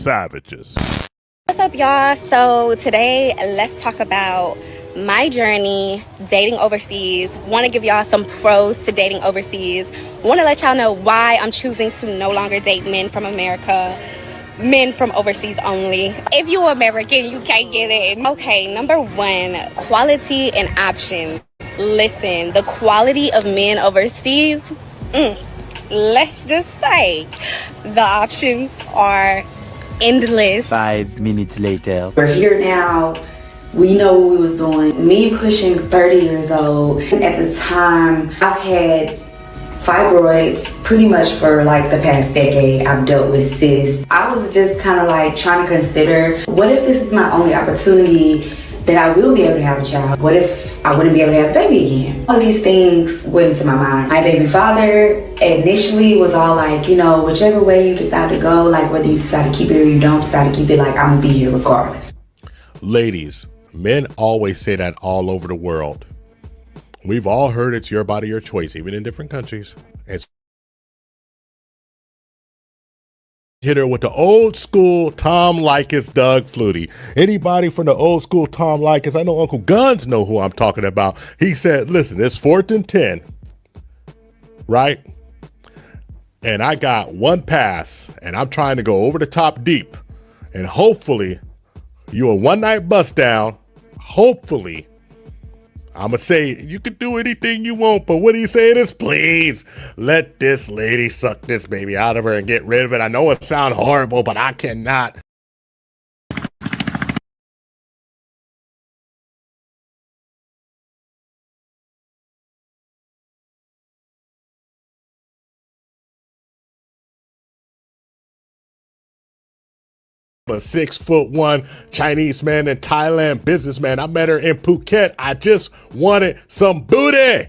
savages. What's up, y'all? So today, let's talk about my journey dating overseas. Want to give y'all some pros to dating overseas. Want to let y'all know why I'm choosing to no longer date men from America. Men from overseas only. If you're American, you can't get in. Okay, number one, quality and options. Listen, the quality of men overseas, let's just say the options are endless. 5 minutes later. We're here now. We know what we was doing. Me pushing 30 years old. At the time, I've had fibroids pretty much for like the past decade. I've dealt with cysts. I was just kind of like trying to consider, what if this is my only opportunity that I will be able to have a child? What if I wouldn't be able to have a baby again? All these things went into my mind. My baby father initially was all like, you know, whichever way you decide to go, like whether you decide to keep it or you don't decide to keep it, like I'm gonna be here regardless. Ladies, men always say that all over the world. We've all heard it's your body, your choice, even in different countries. It's hit her with the old school Tom Likas, Doug Flutie. Anybody from the old school Tom Likas? I know Uncle Guns know who I'm talking about. He said, listen, it's 4th and 10, right? And I got one pass and I'm trying to go over the top deep. And hopefully you a one night bust down. Hopefully I'm going to say, you can do anything you want, but what he's saying is, please let this lady suck this baby out of her and get rid of it. I know it sounds horrible, but I cannot. A 6'1" Chinese man in Thailand, businessman. I met her in Phuket. I just wanted some booty.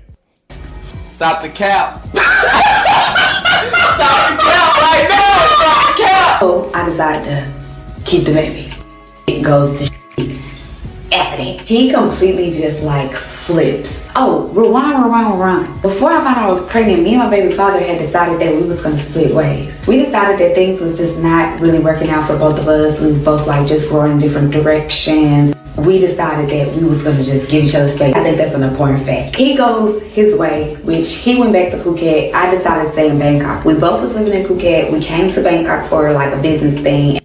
Stop the cap. Stop the cap right now. Stop the cap. So I decided to keep the baby. It goes to after that. He completely just like flips. Oh, rewind. Before I found out I was pregnant, me and my baby father had decided that we was gonna split ways. We decided that things was just not really working out for both of us. We was both like just growing in different directions. We decided that we was gonna just give each other space. I think that's an important fact. He goes his way, which he went back to Phuket. I decided to stay in Bangkok. We both was living in Phuket. We came to Bangkok for like a business thing.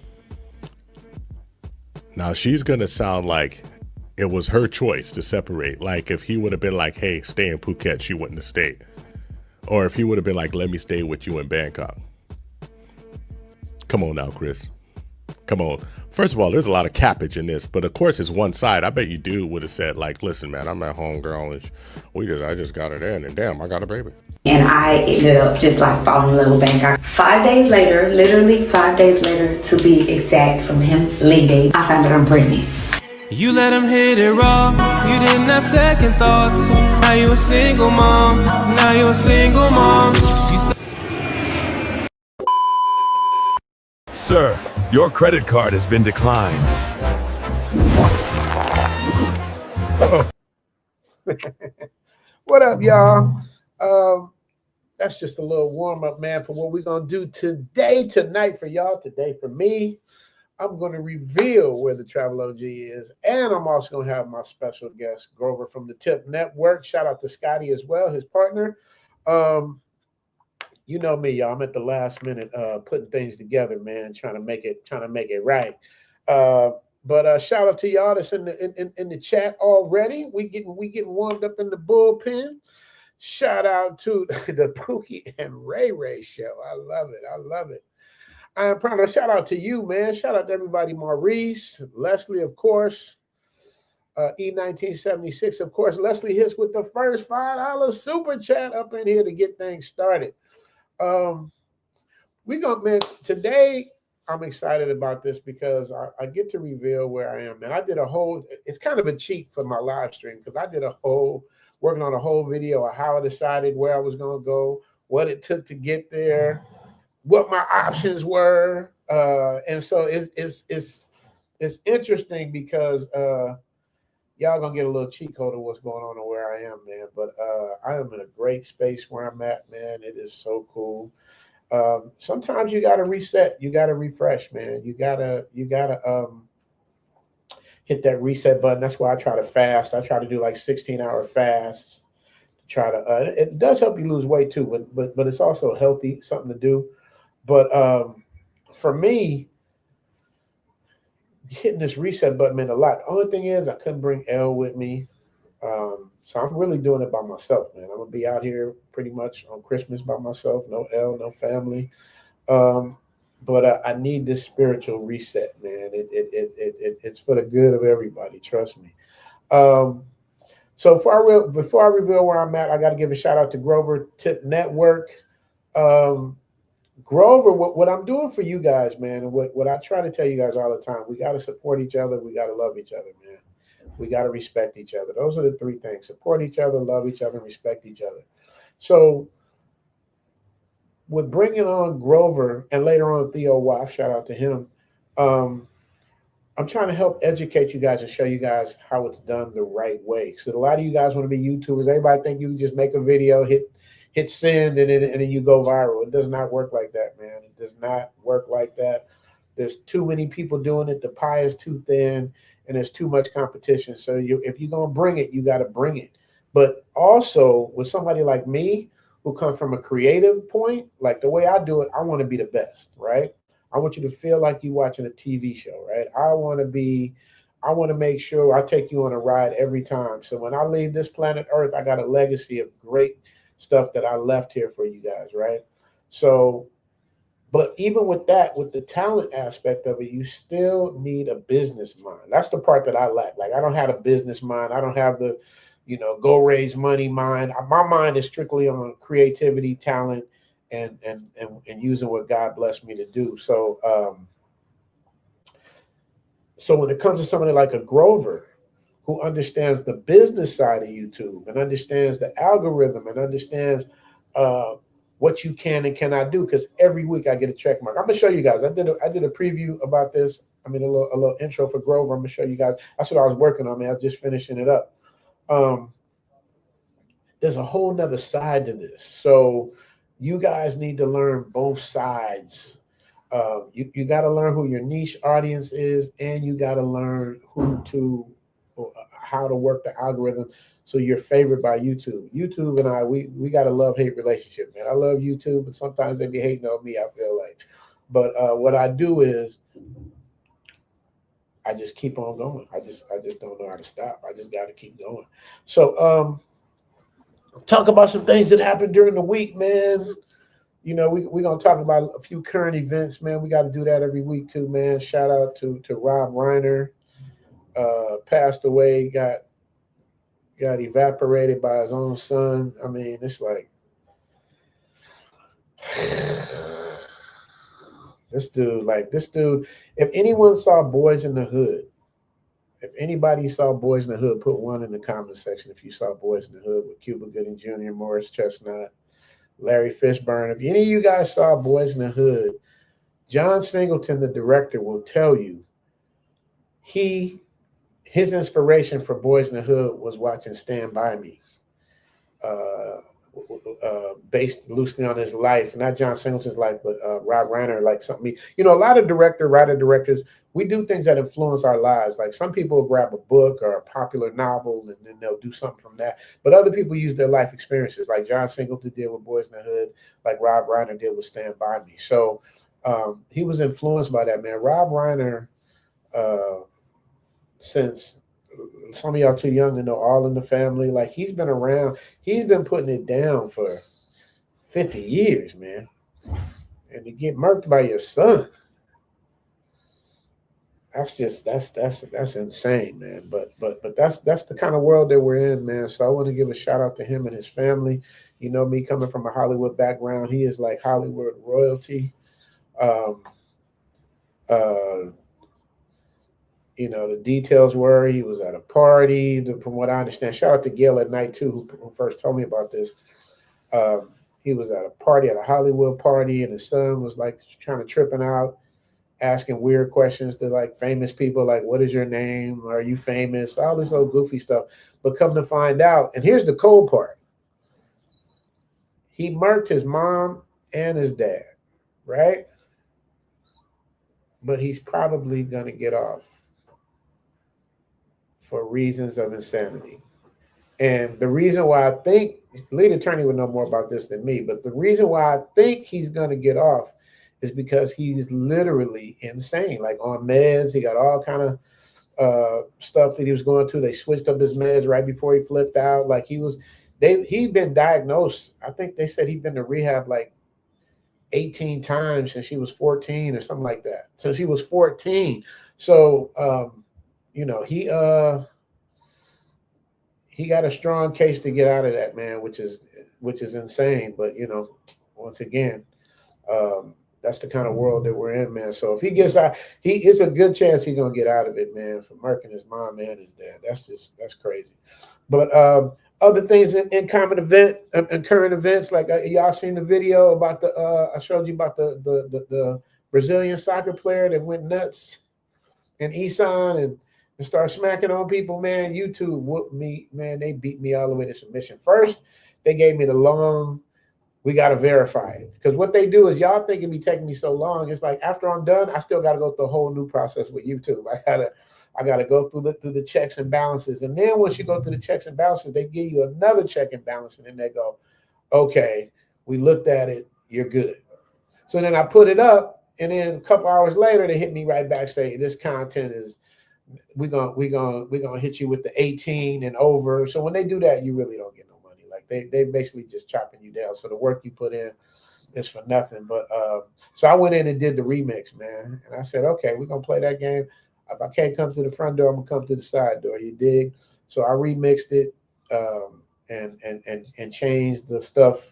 Now she's gonna sound like it was her choice to separate. Like if he would have been like, hey, stay in Phuket, she wouldn't have stayed. Or if he would have been like, let me stay with you in Bangkok. Come on now, Chris. Come on. First of all, there's a lot of cappage in this, but of course it's one side. I bet you dude would have said like, listen, man, I'm at home, girl, and I just got it in, and damn, I got a baby. And I ended up just like falling in love with Bangkok. 5 days later, literally 5 days later to be exact from him leaving, I found out I'm pregnant. You let him hit it raw, you didn't have second thoughts. Now you a single mom, Sir, your credit card has been declined. What up, y'all? That's just a little warm-up, man, for what we're going to do tonight for y'all, today for me. I'm going to reveal where the Travel OG is, and I'm also going to have my special guest, Grover from the Tip Network. Shout out to Scotty as well, his partner. You know me, y'all. I'm at the last minute putting things together, man, trying to make it right. But shout out to y'all that's in the chat already. We getting warmed up in the bullpen. Shout out to the Pookie and Ray Ray show. I love it. I am proud of shout out to you, man. Shout out to everybody, Maurice, Leslie, of course, E1976, of course. Leslie hits with the first $5 super chat up in here to get things started. Today I'm excited about this because I get to reveal where I am, man. I did it's kind of a cheat for my live stream because I did working on a whole video of how I decided where I was going to go, what it took to get there, what my options were, and so it's interesting because y'all gonna get a little cheat code of what's going on and where I am, man. But I am in a great space where I'm at, man. It is so cool. Sometimes you got to reset. You got to refresh, man. You gotta hit that reset button. That's why I try to fast. I try to do like 16-hour fasts. Try to. It does help you lose weight too, but it's also healthy, something to do. But for me, hitting this reset button meant a lot. The only thing is I couldn't bring L with me. So I'm really doing it by myself, man. I'm gonna be out here pretty much on Christmas by myself. No L, no family. But I need this spiritual reset, man. It's for the good of everybody. Trust me. So before I reveal where I'm at, I got to give a shout out to Grover Tip Network. Grover, what I'm doing for you guys, man, and what I try to tell you guys all the time, we got to support each other. We got to love each other, man. We got to respect each other. Those are the three things: support each other, love each other, and respect each other. So with bringing on Grover and later on Theo Watt, shout out to him. I'm trying to help educate you guys and show you guys how it's done the right way. So a lot of you guys want to be YouTubers. Everybody think you can just make a video, hit send, and then you go viral. It does not work like that, man. It does not work like that. There's too many people doing it. The pie is too thin, and there's too much competition. So if you're gonna bring it, you got to bring it. But also with somebody like me who comes from a creative point, like the way I do it, I want to be the best, right? I want you to feel like you're watching a TV show, right? I want to make sure I take you on a ride every time. So when I leave this planet Earth, I got a legacy of great stuff that I left here for you guys, right? So, but even with that, with the talent aspect of it, you still need a business mind. That's the part that I lack. Like, I don't have a business mind. I don't have the, go raise money mind. My mind is strictly on creativity, talent, and using what God blessed me to do. So so when it comes to somebody like a Grover who understands the business side of YouTube and understands the algorithm and understands what you can and cannot do, because every week I get a check mark. I'm gonna show you guys. I did a preview about this. I mean, a little intro for Grover. I'm gonna show you guys. That's what I was working on, man. I was just finishing it up. There's a whole nother side to this. So you guys need to learn both sides. You got to learn who your niche audience is, and you got to learn how to work the algorithm so you're favored by YouTube. YouTube and I, we got a love-hate relationship, man. I love YouTube, but sometimes they be hating on me, I feel like. But what I do is I just keep on going. I just don't know how to stop. I just got to keep going. So talk about some things that happened during the week, man. We're going to talk about a few current events, man. We got to do that every week too, man. Shout out to Rob Reiner. Passed away, got evaporated by his own son. I mean, it's like this dude, if anyone saw Boys in the Hood, if anybody saw Boys in the Hood, put one in the comment section if you saw Boys in the Hood with Cuba Gooding Jr., Morris Chestnut, Larry Fishburne. If any of you guys saw Boys in the Hood, John Singleton, the director, will tell you his inspiration for Boys in the Hood was watching Stand By Me, based loosely on his life, not John Singleton's life, but Rob Reiner, like something. A lot of writer directors, we do things that influence our lives. Like some people will grab a book or a popular novel and then they'll do something from that. But other people use their life experiences, like John Singleton did with Boys in the Hood, like Rob Reiner did with Stand By Me. So he was influenced by that, man. Rob Reiner, since some of y'all too young to know All in the Family, like he's been around. He's been putting it down for 50 years, man. And to get murked by your son, that's insane, man. But that's the kind of world that we're in, man. So I want to give a shout out to him and his family. Me coming from a Hollywood background, he is like Hollywood royalty. The details were he was at a party. From what I understand, shout out to Gail at Night too, who first told me about this. He was at a party, at a Hollywood party, and his son was like trying to tripping out, asking weird questions to like famous people, like, what is your name? Are you famous? All this old goofy stuff. But come to find out, and here's the cold part. He murked his mom and his dad. right? But he's probably going to get off for reasons of insanity. And the reason why I think, lead attorney would know more about this than me, but the reason why I think he's going to get off is because he's literally insane, like on meds. He got all kind of stuff that he was going through. They switched up his meds right before he flipped out. Like he'd been diagnosed. I think they said he'd been to rehab like 18 times since he was 14 or something like that. Since he was 14. So, he got a strong case to get out of that, man, which is insane. But once again, that's the kind of world that we're in, man. So if he gets out, it's a good chance he's gonna get out of it, man. For murking his mom and his dad, that's crazy. But other things in current events, like y'all seen the video about I showed you about the Brazilian soccer player that went nuts in Isan and start smacking on people, man. YouTube whooped me, man. They beat me all the way to submission. First, they gave me the long, we got to verify it. Because what they do is, y'all think it be taking me so long. It's like, after I'm done, I still got to go through a whole new process with YouTube. I gotta go through the checks and balances. And then once you go through the checks and balances, they give you another check and balance. And then they go, okay, we looked at it, you're good. So then I put it up, and then a couple hours later, they hit me right back, say, this content is, we're gonna hit you with the 18 and over. So when they do that, you really don't get no money. Like they basically just chopping you down. So the work you put in is for nothing. But so I went in and did the remix, man. And I said, okay, we're gonna play that game. If I can't come to the front door, I'm gonna come to the side door. You dig? So I remixed it and changed the stuff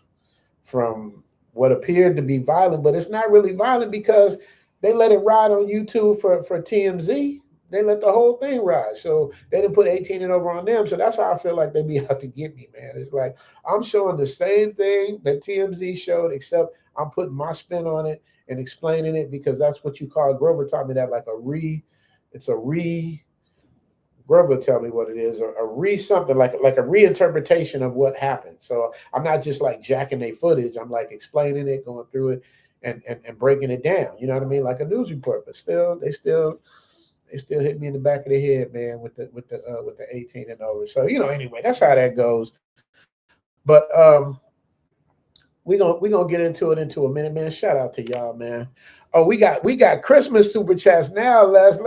from what appeared to be violent, but it's not really violent because they let it ride on YouTube for TMZ. They let the whole thing ride. So they didn't put 18 and over on them. So that's how I feel like they be out to get me, man. It's like I'm showing the same thing that TMZ showed, except I'm putting my spin on it and explaining it, because that's what you call, Grover taught me that, like Grover tell me what it is, or something like a reinterpretation of what happened. So I'm not just like jacking their footage. I'm like explaining it, going through it and breaking it down. You know what I mean? Like a news report, but they still hit me in the back of the head, man, with the 18 and over. So, anyway, that's how that goes. But we're gonna get into it into a minute, man. Shout out to y'all, man. Oh, we got Christmas super chats now, Les.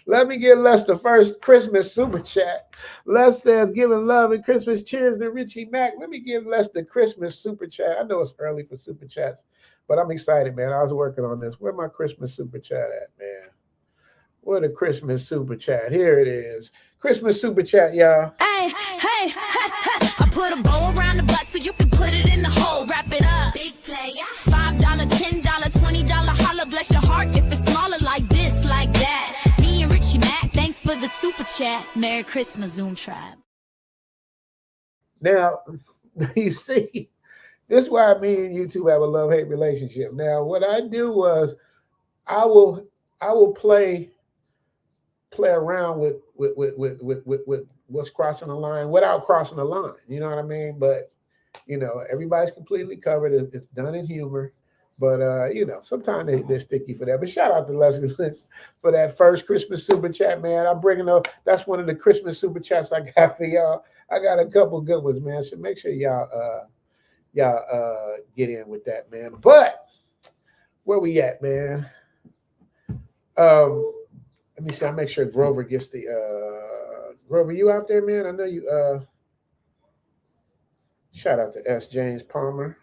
Let me give Les the first Christmas super chat. Les says, giving love and Christmas cheers to Richie Mack. Let me give Les the Christmas super chat. I know it's early for super chats, but I'm excited, man. I was working on this. Where my Christmas super chat at, man? Where the Christmas super chat? Here it is. Christmas super chat, y'all. Hey, I put a bow around the butt so you can put it in the hole. Wrap it up. Big player. $5, $10, $20, holla, bless your heart if it's smaller like this, like that. Me and Richie Mack, thanks for the super chat. Merry Christmas, Zoom Tribe. Now, you see, this is why me and YouTube have a love-hate relationship. Now, what I do was I will play around with what's crossing the line without crossing the line. You know what I mean? But everybody's completely covered. It's done in humor. But sometimes they're sticky for that. But shout out to Leslie Lynch for that first Christmas super chat, man. I'm bringing up, that's one of the Christmas super chats I got for y'all. I got a couple good ones, man. So make sure y'all get in with that, man. But where we at, man? Let me see. I'll make sure Grover gets the Grover, you out there, man? I know you shout out to S. James Palmer.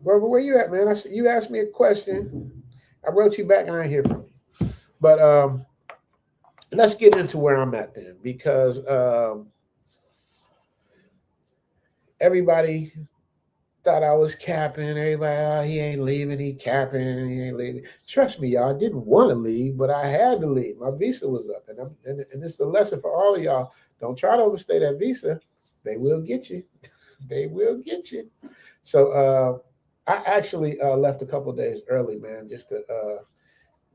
Grover, where you at, man? You asked me a question. I wrote you back and I ain't hear from you. But let's get into where I'm at then, because everybody thought I was capping. Everybody, he ain't leaving, he capping, he ain't leaving. Trust me, y'all, I didn't want to leave, but I had to leave. My visa was up. And this is a lesson for all of y'all. Don't try to overstay that visa. They will get you. They will get you. So I actually left a couple of days early, man, just to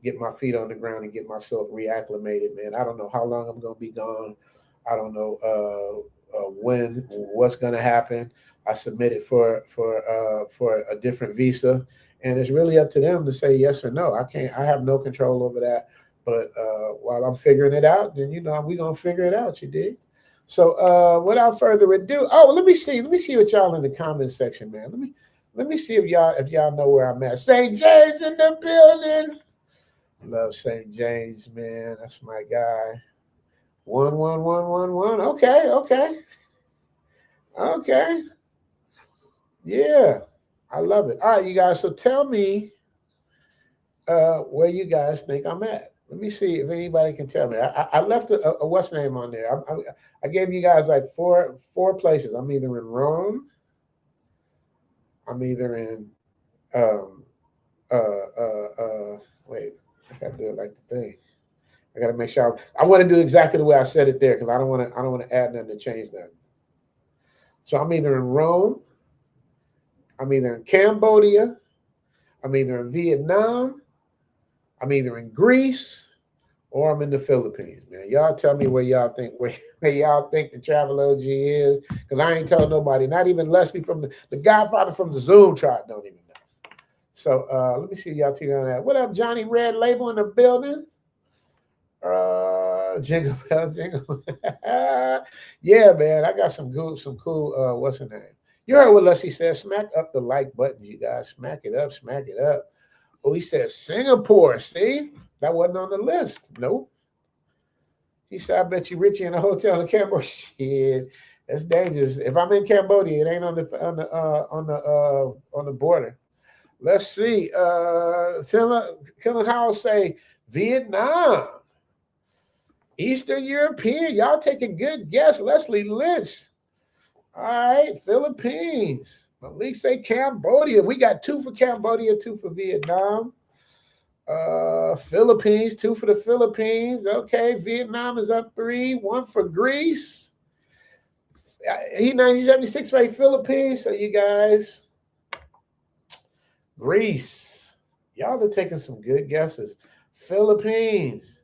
get my feet on the ground and get myself reacclimated, man. I don't know how long I'm going to be gone. I don't know what's going to happen. I submitted for a different visa, and it's really up to them to say yes or no. I have no control over that. But while I'm figuring it out, then we're gonna figure it out. You dig? So without further ado, let me see what y'all in the comment section, man. Let me see if y'all know where I'm at. St. James in the building. Love St. James, man. That's my guy. 11111. Okay. Yeah, I love it. All right, you guys. So tell me where you guys think I'm at. Let me see if anybody can tell me. I left a what's name on there. I gave you guys like four places. I'm either in Rome. I'm either in wait, I gotta do it like the thing. I gotta make sure I want to do exactly the way I said it there because I don't want to add nothing to change that. So I'm either in Rome, I'm either in Cambodia, I'm either in Vietnam, I'm either in Greece, or I'm in the Philippines, man. Y'all tell me where y'all think the travel OG is, because I ain't told nobody, not even Leslie from the Godfather from the Zoom tribe don't even know. So let me see y'all take on that. What up, Johnny Red Label in the building? Jingle bell, jingle. Yeah, man, I got some cool. What's her name? You heard what Leslie said. Smack up the like button, you guys. Smack it up. Oh, he said Singapore. See, that wasn't on the list. Nope. He said, I bet you Richie in a hotel in Cambodia. Shit, that's dangerous. If I'm in Cambodia, it ain't on the border. Let's see. Killer Howell say Vietnam. Eastern European. Y'all take a good guess. Leslie Lynch. All right. Philippines. Malik say Cambodia. We got 2 for Cambodia, 2 for Vietnam. Philippines, 2 for the Philippines. Okay. Vietnam is up 3. 1 for Greece. He 1976 for Philippines. So you guys, Greece. Y'all are taking some good guesses. Philippines.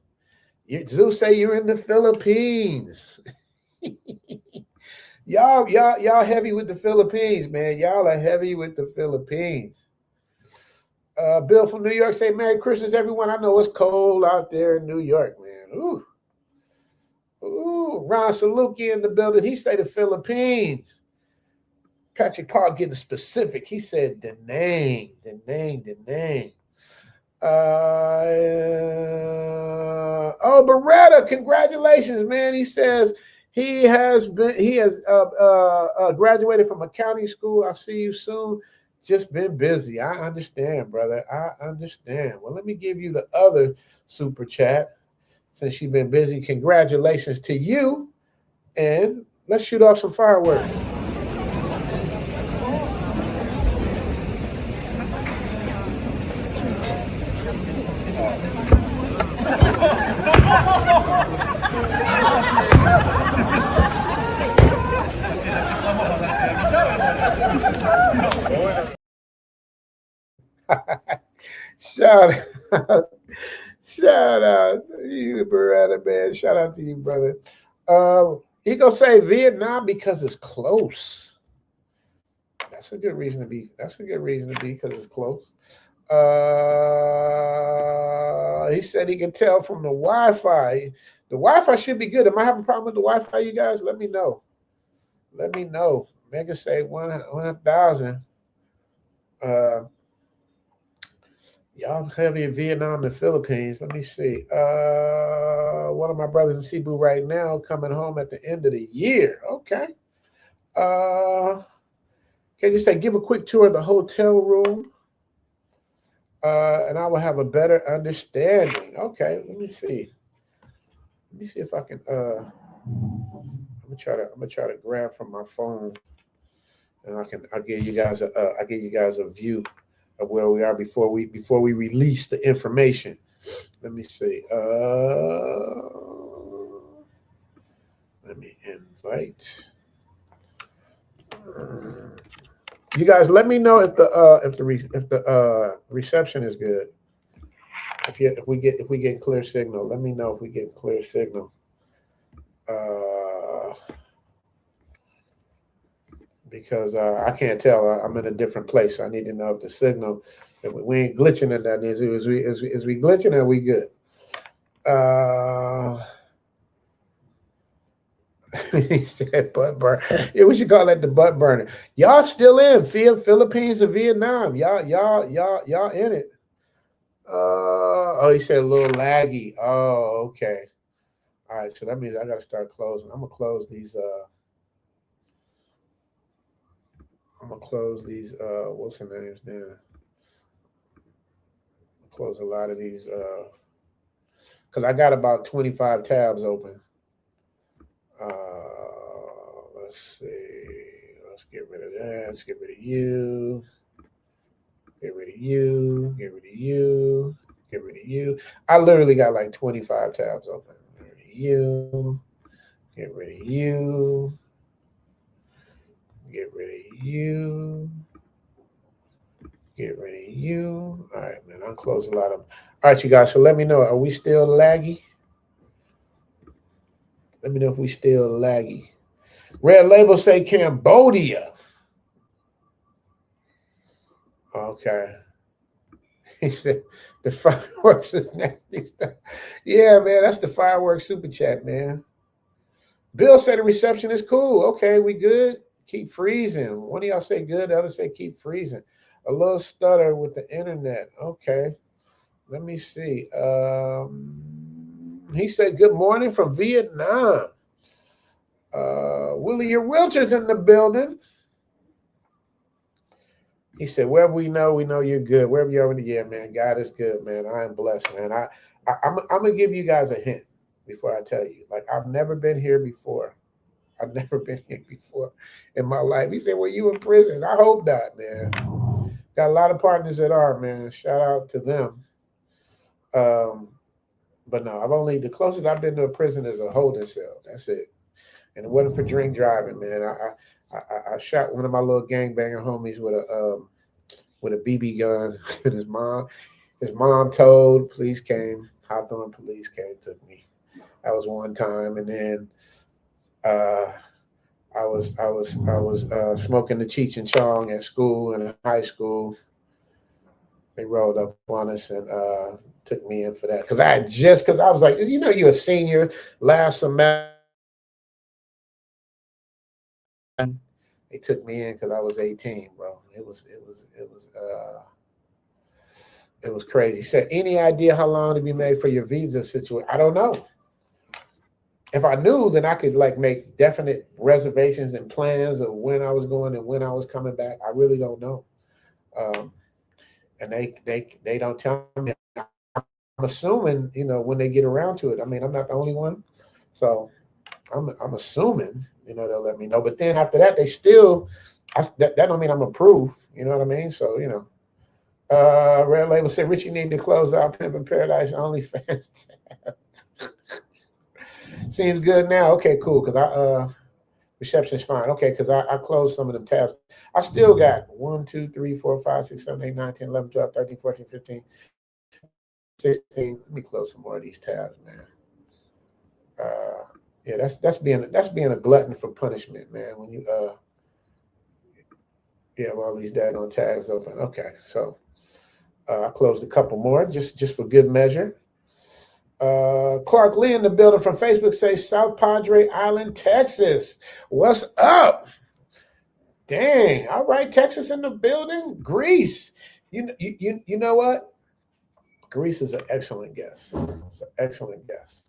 Zeus say you're in the Philippines. Y'all heavy with the Philippines, man. Y'all are heavy with the Philippines. Bill from New York say Merry Christmas, everyone. I know it's cold out there in New York, man. Ooh. Ron Saluki in the building. He say the Philippines. Patrick Paul getting specific. He said the name. Beretta, congratulations, man. He says he has graduated from accounting school. I'll see you soon. Just been busy. I understand, brother. I understand. Well, let me give you the other super chat since you've been busy. Congratulations to you. And let's shoot off some fireworks. Shout out to you, Beretta, man. Shout out to you, brother. He gonna say Vietnam because it's close. That's a good reason to be. Because it's close. He said he can tell from the Wi-Fi. The Wi-Fi should be good. Am I having a problem with the Wi-Fi, you guys? Let me know. Mega say 100,000. Y'all heavy in Vietnam and Philippines. Let me see. One of my brothers in Cebu right now coming home at the end of the year. Okay. Can you say give a quick tour of the hotel room? And I will have a better understanding. Okay, let me see. Let me see if I can. I'm gonna try to grab from my phone, and I'll give you guys a view of where we are before we release the information. Let me see. Let me invite. You guys, let me know if the reception is good. If we get clear signal, let me know if we get clear signal. because I can't tell. I'm in a different place. So I need to know if the signal, if we ain't glitching in that. Is we glitching or we good? He said butt burn. Yeah, we should call that the butt burner. Y'all still in Philippines and Vietnam. Y'all in it. Oh, he said a little laggy. Oh, okay. All right, so that means I gotta start closing. I'm gonna close these what's the names there? Close a lot of these because I got about 25 tabs open. Let's see. Let's get rid of that. Let's get rid of you. Get rid of you. Get rid of you. Get rid of you. I literally got like 25 tabs open. Get rid of you. Get rid of you. Get rid of you. Get rid of you. All right, man. I'll close a lot of them. All right, you guys. So let me know. Are we still laggy? Let me know if we still laggy. Red Label say Cambodia. Okay. He said the fireworks is nasty stuff. Yeah, man, that's the fireworks super chat, man. Bill said the reception is cool. Okay, we good. Keep freezing. One of y'all say good, the other say keep freezing. A little stutter with the internet. Okay. Let me see. He said good morning from Vietnam. Willie, your realtor's in the building. He said, wherever we know you're good. Wherever you're over the year, man, God is good, man. I am blessed, man. I'm going to give you guys a hint before I tell you. Like, I've never been here before. I've never been here before in my life. He said, well, you in prison? I hope not, man. Got a lot of partners that are, man. Shout out to them. But no, the closest I've been to a prison is a holding cell. That's it. And it wasn't for drink driving, man. I shot one of my little gangbanger homies with a BB gun. And his mom told, police came, Hawthorne police came, took me. That was one time. And then I was smoking the Cheech and Chong at school and in high school. They rolled up on us and took me in for that. Because I was like, you're a senior last semester. They took me in because I was 18, bro. It was crazy. He said, any idea how long to be made for your visa situation? I don't know. If I knew, then I could like make definite reservations and plans of when I was going and when I was coming back. I really don't know. And they don't tell me. I'm assuming, when they get around to it. I mean, I'm not the only one. So I'm assuming, they'll let me know. But then after that, they still, that don't mean I'm approved. You know what I mean? So, Red Label said, Richie need to close out Pimp in Paradise OnlyFans. Seems good now. Okay, cool. Because reception's fine. Okay, because I closed some of them tabs. I still got 1, 2, 3, 4, 5, 6, 7, 8, 9, 10, 11, 12, 13, 14, 15, 16. Let me close some more of these tabs, man. Yeah, that's being a glutton for punishment, man. When you have all these daggone tabs open. Okay, so I closed a couple more just for good measure. Clark Lee in the building from Facebook says South Padre Island, Texas. What's up? Dang. All right, Texas in the building. Greece. You know what? Greece is an excellent guess. It's an excellent guess.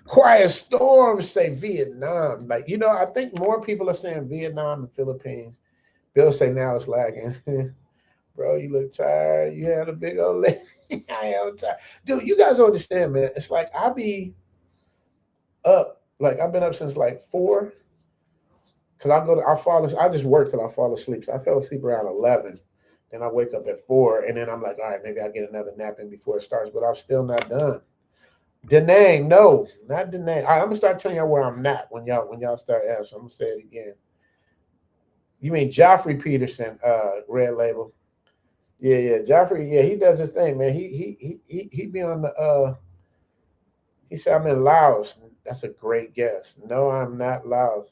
Quiet Storm say Vietnam. Like, I think more people are saying Vietnam and Philippines. Bill say now it's lagging. Bro, you look tired. You had a big old leg. I am tired. Dude, you guys don't understand, man. It's like I be up. Like I've been up since like 4. Because I just work till I fall asleep. So I fell asleep around 11. Then I wake up at 4. And then I'm like, all right, maybe I'll get another nap in before it starts. But I'm still not done. Denang, no, not Denang. All right, I'm gonna start telling y'all where I'm not when y'all start answering. I'm gonna say it again. You mean Joffrey Peterson, Red Label? Yeah, Joffrey. Yeah, he does his thing, man. He be on the. He said I'm in Laos. That's a great guess. No, I'm not Laos.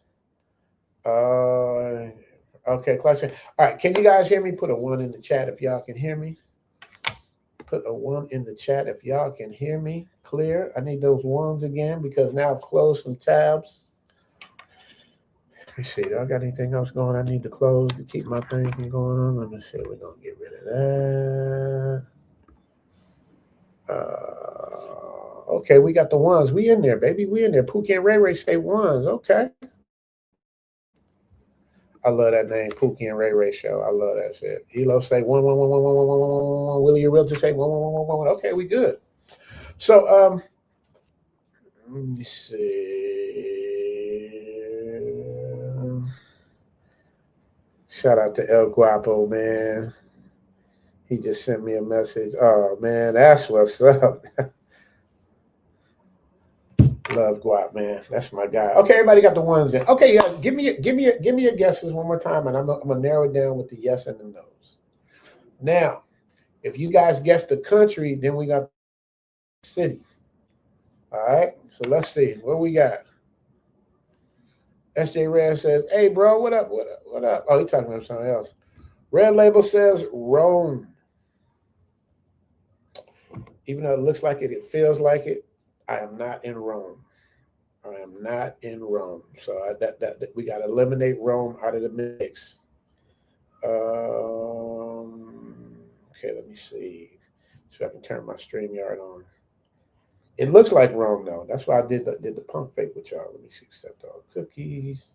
Okay, collection. All right, can you guys hear me? Put a 1 in the chat if y'all can hear me. Put a 1 in the chat if y'all can hear me. Clear. I need those 1s again because now I've closed some tabs. Let me see. Do I got anything else going I need to close to keep my thing from going on? Let me see. We're going to get rid of that. Okay, we got the 1s. We in there, baby. We in there. Pookie and Ray Ray say 1s. Okay. I love that name, Pookie and Ray Ray show. I love that shit. Elo say 1, 1, 1, 1, 1, 1, 1, 1, 1, 1. Willie, your realtor say 1, 1, 1, 1, 1. Okay, we good. So, let me see. Shout out to El Guapo, man. He just sent me a message. Oh man, that's what's up. Love Guap, man. That's my guy. Okay, everybody got the 1s in. Okay, guys, give me your guesses one more time, and I'm gonna narrow it down with the yes and the no's. Now, if you guys guess the country, then we got the city. All right. So let's see what we got. SJ Red says, "Hey, bro, what up? What up? What up?" Oh, he's talking about something else. Red Label says Rome. Even though it looks like it, it feels like it. I am not in Rome. I am not in Rome. So that we got to eliminate Rome out of the mix. Okay, let me see. So I can turn my StreamYard on. It looks like Rome though. That's why I did the pump fake with y'all. Let me see. Accept all cookies.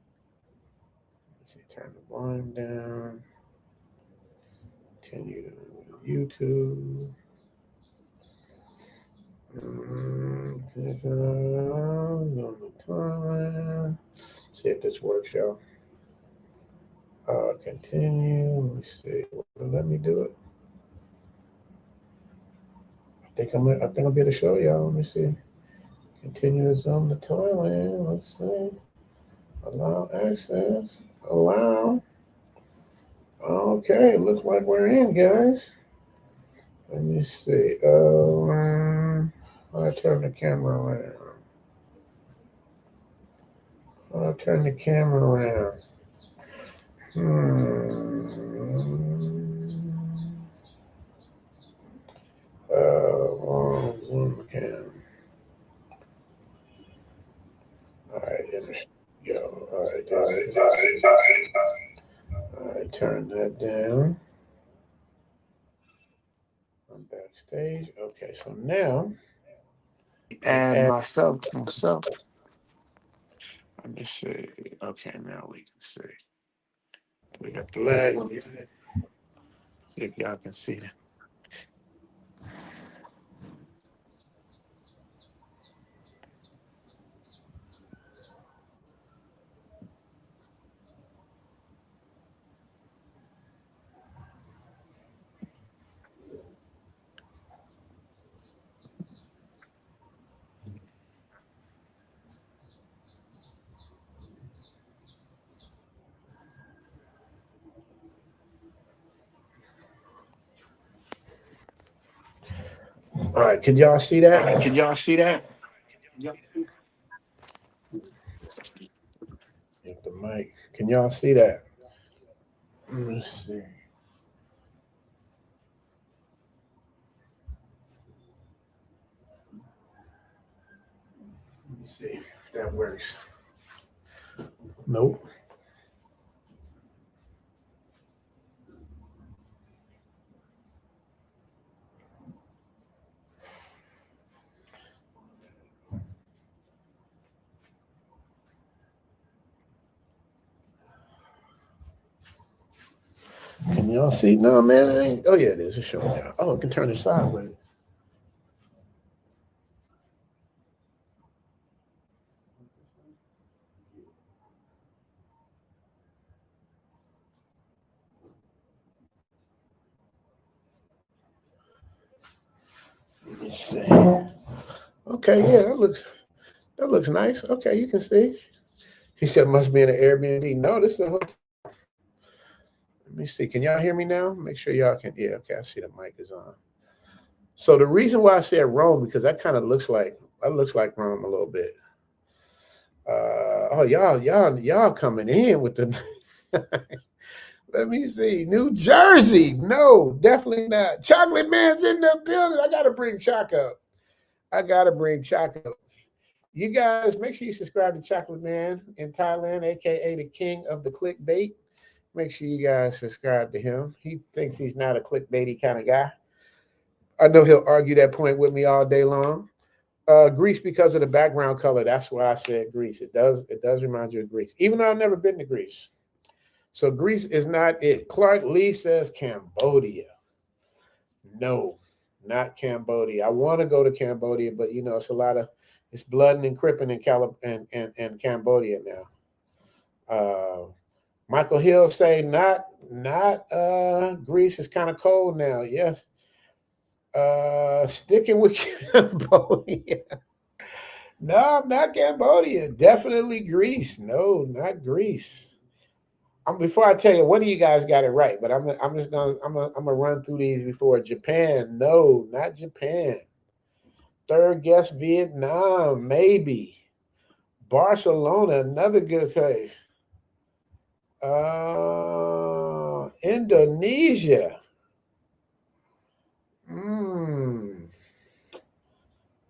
Let me see. Turn the volume down. Continue YouTube. See if this works, y'all. Continue. Let me see. Let me do it. I think I'll be able to show y'all. Let me see. Continue to Zoom to Thailand. Let's see. Allow access. Allow. Okay, looks like we're in, guys. Let me see. I'll turn the camera around. I'll turn the camera around. Zoom cam. All right, go. All right, turn that down. I'm backstage. Okay, so now add myself to myself. Let me see. Okay, now we can see. We got the lag. If y'all can see that. All right, can y'all see that? Can y'all see that? Hit the mic. Can y'all see that? Let me see. Let me see if that works. Nope. Can y'all see? No, man. It ain't. Oh, yeah, it is. It's showing now. Oh, it can turn it sideways. Let me see. Okay, yeah, that looks nice. Okay, you can see. He said must be in an Airbnb. No, this is a hotel. Let me see. Can y'all hear me now? Make sure y'all can. Yeah, okay. I see the mic is on. So the reason why I said Rome, because that kind of looks like Rome a little bit. Oh, y'all coming in with the Let me see. New Jersey. No, definitely not. Chocolate Man's in the building. I got to bring Choc up. You guys, make sure you subscribe to Chocolate Man in Thailand, a.k.a. the king of the clickbait. Make sure you guys subscribe to him. He thinks he's not a clickbaity kind of guy. I know he'll argue that point with me all day long. Greece because of the background color. That's why I said Greece. It does remind you of Greece, even though I've never been to Greece. So Greece is not it. Clark Lee says Cambodia. No, not Cambodia. I want to go to Cambodia, but you know, it's blood and cripping in Cambodia now. Michael Hill say not Greece is kind of cold now. Yes. Sticking with Cambodia. No, not Cambodia. Definitely Greece. No, not Greece. Before I tell you, one of you guys got it right, but I'm gonna run through these before. Japan. No, not Japan. Third guess, Vietnam, maybe. Barcelona, another good place. Indonesia.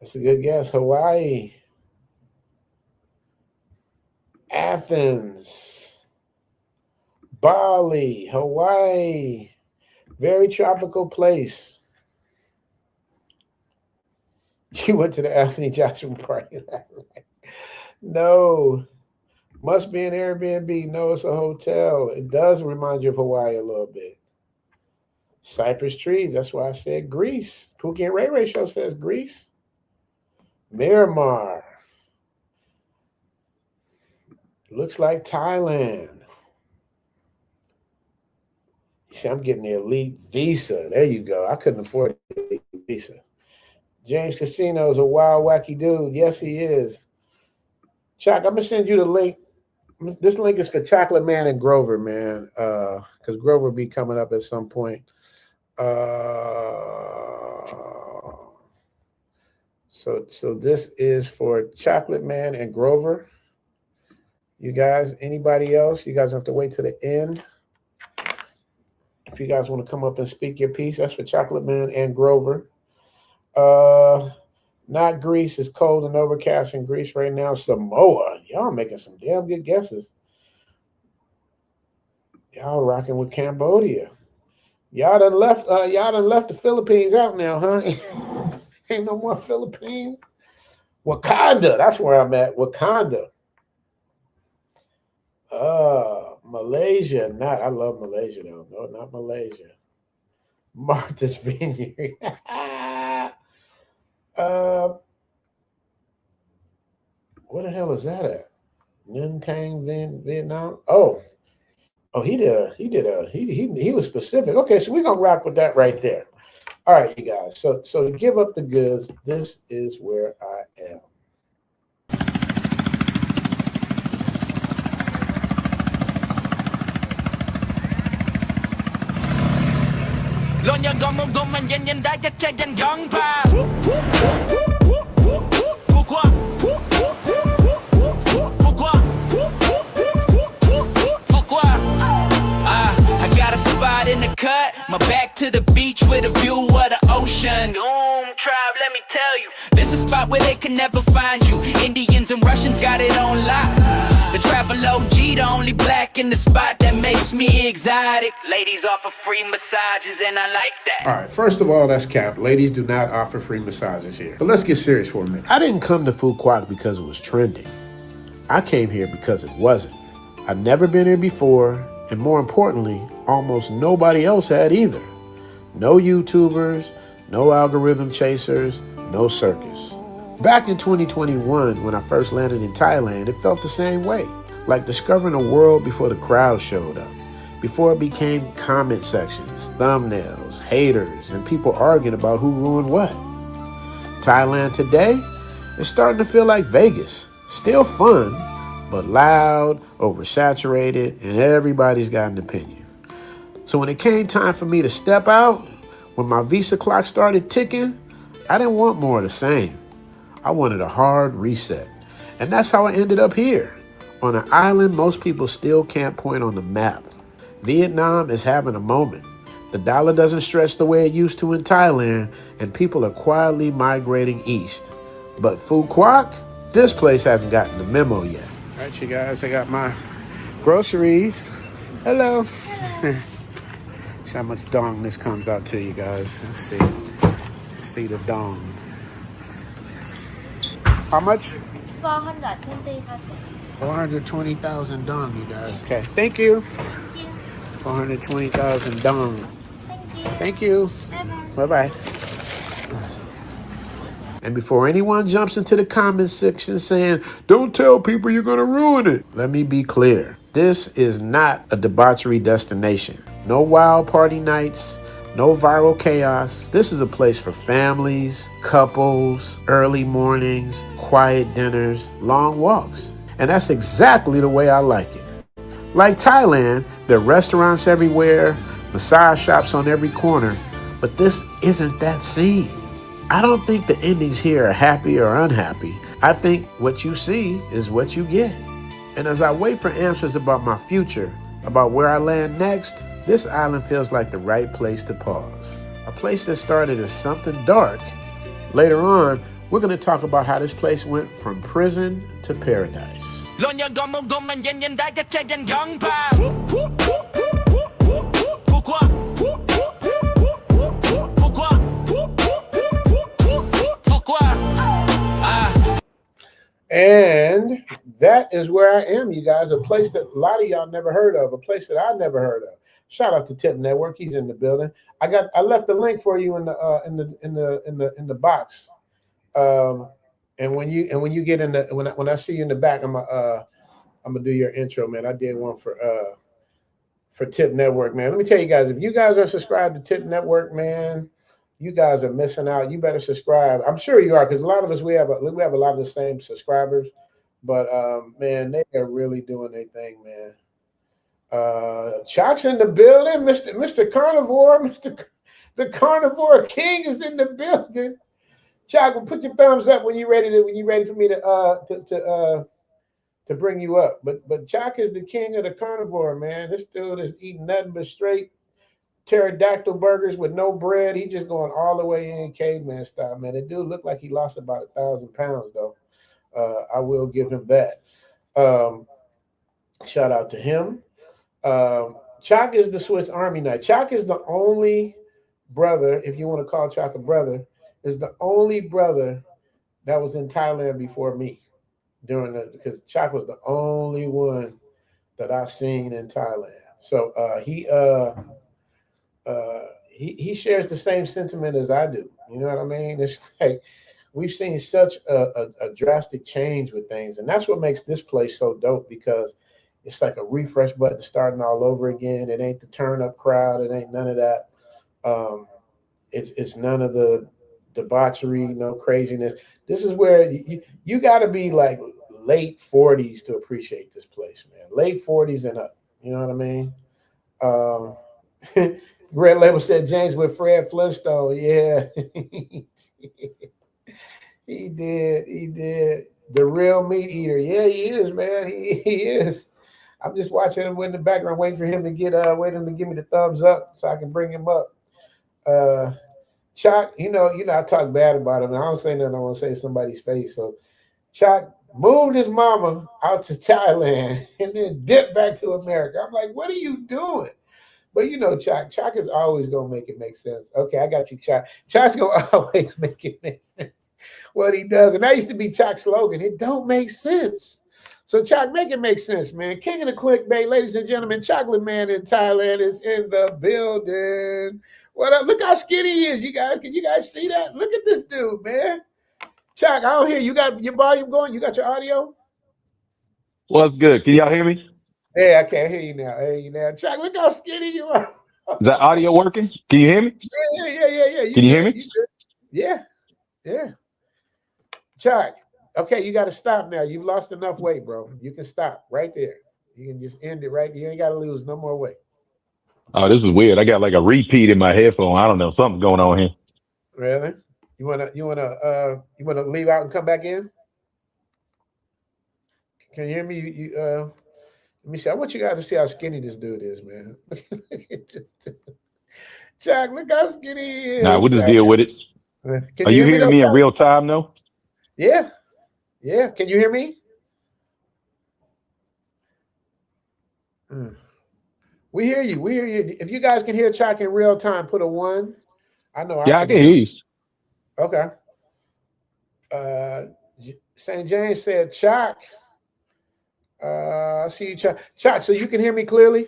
That's a good guess. Hawaii. Athens. Bali, Hawaii. Very tropical place. You went to the Anthony Joshua party. No. Must be an Airbnb. No, it's a hotel. It does remind you of Hawaii a little bit. Cypress trees. That's why I said Greece. Pookie and Ray Ray Show says Greece. Miramar. Looks like Thailand. See, I'm getting the elite visa. There you go. I couldn't afford the elite visa. James Casino is a wild, wacky dude. Yes, he is. Choc, I'm going to send you the link. This link is for Chocolate Man and Grover, man, because Grover will be coming up at some point. So this is for Chocolate Man and Grover. You guys, anybody else? You guys have to wait to the end. If you guys want to come up and speak your piece, that's for Chocolate Man and Grover. Not Greece. It's cold and overcast in Greece right now. Samoa. Y'all making some damn good guesses. Y'all rocking with Cambodia. Y'all done left the Philippines out now, huh? Ain't no more Philippines. Wakanda. That's where I'm at. Wakanda. Malaysia. I love Malaysia though. No, not Malaysia. Martha's Vineyard. Where the hell is that at? Nhân Thanh, Vietnam. Oh, he was specific. Okay, so we're gonna rock with that right there. All right, you guys. So to give up the goods, this is where I am. Lo nhân gom mông gom man yen yen dai get check yen young pa. Pourquoi? I got a spot in the cut. My back to the beach with a view of the ocean. Tribe, let me tell you, this is a spot where they can never find you. Indians and Russians got it on lock. The travel OG, the only black in the spot that makes me exotic. Ladies offer free massages and I like that. All right, first of all, that's cap. Ladies do not offer free massages here. But let's get serious for a minute. I didn't come to Phu Quoc because it was trending. I came here because it wasn't. I've never been here before, and more importantly, almost nobody else had either. No YouTubers, no algorithm chasers, no circus. Back in 2021, when I first landed in Thailand, it felt the same way. Like discovering a world before the crowd showed up. Before it became comment sections, thumbnails, haters, and people arguing about who ruined what. Thailand today is starting to feel like Vegas. Still fun, but loud, oversaturated, and everybody's got an opinion. So when it came time for me to step out, when my visa clock started ticking, I didn't want more of the same. I wanted a hard reset. And that's how I ended up here, on an island most people still can't point on the map. Vietnam is having a moment. The dollar doesn't stretch the way it used to in Thailand, and people are quietly migrating east. But Phu Quoc, this place hasn't gotten the memo yet. All right, you guys, I got my groceries. Hello. See how much dong this comes out to, you guys. Let's see. Let's see the dong. How much? 420,000 dong, you guys. Okay, thank you. 420,000 dong. Thank you. Bye-bye. And before anyone jumps into the comment section saying, don't tell people you're going to ruin it, let me be clear. This is not a debauchery destination. No wild party nights, no viral chaos. This is a place for families, couples, early mornings, quiet dinners, long walks. And that's exactly the way I like it. Like Thailand, there are restaurants everywhere, massage shops on every corner, but this isn't that scene. I don't think the endings here are happy or unhappy. I think what you see is what you get. And as I wait for answers about my future, about where I land next, this island feels like the right place to pause. A place that started as something dark. Later on, we're going to talk about how this place went from prison to paradise. And that is where I am, you guys. A place that a lot of y'all never heard of, a place that I never heard of. Shout out to Tip Network; he's in the building. I left the link for you in the box. And when you get in the when I see you in the back, I'm gonna do your intro, man. I did one for Tip Network, man. Let me tell you guys, if you guys are subscribed to Tip Network, man, you guys are missing out. You better subscribe. I'm sure you are, because a lot of us we have a lot of the same subscribers, but man, they are really doing their thing, man. Chalk's in the building, Mr. Carnivore, the Carnivore King is in the building. Chalk, well, put your thumbs up when you're ready for me to bring you up. But Chalk is the king of the carnivore, man. This dude is eating nothing but straight pterodactyl burgers with no bread. He just going all the way in caveman style, man. The dude looked like he lost about 1,000 pounds, though. I will give him that. Shout out to him. Chalk is the Swiss Army knife. Chalk is the only brother, if you want to call Chalk a brother, is the only brother that was in Thailand before me because Chalk was the only one that I've seen in Thailand. So he shares the same sentiment as I do. You know what I mean? It's like we've seen such a drastic change with things, and that's what makes this place so dope, because it's like a refresh button starting all over again. It ain't the turn up crowd. It ain't none of that. It's none of the debauchery, no craziness. This is where you got to be like late 40s to appreciate this place, man. Late 40s and up. You know what I mean? Red Label said James with Fred Flintstone. Yeah. He did. The real meat eater. Yeah, he is, man. He is. I'm just watching him in the background, waiting for him to give me the thumbs up so I can bring him up. Chalk, you know, I talk bad about him. And I don't say nothing I want to say to somebody's face. So Chalk moved his mama out to Thailand and then dipped back to America. I'm like, what are you doing? But you know, Chalk is always gonna make it make sense. Okay, I got you, Chalk. Chalk's gonna always make it make sense what he does. And that used to be Chalk's slogan. It don't make sense. So Chalk, make it make sense, man. King of the clickbait, ladies and gentlemen, Chocolate Man in Thailand is in the building. What up? Look how skinny he is, you guys. Can you guys see that? Look at this dude, man. Chalk, I don't hear you. Got your volume going? You got your audio? What's good? Can y'all hear me? Hey, I can't hear you now. Chalk, look how skinny you are. Is that audio working? Can you hear me? Yeah. Can you hear me? Yeah. Chalk, okay, you got to stop now. You've lost enough weight, bro. You can stop right there. You can just end it right there. You ain't got to lose no more weight. Oh, this is weird. I got like a repeat in my headphone. I don't know. Something's going on here. Really? You wanna leave out and come back in? Can you hear me? Let me see. I want you guys to see how skinny this dude is, man. Chuck, look how skinny he Nah, we'll is. just Chuck. deal with it. Can Are you you hear me hearing though, me in Chuck? real time though? Yeah. Yeah. Can you hear me? We hear you. We hear you. If you guys can hear Chuck in real time, put a 1. I know I Yeah, I can can hear hear him. you. Okay. St. James said, Chuck. I see you, Chuck. Chuck, so you can hear me clearly?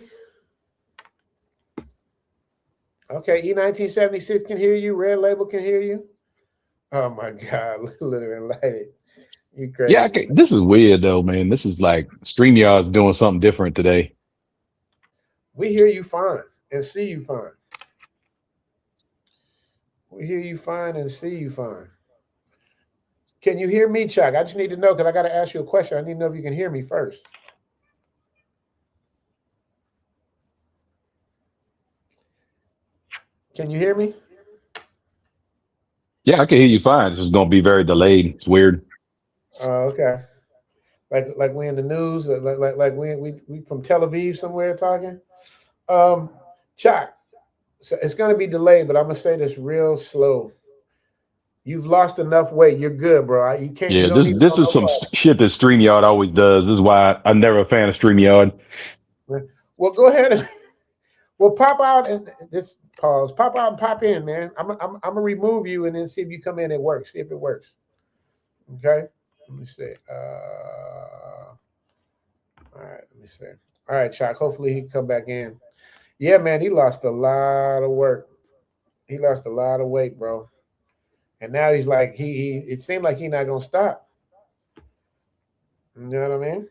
Okay. E1976 can hear you. Red Label can hear you. Oh my God. Literally lighted. You crazy. Yeah, this is weird though, man. This is like StreamYard's doing something different today. We hear you fine and see you fine. We hear you fine and see you fine. Can you hear me, Chuck? I just need to know because I got to ask you a question. I need to know if you can hear me first. Can you hear me? Yeah, I can hear you fine. It's just gonna be very delayed. It's weird. Okay. Like we in the news, like we from Tel Aviv somewhere talking. Chuck, so it's gonna be delayed, but I'm gonna say this real slow. You've lost enough weight. You're good, bro. You can't. You Yeah, don't this need to this go is no some further. shit that StreamYard always does. This is why I'm never a fan of StreamYard. Well, go ahead and well pop out and this pause. Pop out and pop in, man. I'm gonna remove you and then see if you come in. It works. See if it works. Okay. Let me see. All right. Let me see. All right, Chuck. Hopefully he can come back in. Yeah, man. He lost a lot of work. He lost a lot of weight, bro. And now he's like he. It seemed like he's not gonna stop. You know what I mean?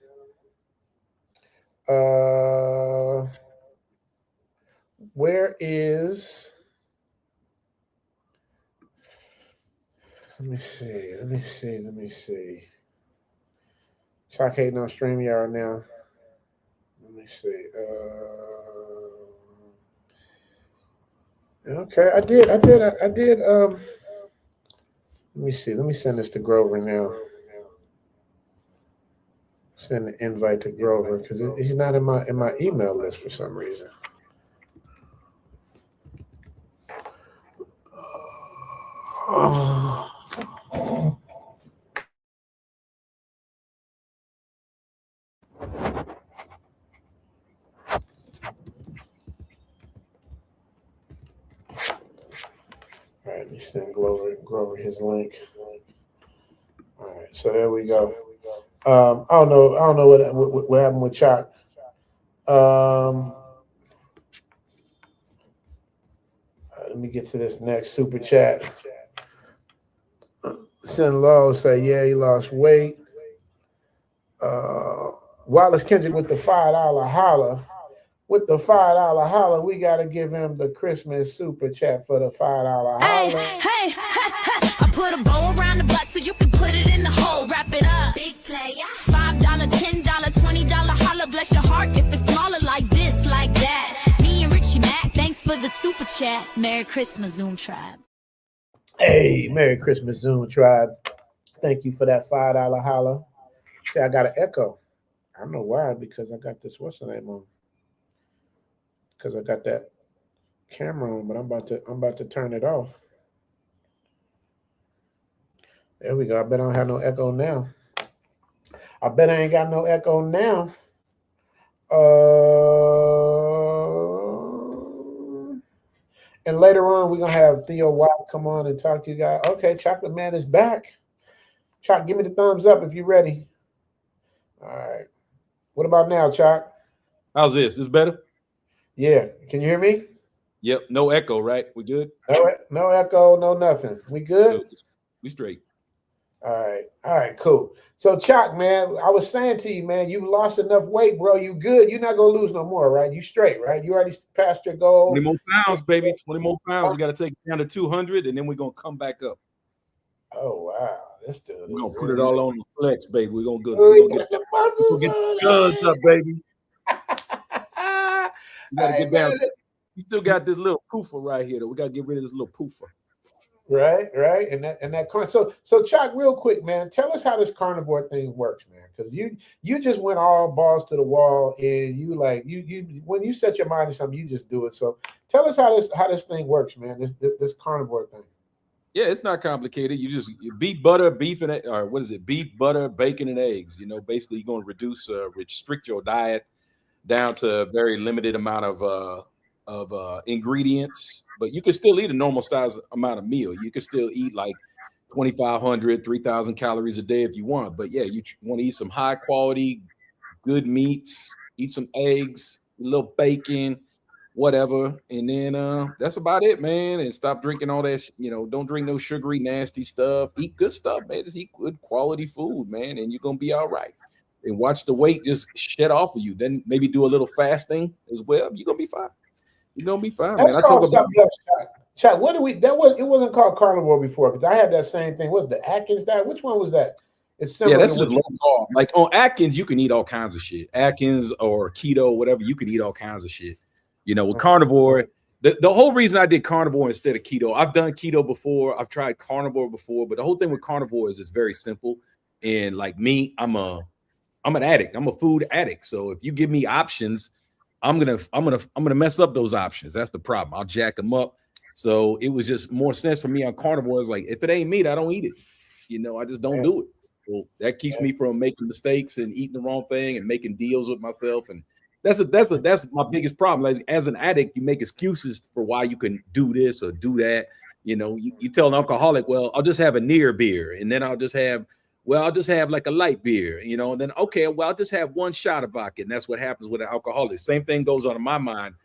Where is? Let me see. Let me see. Let me see. Chuck hating on StreamYard now. Let me see. Okay, I did. Let me see. Let me send this to Grover now. Send the invite to Grover because he's not in my email list for some reason. Oh. All right, let me send Grover his link. All right, so there we go. I don't know what happened with Chuck. Let me get to this next super chat. Sin Low say, yeah, he lost weight. Wallace Kendrick with the $5 holla. With the $5 holla, we got to give him the Christmas super chat for the $5 holla. Hey, I put a bow around the butt so you can put it in the hole. Wrap it up. Big player. $5, $10, $20 holla. Bless your heart if it's smaller like this, like that. Me and Richie Mac, thanks for the super chat. Merry Christmas, Zoom Tribe. Hey, Merry Christmas, Zoom Tribe. Thank you for that $5 holla. See, I got an echo. I don't know why, because I got this, what's the name on? Because I got that camera on, but I'm about to turn it off. There we go. I bet I don't have no echo now. I bet I ain't got no echo now. And later on, we're gonna have Theo Watt come on and talk to you guys. Okay, Chocolate Man is back. Choc, give me the thumbs up if you're ready. All right. What about now, Choc? How's this? Is better? Yeah. Can you hear me? Yep. No echo, right? We good? No echo, no nothing. We good? We straight. All right, cool. So, Choc, man, I was saying to you, man, you lost enough weight, bro. You good. You're not going to lose no more, right? You straight, right? You already passed your goal. 20 more pounds, baby. 20 more pounds. We got to take it down to 200, and then we're going to come back up. Oh, wow. This dude. We're going to put it all on the flex, baby. We're going to get the guns up, baby. We got to get down. We still got this little poofer right here, though. We got to get rid of this little poofer. Right, right, and that so Chuck, real quick, man, tell us how this carnivore thing works, man, because you just went all balls to the wall, and you when you set your mind to something, you just do it. So tell us how this thing works, man. This carnivore thing. Yeah, it's not complicated. You beef, butter, beef, and or what is it? Beef, butter, bacon, and eggs. You know, basically, you're going to restrict your diet down to a very limited amount of ingredients, but you can still eat a normal size amount of meal. You can still eat like 2,500, 3,000 calories a day if you want. But yeah, you want to eat some high quality, good meats, eat some eggs, a little bacon, whatever. And then that's about it, man. And stop drinking all that, don't drink no sugary, nasty stuff. Eat good stuff, man. Just eat good quality food, man. And you're going to be all right. And watch the weight just shed off of you. Then maybe do a little fasting as well. You're going to be fine. You're gonna be fine, man. I talk about Chad. What do we? It wasn't called carnivore before, because I had that same thing. What's the Atkins diet? Which one was that? It's similar. Yeah, that's just low carb. Like on Atkins, you can eat all kinds of shit. Atkins or keto, whatever, you can eat all kinds of shit. With carnivore, the whole reason I did carnivore instead of keto, I've done keto before, I've tried carnivore before, but the whole thing with carnivore is it's very simple. And like me, I'm an addict. I'm a food addict. So if you give me options, I'm gonna mess up those options. That's the problem. I'll jack them up. So it was just more sense for me on carnivore. It's like, if it ain't meat, I don't eat it. I just don't do it. So that keeps me from making mistakes and eating the wrong thing and making deals with myself. And that's my biggest problem. As an addict, you make excuses for why you can do this or do that. You tell an alcoholic, well, I'll just have a near beer, and then I'll just have like a light beer, and then, okay, well, I'll just have one shot of vodka. And that's what happens with an alcoholic. Same thing goes on in my mind.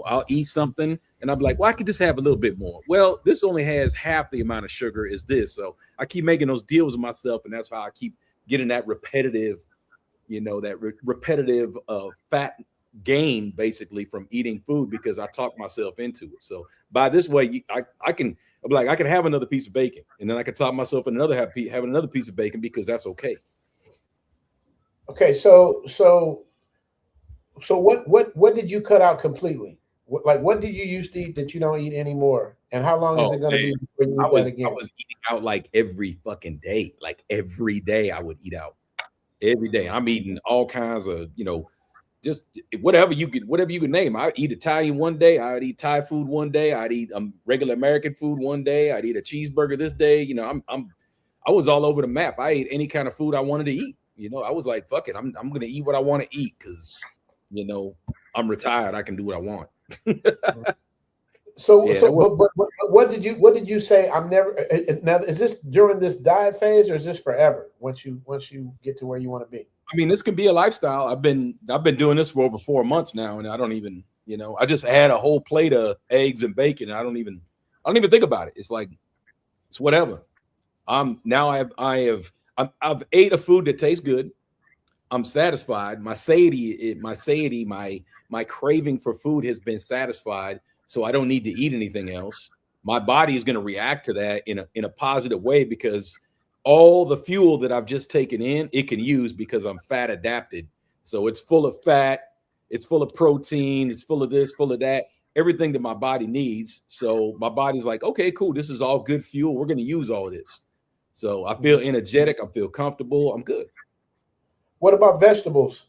I'll eat something and I'll be like, well, I could just have a little bit more. Well, this only has half the amount of sugar as this. So I keep making those deals with myself. And that's how I keep getting that repetitive, repetitive fat gain basically from eating food, because I talk myself into it. So by this way, I can have another piece of bacon, and then I can talk myself in having another piece of bacon, because that's okay. Okay, so what did you cut out completely? What did you used to eat that you don't eat anymore? And how long is it going to be before you eat that again? I was eating out like every fucking day. Like every day I would eat out. Every day I'm eating all kinds of, just whatever you could name. I'd eat Italian one day. I'd eat Thai food one day. I'd eat regular American food one day. I'd eat a cheeseburger this day. I was all over the map. I ate any kind of food I wanted to eat. I was like, fuck it. I'm going to eat what I want to eat, because, I'm retired. I can do what I want. But what did you say? I'm never. Now, is this during this diet phase, or is this forever? Once you get to where you want to be. I mean, this can be a lifestyle. I've been doing this for over 4 months now, and I don't even, I just had a whole plate of eggs and bacon. And I don't even think about it. It's like, it's whatever. Now I've ate a food that tastes good. I'm satisfied. My craving for food has been satisfied. So I don't need to eat anything else. My body is going to react to that in a positive way, because all the fuel that I've just taken in, it can use, because I'm fat adapted. So it's full of fat, it's full of protein, it's full of this, full of that, everything that my body needs. So my body's like, okay, cool. This is all good fuel. We're going to use all of this. So I feel energetic. I feel comfortable. I'm good. What about vegetables?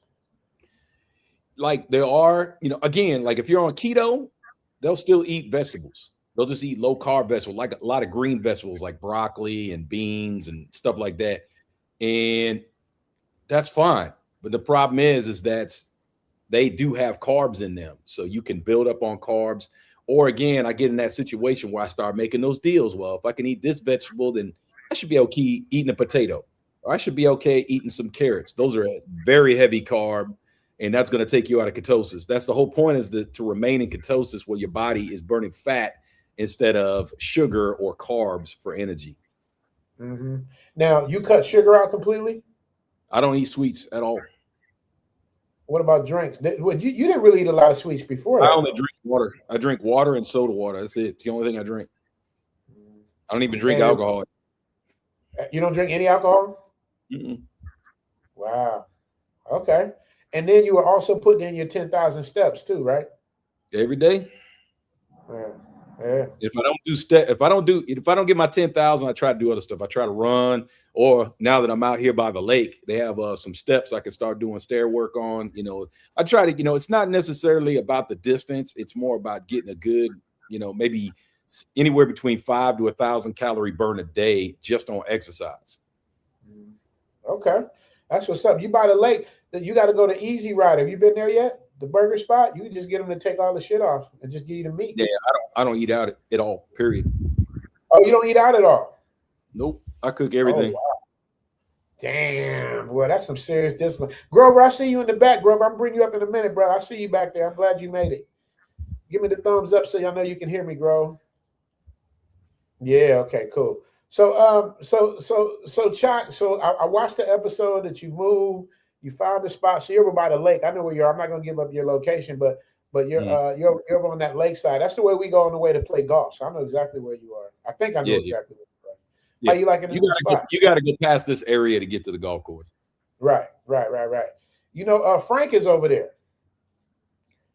Like there are, again, like if you're on keto, they'll still eat vegetables. They'll just eat low carb vegetables, like a lot of green vegetables, like broccoli and beans and stuff like that. And that's fine. But the problem is that they do have carbs in them. So you can build up on carbs. Or again, I get in that situation where I start making those deals. Well, if I can eat this vegetable, then I should be okay eating a potato. Or I should be okay eating some carrots. Those are very heavy carb. And that's going to take you out of ketosis. That's the whole point, is to remain in ketosis, where your body is burning fat instead of sugar or carbs for energy. Mm-hmm. Now, you cut sugar out completely? I don't eat sweets at all. What about drinks? You didn't really eat a lot of sweets before that. I only drink water. I drink water and soda water. That's it. It's the only thing I drink. I don't even drink alcohol. You don't drink any alcohol? Mm-mm. Wow. Okay. And then you were also putting in your 10,000 steps too, right? Every day. Yeah. Yeah. If I don't get my 10,000, I try to do other stuff. I try to run, or now that I'm out here by the lake, they have some steps I can start doing stair work on. I try to, it's not necessarily about the distance. It's more about getting a good, maybe anywhere between 5 to 1,000 calorie burn a day just on exercise. Okay. That's what's up. You by the lake, you got to go to Easy Rider. Have you been there yet? The burger spot? You can just get them to take all the shit off and just give you the meat. Yeah, I don't eat out at all, period. Oh, you don't eat out at all? Nope. I cook everything. Oh, wow. Damn, boy, that's some serious discipline. Grover, I see you in the back, Grover. I'm bringing you up in a minute, bro. I see you back there. I'm glad you made it. Give me the thumbs up so y'all know you can hear me, Grove. Yeah, okay, cool. So Chuck, I watched the episode that you moved. You found the spot. So you're over by the lake. I know where you are. I'm not gonna give up your location, but you're over on that lakeside. That's the way we go on the way to play golf. So I know exactly where you are. I think I know exactly where you are. Yeah. How you liking the spot? You gotta go past this area to get to the golf course. Right. Frank is over there.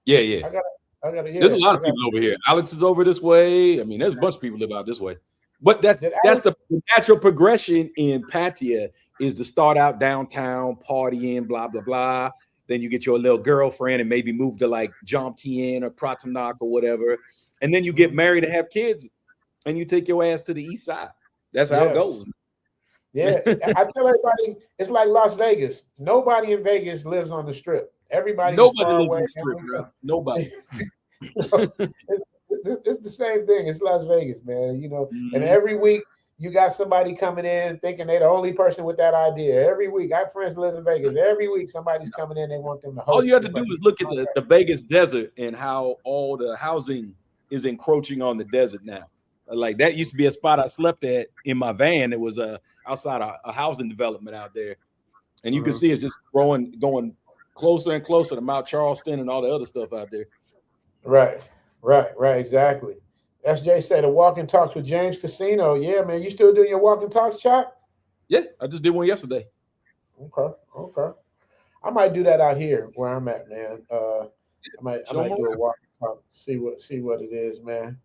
Yeah. I got. There's a lot of people over here. Alex is over this way. I mean, there's a bunch of people live out this way. But that's the natural progression in Pattaya is to start out downtown, partying, blah, blah, blah. Then you get your little girlfriend and maybe move to like Jomtien or Pratamnak or whatever. And then you get married and have kids and you take your ass to the east side. That's how it goes. Yeah. I tell everybody, it's like Las Vegas. Nobody in Vegas lives on the strip. Nobody lives on the strip, bro. Nobody. It's the same thing. It's Las Vegas, man. And every week you got somebody coming in thinking they're the only person with that idea. Every week, I have friends who live in Vegas. Every week, somebody's coming in. They want them to host. All you have to do is look at the Vegas desert and how all the housing is encroaching on the desert now. Like that used to be a spot I slept at in my van. It was outside a housing development out there, and you can see it's just going closer and closer to Mount Charleston and all the other stuff out there. Right, exactly. SJ said a walk and talks with James Casino. Yeah, man. You still doing your walk and talks, Chop? Yeah, I just did one yesterday. Okay. I might do that out here where I'm at, man. I might do a walk and talk. See what it is, man.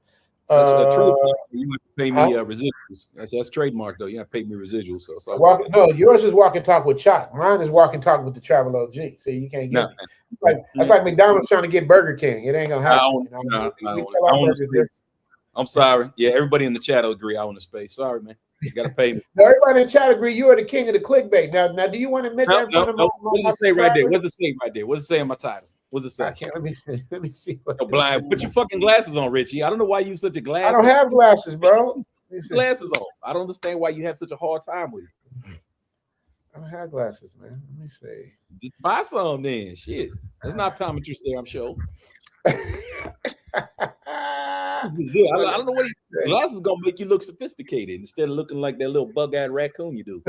That's the truth. You have to pay me residuals. That's trademark though. You have to pay me residuals. No, yours is walk and talk with Chop. Mine is walk and talk with the Travel OG. So you can't get it. That's like McDonald's trying to get Burger King. It ain't gonna happen. I'm sorry. Yeah, everybody in the chat will agree. I own the space. Sorry, man. You gotta pay me. Now, everybody in the chat agree you are the king of the clickbait. Now, do you want to admit that in front of what does it say right there? What does it say right there? What does it say in my title? What does it say? I can't. Let me see. Blind. Put your fucking glasses on, Richie. I don't know why you such a glass. I don't have glasses, bro. Glasses on. I don't understand why you have such a hard time with it. I don't have glasses, man. Let me see. Just buy some then. Shit. There's an optometrist there, I'm sure. I don't know what glasses gonna make you look sophisticated instead of looking like that little bug-eyed raccoon you do.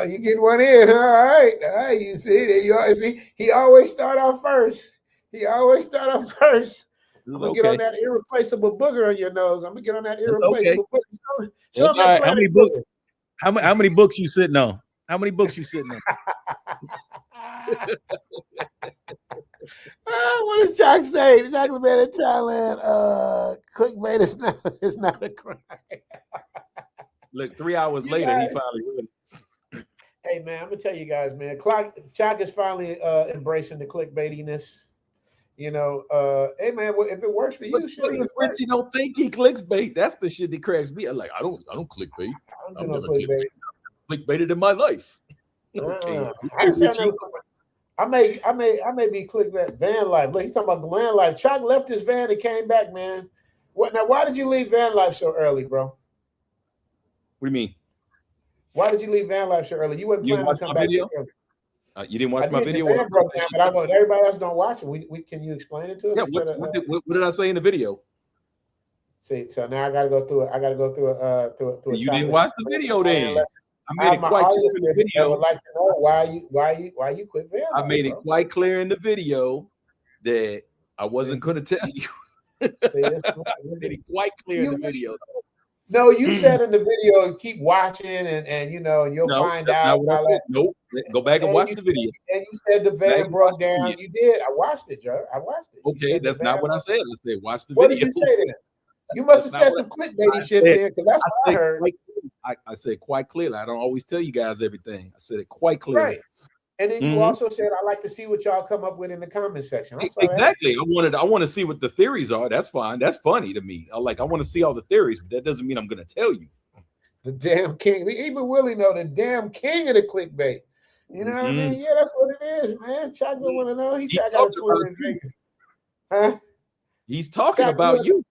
You get one in, huh? All right. You see, there you are. See, he always start off first. I'm gonna get on that irreplaceable booger on your nose. I'm gonna get on that irreplaceable booger. That's all right. How many books you sitting on? How many books you sitting on? What does Chuck say? Exactly, man. In Thailand, clickbait is not a crime. Look, 3 hours later, he finally won. Hey, man, I'm gonna tell you guys, man. Chuck is finally embracing the clickbaitiness. Hey, man, if it works for you, Richie don't think he clickbait. That's the shit that cracks me. I'm like, I don't clickbait. I've never clickbaited in my life. Okay. I may be clicking that van life. Look, he's talking about the van life. Chuck left his van and came back, man. Why did you leave van life so early, bro? What do you mean? Why did you leave van life so early? You wasn't planning to come back. You didn't watch my video? Broke down, but I know everybody else don't watch it. Can you explain it to us? Yeah, what did I say in the video? See, so now I gotta go through it. I gotta go through it. You didn't watch the video then. I made it quite clear in the video. I would like to know why you quit van life. I made it quite clear in the video that I wasn't going to tell you. I made it quite clear in the video. No, you said in the video, keep watching and you know, and you'll No, find that's out. not what I said. Nope. Go back and watch the video. And you said the Go back van and broke watch the down. video. You did. I watched it, Joe. I watched it. You Okay, said the that's not van what I broke- said. I said watch the What video. did you say then? You must have That's said not some I clickbaity shit said. there, because that's I what I said heard. quite clearly. I said quite clearly. I don't always tell you guys everything. I said it quite clearly. Right. And then you Mhm. also said, I like to see what y'all come up with in the comment section. I saw that. Exactly. I want to see what the theories are. That's fine. That's funny to me. I want to see all the theories, but that doesn't mean I'm going to tell you. The damn king. Even Willie know the damn king of the clickbait. You know what I mean? Yeah, that's what it is, man. Chocolate want to know. He said, I got a Twitter in Vegas. Huh? He's talking about you.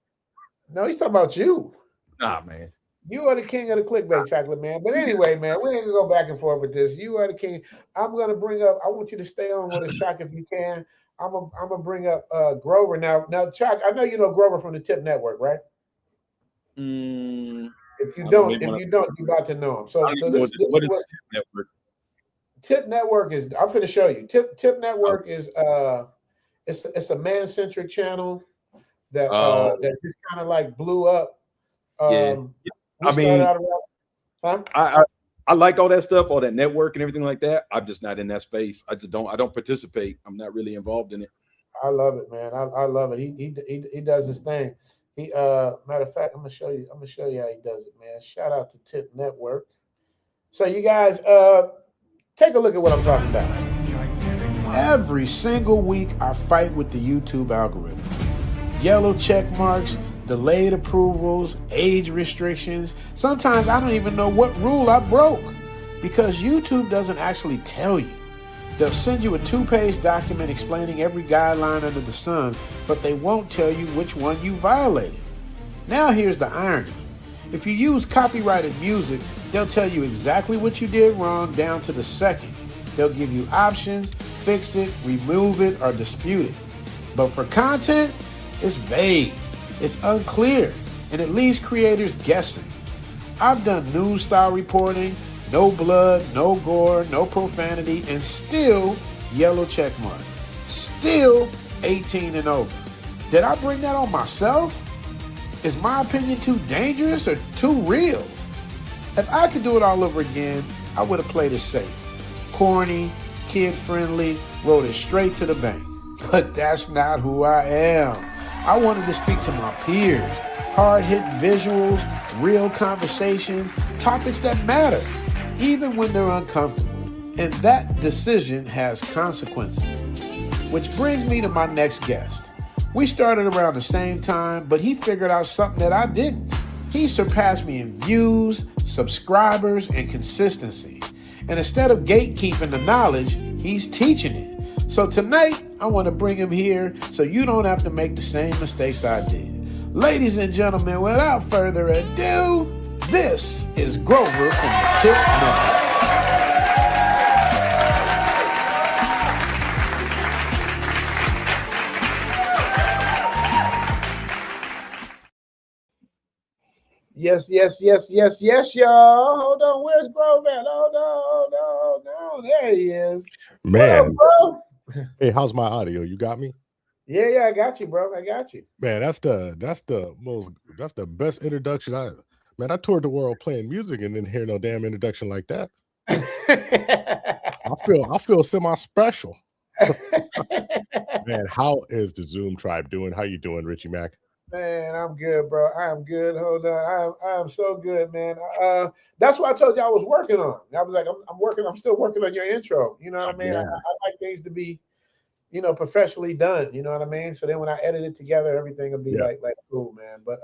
No, he's talking about you. Nah, man. You are the king of the clickbait, Chocolate Man. But anyway, man, we ain't gonna go back and forth with this. You are the king. I'm gonna bring up. I want you to stay on with us, Chuck, if you can. I'm gonna bring up Grover now. Now, Chuck, I know you know Grover from the Tip Network, right? If you don't, you're about to know him. So this is what Tip Network. Tip Network is. I'm going to show you. Tip Network is it's a man-centric channel that that just kind of like blew up. I mean, I like all that stuff, all that network and everything like that. I'm just not in that space. I don't participate. I'm not really involved in it. I love it, man. I love it. He does his thing. He matter of fact, I'm gonna show you how he does it, man. Shout out to Tip Network. So you guys take a look at what I'm talking about. Every single week I fight with the YouTube algorithm. Yellow check marks, delayed approvals, age restrictions. Sometimes I don't even know what rule I broke because YouTube doesn't actually tell you. They'll send you a 2-page document explaining every guideline under the sun, but they won't tell you which one you violated. Now here's the irony. If you use copyrighted music, they'll tell you exactly what you did wrong down to the second. They'll give you options, fix it, remove it, or dispute it. But for content, it's vague, it's unclear, and it leaves creators guessing. I've done news style reporting, no blood, no gore, no profanity, and still yellow check mark. Still 18 and over. Did I bring that on myself? Is my opinion too dangerous or too real? If I could do it all over again, I would have played it safe. Corny, kid-friendly, wrote it straight to the bank. But that's not who I am. I wanted to speak to my peers. Hard-hitting visuals, real conversations, topics that matter, even when they're uncomfortable. And that decision has consequences. Which brings me to my next guest. We started around the same time, but he figured out something that I didn't. He surpassed me in views, subscribers, and consistency. And instead of gatekeeping the knowledge, he's teaching it. So tonight, I want to bring him here so you don't have to make the same mistakes I did. Ladies and gentlemen, without further ado, this is Grover from the Tip Network. Yes, y'all. Hold on, where's Grover at? Hold on. There he is. Man. Bro? Hey, how's my audio? You got me? Yeah, I got you, bro. I got you. Man, that's the best introduction. I toured the world playing music and didn't hear no damn introduction like that. I feel semi-special. Man, how is the Zoom tribe doing? How you doing, Richie Mack? Man, I'm good, bro. I am good. Hold on. I am so good, man. That's what I told you I was working on. I was like, I'm still working on your intro. You know what I mean? Yeah. I like things to be, professionally done. You know what I mean? So then when I edit it together, everything will be like cool, man. But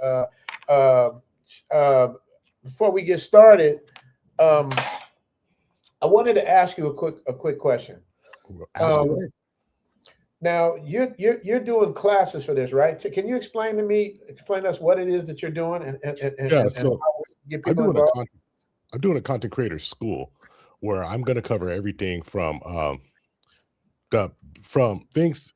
before we get started, I wanted to ask you a quick question. Now you're doing classes for this, right? Can you explain us what it is that you're doing and so how we get people involved? I'm doing a content creator school where I'm going to cover everything from things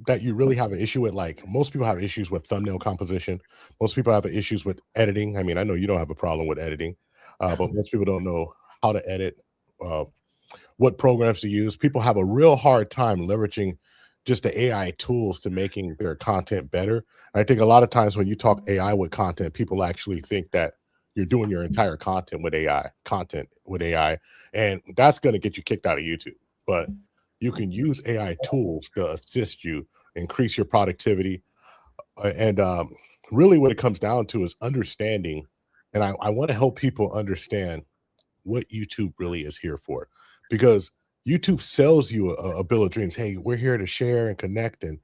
that you really have an issue with. Like most people have issues with thumbnail composition. Most people have issues with editing. I mean, I know you don't have a problem with editing, but most people don't know how to edit, what programs to use. People have a real hard time leveraging just the AI tools to making their content better. I think a lot of times when you talk AI with content, people actually think that you're doing your entire content with AI, and that's going to get you kicked out of YouTube. But you can use AI tools to assist you, increase your productivity, and really what it comes down to is understanding. And I want to help people understand what YouTube really is here for, because YouTube sells you a bill of dreams. Hey, we're here to share and connect, and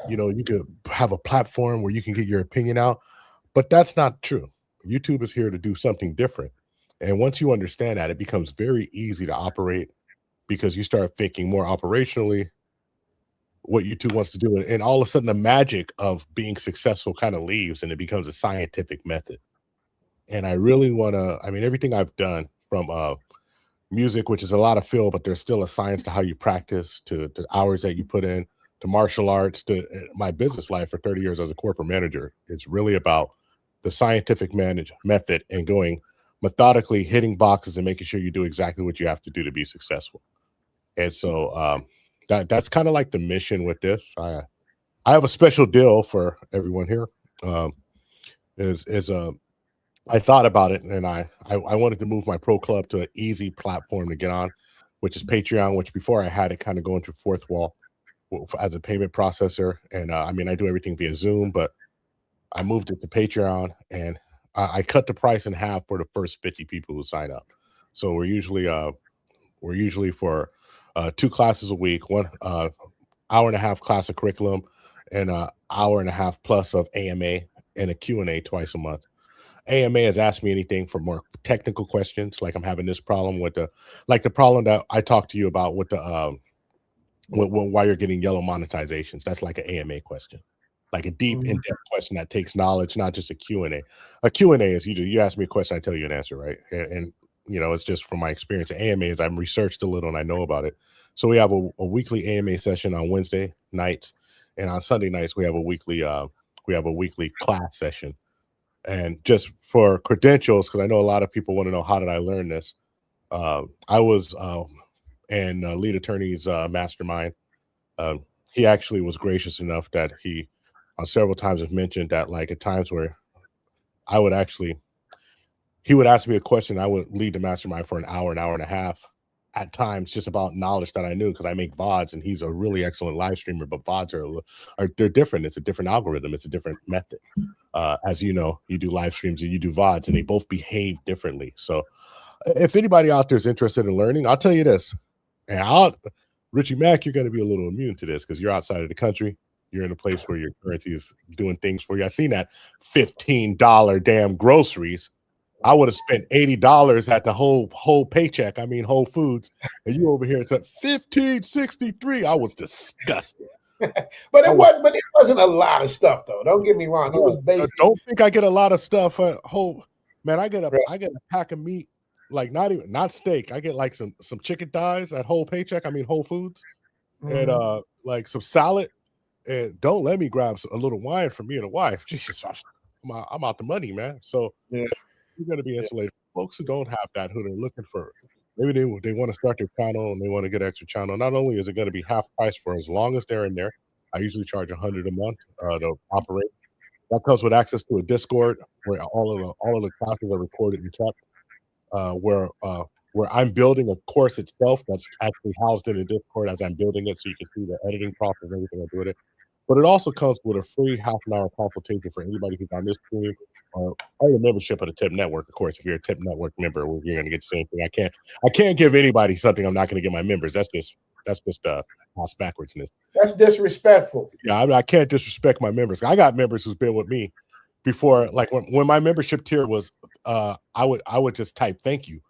you could have a platform where you can get your opinion out. But that's not true. YouTube is here to do something different. And once you understand that, it becomes very easy to operate, because you start thinking more operationally what YouTube wants to do. And all of a sudden the magic of being successful kind of leaves, and it becomes a scientific method. And I really want to, I mean, everything I've done from music, which is a lot of feel, but there's still a science to how you practice, to the hours that you put in, to martial arts, to my business life for 30 years as a corporate manager. It's really about the scientific method and going methodically, hitting boxes and making sure you do exactly what you have to do to be successful. And so that's kind of like the mission with this. I have a special deal for everyone here. I thought about it, and I wanted to move my pro club to an easy platform to get on, which is Patreon, which before I had it kind of going through fourth wall as a payment processor. And I mean, I do everything via Zoom, but I moved it to Patreon, and I cut the price in half for the first 50 people who sign up. So we're usually for 2 classes a week, 1 hour and a half class of curriculum, and an hour and a half plus of AMA and a Q&A twice a month. AMA has asked me anything for more technical questions, like I'm having this problem with the problem that I talked to you about with the why you're getting yellow monetizations. That's like an AMA question, like a deep, in-depth question that takes knowledge, not just a Q&A. A Q&A is you ask me a question, I tell you an answer, right? And it's just from my experience. AMA is I'm researched a little and I know about it. So we have a weekly AMA session on Wednesday nights, and on Sunday nights we have a weekly class session. And just for credentials, because I know a lot of people want to know, how did I learn this? I was in lead attorney's mastermind. He actually was gracious enough that he several times have mentioned that, like, at times where he would ask me a question, I would lead the mastermind for an hour and a half at times, just about knowledge that I knew, because I make VODs and he's a really excellent live streamer, but VODs they're different. It's a different algorithm. It's a different method. As you know, you do live streams and you do VODs, and they both behave differently. So if anybody out there is interested in learning, I'll tell you this, and Richie Mack, you're going to be a little immune to this because you're outside of the country. You're in a place where your currency is doing things for you. I seen that $15 damn groceries. I would have spent $80 at the whole paycheck. I mean, Whole Foods, and you over here, it's at $15.63. I was disgusted. But it wasn't a lot of stuff, though. Don't get me wrong. It was basic. Don't think I get a lot of stuff at Whole. Man, I get a pack of meat, like not steak. I get like some chicken thighs at Whole Foods, and like some salad. And don't let me grab a little wine for me and the wife. Jesus, I'm out the money, man. So yeah. You're going to be insulated. Folks who don't have that, who they're looking for, maybe they want to start their channel and they want to get extra channel. Not only is it going to be half price for as long as they're in there, I usually charge $100 a month to operate. That comes with access to a Discord where all of the classes are recorded and kept. Where I'm building a course itself that's actually housed in a Discord as I'm building it, so you can see the editing process and everything I do with it. But it also comes with a free half-an-hour consultation for anybody who's on this stream, or the membership of the Tip Network. Of course, if you're a Tip Network member, you're going to get the same thing. I can't give anybody something I'm not going to give my members. That's just house backwardsness. That's disrespectful. Yeah, I can't disrespect my members. I got members who's been with me before. Like when my membership tier was, I would just type thank you,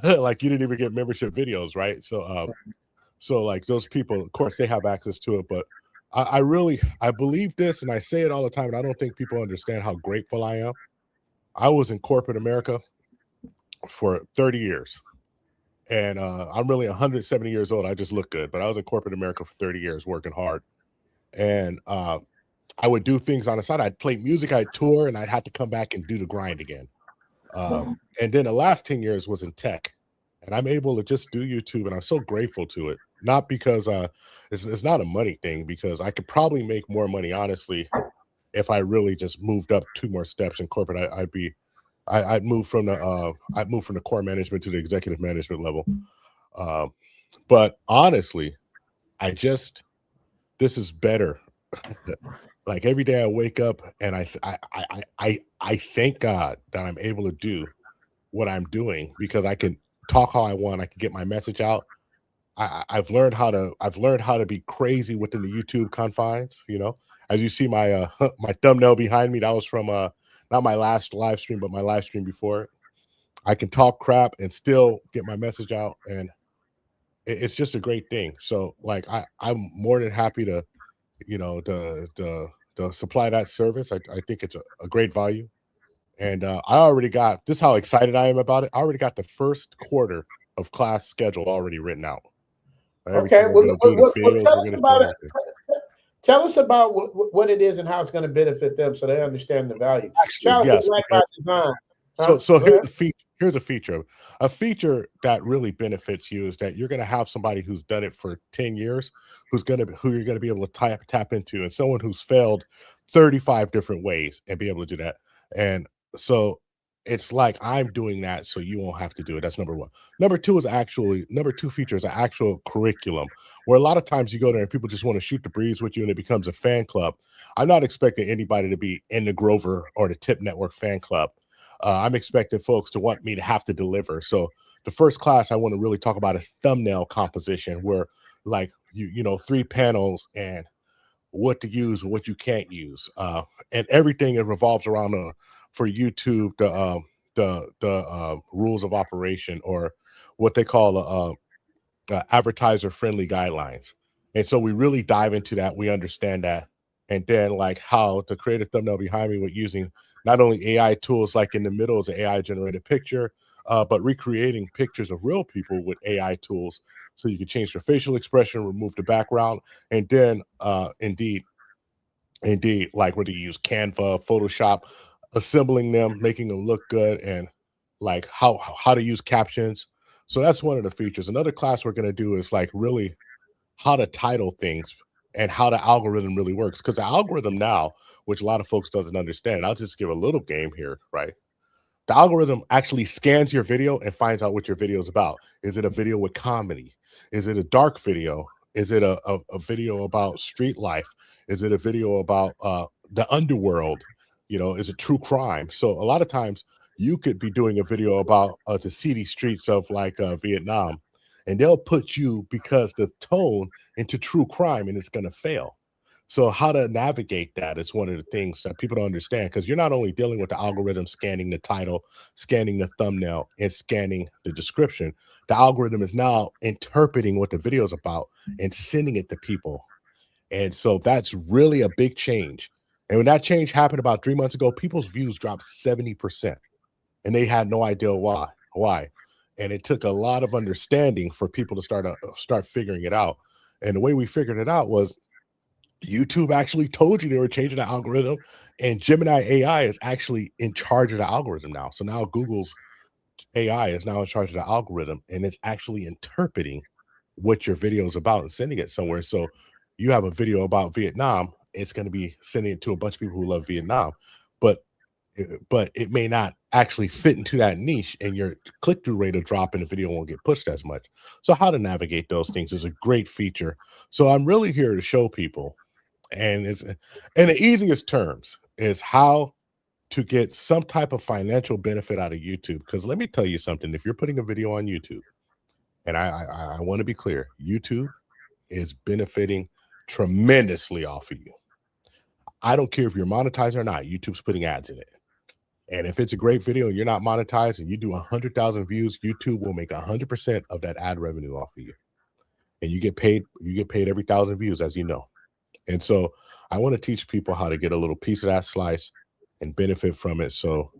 like you didn't even get membership videos, right? So like those people, of course, they have access to it, but I believe this, and I say it all the time, and I don't think people understand how grateful I am. I was in corporate America for 30 years, and I'm really 170 years old. I just look good, but I was in corporate America for 30 years working hard, and I would do things on the side. I'd play music, I'd tour, and I'd have to come back and do the grind again. And then the last 10 years was in tech, and I'm able to just do YouTube, and I'm so grateful to it. Not because it's not a money thing, because I could probably make more money, honestly, if I really just moved up 2 more steps in corporate. I'd moved from the core management to the executive management level. But honestly, this is better. Like every day I wake up and I thank God that I'm able to do what I'm doing because I can talk how I want. I can get my message out. I've learned how to be crazy within the YouTube confines. You know, as you see my my thumbnail behind me, that was from not my last live stream, but my live stream before it. I can talk crap and still get my message out, and it's just a great thing. So like I'm more than happy to, you know, to supply that service. I think it's a great value. And I already got this how excited I am about it. I already got the first quarter of class schedule already written out. Okay, Everything we're well, going to do, the videos tell we're us going to about do. it. Tell us about what it is and how it's going to benefit them so they understand the value. Shout out to Black by Design. So here's the feature. Here's a feature. A feature that really benefits you is that you're going to have somebody who's done it for 10 years, who you're going to be able to tap into, and someone who's failed 35 different ways and be able to do that. And so it's like I'm doing that, so you won't have to do it. That's number one. Number two feature is an actual curriculum where a lot of times you go there and people just want to shoot the breeze with you, and it becomes a fan club. I'm not expecting anybody to be in the Grover or the Tip Network fan club. I'm expecting folks to want me to have to deliver. So the first class I want to really talk about is thumbnail composition, where like you know 3 panels and what to use and what you can't use, and everything it revolves around for YouTube the rules of operation, or what they call advertiser friendly guidelines. And so we really dive into that. We understand that, and then like how to create a thumbnail behind me with using not only AI tools, like in the middle is an AI generated picture, but recreating pictures of real people with AI tools. So you can change their facial expression, remove the background, and then indeed, like whether you use Canva, Photoshop, assembling them, making them look good, and like how to use captions. So that's one of the features. Another class we're going to do is like really how to title things and how the algorithm really works. Because the algorithm now, which a lot of folks doesn't understand, and I'll just give a little game here, right? The algorithm actually scans your video and finds out what your video is about. Is it a video with comedy? Is it a dark video? Is it a video about street life? Is it a video about the underworld? You know, is it true crime? So a lot of times you could be doing a video about the seedy streets of like Vietnam, and they'll put you, because the tone, into true crime, and it's going to fail. So how to navigate that is one of the things that people don't understand, because you're not only dealing with the algorithm scanning the title, scanning the thumbnail, and scanning the description. The algorithm is now interpreting what the video is about and sending it to people. And so that's really a big change. And when that change happened about 3 months ago, people's views dropped 70%, and they had no idea why. And it took a lot of understanding for people to start figuring it out. And the way we figured it out was YouTube actually told you they were changing the algorithm, and Gemini AI is actually in charge of the algorithm now. So now Google's AI is now in charge of the algorithm, and it's actually interpreting what your video is about and sending it somewhere. So you have a video about Vietnam, it's going to be sending it to a bunch of people who love Vietnam, but it may not actually fit into that niche, and your click-through rate will drop and the video won't get pushed as much. So how to navigate those things is a great feature. So I'm really here to show people, and it's in the easiest terms, is how to get some type of financial benefit out of YouTube. Because let me tell you something, if you're putting a video on YouTube, and I want to be clear, YouTube is benefiting tremendously off of you. I don't care if you're monetized or not, YouTube's putting ads in it. And if it's a great video and you're not monetized and you do 100,000 views, YouTube will make 100% of that ad revenue off of you. And you get paid every 1,000 views, as you know. And so I want to teach people how to get a little piece of that slice and benefit from it. So,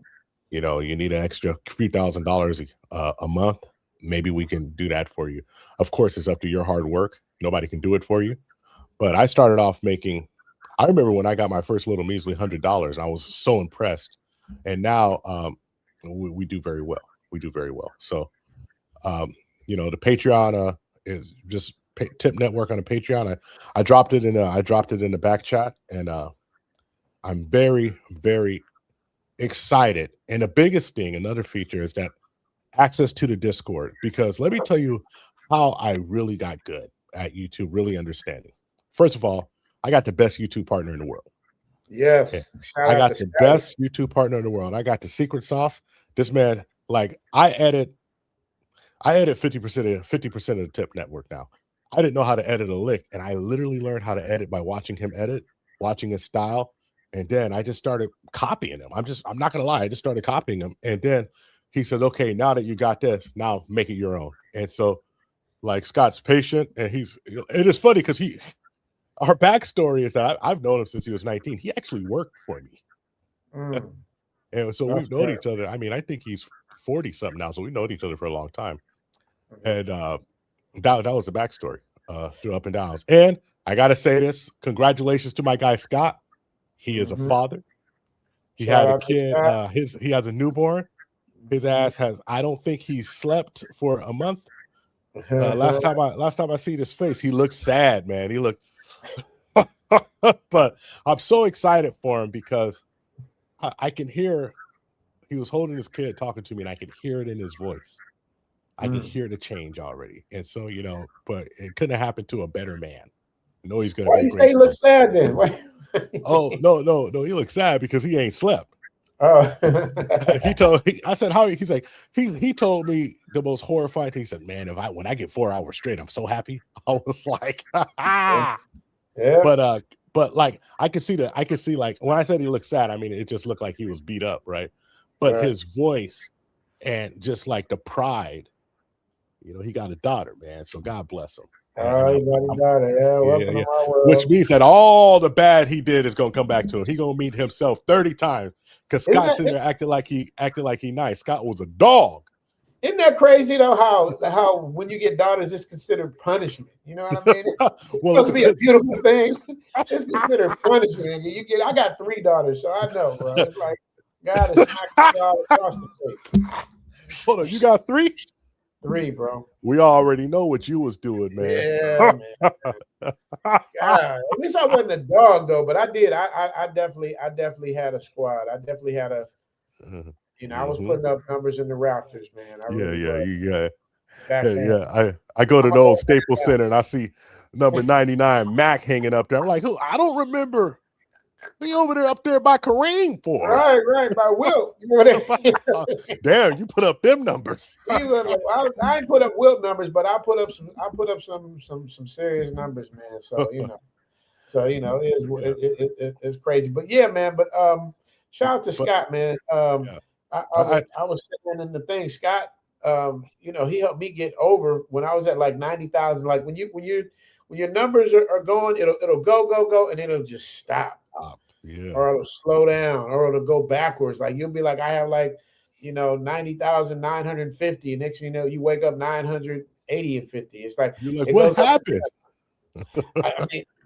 you know, you need an extra few $1,000s a month. Maybe we can do that for you. Of course, it's up to your hard work. Nobody can do it for you. But I started off I remember when I got my first little measly $100, I was so impressed. And now we do very well. We do very well. So, you know, the Patreon is just Tip Network on the Patreon. I dropped it in the back chat, and I'm very, very excited. And the biggest thing, another feature, is that access to the Discord. Because let me tell you how I really got good at YouTube, really understanding. First of all, I got the best YouTube partner in the world. Yes. Okay. Shout I out got to the Scotty. best YouTube partner in the world. I got the secret sauce. This man, like, I edit 50% of the tip network now. I didn't know how to edit a lick, and I literally learned how to edit by watching him edit, watching his style, and then I just started copying him. I'm not gonna lie, I just started copying him, and then he said, "Okay, now that you got this, now make it your own." And so, like, Scott's patient, and it is funny because our backstory is that I've known him since he was 19. He actually worked for me, and so we've known each other. I mean, I think he's 40 something now, so we've known each other for a long time, and that was the backstory through up and downs. And I gotta say this: congratulations to my guy Scott. He is a father. He had a kid. He has a newborn. His ass has. I don't think he slept for a month. Last time I see his face, he looked sad, man. He looked. But I'm so excited for him because I can hear. He was holding his kid, talking to me, and I could hear it in his voice. I can hear the change already, and so but it couldn't have happened to a better man. I know he's gonna. Why do you say he looks sad then? Oh no, he looks sad because he ain't slept. Oh, I said, how? He's like, he told me the most horrifying thing. He said, man, when I get 4 hours straight, I'm so happy. I was like, yeah. But like I could see like when I said he looked sad, I mean it just looked like he was beat up, right? But his voice and just like the pride, he got a daughter, man. So God bless him. Oh, he got a daughter. Yeah, welcome to my world. Which means that all the bad he did is gonna come back to him. He gonna meet himself 30 times because Scott's sitting there acting like he nice. Scott was a dog. Isn't that crazy though? How when you get daughters, it's considered punishment. You know what I mean? It's supposed to be a beautiful thing. It's considered punishment. I got 3 daughters, so I know, bro. It's like God is smacking y'all across the face. Hold on, you got 3? 3, bro. We already know what you was doing, man. Yeah, man. God, at least I wasn't a dog though, but I did. I definitely had a squad. I definitely had a. I was putting up numbers in the rafters, man. I go to the old Staples Center and I see number 99 Mac hanging up there. I'm like, who? I don't remember. Be over there up there by Kareem for right by Wilt. Damn, you put up them numbers. I didn't put up Wilt numbers, but I put up some serious numbers, man. So it's crazy. But yeah, man. But shout out to Scott, man. I was sitting in the thing. Scott, he helped me get over when I was at like 90,000. Like when your numbers are going, it'll go, and it'll just stop. Or it'll slow down, or it'll go backwards. Like you'll be like, I have like, 90,950. Next thing you know, you wake up 980 and 50. It's like you're like, what happened?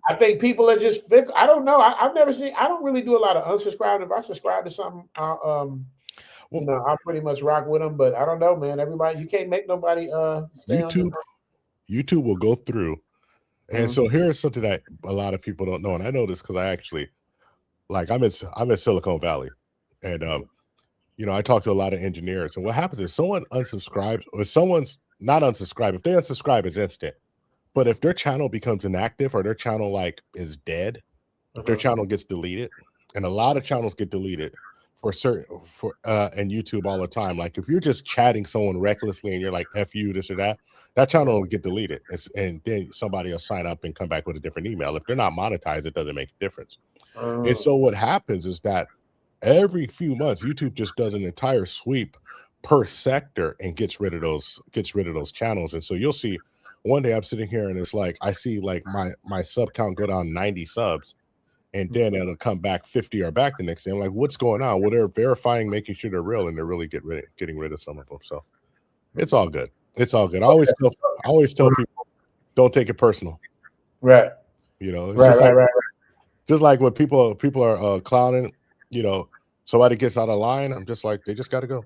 I think people are just fickle. I don't know. I've never seen. I don't really do a lot of unsubscribe. If I subscribe to something, I pretty much rock with them. But I don't know, man. Everybody, you can't make nobody. YouTube will go through. And so here's something that a lot of people don't know, and I know this because I actually, like, I'm in Silicon Valley, and I talk to a lot of engineers, and what happens is someone unsubscribes, or someone's not unsubscribed. If they unsubscribe, it's instant. But if their channel becomes inactive or their channel like is dead, if their channel gets deleted, and a lot of channels get deleted and YouTube all the time. Like if you're just chatting someone recklessly and you're like F you, this or that channel will get deleted. And then somebody will sign up and come back with a different email. If they're not monetized, it doesn't make a difference. And so what happens is that every few months, YouTube just does an entire sweep per sector and gets rid of those channels. And so you'll see one day I'm sitting here and it's like I see like my sub count go down 90 subs. And then it'll come back 50 or back the next day. I'm like, what's going on? Well, they're verifying, making sure they're real, and they're really getting rid of some of them. So it's all good. It's all good. I always tell people, don't take it personal. Right. It's just like when people are clowning, somebody gets out of line. I'm just like, they just got to go.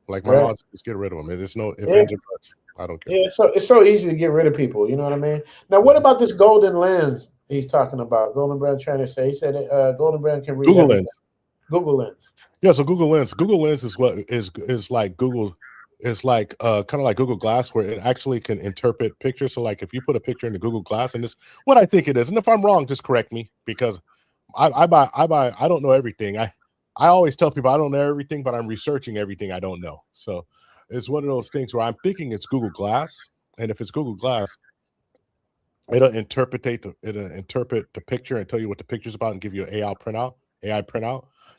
Like my mom, just get rid of them. There's no ifs, ands, or buts. I don't care. Yeah, it's so easy to get rid of people. You know what I mean? Now, what about this golden lens he's talking about? Golden Brown trying to say. He said Golden Brown can read Google Lens. Google Lens. Yeah, so Google Lens is what is like Google. It's like kind of like Google Glass, where it actually can interpret pictures. So like if you put a picture into Google Glass, and this what I think it is, and if I'm wrong, just correct me, because I buy I don't know everything. I always tell people I don't know everything, but I'm researching everything I don't know. So it's one of those things where I'm thinking it's Google Glass, and if it's Google Glass, it'll interpret the picture and tell you what the picture's about and give you an AI printout.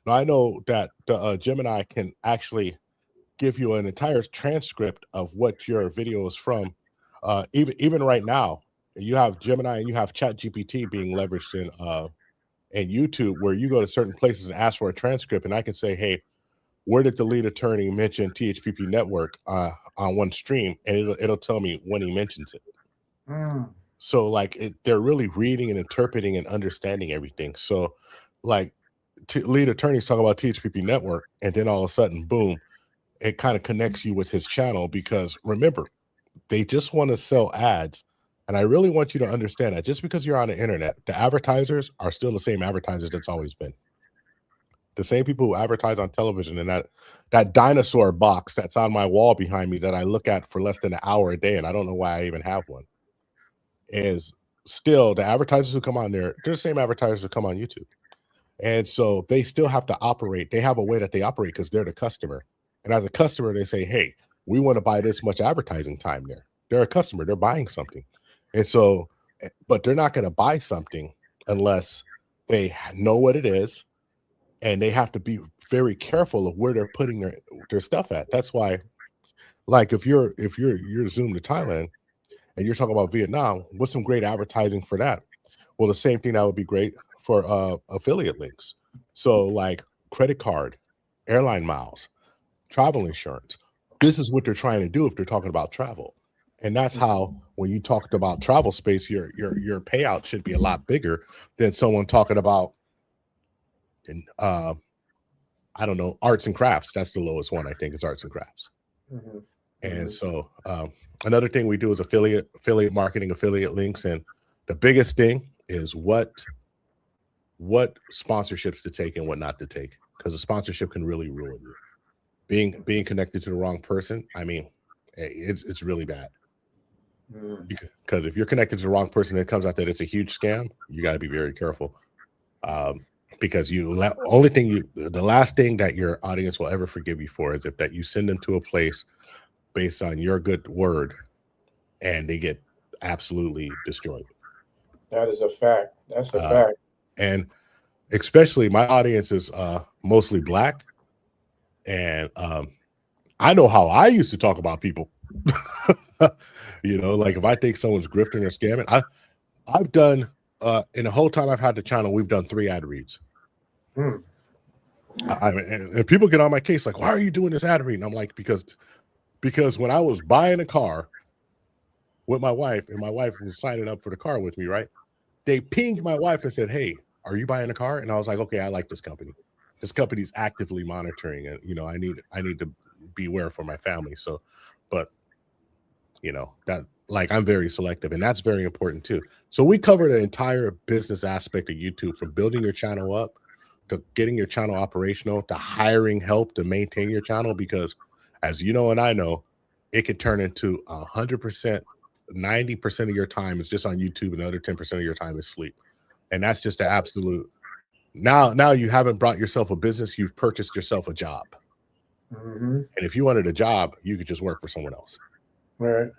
Now I know that the Gemini can actually give you an entire transcript of what your video is from. Even right now, you have Gemini and you have Chat GPT being leveraged in YouTube, where you go to certain places and ask for a transcript, and I can say, hey, where did the lead attorney mention THPP network on one stream, and it'll tell me when he mentions it. So like they're really reading and interpreting and understanding everything. So like lead attorneys talk about THPP network, and then all of a sudden, boom, it kind of connects you with his channel, because remember, they just want to sell ads. And I really want you to understand that just because you're on the internet, the advertisers are still the same advertisers that's always been. The same people who advertise on television, and that dinosaur box that's on my wall behind me that I look at for less than an hour a day, and I don't know why I even have one, is still the advertisers who come on there. They're the same advertisers who come on YouTube. And so they still have to operate. They have a way that they operate because they're the customer. And as a customer, they say, hey, we want to buy this much advertising time there. They're a customer. They're buying something. And so, but they're not going to buy something unless they know what it is, and they have to be very careful of where they're putting their stuff at. That's why, like, if you're Zoom to Thailand and you're talking about Vietnam, what's some great advertising for that? Well, the same thing that would be great for affiliate links. So like credit card, airline miles, travel insurance. This is what they're trying to do if they're talking about travel. And that's how, when you talked about travel space, your payout should be a lot bigger than someone talking about, I don't know, arts and crafts. That's the lowest one, I think, is arts and crafts. And so another thing we do is affiliate marketing, affiliate links. And the biggest thing is what sponsorships to take and what not to take, because a sponsorship can really ruin you. Being connected to the wrong person, I mean, it's really bad. Because if you're connected to the wrong person, it comes out that it's a huge scam. You got to be very careful, because the last thing that your audience will ever forgive you for is if that you send them to a place based on your good word and they get absolutely destroyed. That is a fact. That's a fact. And especially my audience is mostly Black. And I know how I used to talk about people. You know, like if I think someone's grifting or scamming, I've done in the whole time I've had the channel, we've done 3 ad reads. And people get on my case like, why are you doing this ad read? And I'm like, because when I was buying a car with my wife, and my wife was signing up for the car with me, right? They pinged my wife and said, hey, are you buying a car? And I was like, okay, I like this company. This company's actively monitoring, and you know, I need to beware for my family. So, but you know, that, like, I'm very selective, and that's very important too. So we cover the entire business aspect of YouTube, from building your channel up to getting your channel operational, to hiring help to maintain your channel, because as you know, and I know, it can turn into 100%, 90% of your time is just on YouTube, and the other 10% of your time is sleep. And that's just the absolute. Now you haven't brought yourself a business, you've purchased yourself a job. And if you wanted a job, you could just work for someone else. Right.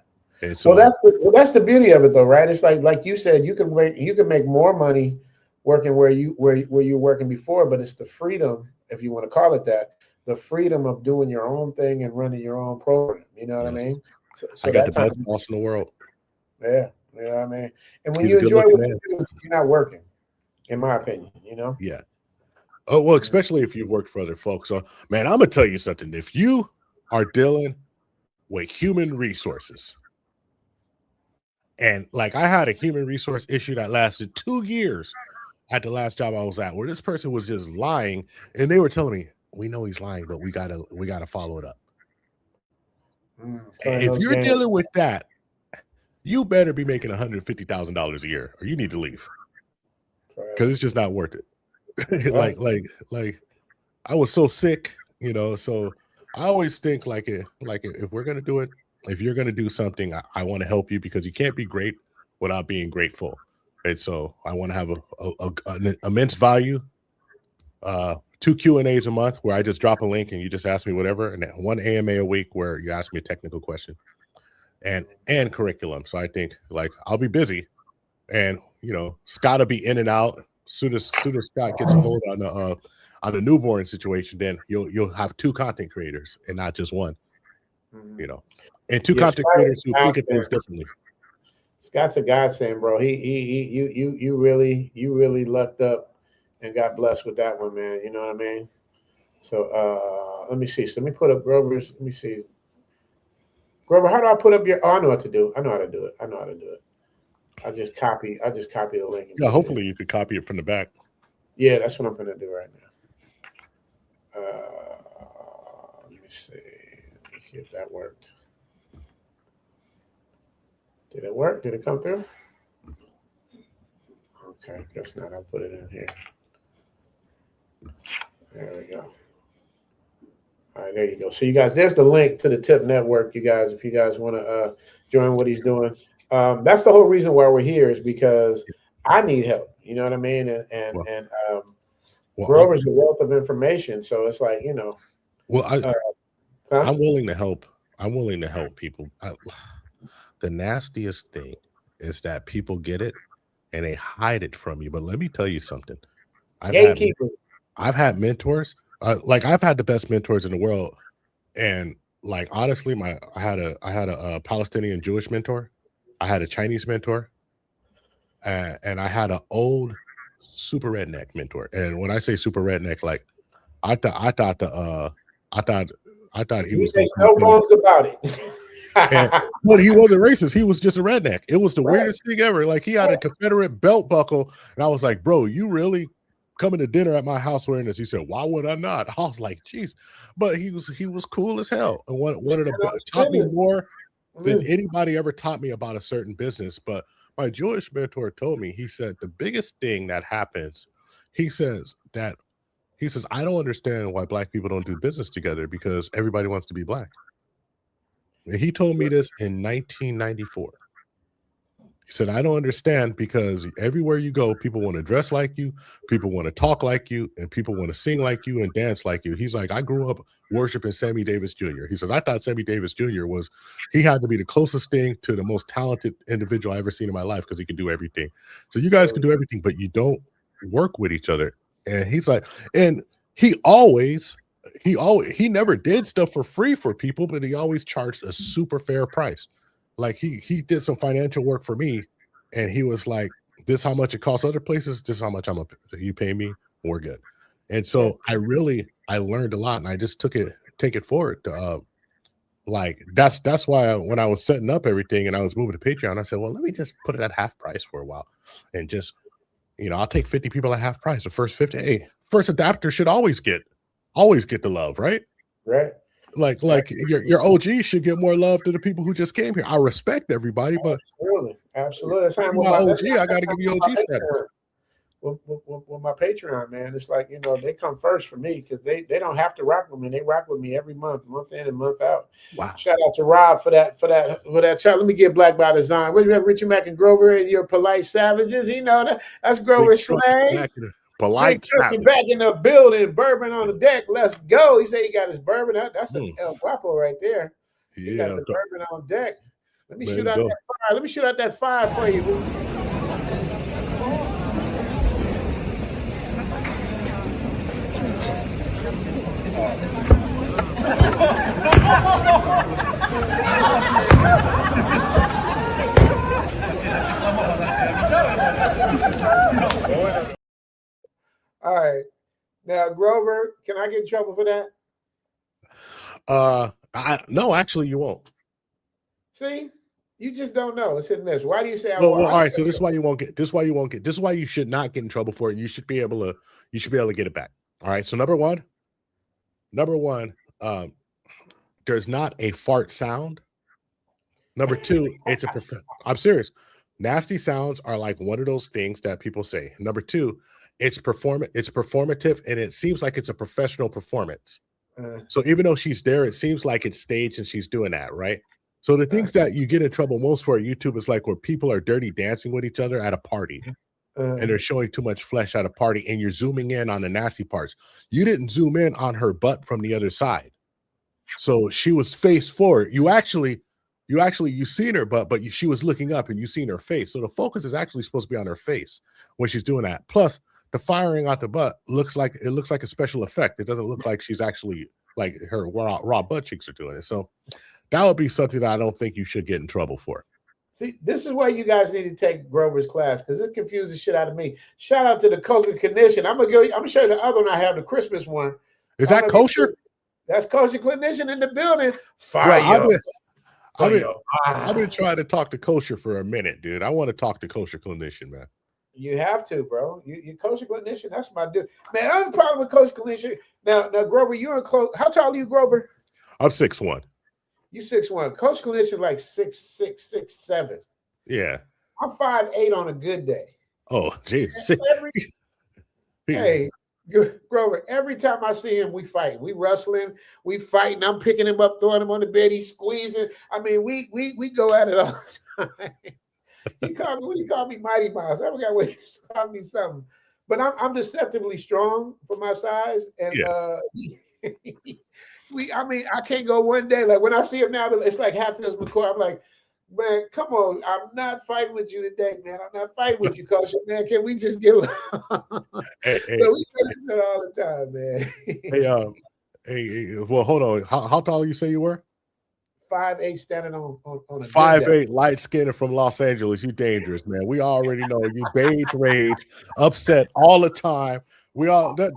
And so, that's the beauty of it, though, right? It's like you said, you can make more money working where you're working before, but it's the freedom, if you want to call it that, the freedom of doing your own thing and running your own program. You know what I mean? So I got the best boss in the world. Yeah, you know what I mean? And when you enjoy what you do, you're not working, in my opinion, you know? Yeah. Oh, well, especially if you work for other folks. So, man, I'm going to tell you something. If you are dealing with human resources, and like I had a human resource issue that lasted 2 years at the last job I was at, where this person was just lying, and they were telling me, we know he's lying, but we gotta follow it up. If you're dealing with that, you better be making $150,000 a year, or you need to leave, because it's just not worth it. like I was so sick, you know. So I always think if we're gonna do it, if you're gonna do something, I want to help you because you can't be great without being grateful. And so I want to have an immense value. 2 Q&As a month where I just drop a link and you just ask me whatever, and then 1 AMA a week where you ask me a technical question and curriculum. So I think like I'll be busy, and you know Scott will be in and out. Soon as Scott gets a hold on the newborn situation, then you'll have 2 content creators and not just one. You know, and 2 content creators who think of things differently. Scott's a godsend, bro. You really lucked up and got blessed with that one, man. You know what I mean? So let me see. So let me put up Grover's. Let me see. Grover, how do I put up your? Oh, I know what to do. I know how to do it. I just copy the link. Yeah, hopefully you could copy it from the back. Yeah, that's what I'm gonna do right now. Let me see. Let me see if that worked. Did it work? Did it come through? Okay, guess not. I'll put it in here. There we go. All right, there you go. So you guys, there's the link to the Tip Network, you guys, if you guys want to join what he's doing. That's the whole reason why we're here, is because I need help. You know what I mean? And Grover's a wealth of information. So it's like, you know. Well, I'm willing to help. I'm willing to help people. The nastiest thing is that people get it and they hide it from you. But let me tell you something. I've had mentors. Like I've had the best mentors in the world, and like honestly, I had a Palestinian Jewish mentor, I had a Chinese mentor, and I had an old super redneck mentor. And when I say super redneck, like I thought he was no bones about it. But he wasn't racist. He was just a redneck. It was the weirdest thing ever. Like he had a Confederate belt buckle, and I was like, "Bro, you really coming to dinner at my house wearing this?" He said, "Why would I not?" I was like, "Geez," but he was cool as hell, and one of the taught me more than anybody ever taught me about a certain business. But my Jewish mentor told me, he said, the biggest thing that happens, he says, I don't understand why black people don't do business together because everybody wants to be black. And he told me this in 1994. He said, I don't understand because everywhere you go, people want to dress like you, people want to talk like you, and people want to sing like you and dance like you. He's like, I grew up worshiping Sammy Davis Jr. He said, I thought Sammy Davis Jr. he had to be the closest thing to the most talented individual I ever seen in my life because he could do everything. So you guys can do everything, but you don't work with each other. And he's like, and he never did stuff for free for people, but he always charged a super fair price. Like he did some financial work for me, and he was like, this how much it costs other places, this is how much you pay me, we're good. And so I learned a lot, and I just take it forward to like that's why when I was setting up everything and I was moving to Patreon, I said, well, let me just put it at half price for a while, and just, you know, I'll take 50 people at half price. The first 50, hey, first adapter should always get the love, right? Right. Like your OG should get more love to the people who just came here. I respect everybody, but absolutely. That's my OG, I got to give you OG status. With my Patreon, man, it's like, you know, they come first for me because they don't have to rock with me. They rock with me every month in and month out. Wow! Shout out to Rob for that child. Let me get Black by Design. Where you have Richie Mack and Grover and your polite savages? You know that's Grover slang. Polite savage. Back in the building, bourbon on the deck. Let's go. He said he got his bourbon. That's a El Guapo right there. He got the bourbon on deck. Let me shoot out that fire. Let me shoot out that fire for you. All right. Now, Grover, can I get in trouble for that? No, actually, you won't. See, you just don't know. It's hit and miss. Why do you say? Well, all right. So this is why you won't get. This is why you won't get. This is why you should not get in trouble for it. You should be able to. You should be able to get it back. All right. So number one, there's not a fart sound. Number two, it's I'm serious. Nasty sounds are like one of those things that people say. Number two, it's performative, and it seems like it's a professional performance. Uh, So even though she's there, it seems like it's staged and she's doing that, right? So the things that you get in trouble most for at YouTube is like where people are dirty dancing with each other at a party and they're showing too much flesh at a party, and you're zooming in on the nasty parts. You didn't zoom in on her butt from the other side. So she was face forward. You seen her butt, but she was looking up and you seen her face. So the focus is actually supposed to be on her face when she's doing that. Plus, the firing out the butt looks like a special effect. It doesn't look like she's actually like her raw butt cheeks are doing it. So that would be something that I don't think you should get in trouble for. See, this is why you guys need to take Grover's class, because it confuses the shit out of me. Shout out to the Kosher Clinician. I'm gonna show you the other one I have, the Christmas one. Is that kosher? That's Kosher Clinician in the building. Fire. Well, I've been trying to talk to Kosher for a minute, dude. I want to talk to Kosher Clinician, man. You have to, bro. You Kosher Clinician, that's my dude. Man, I have a problem with Kosher Clinician. Now, Grover, you're in close. How tall are you, Grover? I'm 6'1". You 6'1". Coach Clinician like 6'6", 6'7". Yeah. I'm 5'8" on a good day. Oh, geez. Hey, Grover, every time I see him, we fight. We wrestling, we fighting. I'm picking him up, throwing him on the bed, he's squeezing. I mean, we go at it all the time. He called me Mighty Mouse. I forgot what he called me something. But I'm deceptively strong for my size. And I can't go one day. Like when I see him now, it's like Hatfield McCoy. I'm like, man, come on. I'm not fighting with you today, man. I'm not fighting with you, Coach. Man, can we just get along? Hey. So we do it all the time, man. Hey, well, hold on. How tall you say you were? 5'8", standing on a 5'8", light skinned from Los Angeles. You dangerous, man. We already know you beige rage, upset all the time.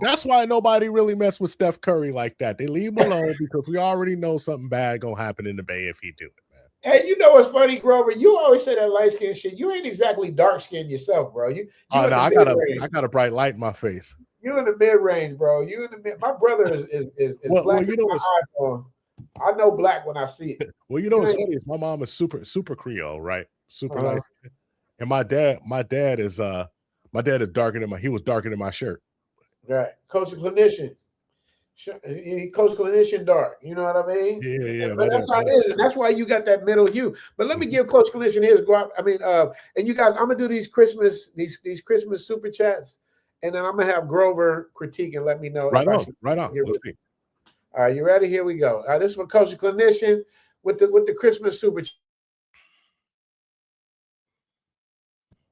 That's why nobody really mess with Steph Curry like that. They leave him alone because we already know something bad gonna happen in the Bay if he do it, man. Hey, you know what's funny, Grover? You always say that light skin shit. You ain't exactly dark skinned yourself, bro. I got a bright light in my face. You in the mid range, bro. You in the mid. My brother is black. Well, you know I know black when I see it. Well, you know what's funny is my mom is super Creole, right? Super light. And my dad is darker than he was darker than my shirt. Right. Coach Clinician. Coach Clinician dark. You know what I mean? Yeah. But that's how it is. And that's why you got that middle hue. But let me give Coach Clinician his and you guys, I'm gonna do these Christmas super chats, and then I'm gonna have Grover critique and let me know. Right on. Let's see. All right, you ready? Here we go. This is for Coach Clinician with the Christmas super chat.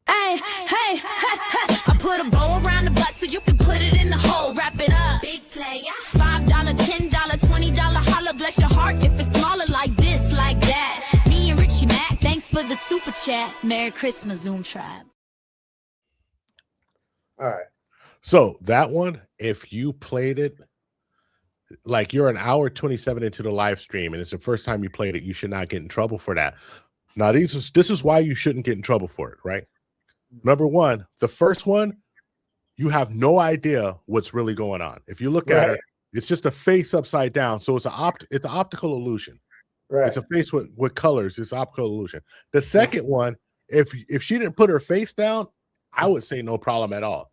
Hey, I put a bow around the butt so you can put it in the hole. Wrap it up. Big player. $5, $10, $20 holla. Bless your heart if it's smaller like this, like that. Me and Richie Mac, thanks for the super chat. Merry Christmas, Zoom Tribe. All right. So that one, if you played it, like you're an hour 27 into the live stream and it's the first time you played it, you should not get in trouble for that. Now, this is why you shouldn't get in trouble for it, right? Number one, the first one, you have no idea what's really going on. If you look at her, it's just a face upside down. So it's an optical illusion. Right. It's a face with colors. It's optical illusion. The second one, if she didn't put her face down, I would say no problem at all.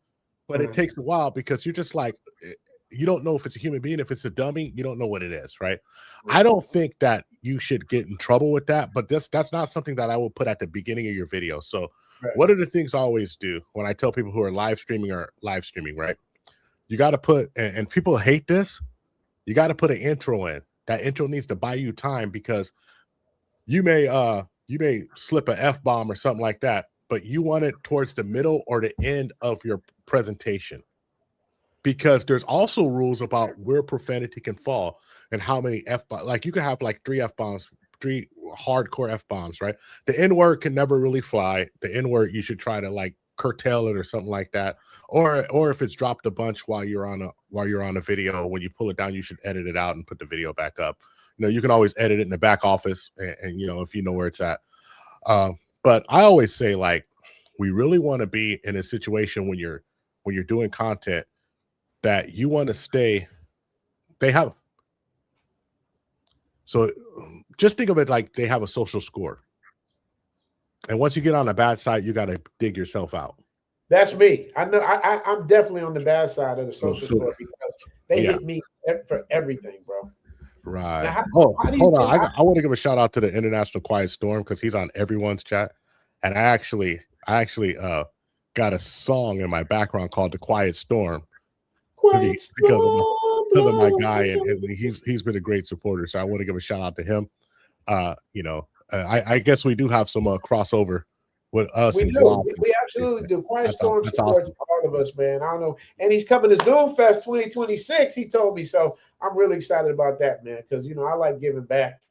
But it takes a while because you're just like, you don't know if it's a human being. If it's a dummy, you don't know what it is, right? I don't think that you should get in trouble with that, but that's not something that I will put at the beginning of your video. So what are the things I always do when I tell people who are live streaming, right? You got to put, and people hate this, you got to put an intro in. That intro needs to buy you time because you may slip an F-bomb or something like that, but you want it towards the middle or the end of your presentation. Because there's also rules about where profanity can fall and how many F-bombs. Like you can have like 3 F-bombs, 3 hardcore F-bombs, right? The N-word can never really fly. The N-word, you should try to like curtail it or something like that. Or if it's dropped a bunch while you're on a video, when you pull it down, you should edit it out and put the video back up. You know, you can always edit it in the back office and you know, if you know where it's at. But I always say, like, we really want to be in a situation when you're doing content that you want to stay. So just think of it like they have a social score. And once you get on the bad side, you got to dig yourself out. That's me. I know. I'm definitely on the bad side of the social So, score because they yeah. hit me for everything, bro. Right. Now, how do you hold on. think I want to give a shout out to the International Quiet Storm because he's on everyone's chat, and I actually got a song in my background called "The Quiet Storm" because of my guy, and he's been a great supporter. So I want to give a shout out to him. I guess we do have some crossover with us we and do. Guam. We absolutely do. Quiet Storm That's supports awesome. all of us, man. I don't know. And he's coming to Zoom Fest 2026. He told me so. I'm really excited about that, man, because I like giving back.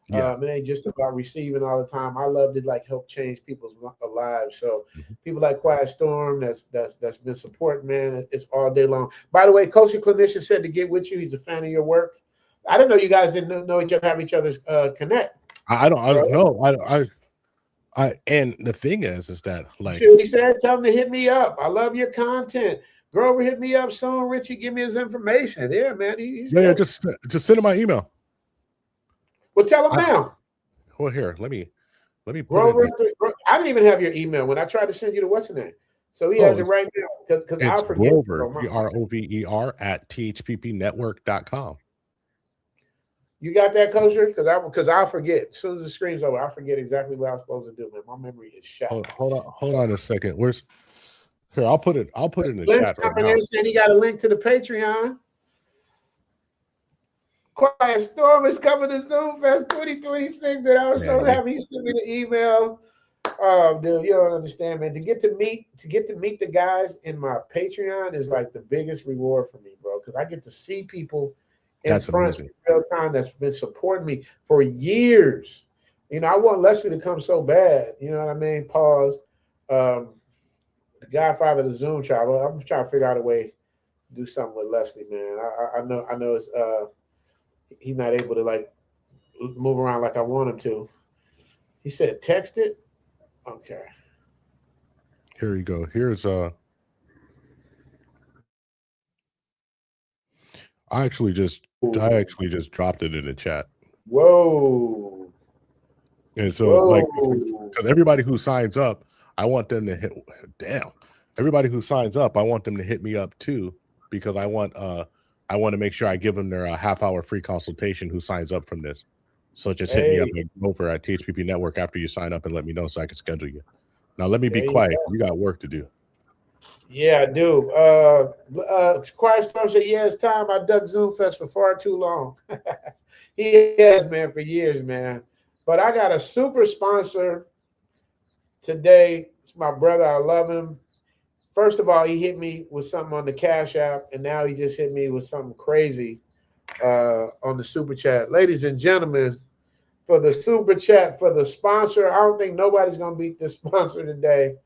Yeah. It ain't just about receiving all the time. I love to help change people's lives. So people like Quiet Storm that's been supporting, man. It's all day long. By the way, Coach and Clinician said to get with you. He's a fan of your work. I didn't know you guys didn't know each other, have each other's connect. I don't know. And the thing is that he said, tell him to hit me up. I love your content. Grover, hit me up soon. Richie, give me his information. Yeah, man. Yeah, just send him my email. Well, tell him now. Well, here, let me Grover. I didn't even have your email when I tried to send you the what's the name. So he has it right now because I forget. Grover, Grover at thppnetwork.com. You got that, Kosher? Because I'll forget. As soon as the screen's over, I'll forget exactly what I was supposed to do, man. My memory is shot. Hold on a second. Here, I'll put it in the chat right now. Saying he got a link to the Patreon. Quiet Storm is coming to Zoom Fest 2026, and I was so happy you sent me the email. Oh, dude, you don't understand, man. To get to meet the guys in my Patreon is like the biggest reward for me, bro. Because I get to see people in front in real time that's been supporting me for years. I want Leslie to come so bad. You know what I mean? Pause. Godfather of the Zoom travel. I'm trying to figure out a way to do something with Leslie, man. I know it's he's not able to move around like I want him to. He said text it. Okay. Here you go. Here's I actually just dropped it in the chat. Whoa. And so because everybody who signs up, I want them to hit everybody who signs up, I want them to hit me up too, because I want to make sure I give them their half-hour free consultation who signs up from this. So just hit me up over at THPP Network after you sign up and let me know so I can schedule you. Now let me be quiet. You got work to do. Yeah, I do. Quiet Storm said, yeah, it's time. I dug Zoom Fest for far too long. He has, man, for years, man. But I got a super sponsor today. It's my brother. I love him. First of all, he hit me with something on the Cash App, and now he just hit me with something crazy on the Super Chat. Ladies and gentlemen, for the Super Chat, for the sponsor, I don't think nobody's going to beat this sponsor today.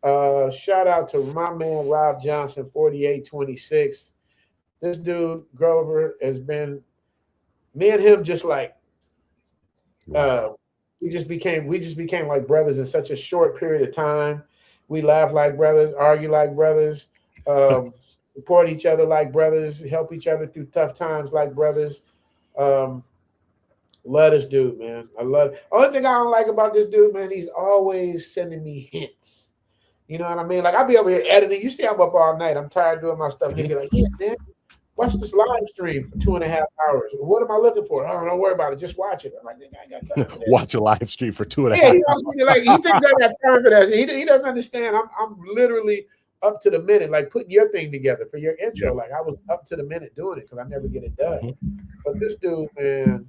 Shout out to my man, Rob Johnson, 4826. This dude, Grover, has been, me and him just we just became like brothers in such a short period of time. We laugh like brothers, argue like brothers, support each other like brothers, help each other through tough times like brothers. Love this dude, man. I love it. Only thing I don't like about this dude, man, he's always sending me hints. You know what I mean? Like, I'll be over here editing. You see I'm up all night. I'm tired doing my stuff. He'll be like, yeah, man, watch this live stream for 2.5 hours. What am I looking for? Oh, don't worry about it. Just watch it. I'm like, I got time for that. Watch a live stream for 2.5 hours. Yeah, he wants me to, he thinks I got time for that. He doesn't understand. I'm literally up to the minute, like putting your thing together for your intro. Yeah. Like, I was up to the minute doing it because I never get it done. But this dude, man,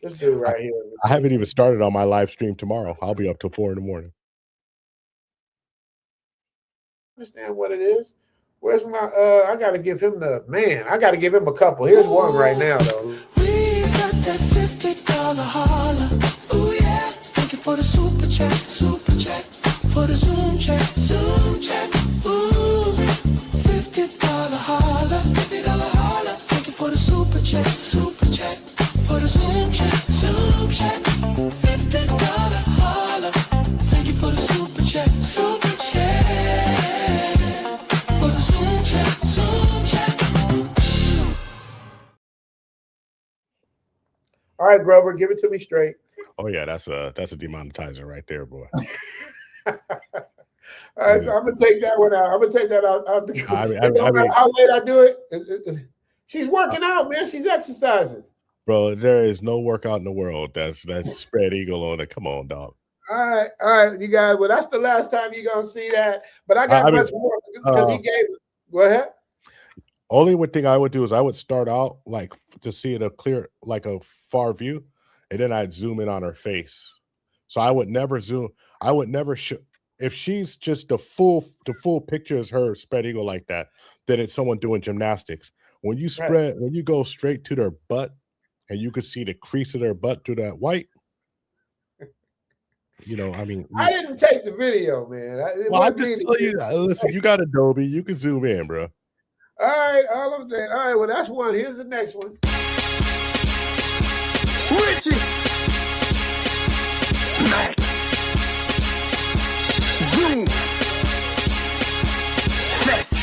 this dude right here. I haven't even started on my live stream tomorrow. I'll be up till 4 a.m. Understand what it is? Where's my I gotta give him I gotta give him a couple. Here's one right now though. We got that $50 holla. Oh yeah. Thank you for the super chat, for the Zoom chat. Ooh, $50 holla, $50 holla. Thank you for the super chat, for the Zoom chat. $50 holla. Thank you for the super chat. All right, Grover, give it to me straight. Oh yeah, that's a demonetizer right there, boy. All right, so I'm gonna take that one out. I'm gonna take that out. It don't matter how late I do it. She's working out, man. She's exercising. Bro, there is no workout in the world that's spread eagle on it. Come on, dog. All right, you guys. Well, that's the last time you're gonna see that. But I got much more because he gave. Go ahead. Only one thing I would do is I would start out like to see it a clear, like a far view, and then I'd zoom in on her face. So I would never zoom. I would never show. If she's just the full picture is her spread eagle like that, then it's someone doing gymnastics. When you spread, when you go straight to their butt, and you can see the crease of their butt through that white. You know, I mean, I didn't take the video, man. I'm just telling you. Listen, you got Adobe. You can zoom in, bro. All right, all I'm saying. All right, well, that's one. Here's the next one. Richie. Mac. Zoom. Fest.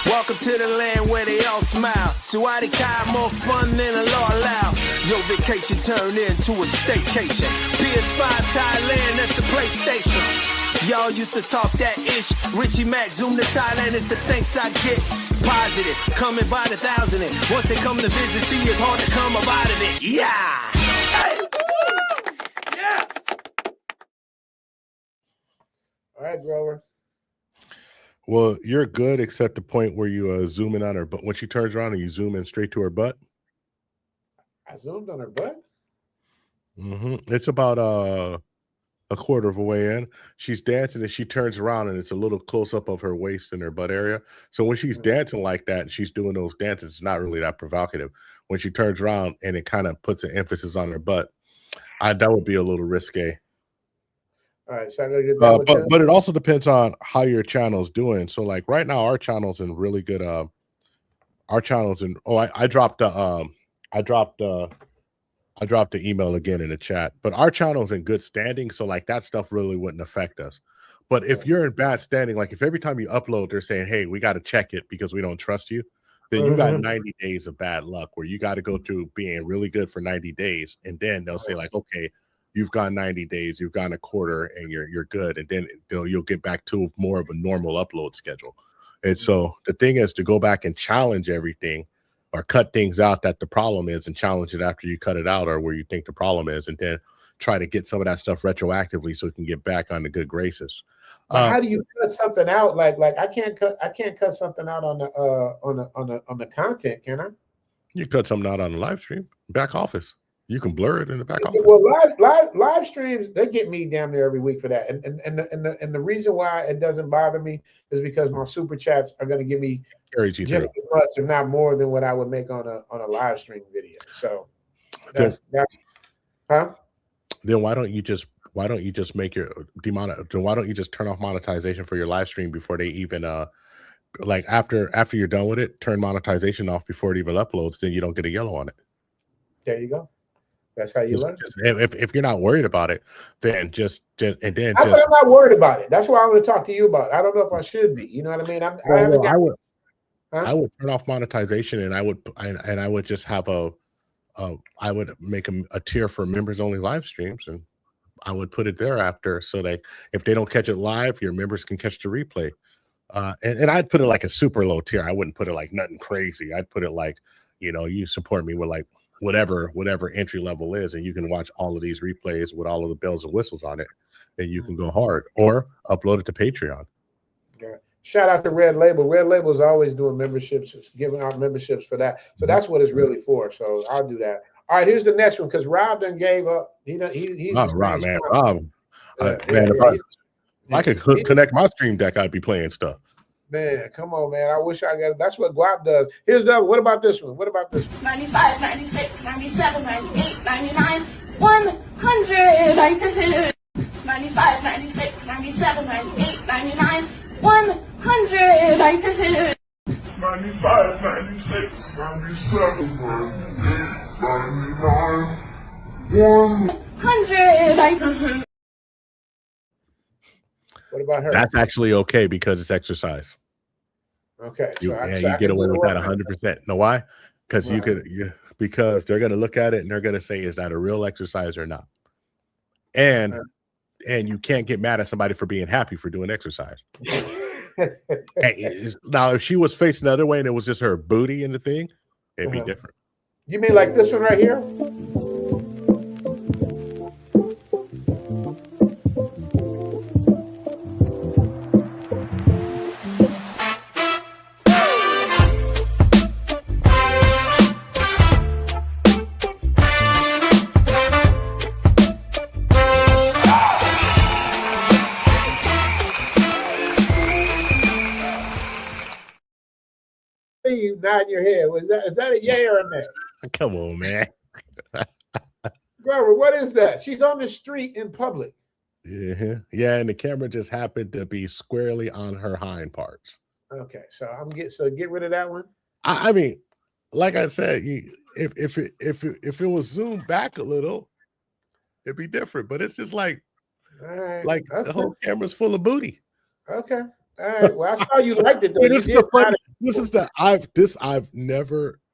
Welcome to the land where they all smile. Suwadi Kai, more fun than the law allow. Your vacation turned into a staycation. PS5 Thailand, that's the PlayStation. Y'all used to talk that ish. Richie Mac, zoom to Thailand is the thanks I get. Positive, coming by the thousand. And once they come to visit, see it's hard to come up out of it. Yeah! Hey, woo! Yes! All right, Grover. Well, you're good except the point where you zoom in on her butt. When she turns around and you zoom in straight to her butt. I zoomed on her butt? It's about a quarter of a way in. She's dancing and she turns around and it's a little close up of her waist and her butt area. So when she's dancing like that and she's doing those dances, it's not really that provocative. When she turns around and it kind of puts an emphasis on her butt, that would be a little risque. All right, so I gotta get that but it also depends on how your channel's doing. So like right now, our channel's in really good. Our channel's in. Oh, I dropped the email again in the chat. But our channel's in good standing, so like that stuff really wouldn't affect us. But if you're in bad standing, like if every time you upload, they're saying, "Hey, we got to check it because we don't trust you," then you got 90 days of bad luck where you got to go through being really good for 90 days, and then they'll say like, "Okay, you've gone 90 days, you've gone a quarter, and you're good," and then you'll get back to more of a normal upload schedule. And so the thing is to go back and challenge everything or cut things out that the problem is and challenge it after you cut it out or where you think the problem is, and then try to get some of that stuff retroactively so it can get back on the good graces. How do you cut something out? Like I can't cut something out on the content, can I? You cut something out on the live stream, back office. You can blur it in the back office. Well, live streams, they get me damn near every week for that. And the reason why it doesn't bother me is because my super chats are going to give me just as much, if not more, than what I would make on a live stream video. So that's huh? Then why don't you just make your why don't you just turn off monetization for your live stream before they even like after you're done with it, turn monetization off before it even uploads, then you don't get a yellow on it. There you go. That's how you learn. If you're not worried about it, then I'm not worried about it. That's why I want to talk to you about it. I don't know if I should be. You know what I mean? I would turn off monetization, and I would just have I would make a tier for members only live streams, and I would put it there after, so that if they don't catch it live, your members can catch the replay. And I'd put it like a super low tier. I wouldn't put it like nothing crazy. I'd put it like, you support me with like whatever entry level is, and you can watch all of these replays with all of the bells and whistles on it, and you can go hard or upload it to Patreon. Yeah. Shout out to Red Label. Red Label is always doing memberships, giving out memberships for that. So that's what it's really for. So I'll do that. All right, here's the next one because Rob done gave up. He's Rob, man. Rob, if I could connect my stream deck, I'd be playing stuff. Man, come on, man. I wish I got it. That's what Guap does. Here's the what about this one? 95, 96, 97, 98, 99, 100. 95, 96, 97, 98, 99, 100. 95, 96, 97, 98, 99, 100. What about her? That's actually okay because it's exercise. Okay. You get away with that 100%. Know why? Because because they're going to look at it and they're going to say, is that a real exercise or not? And and you can't get mad at somebody for being happy for doing exercise. Now, if she was facing the other way and it was just her booty in the thing, it'd be different. You mean like this one right here? You nodding your head. Is that a yay or a nay? Come on, man. Grover, what is that? She's on the street in public. Yeah, and the camera just happened to be squarely on her hind parts. Okay, so get rid of that one. I mean, like I said, if it was zoomed back a little, it'd be different. But it's just like, okay. The whole camera's full of booty. Okay. All right. Well, I saw you liked it though. Hey,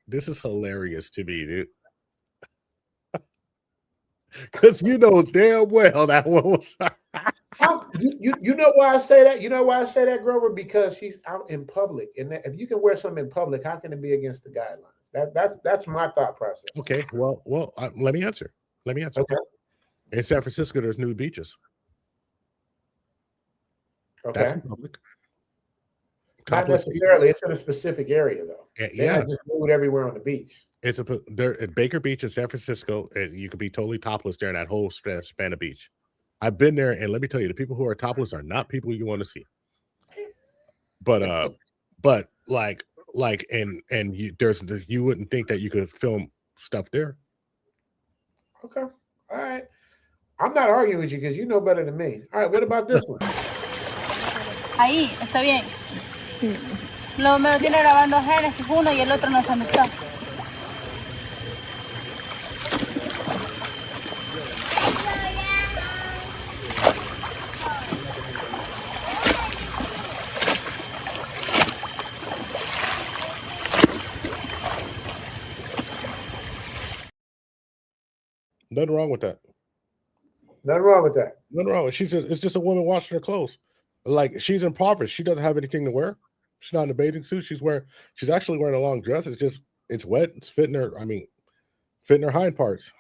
this is hilarious to me, dude. Because you know damn well that one was. You know why I say that? You know why I say that, Grover? Because she's out in public, and if you can wear something in public, how can it be against the guidelines? That's my thought process. Okay. Well, let me answer. Okay. In San Francisco, there's nude beaches. Okay. That's in public. Not necessarily. It's in a specific area, though. Yeah. Just nude everywhere on the beach. It's there at Baker Beach in San Francisco, and you could be totally topless there in that whole span of beach. I've been there, and let me tell you, the people who are topless are not people you want to see. But you wouldn't think that you could film stuff there. Okay. All right. I'm not arguing with you because you know better than me. All right. What about this one? Ahí, está bien. Me lo tiene grabando Génesis uno y el otro no sé dónde está. Nothing wrong with that. Nothing wrong with that. Nothing wrong. She says it's just a woman washing her clothes. Like, she's impoverished. She doesn't have anything to wear. She's not in a bathing suit. She's actually wearing a long dress. It's wet. It's fitting her. I mean, fitting her hind parts.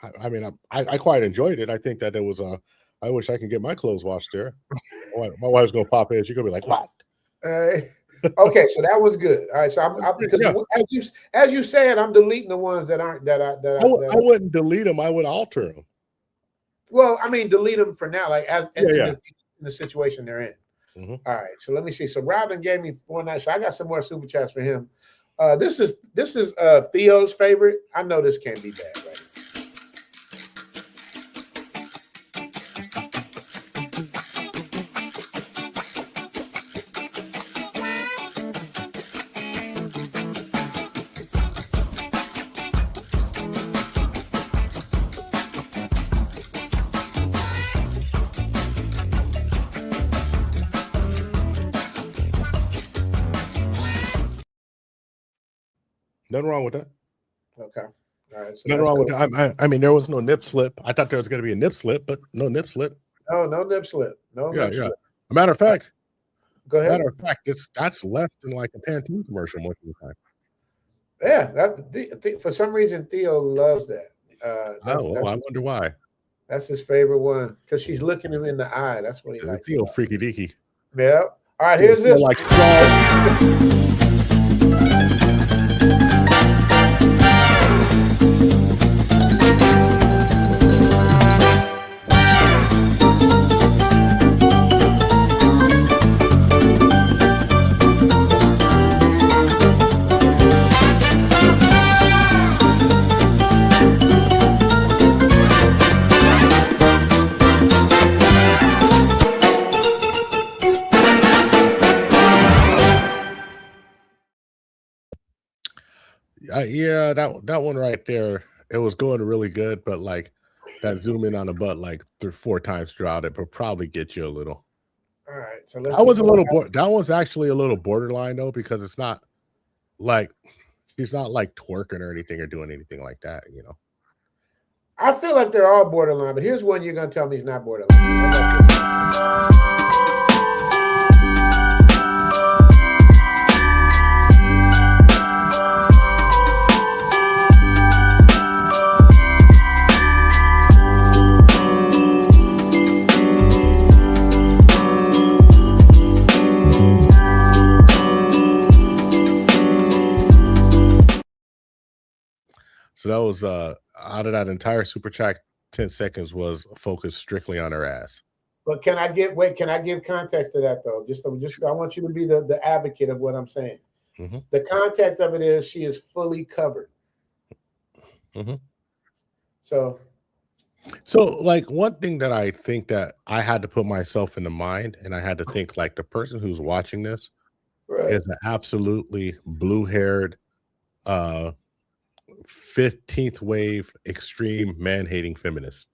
I quite enjoyed it. I think that it was I wish I could get my clothes washed there. My wife's gonna pop in. She's gonna be like, "What?" Okay, so that was good. All right, so because as you said, I'm deleting the ones that aren't I wouldn't delete them. I would alter them. Well, I mean, delete them for now, like in the situation they're in. Mm-hmm. All right, so let me see. So Robin gave me 4 nights. So I got some more super chats for him. This is Theo's favorite. I know this can't be bad, right? Nothing wrong with that. Okay. All right. So nothing wrong with that. I mean, there was no nip slip. I thought there was going to be a nip slip, but no nip slip. No nip slip. No. Yeah, nip slip. A matter of fact, go ahead. Matter of fact, that's less than like a Pantene commercial most of the time. Yeah, for some reason Theo loves that. I wonder why. That's his favorite one because she's looking him in the eye. That's what he likes. Theo freaky deaky. Yeah. All right, here's this. Like yeah, that one right there, it was going really good, but like that zoom in on the butt like 4 times throughout it would probably get you a little. All right, so that was actually a little borderline though, because it's not like she's not like twerking or anything or doing anything like that, you know. I feel like they're all borderline, but here's one you're gonna tell me is not borderline. How about this? So that was out of that entire super chat, 10 seconds was focused strictly on her ass. But can I give context to that though? Just I want you to be the advocate of what I'm saying. Mm-hmm. The context of it is she is fully covered. Mm-hmm. So like one thing that I think that I had to put myself in the mind, and I had to think like the person who's watching this is an absolutely blue-haired 15th wave extreme man-hating feminist.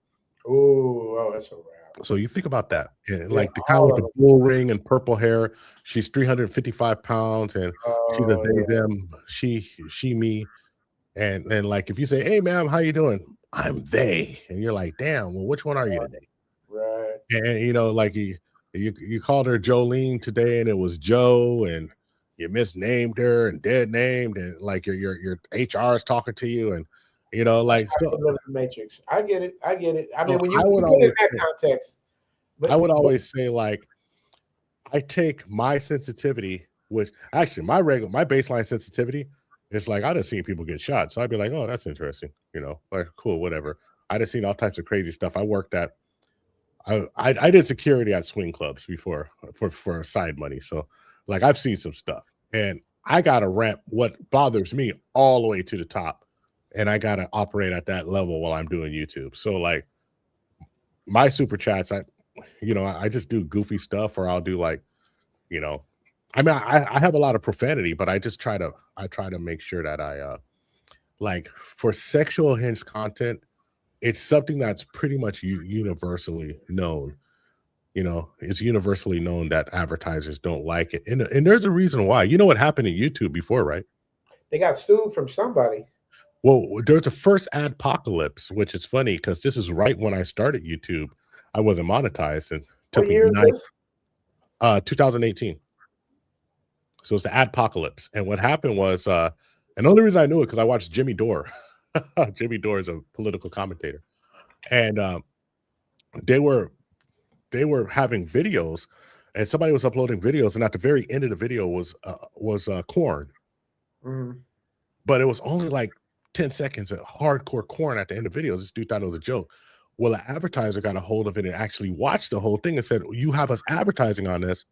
Oh, that's a wrap. So you think about that, and like the kind with the bull ring and purple hair. She's 355 pounds, and she's a they, them, she, me, and like if you say, "Hey, ma'am, how you doing?" I'm they, and you're like, "Damn, well, which one are you today?" Right. And you know, like you called her Jolene today, and it was Joe, and you misnamed her and dead named, and like your HR is talking to you, and you know, like I live in the Matrix. I get it. I mean, when you would put it in that context, I would always say like I take my sensitivity, which actually my baseline sensitivity is like I done seen people get shot, so I'd be like, oh, that's interesting, you know, like cool, whatever. I done seen all types of crazy stuff. I worked at I did security at swing clubs before for side money, so like I've seen some stuff, and I gotta ramp what bothers me all the way to the top, and I gotta operate at that level while I'm doing YouTube. So like my super chats, I just do goofy stuff, or I'll do like, you know, I mean, I have a lot of profanity, but I try to make sure that I like for sexual hinge content, it's something that's pretty much universally known. You know, it's universally known that advertisers don't like it, and there's a reason why. You know what happened in YouTube before, right? They got sued from somebody. Well, there's the first adpocalypse, which is funny because this is right when I started YouTube. I wasn't monetized, and took me 2018. So it's the adpocalypse, and what happened was, and the only reason I knew it because I watched Jimmy Dore. Jimmy Dore is a political commentator, and they were having videos, and somebody was uploading videos, and at the very end of the video was corn, but it was only like 10 seconds of hardcore corn at the end of videos. This dude thought it was a joke. Well, an advertiser got a hold of it and actually watched the whole thing and said, "You have us advertising on this,"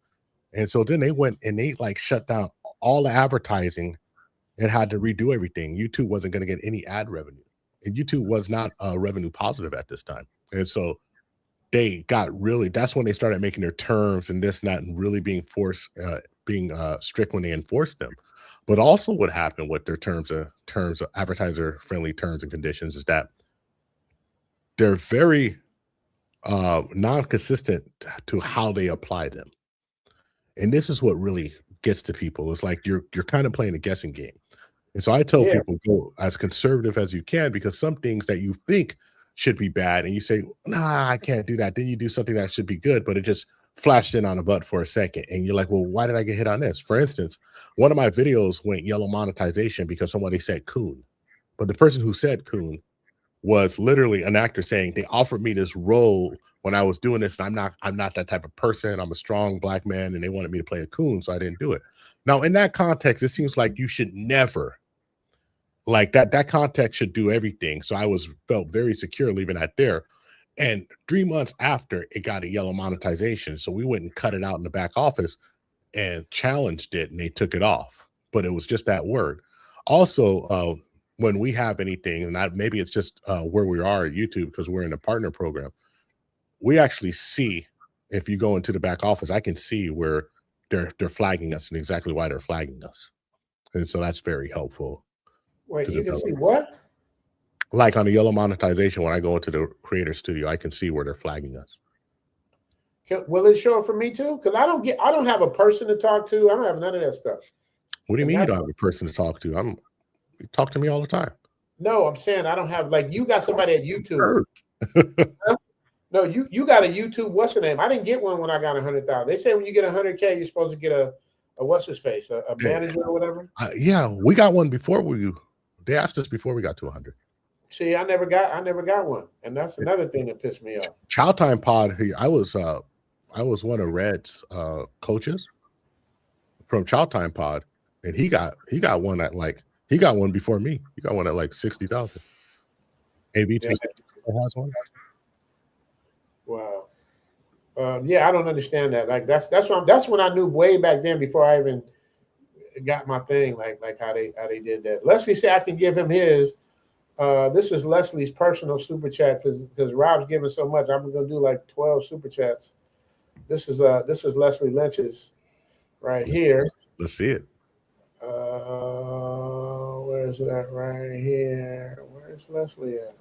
and so then they went and they like shut down all the advertising and had to redo everything. YouTube wasn't going to get any ad revenue, and YouTube was not revenue positive at this time, and so they got that's when they started making their terms and this, not really being strict when they enforced them. But also what happened with their terms of advertiser friendly terms and conditions is that they're very non-consistent to how they apply them. And this is what really gets to people. It's like you're kind of playing a guessing game. And so I tell people, go as conservative as you can, because some things that you think should be bad and you say, nah, I can't do that. Then you do something that should be good, but it just flashed in on a butt for a second. And you're like, well, why did I get hit on this? For instance, one of my videos went yellow monetization because somebody said coon. But the person who said coon was literally an actor saying they offered me this role when I was doing this, and I'm not that type of person. I'm a strong black man, and they wanted me to play a coon, so I didn't do it. Now, in that context, it seems like you should never, like that context should do everything. So I felt very secure leaving that there. And 3 months after, it got a yellow monetization. So we went and cut it out in the back office and challenged it, and they took it off. But it was just that word. Also, when we have anything, and maybe it's just where we are at YouTube because we're in a partner program, we actually see, if you go into the back office, I can see where they're flagging us and exactly why they're flagging us. And so that's very helpful. Wait, you can see what? Like on the yellow monetization, when I go into the creator studio, I can see where they're flagging us. Will it show it for me too? Because I don't have a person to talk to. I don't have none of that stuff. What do you mean you don't have a person to talk to? You talk to me all the time. No, I'm saying I don't have like you got somebody at YouTube. Huh? No, you got a YouTube. What's the name? I didn't get one when I got 100,000. They say when you get 100K, you're supposed to get a what's his face, a manager or whatever. Yeah, we got one before they asked us before we got to 100. See, I never got one, and that's another thing that pissed me off. Chow Time Pod. I was one of Red's coaches from Chow Time Pod, and he got one at he got one before me. He got one at like 60,000. AV has one. Wow. Yeah, I don't understand that. Like that's when I knew way back then before I even got my thing. Like how they did that. Leslie said I can give him his. This is Leslie's personal super chat because Rob's giving so much. I'm gonna do like 12 super chats. This is Leslie Lynch's right here. Let's see it. Where's that right here? Where's Leslie at?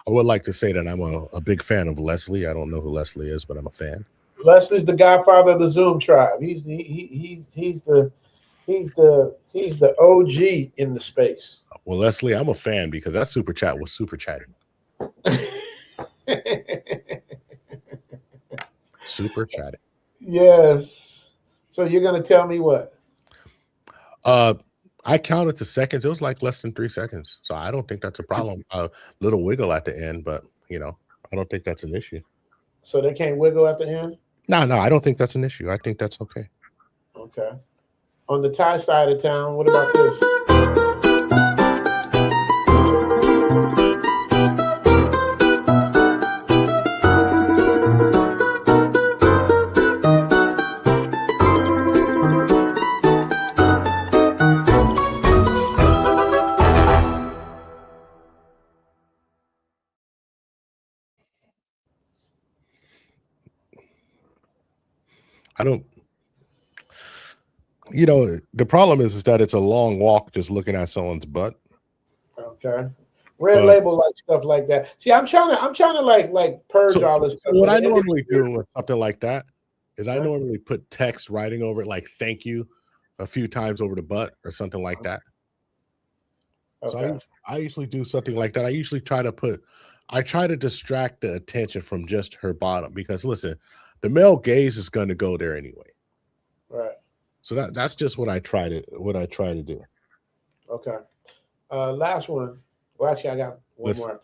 I would like to say that I'm a big fan of Leslie. I don't know who Leslie is, but I'm a fan. Leslie's the godfather of the Zoom tribe. He's the OG in the space. Well, Leslie, I'm a fan because that super chat was super chatting. Super chatting. Yes. So you're gonna tell me what? I counted to seconds. It was like less than 3 seconds. So I don't think that's a problem. A little wiggle at the end, but I don't think that's an issue. So they can't wiggle at the end? No, I don't think that's an issue. I think that's okay. Okay. On the Thai side of town, what about this? I don't, the problem is that it's a long walk just looking at someone's butt. Okay. Red Label like stuff like that. See, I'm trying to like purge all this stuff. What I normally do with something like that is I normally put text writing over it like "thank you" a few times over the butt or something like that. Okay. So I usually do something like that. I usually try to distract the attention from just her bottom because listen, the male gaze is going to go there anyway. Right. So that's just what I try to do. Okay. Last one. Well, actually, I got one more.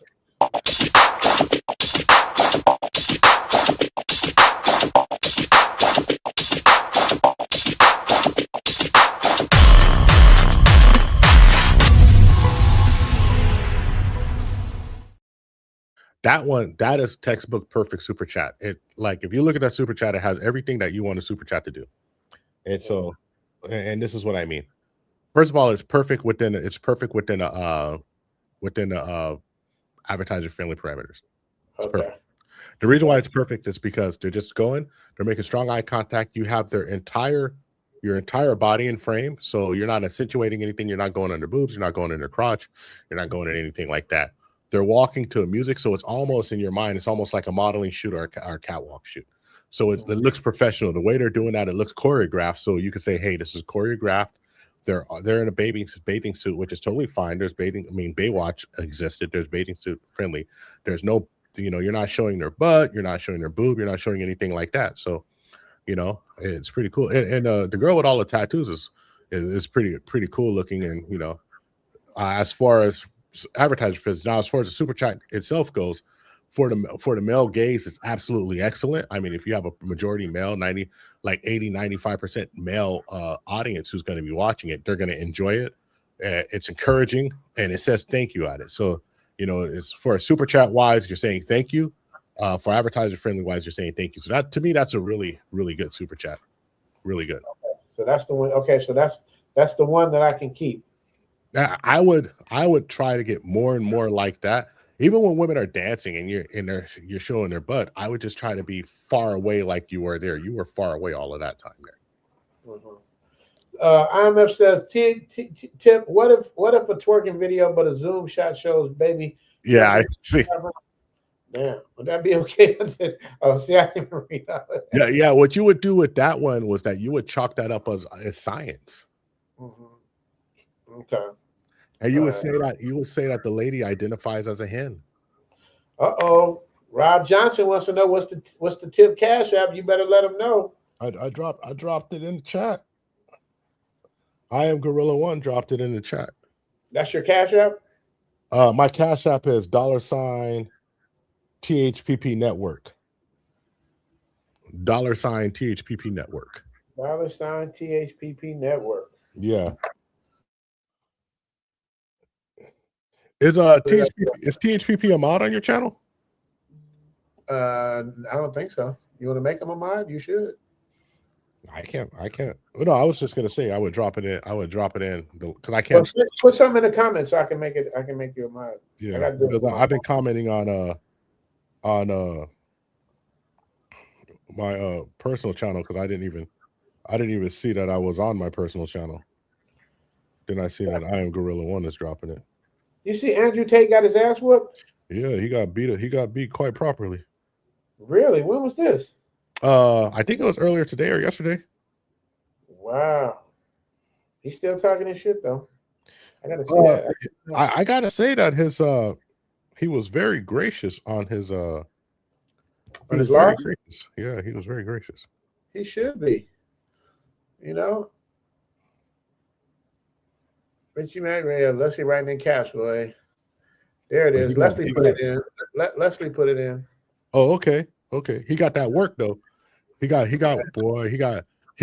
That is textbook perfect super chat. It like if you look at that super chat, it has everything that you want a super chat to do. And so, and this is what I mean. First of all, it's perfect within advertiser friendly parameters. It's perfect. The reason why it's perfect is because they're making strong eye contact. You have your entire body in frame, so you're not accentuating anything. You're not going under boobs. You're not going in their crotch. You're not going in anything like that. They're walking to a music, so it's almost in your mind. It's almost like a modeling shoot or a catwalk shoot. So it looks professional. The way they're doing that, it looks choreographed. So you can say, "Hey, this is choreographed." They're in a bathing suit, which is totally fine. There's Baywatch existed. There's bathing suit friendly. There's no, you're not showing their butt. You're not showing their boob. You're not showing anything like that. So, it's pretty cool. And the girl with all the tattoos is pretty cool looking. And as far as advertiser fits. Now, as far as the super chat itself goes, for the male gaze, it's absolutely excellent. I mean, if you have a majority male, 80-95% male audience who's going to be watching it, they're going to enjoy it. It's encouraging, and it says thank you at it. So, it's for a super chat wise, you're saying thank you. For advertiser friendly wise, you're saying thank you. So that to me, that's a really, really good super chat. Really good. Okay. So that's the one. Okay, so that's the one that I can keep. I would try to get more and more like that. Even when women are dancing and you're showing their butt, I would just try to be far away like you were there. You were far away all of that time there. IMF says, Tip, what if a twerking video but a zoom shot shows baby? Yeah, I see. Damn, would that be okay? Oh, see, I didn't read that. Yeah. What you would do with that one was that you would chalk that up as science. Okay. And you would say that the lady identifies as a hen. Rob Johnson wants to know what's the Tip Cash App. You better let him know. I dropped it in the chat. I am Gorilla One dropped it in the chat. That's your Cash App? My Cash App is $THPP Network. $THPP Network. $THPP Network. Yeah. Is THPP a mod on your channel? I don't think so. You want to make him a mod? You should. I can't. No, I was just gonna say I would drop it in. I would drop it in because I can't. Well, put something in the comments so I can make it. I can make you a mod. Yeah, I've been commenting on my personal channel because I didn't even see that I was on my personal channel. Then I see that I am Gorilla One is dropping it. You see, Andrew Tate got his ass whooped. Yeah, he got beat. He got beat quite properly. Really? When was this? I think it was earlier today or yesterday. Wow. He's still talking his shit though. I gotta say that. I gotta say that his he was very gracious on his loss? Yeah, he was very gracious. He should be. You know. Richie McRae, Leslie writing in cash, boy. There it is. Leslie put it in. Leslie put it in. Oh, okay. Okay. He got that work though. He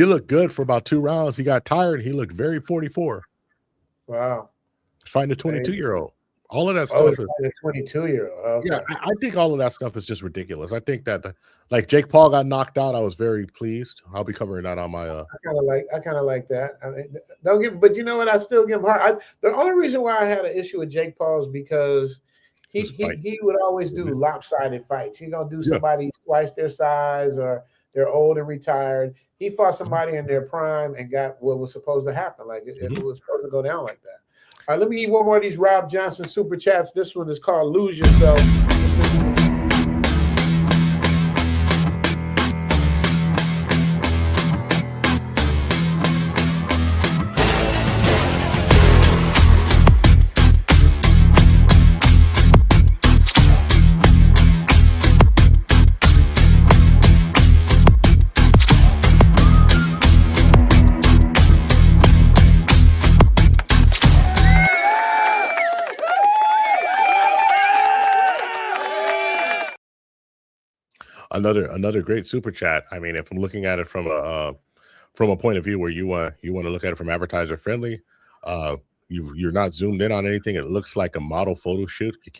looked good for about 2 rounds. He got tired. He looked very 44. Wow. Fighting a 22-year-old. All of that stuff is a 22-year-old. Okay. Yeah, I think all of that stuff is just ridiculous. I think that like Jake Paul got knocked out. I was very pleased. I'll be covering that on my I kind of like that. I mean, but you know what? I still give him hard. The only reason why I had an issue with Jake Paul is because he would always do lopsided fights. He's gonna do somebody twice their size or they're old and retired. He fought somebody in their prime and got what was supposed to happen. Like it was supposed to go down like that. All right, let me eat one more of these Rob Johnson super chats. This one is called Lose Yourself. Another great super chat. I mean, if I'm looking at it from a point of view where you want to look at it from advertiser friendly, you're not zoomed in on anything. It looks like a model photo shoot. You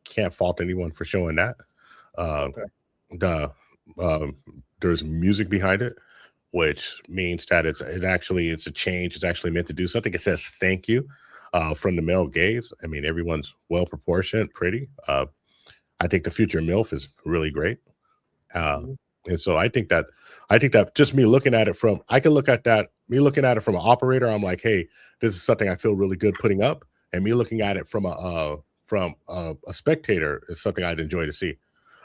can't fault anyone for showing that. There's music behind it, which means that it's a change. It's actually meant to do something. It says thank you from the male gaze. I mean, everyone's well proportioned, pretty. I think the future MILF is really great. And so I think that just me looking at it from an operator, I'm like, hey, this is something I feel really good putting up. And me looking at it from a spectator is something I'd enjoy to see.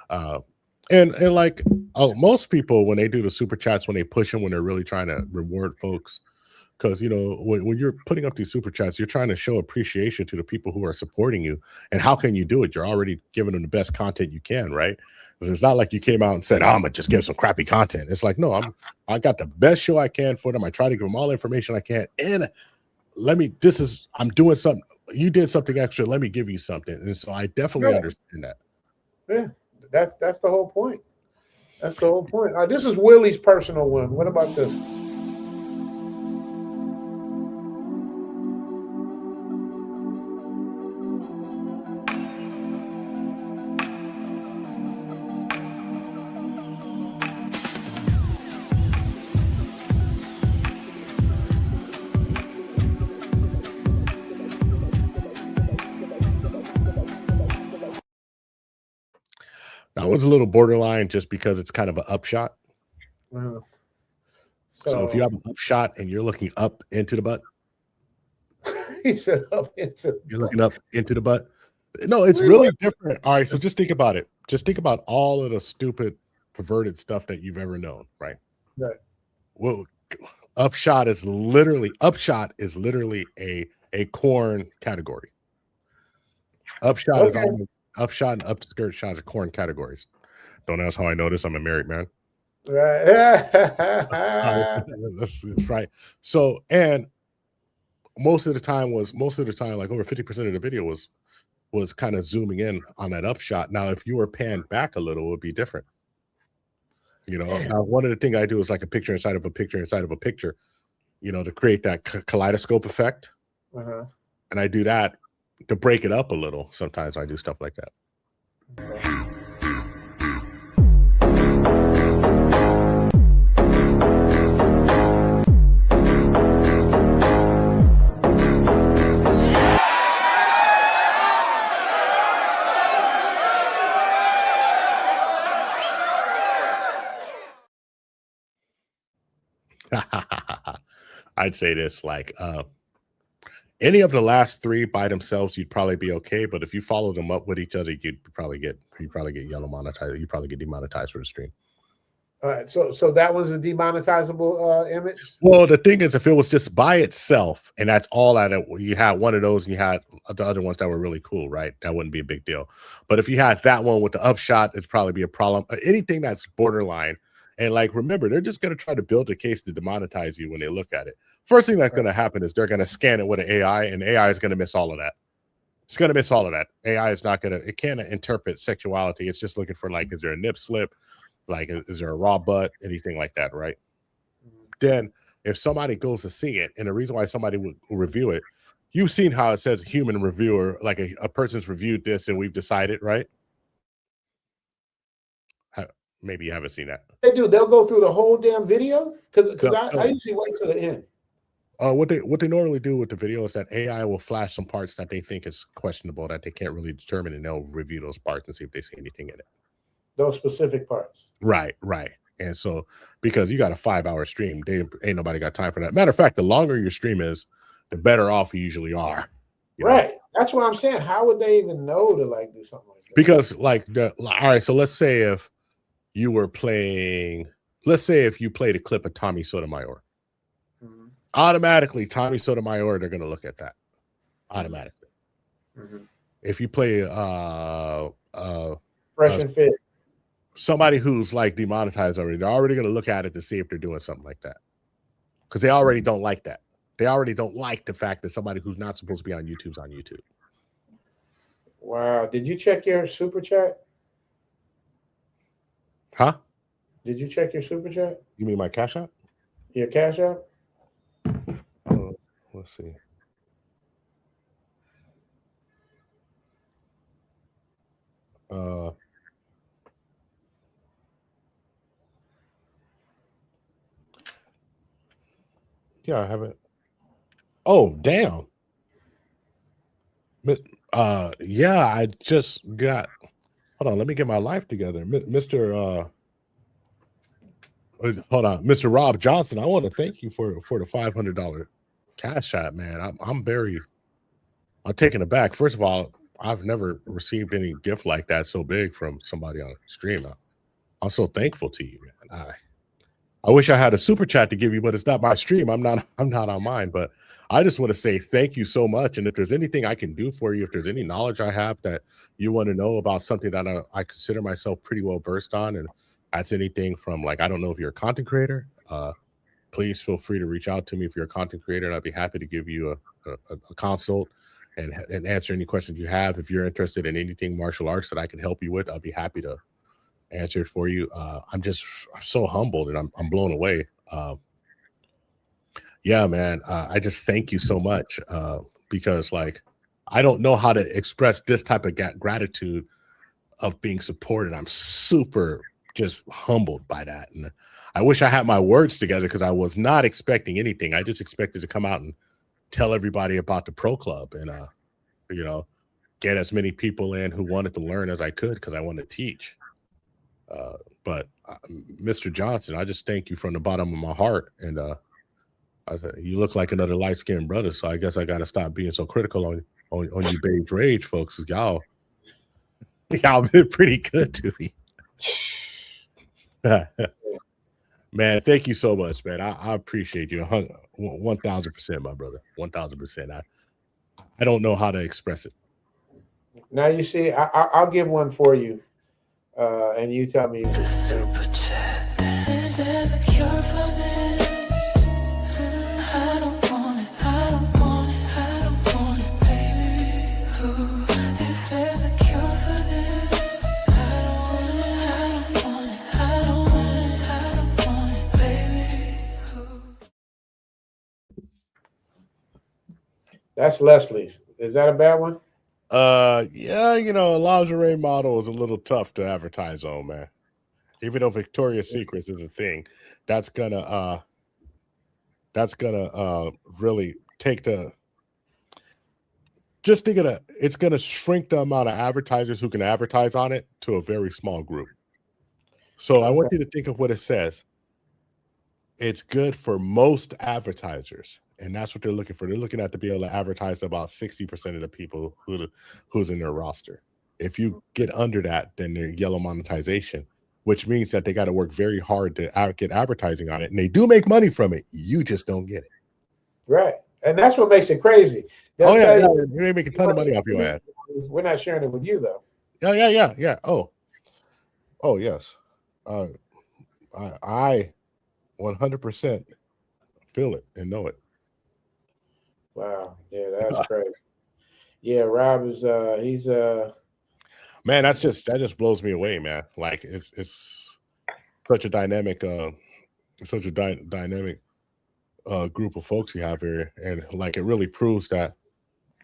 And like most people, when they do the super chats, when they push them, when they're really trying to reward folks, because when you're putting up these super chats, you're trying to show appreciation to the people who are supporting you. And how can you do it? You're already giving them the best content you can, right? Because it's not like you came out and said, I'm gonna just give some crappy content. It's like, no, I got the best show I can for them. I try to give them all the information I can. And I'm doing something. You did something extra. Let me give you something. And so I definitely understand that. Yeah, that's the whole point. That's the whole point. This is Willie's personal one. What about this? That one's a little borderline just because it's kind of an upshot. Uh-huh. So if you have an upshot and you're looking up into the butt, he said up into the you're looking up into the butt. No, it's really different. All right, so just think about it. Just think about all of the stupid, perverted stuff that you've ever known, right? Right. Well, upshot is literally a corn category. Upshot is almost upshot and upskirt shots are corn categories. Don't ask how I know this. I'm a married man. Right. That's right. So, and most of the time, like over 50% of the video was kind of zooming in on that upshot. Now, if you were panned back a little, it would be different. You know, now one of the things I do is like a picture inside of a picture inside of a picture, you know, to create that kaleidoscope effect. Uh-huh. And I do that to break it up a little. Sometimes I do stuff like that. I'd say this, like any of the last three by themselves, you'd probably be okay. But if you follow them up with each other, you'd probably get yellow monetized. You probably get demonetized for the stream. All right, so that was a demonetizable image. Well, the thing is, if it was just by itself and that's all that you had one of those and you had the other ones that were really cool, right? That wouldn't be a big deal. But if you had that one with the upshot, it'd probably be a problem. Anything that's borderline. And like, remember, they're just going to try to build a case to demonetize you when they look at it. First thing that's going to happen is they're going to scan it with an AI, and AI is going to miss all of that. It's going to miss all of that. AI is not going to, it can't interpret sexuality. It's just looking for like, is there a nip slip? Like, is there a raw butt? Anything like that, right? Then if somebody goes to see it, and the reason why somebody would review it, you've seen how it says human reviewer, like a person's reviewed this and we've decided, right? Maybe you haven't seen that. They do. They'll go through the whole damn video because I usually wait till the end. What they normally do with the video is that AI will flash some parts that they think is questionable that they can't really determine, and they'll review those parts and see if they see anything in it. Those specific parts. Right. And so because you got a 5-hour stream, ain't nobody got time for that. Matter of fact, the longer your stream is, the better off you usually are. Right. That's what I'm saying. How would they even know to like do something like that? Because like all right, so let's say if you were playing, let's say if you played a clip of Tommy Sotomayor, automatically Tommy Sotomayor, they're going to look at that automatically. If you play Fresh and Fit, somebody who's like demonetized already, they're already going to look at it to see if they're doing something like that, because they already don't like that. They already don't like the fact that somebody who's not supposed to be on YouTube's on YouTube. Wow. Did you check your super chat? Huh? Did you check your super chat? You mean my Cash App? Your Cash App? Let's see. Yeah, I haven't. Oh, damn. Yeah, I just got. Hold on, let me get my life together, Mr. Hold on, Mr. Rob Johnson. I want to thank you for the $500 Cash App, man. I'm taken aback. First of all, I've never received any gift like that so big from somebody on stream. I'm so thankful to you, man. I wish I had a super chat to give you, but it's not my stream. I'm not on mine. But I just want to say thank you so much. And if there's anything I can do for you, if there's any knowledge I have that you want to know about something that I consider myself pretty well versed on, and that's anything from like, I don't know if you're a content creator, please feel free to reach out to me if you're a content creator, and I'd be happy to give you a consult and answer any questions you have. If you're interested in anything martial arts that I can help you with, I'll be happy to answer it for you. I'm so humbled, and I'm blown away. Yeah, man, I just thank you so much, because like, I don't know how to express this type of gratitude of being supported. I'm super just humbled by that. And I wish I had my words together, because I was not expecting anything. I just expected to come out and tell everybody about the pro club and, you know, get as many people in who wanted to learn as I could, because I wanted to teach. But Mr. Johnson, I just thank you from the bottom of my heart. And I said, you look like another light-skinned brother, so I guess I got to stop being so critical on you beige rage folks. 'Cause y'all been pretty good to me. Man, thank you so much, man. I appreciate you 1,000%, my brother. 1,000%. I don't know how to express it. Now you see, I'll give one for you, and you tell me. Super chat. There's a cure for this. I don't want it. I don't want it. I don't want it, baby. Ooh, if there's a cure for this, I don't want it. I don't want it. I don't want it. I don't want it, baby. Ooh. That's Leslie's. Is that a bad one? Yeah, you know, a lingerie model is a little tough to advertise on, man. Even though Victoria's Secrets is a thing, that's gonna really take it's gonna shrink the amount of advertisers who can advertise on it to a very small group. So I want you to think of what it says. It's good for most advertisers, and that's what they're looking for. They're looking at to be able to advertise to about 60% of the people who's in their roster. If you get under that, then they're yellow monetization, which means that they got to work very hard to get advertising on it, and they do make money from it. You just don't get it. Right, and that's what makes it crazy. Oh yeah, you ain't making a ton of money off your ass. We're not sharing it with you though. Yeah. Oh yes. I 100% feel it and know it. Wow. Yeah, that's crazy. Yeah, Rob is he's man, that just blows me away, man. Like it's such a dynamic dynamic group of folks you have here, and like it really proves that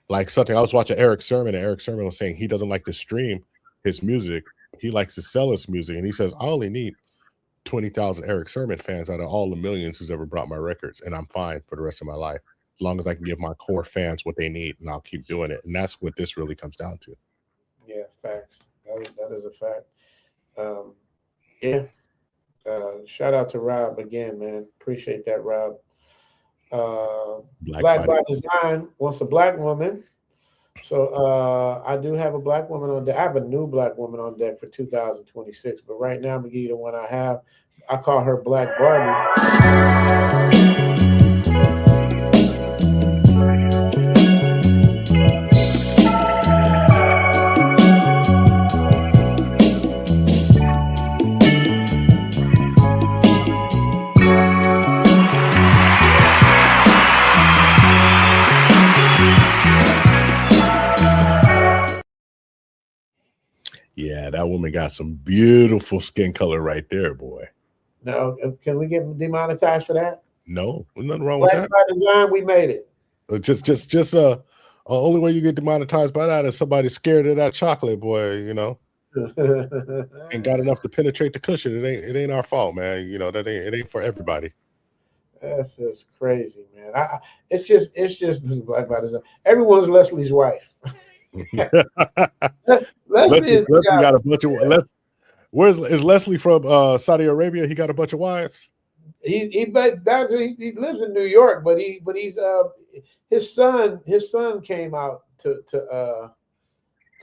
like something. I was watching Eric Sermon, and Eric Sermon was saying he doesn't like to stream his music, he likes to sell his music, and he says I only need 20,000 Eric Sermon fans out of all the millions who's ever brought my records, and I'm fine for the rest of my life as long as I can give my core fans what they need, and I'll keep doing it. And that's what this really comes down to. Yeah, facts. That is a fact. Yeah. Shout out to Rob again, man. Appreciate that, Rob. Black by Design wants a black woman. So I do have a black woman on deck. I have a new black woman on deck for 2026, but right now I'm gonna give you the one I have. I call her Black Barbie. Yeah, that woman got some beautiful skin color right there, boy. No, can we get demonetized for that? No, there's nothing wrong with Black that. by Design, we made it. Just only way you get demonetized by that is somebody scared of that chocolate, boy. You know, ain't got enough to penetrate the cushion. It ain't our fault, man. You know that it ain't for everybody. That's just crazy, man. It's just Black by Design. Everyone's Leslie's wife. Leslie got a bunch of. Is Leslie from Saudi Arabia? He got a bunch of wives. He lives in New York, but he's his son came out to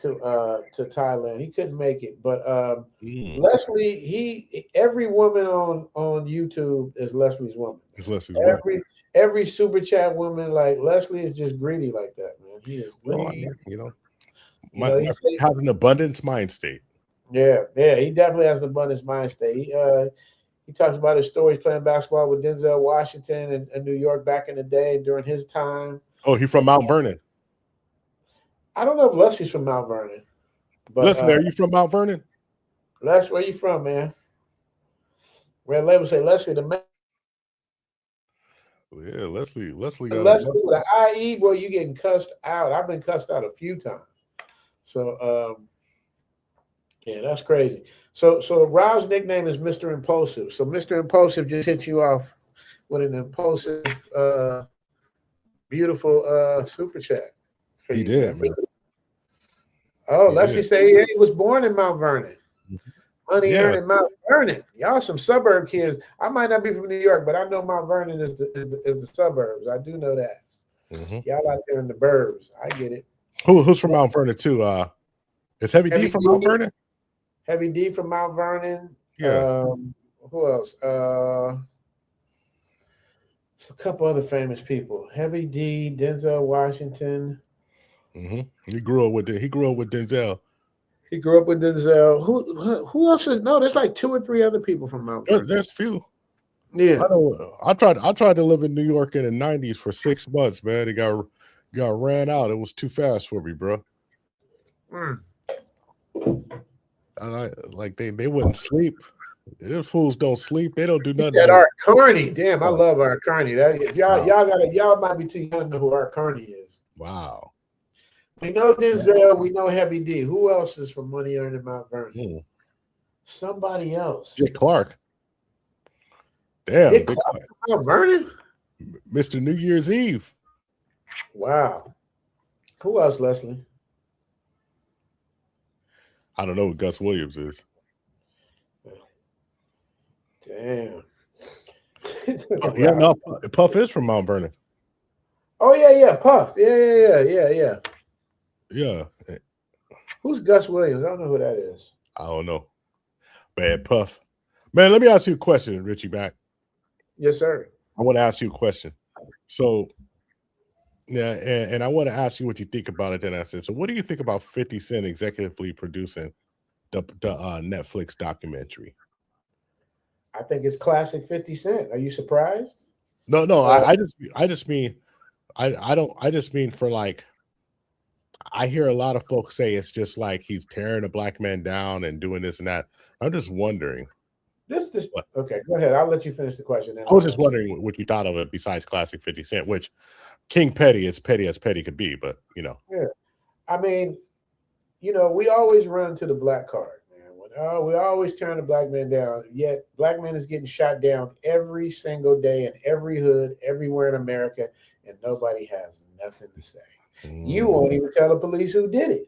Thailand. He couldn't make it, but Leslie, every woman on YouTube is Leslie's woman. It's Leslie's every super chat woman, like Leslie is just greedy like that, man. He is greedy. My has an abundance mind state. Yeah, he definitely has an abundance mind state. He talks about his stories playing basketball with Denzel Washington in New York back in the day during his time. Oh, he's from Mount Vernon. I don't know if Leslie's from Mount Vernon. But Leslie, are you from Mount Vernon? Les, where you from, man? Red Label say Leslie the man. Yeah, Leslie with an IE, boy, you getting cussed out. I've been cussed out a few times. So yeah, that's crazy. So Rob's nickname is Mr. Impulsive. So Mr. Impulsive just hit you off with an impulsive, beautiful super chat. He did, man. Oh, Leslie say he was born in Mount Vernon. Money Yeah. earning Mount Vernon. Y'all some suburb kids. I might not be from New York, but I know Mount Vernon is the suburbs. I do know that. Y'all out there in the burbs. I get it. Who's from Mount Vernon too? Is Heavy D from Mount Vernon? Heavy D from Mount Vernon. Yeah. Who else? It's a couple other famous people. Heavy D, Denzel Washington. He grew up with Denzel. He grew up with Denzel. Who else is? No, there's like 2 or 3 other people from Mount Vernon. There's a few. Yeah. I tried to live in New York in the 90s for 6 months, man. It got ran out. It was too fast for me, bro. Like they wouldn't sleep. These fools don't sleep. They don't do nothing. That Art Carney. Damn, I love Art Carney. Y'all might be too young to know who Art Carney is. Wow. We know Denzel. We know Heavy D. Who else is from Money Earning Mount Vernon? Somebody else. Dick Clark. Damn. Dick Clark from Mount Vernon? Mr. New Year's Eve. Wow. Who else, Leslie? I don't know who Gus Williams is. Damn. Yeah, no, Puff is from Mount Vernon. Oh yeah, Puff. Yeah. Yeah. Who's Gus Williams? I don't know who that is. I don't know. Bad Puff. Man, let me ask you a question, Richie Back. Yes, sir. I want to ask you a question. So, yeah, and I want to ask you what you think about it. Then I said, so what do you think about 50 Cent executively producing the Netflix documentary? I think it's classic 50 Cent. Are you surprised? No. I just mean for like, I hear a lot of folks say it's just like he's tearing a black man down and doing this and that. I'm just wondering. Okay, go ahead. I'll let you finish the question. I was just wondering what you thought of it besides classic 50 Cent, which King Petty is petty as petty could be, but you know. Yeah. I mean, we always run to the black card, man. We always turn the black man down, yet black man is getting shot down every single day in every hood, everywhere in America, and nobody has nothing to say. You won't even tell the police who did it.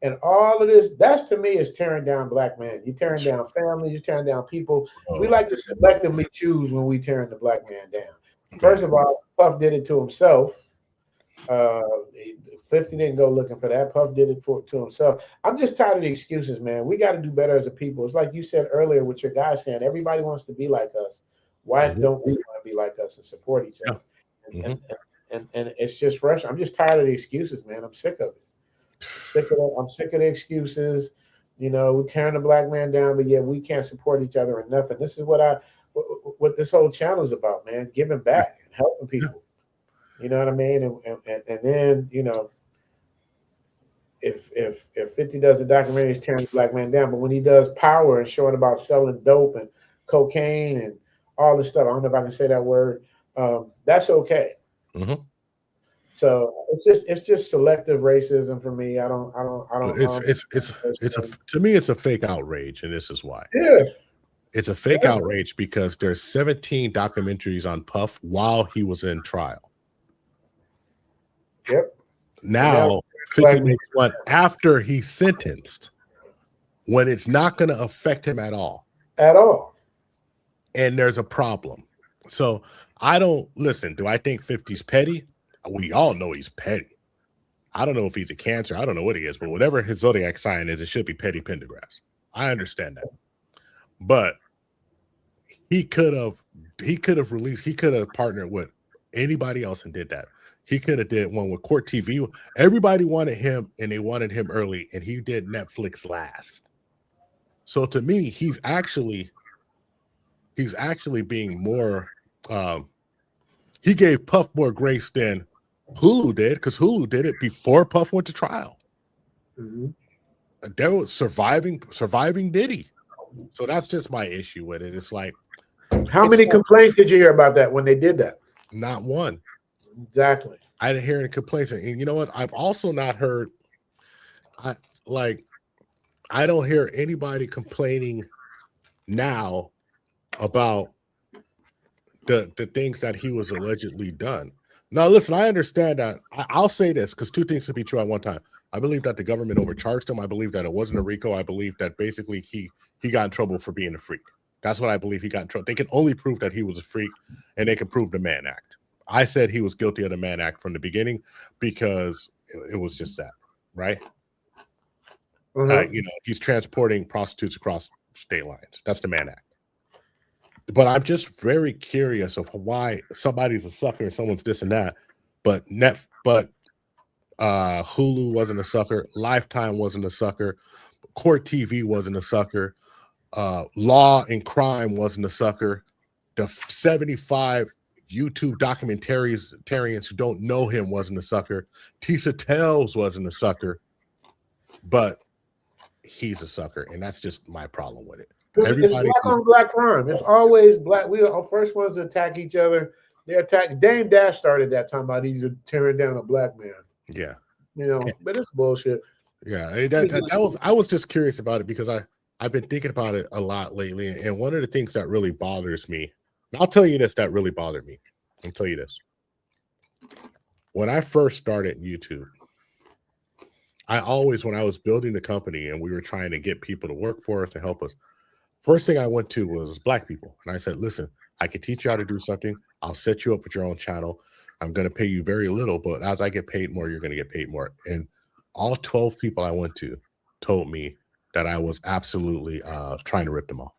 And all of this, that's to me is tearing down black man. You're tearing down families, you're tearing down people. We like to selectively choose when we tearing the black man down. First of all, Puff did it to himself. 50 didn't go looking for that. Puff did it to himself. I'm just tired of the excuses, man. We got to do better as a people. It's like you said earlier with your guy saying, everybody wants to be like us. Why don't we want to be like us and support each other? And it's just frustrating. I'm just tired of the excuses, man. I'm sick of it. I'm sick of the excuses. We're tearing the black man down, but yet we can't support each other and nothing. This is what this whole channel is about, man. Giving back and helping people. You know what I mean? And then, if 50 does a documentary, he's tearing the black man down. But when he does Power and showing about selling dope and cocaine and all this stuff, I don't know if I can say that word. That's okay. So it's just selective racism for me. I don't. To me, it's a fake outrage, and this is why. Yeah. It's a fake outrage because there's 17 documentaries on Puff while he was in trial. Yep. Now 50 makes one after he's sentenced, when it's not going to affect him at all. At all. And there's a problem. So I don't listen. Do I think 50's petty? We all know he's petty. I don't know if he's a Cancer. I don't know what he is, but whatever his zodiac sign is, it should be Petty Pendergrass. I understand that. But he could have partnered with anybody else and did that. He could have did one with Court TV. Everybody wanted him, and they wanted him early, and he did Netflix last. So to me, he's actually being more. He gave Puff more grace than Hulu did, because Hulu did it before Puff went to trial. They were surviving Diddy. So that's just my issue with it. It's like, how many complaints did you hear about that when they did that? Not one. Exactly. I didn't hear any complaints. And you know what? I've also not heard. I don't hear anybody complaining now about the things that he was allegedly done. Now, listen, I understand that. I'll say this because two things can be true at one time. I believe that the government overcharged him. I believe that it wasn't a RICO. I believe that basically he got in trouble for being a freak. That's what I believe. He got in trouble. They can only prove that he was a freak, and they can prove the Mann Act. I said he was guilty of the Mann Act from the beginning because it was just that, right? He's transporting prostitutes across state lines. That's the Mann Act. But I'm just very curious of why somebody's a sucker and someone's this and that, but Hulu wasn't a sucker, Lifetime wasn't a sucker, Court TV wasn't a sucker, Law and Crime wasn't a sucker, the 75 YouTube documentarians who don't know him wasn't a sucker, Tisa Tells wasn't a sucker, but he's a sucker, and that's just my problem with it. It's black on black crime. It's always black. We are the first ones to attack each other. They attack. Dame Dash started that time about he's tearing down a black man. Yeah, but it's bullshit. Yeah, I was just curious about it because I've been thinking about it a lot lately, and one of the things that really bothers me, and I'll tell you this, that really bothered me. I'll tell you this. When I first started YouTube, when I was building the company and we were trying to get people to work for us to help us, first thing I went to was black people. And I said, listen, I can teach you how to do something. I'll set you up with your own channel. I'm going to pay you very little, but as I get paid more, you're going to get paid more. And all 12 people I went to told me that I was absolutely trying to rip them off.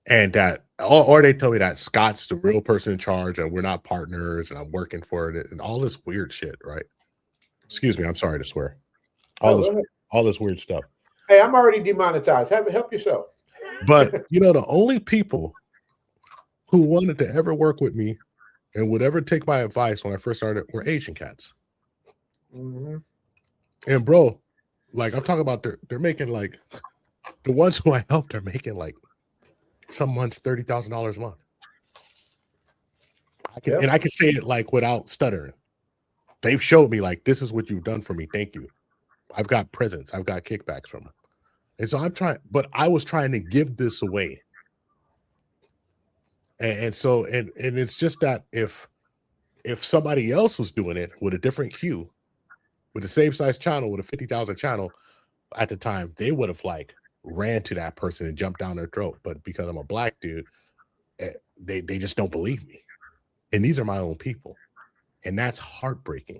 And that, or they tell me that Scott's the real person in charge and we're not partners and I'm working for it and all this weird shit, right? Excuse me, I'm sorry to swear. All this weird stuff. Hey, I'm already demonetized. Help yourself. But the only people who wanted to ever work with me and would ever take my advice when I first started were Asian cats. And bro, like I'm talking about, they're making like the ones who I helped are making like some months $30,000 a month. And I can say it like without stuttering. They've showed me like this is what you've done for me. Thank you. I've got presents. I've got kickbacks from them. And so I was trying to give this away. And so it's just that if somebody else was doing it with a different queue, with the same size channel, with a 50,000 channel at the time, they would have like ran to that person and jumped down their throat. But because I'm a black dude, they just don't believe me. And these are my own people. And that's heartbreaking.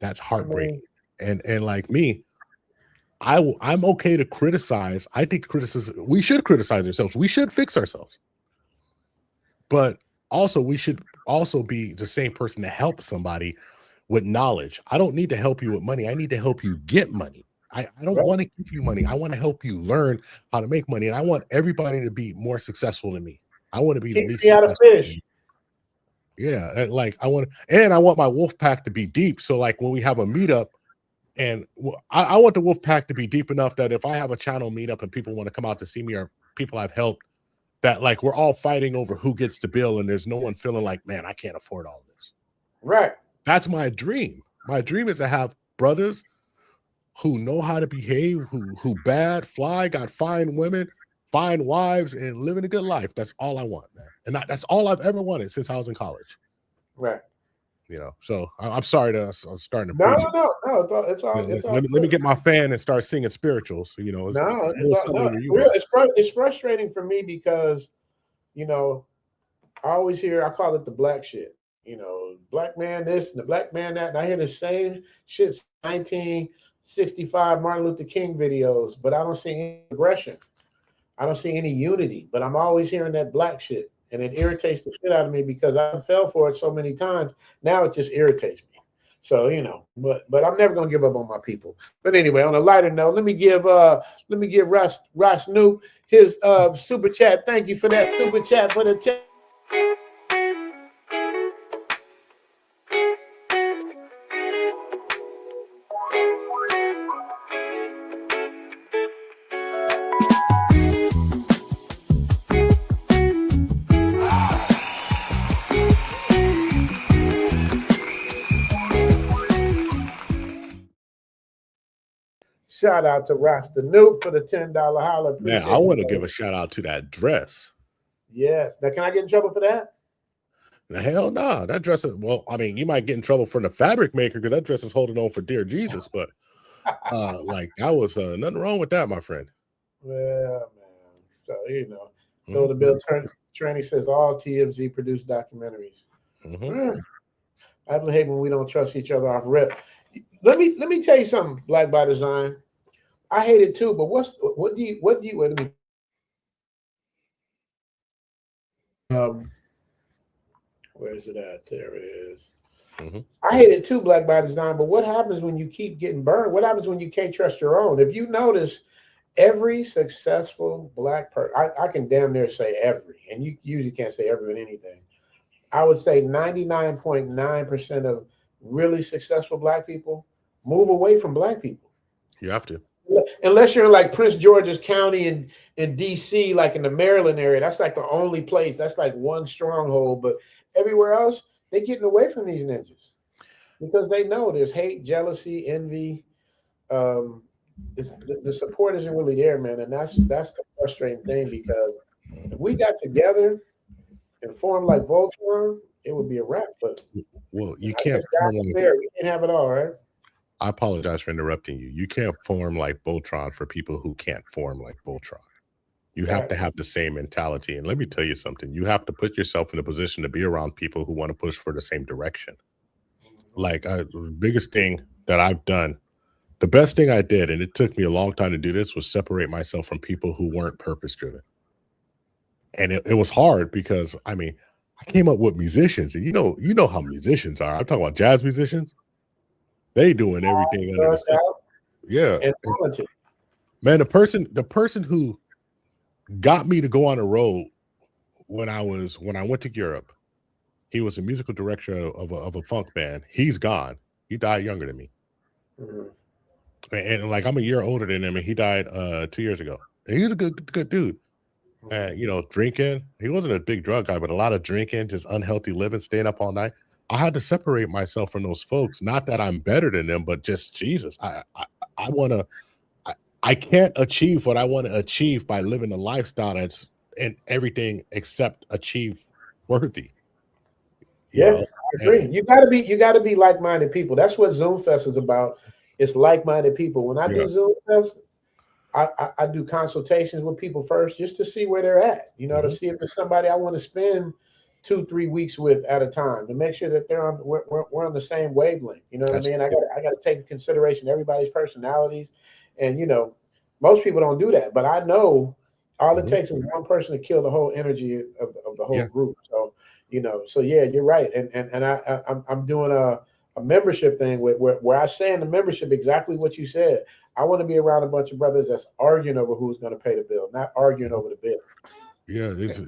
That's heartbreaking. And like me, I'm okay to criticize. I think we should criticize ourselves. We should fix ourselves. But also we should also be the same person to help somebody with knowledge. I don't need to help you with money. I need to help you get money. I don't want to give you money. I want to help you learn how to make money. And I want everybody to be more successful than me. I want to be the least successful. Yeah, and like I want my wolf pack to be deep. So like when we have a meetup, and I want the wolf pack to be deep enough that if I have a channel meetup and people want to come out to see me or people I've helped, that like we're all fighting over who gets the bill and there's no one feeling like, man, I can't afford all this. Right. That's my dream. My dream is to have brothers who know how to behave, who bad, fly, got fine women, fine wives, and living a good life. That's all I want, man. And that's all I've ever wanted since I was in college. Right. So I'm sorry I'm starting to no, it's all let me get my fan and start singing spirituals. It's frustrating for me because I always hear, I call it the black shit. Black man this and the black man that, and I hear the same shit 1965 Martin Luther King videos, but I don't see any aggression. I don't see any unity, but I'm always hearing that black shit. And it irritates the shit out of me because I fell for it so many times. Now it just irritates me. So, but I'm never gonna give up on my people. But anyway, on a lighter note, let me give Ross Snoop his super chat. Thank you for that super chat for the chat. Shout out to Rasta Noop for the $10 holler. Man, I want to give a shout out to that dress. Yes. Now, can I get in trouble for that? Hell no, that dress is, well, I mean, you might get in trouble from the fabric maker because that dress is holding on for dear Jesus, but like that was nothing wrong with that, my friend. Well, man. So, you know, so the Bill Tranny says all TMZ produced documentaries. I hate when we don't trust each other off rip. Let me tell you something, Black by Design. I hate it too, but what do you let me where is it at? There it is. I hate it too, Black by Design, but what happens when you keep getting burned? What happens when you can't trust your own? If you notice, every successful Black person, I can damn near say every, and you usually can't say every in anything. I would say 99.9% of really successful Black people move away from Black people. You have to. Unless you're in like Prince George's County in DC, like in the Maryland area, that's like the only place. That's like one stronghold. But everywhere else, they're getting away from these ninjas because they know there's hate, jealousy, envy. The support isn't really there, man, and that's the frustrating thing because if we got together and formed like Voltron, it would be a wrap. But well, you can't. We can't have it all, right? I apologize for interrupting you. You can't form like Voltron for people who can't form like Voltron. You have to have the same mentality. And let me tell you something. You have to put yourself in a position to be around people who want to push for the same direction. Like the biggest thing that I've done, the best thing I did, and it took me a long time to do this, was separate myself from people who weren't purpose-driven. And it was hard because, I mean, I came up with musicians. And you know how musicians are. I'm talking about jazz musicians. They doing everything under the sun. Yeah. And talented. Man, the person who got me to go on a road when I went to Europe, he was a musical director of a funk band. He's gone. He died younger than me. And like I'm a year older than him, and he died 2 years ago. And he's a good dude. And you know, drinking. He wasn't a big drug guy, but a lot of drinking, just unhealthy living, staying up all night. I had to separate myself from those folks. Not that I'm better than them, but just Jesus. I can't achieve what I want to achieve by living a lifestyle that's in everything except achieve worthy. Yeah, I agree. You gotta be like-minded people. That's what Zoom Fest is about. It's like-minded people. When I do Zoom Fest, I do consultations with people first just to see where they're at. You know, to see if it's somebody I want to spend 2-3 weeks with at a time to make sure that we're on the same wavelength. You know what I mean? I got to take into consideration everybody's personalities, and you know, most people don't do that. But I know all it takes is one person to kill the whole energy of the whole group. So you know, so yeah, you're right. And I'm doing a membership thing where I say in the membership exactly what you said. I want to be around a bunch of brothers that's arguing over who's going to pay the bill, not arguing over the bill. Yeah, it's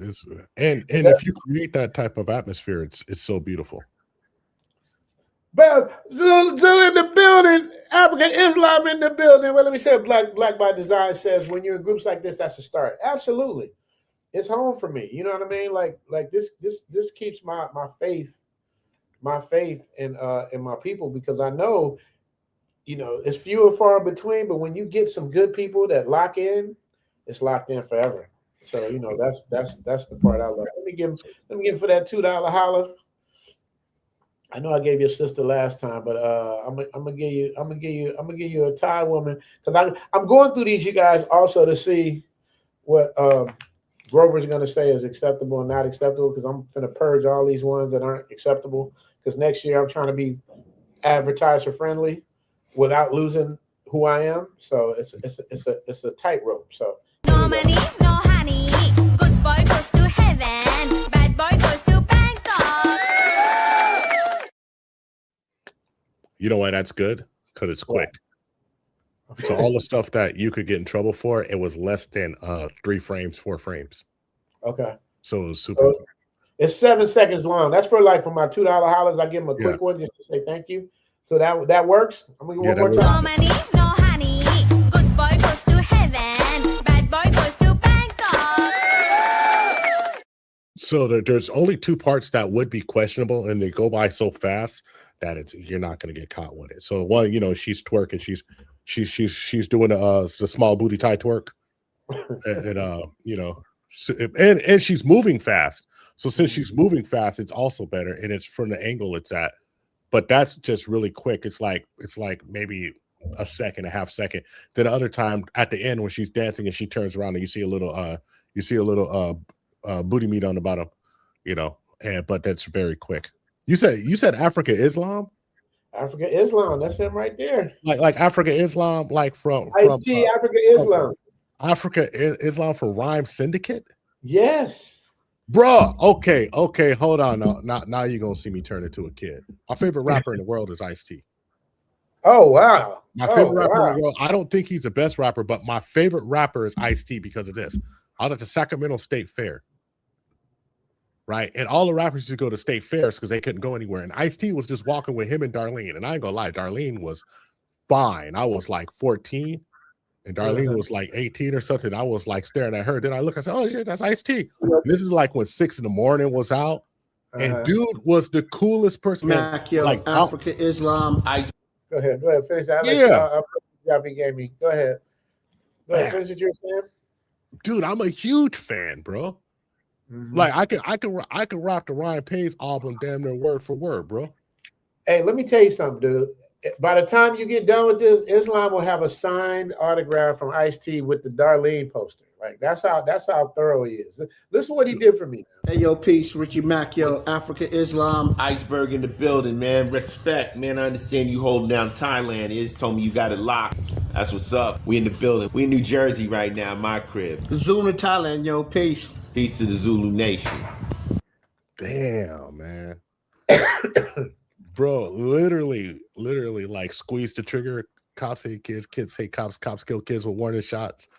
and if you create that type of atmosphere, it's so beautiful. But Zul in the building, African Islam in the building. Well, let me say, Black by Design says when you're in groups like this, that's a start. Absolutely, it's home for me. You know what I mean? Like this keeps my faith in my people, because I know, you know, it's few and far between. But when you get some good people that lock in, it's locked in forever. So you know that's the part I love. Let me give him for that $2 holler. I know I gave your sister last time, but I'm gonna give you a Thai woman, because I'm going through these, you guys, also to see what Grover's gonna say is acceptable and not acceptable, because I'm gonna purge all these ones that aren't acceptable. Because next year I'm trying to be advertiser friendly without losing who I am. So it's a tightrope. So. No money, no honey. Good boy goes to heaven. Bad boy goes to Bangkok. You know why that's good? Because it's quick. So all the stuff that you could get in trouble for, it was less than 3 frames, 4 frames. Okay. So it was super quick. It's 7 seconds long. That's for like for my $2 hollers. I give them a quick one just to say thank you. So that works. I'm gonna go one more time. No money, no honey. Good boy goes to heaven. Bad boy goes to Bangkok. So there's only 2 parts that would be questionable, and they go by so fast that you're not going to get caught with it. So one, you know, she's twerking, she's doing the small booty Thai twerk, and you know, So, and she's moving fast. So since she's moving fast, it's also better, and it's from the angle it's at. But that's just really quick. It's like maybe a second, a half second. Then the other time at the end when she's dancing and she turns around and you see a little booty meat on the bottom, you know. But that's very quick. You said Africa Islam? Africa Islam, that's him right there. Like Africa Islam, like from Africa Islam. Africa Islam for Rhyme Syndicate? Yes. Bruh, okay, hold on. Now you're gonna see me turn into a kid. My favorite rapper in the world is Ice-T. Oh wow. My favorite rapper in the world. I don't think he's the best rapper, but my favorite rapper is Ice-T because of this. I was at the Sacramento State Fair. Right. And all the rappers used to go to state fairs because they couldn't go anywhere. And Ice-T was just walking with him and Darlene. And I ain't gonna lie, Darlene was fine. I was like 14 and Darlene was like 18 or something. I was like staring at her. Then I look, I said, oh shit, that's Ice-T. This is like when 6 in the morning was out. And dude was the coolest person. Like Africa Islam. Go ahead, finish that. I'll be gaming. Go ahead. Finish what you're saying. Dude, I'm a huge fan, bro. Like I can rock the Ryan Payne's album damn near word for word, bro. Hey, let me tell you something, dude. By the time you get done with this, Islam will have a signed autograph from Ice-T with the Darlene poster. Like that's how thorough he is. Listen what he did for me. Hey, yo, peace, Richie Mack, yo, Africa Islam. Iceberg in the building, man. Respect, man. I understand you holding down Thailand. Iz told me you got it locked. That's what's up. We in the building. We in New Jersey right now, my crib. Zulu Thailand, yo, peace. Peace to the Zulu Nation. Damn, man. Bro, literally, like squeeze the trigger. Cops hate kids, kids hate cops, cops kill kids with warning shots.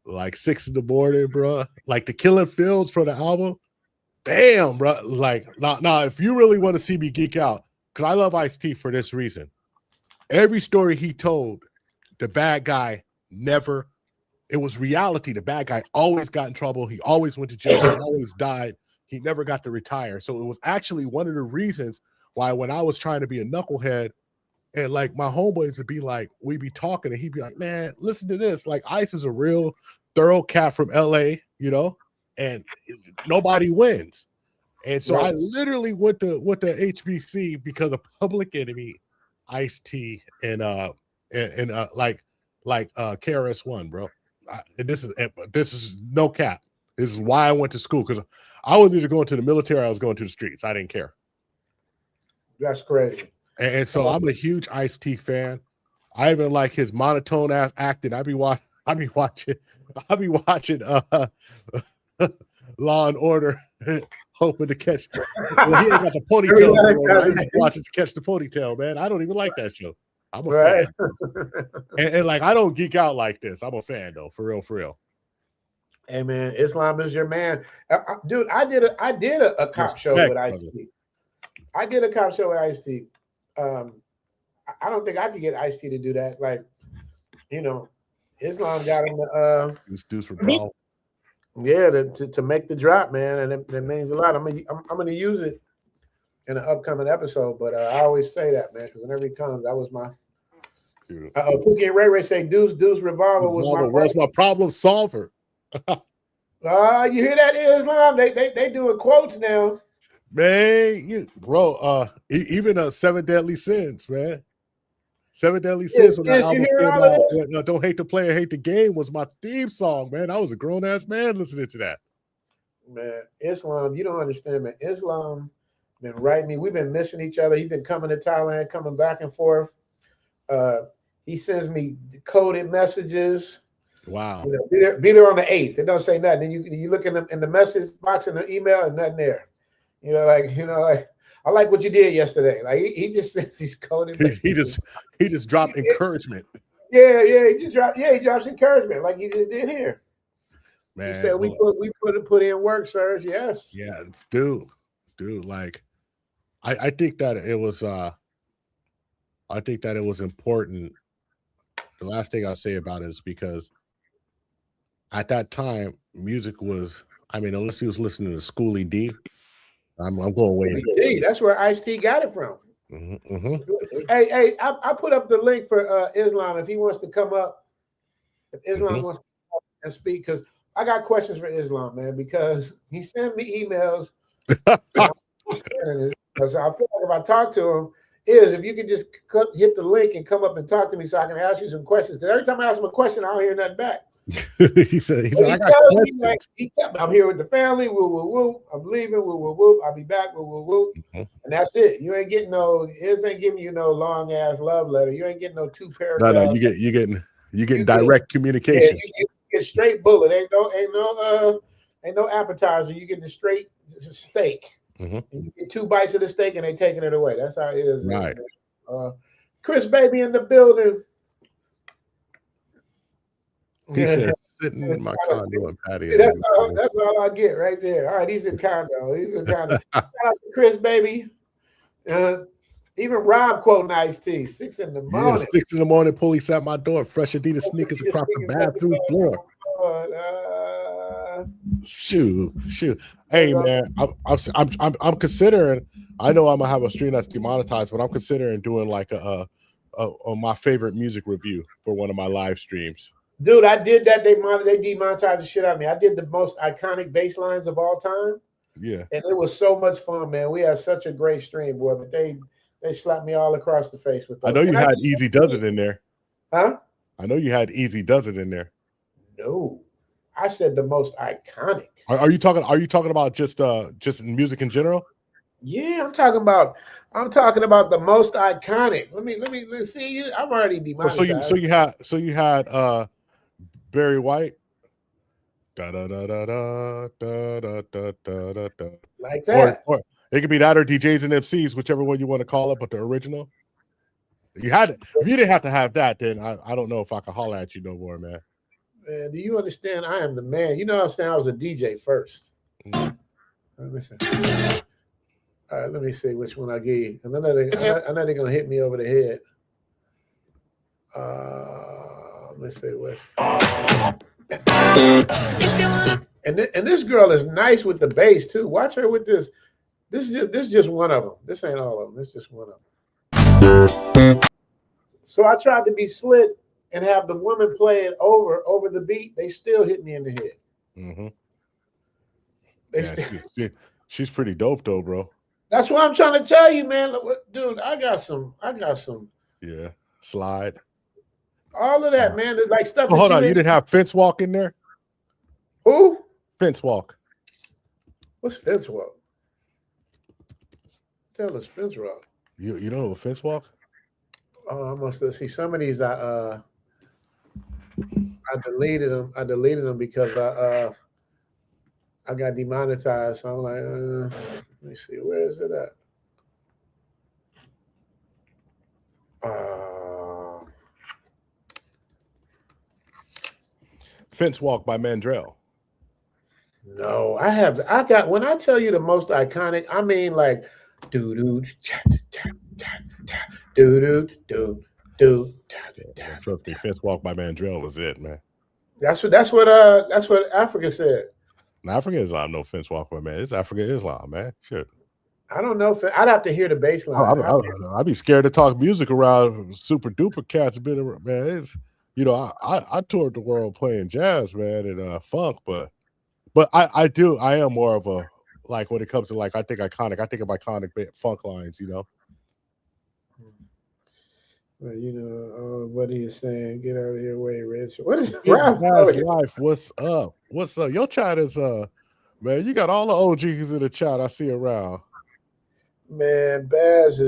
Like 6 in the morning, bro. Like the Killing Fields for the album. Damn, bro. Like, now, if you really want to see me geek out, because I love Ice-T for this reason. Every story he told, the bad guy never, it was reality. The bad guy always got in trouble. He always went to jail. He always died. He never got to retire. So it was actually one of the reasons why when I was trying to be a knucklehead, and like my homeboys would be like, we'd be talking and he'd be like, man, listen to this. Like Ice is a real thorough cat from LA, you know, and nobody wins. And so I literally went to HBC because of Public Enemy, Ice-T, and KRS-One, bro. This is no cap. This is why I went to school, because I was either going to the military or I was going to the streets. I didn't care. That's crazy. And so I'm a huge Ice-T fan. I even like his monotone ass acting. I be watching Law and Order, hoping to catch. Well, he ain't got the ponytail. I used to watch it to catch the ponytail, man. I don't even like that show. I'm a fan. And like I don't geek out like this. I'm a fan though, for real. Hey man, Islam is your man, dude. I did a cop show with Ice-T. I did a cop show with Ice-T. I don't think I could get Ice-T to do that. Like, you know, Islam got him this dude's for bro. Yeah, to make the drop, man, and it means a lot. I'm gonna use it in an upcoming episode, but I always say that, man, because whenever he comes, that was my. Pookie and Ray say Deuce Revolver was my problem solver. You hear that, Islam? They doing quotes now. Man, bro, even 7 Deadly Sins, man. 7 Deadly Sins when that album came out, Don't Hate the Player, Hate the Game was my theme song, man. I was a grown-ass man listening to that. Man, Islam, you don't understand, man. Islam been writing me. We've been missing each other. He's been coming to Thailand, coming back and forth. He sends me coded messages. Wow. You know, be there on the 8th. It don't say nothing. Then you look in the message box in the email and nothing there. You know, like I like what you did yesterday. Like he just sends these coded messages. He just dropped encouragement. Yeah, he drops encouragement like he just did here. Man, he said we put in work, sirs. Yes. Yeah, dude. Like I think that it was important. The last thing I'll say about it is because at that time, music was, I mean, unless he was listening to Schoolie D, I'm going way. That's where Ice-T got it from. Hey, I put up the link for Islam if he wants to come up. If Islam wants to come up and speak, because I got questions for Islam, man, because he sent me emails. So I feel like if I talk to him, if you could just hit the link and come up and talk to me so I can ask you some questions. Because every time I ask him a question, I don't hear nothing back. he said, I got questions. I'm here with the family. Woo, woo, woo. I'm leaving. Woo, woo, woo. I'll be back. Woo, woo, woo. And that's it. You ain't getting it ain't giving you no long ass love letter. You ain't getting no 2 paragraphs. No, you getting direct communication. Yeah, you get straight bullet. Ain't no appetizer. You getting the straight steak. And you get 2 bites of the steak and they taking it away. That's how it is. Right. Chris Baby in the building. He said, sitting in my condo and patio. That's all I get right there. All right, he's in condo. Shout out to Chris Baby. Even Rob quoting Ice-T. 6 in the morning. Yeah, 6 in the morning, police at my door, fresh Adidas sneakers across the bathroom floor. Shoot. Hey man, I'm considering. I know I'm gonna have a stream that's demonetized, but I'm considering doing like a my favorite music review for one of my live streams. Dude, I did that. They demonetized the shit out of me. I did the most iconic bass lines of all time. Yeah, and it was so much fun, man. We had such a great stream, boy. But they slapped me all across the face with those. I know you had Easy Does It in there, huh? I know you had Easy Does It in there. No, I said the most iconic. Are you talking about just music in general? Yeah, I'm talking about the most iconic. Let's see. I'm already demonetized. So you had Barry White. Da da da da da da da da da da. Like that. Or it could be that or DJs and MCs, whichever one you want to call it, but the original. You had it. If you didn't have to have that, then I don't know if I can holler at you no more, man. Man, do you understand? I am the man. You know what I'm saying? I was a DJ first. Let me see. All right, let me see which one I gave you. And I know they're gonna hit me over the head. Let's see what. And this girl is nice with the bass too. Watch her with this. This is just one of them. This ain't all of them. This is just one of them. So I tried to be slick and have the woman play it over the beat. They still hit me in the head. She's pretty dope though, bro. That's what I'm trying to tell you, man. Dude, I got some. Yeah, slide. All of that, man. Like stuff. Hold on, you didn't have Fence Walk in there? Who? Fence Walk. What's Fence Walk? Tell us Fence Walk. You don't know Fence Walk? Oh, I must have see some of these. I deleted them. I deleted them because I got demonetized. So I'm like, let me see, where is it at? Fence Walk by Mandrell. No, I got when I tell you the most iconic, I mean like do do do do do. Trust me, Fence Walk by Mandrell is it, man. That's what Africa said. Africa Islam, no Fence Walk by man. It's Africa Islam, man. Shit. I don't know. I'd have to hear the bass line. I'd be scared to talk music around super duper cats. Man, it's, I toured the world playing jazz, man, and funk, but I am more of a, like, when it comes to, like, I think of iconic funk lines, Well, what are you saying? Get out of here, way Rich. What is life? What's up? Your chat is man, you got all the OGs in the chat I see around. Man, Baz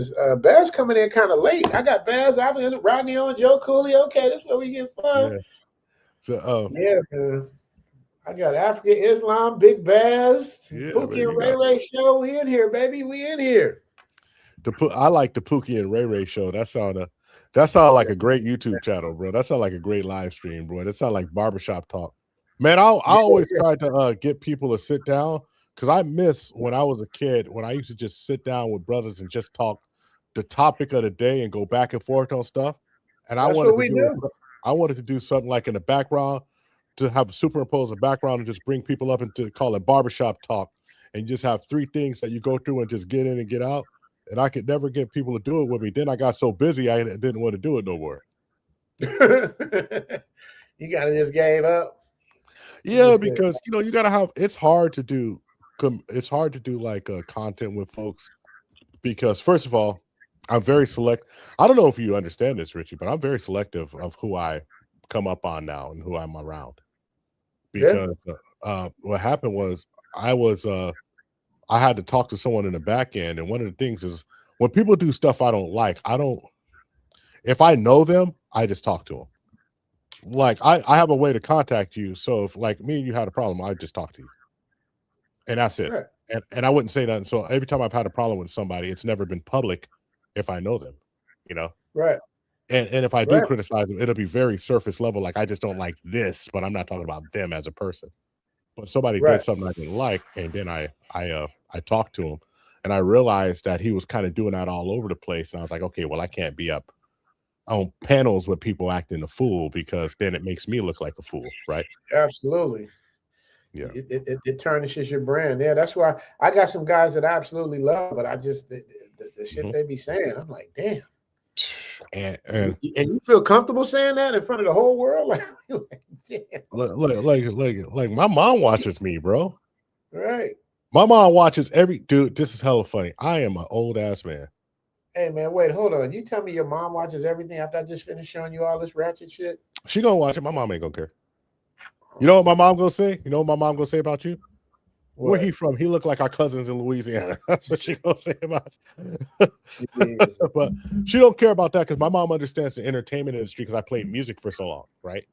coming in kind of late. I got Baz, Rodney on, Joe Cooley. Okay, that's where we get fun. Yeah. So man. I got Africa Islam, Big Baz, Pookie and Ray Ray show. We in here, baby. We in here. I like the Pookie and Ray Ray show. That sounded like a great YouTube channel, bro. That sounded like a great live stream, bro. That sounded like barbershop talk. Man, I always try to get people to sit down, because I miss when I was a kid, when I used to just sit down with brothers and just talk the topic of the day and go back and forth on stuff. And I wanted to do something like in the background, to have superimpose a background and just bring people up and to call it barbershop talk, and just have 3 things that you go through and just get in and get out. And I could never get people to do it with me. Then I got so busy I didn't want to do it no more. You kind of just gave up. Yeah, because you gotta have. It's hard to do. It's hard to do like content with folks because first of all, I'm very select. I don't know if you understand this, Richie, but I'm very selective of who I come up on now and who I'm around. Yeah. Because what happened was I had to talk to someone in the back end, and one of the things is when people do stuff I don't like, I don't. If I know them, I just talk to them. Like I have a way to contact you, so if like me and you had a problem, I just talk to you, and that's it. Right. And I wouldn't say nothing. So every time I've had a problem with somebody, it's never been public. If I know them, you know. Right. And if I do Right. criticize them, it'll be very surface level. Like I just don't like this, but I'm not talking about them as a person. But somebody Right. did something I didn't like, and then I talked to him, and I realized that he was kind of doing that all over the place. And I was like, okay, well, I can't be up on panels with people acting a fool because then it makes me look like a fool, right? Absolutely. Yeah. It tarnishes your brand. Yeah, that's why I got some guys that I absolutely love, but I just the shit they be saying, I'm like, damn. And you feel comfortable saying that in front of the whole world? Like, damn. Like my mom watches me, bro. Right. My mom watches every dude. This is hella funny. I am an old ass man. Hey man, wait, hold on. You tell me your mom watches everything after I just finished showing you all this ratchet shit? She gonna watch it. My mom ain't gonna care. You know what my mom gonna say? You know what my mom gonna say about you? What? Where he from? He looked like our cousins in Louisiana. That's what she gonna say about you. But she don't care about that because my mom understands the entertainment industry because I played music for so long, right?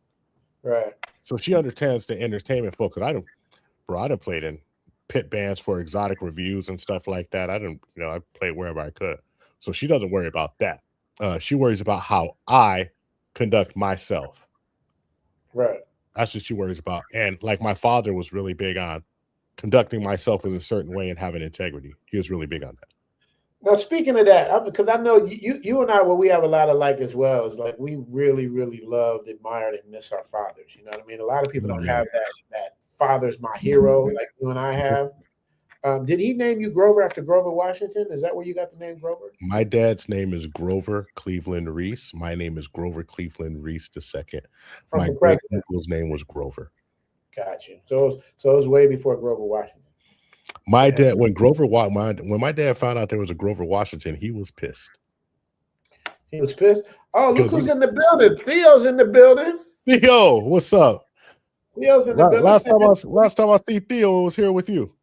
Right. So she understands the entertainment folk. I done played in pit bands for exotic reviews and stuff like that. I played wherever I could. So she doesn't worry about that. She worries about how I conduct myself. Right. That's what she worries about. And like my father was really big on conducting myself in a certain way and having integrity. He was really big on that. Now, speaking of that, because I know you and I, well, we have a lot of like as well. Is like we really, really loved, admired, and miss our fathers. You know what I mean? A lot of people don't have that father's my hero like you and I have. Did he name you Grover after Grover Washington? Is that where you got the name Grover? My dad's name is Grover Cleveland Reese. My name is Grover Cleveland Reese II. My great uncle's name was Grover. Got you. So it was way before Grover Washington. My dad, when my dad found out there was a Grover Washington, he was pissed. He was pissed. Oh, look who's in the building! Theo's in the building. Theo, what's up? Theo's in the building. Last time I see Theo, was here with you.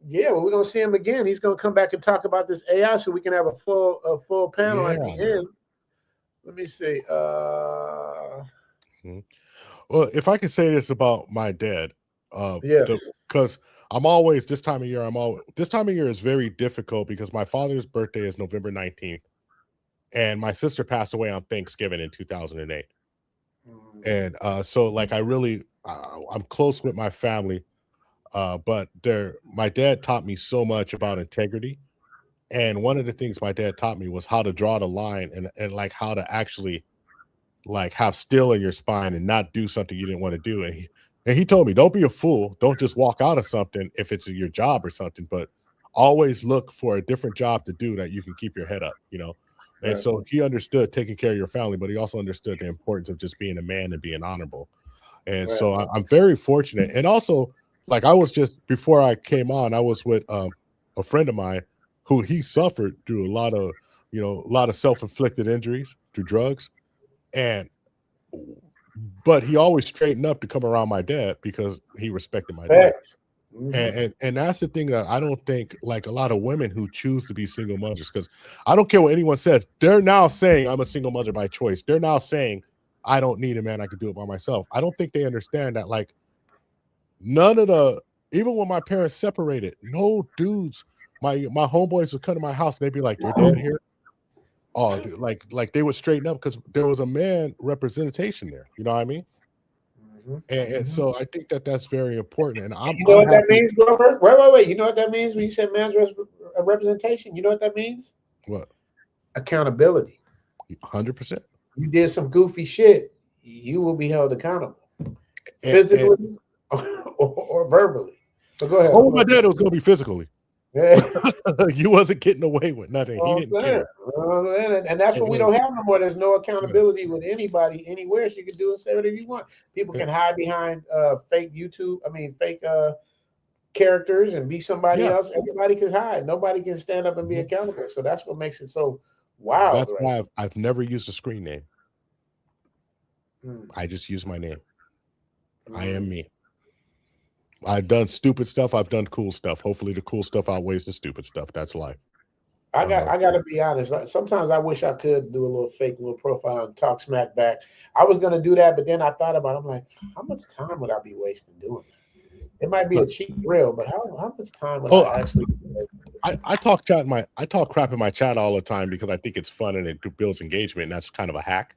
Yeah, well, we're gonna see him again. He's gonna come back and talk about this AI so we can have a full panel at the end. Let me see. Well, if I could say this about my dad, because I'm always this time of year is very difficult because my father's birthday is November 19th, and my sister passed away on Thanksgiving in 2008. And so like I'm close with my family. But my dad taught me so much about integrity. And one of the things my dad taught me was how to draw the line and like how to actually like have steel in your spine and not do something you didn't want to do. And he told me, don't be a fool. Don't just walk out of something if it's your job or something, but always look for a different job to do that you can keep your head up, you know? And so he understood taking care of your family, but he also understood the importance of just being a man and being honorable. And so I'm very fortunate. And also, like I was just before I came on, I was with a friend of mine who he suffered through a lot of self-inflicted injuries through drugs, but he always straightened up to come around my dad because he respected my dad. And that's the thing that I don't think like a lot of women who choose to be single mothers, because I don't care what anyone says, they're now saying I'm a single mother by choice. They're now saying I don't need a man, I can do it by myself. I don't think they understand that like even when my parents separated, no dudes, my homeboys would come to my house and they'd be like, your dad here? Oh, like they would straighten up because there was a man representation there. You know what I mean? And so I think that's very important. And you know what that means, Grover? Wait. You know what that means when you say man's representation? You know what that means? What? Accountability. 100%. You did some goofy shit, you will be held accountable. Physically or verbally. So go ahead. Oh, my dad was going to be physically. Yeah. You wasn't getting away with nothing. He didn't care. And that's what we don't have no more. There's no accountability with anybody anywhere. So you can do and say whatever you want. People can hide behind fake fake characters and be somebody else. Everybody can hide. Nobody can stand up and be accountable. So that's what makes it so wild. That's why I've never used a screen name. I just use my name. I am me. I've done stupid stuff. I've done cool stuff. Hopefully the cool stuff outweighs the stupid stuff. That's life. I got to be honest. Sometimes I wish I could do a little fake little profile and talk smack back. I was going to do that, but then I thought about it. I'm like, how much time would I be wasting doing that? It might be a cheap thrill, but how much time would I actually I talk crap in my chat all the time because I think it's fun and it builds engagement, and that's kind of a hack.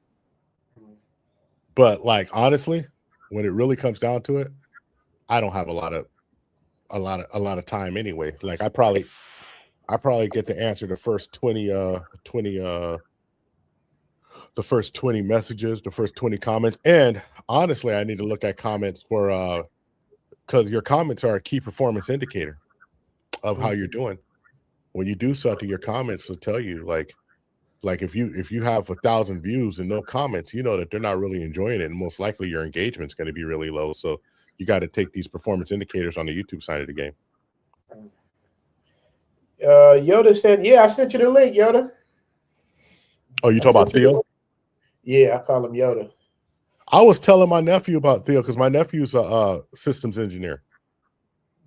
But like honestly, when it really comes down to it, I don't have a lot of time anyway. Like I probably get to answer the first 20 messages, the first 20 comments. And honestly, I need to look at comments for because your comments are a key performance indicator of how you're doing. When you do something, your comments will tell you like if you have 1,000 views and no comments, you know that they're not really enjoying it, and most likely your engagement's going to be really low. So you got to take these performance indicators on the YouTube side of the game. Yoda said, "Yeah, I sent you the link, Yoda." Oh, you talk about Theo? Yeah, I call him Yoda. I was telling my nephew about Theo because my nephew's a systems engineer.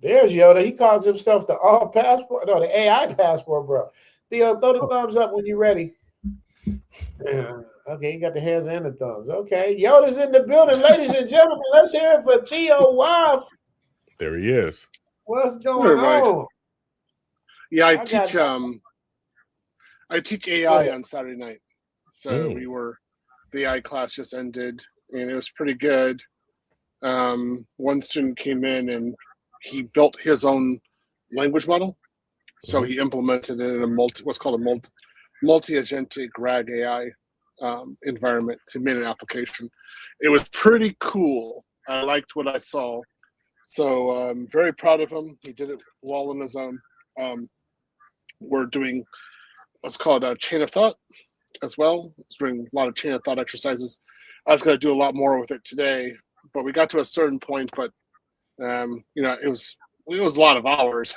There's Yoda. He calls himself the the AI passport, bro. Theo, throw the thumbs up when you're ready. Okay, you got the hands and the thumbs. Okay, Yoda's in the building, ladies and gentlemen. Let's hear it for Theo Wild. There he is. What's going on? Yeah, I teach AI on Saturday night. So the AI class just ended, and it was pretty good. One student came in and he built his own language model. So he implemented it in what's called a multi-agentic RAG AI environment to make an application. It was pretty cool. I liked what I saw. So I'm very proud of him. He did it well on his own. We're doing what's called a chain of thought as well. It's doing a lot of chain of thought exercises. I was going to do a lot more with it today, but we got to a certain point, but it was a lot of hours.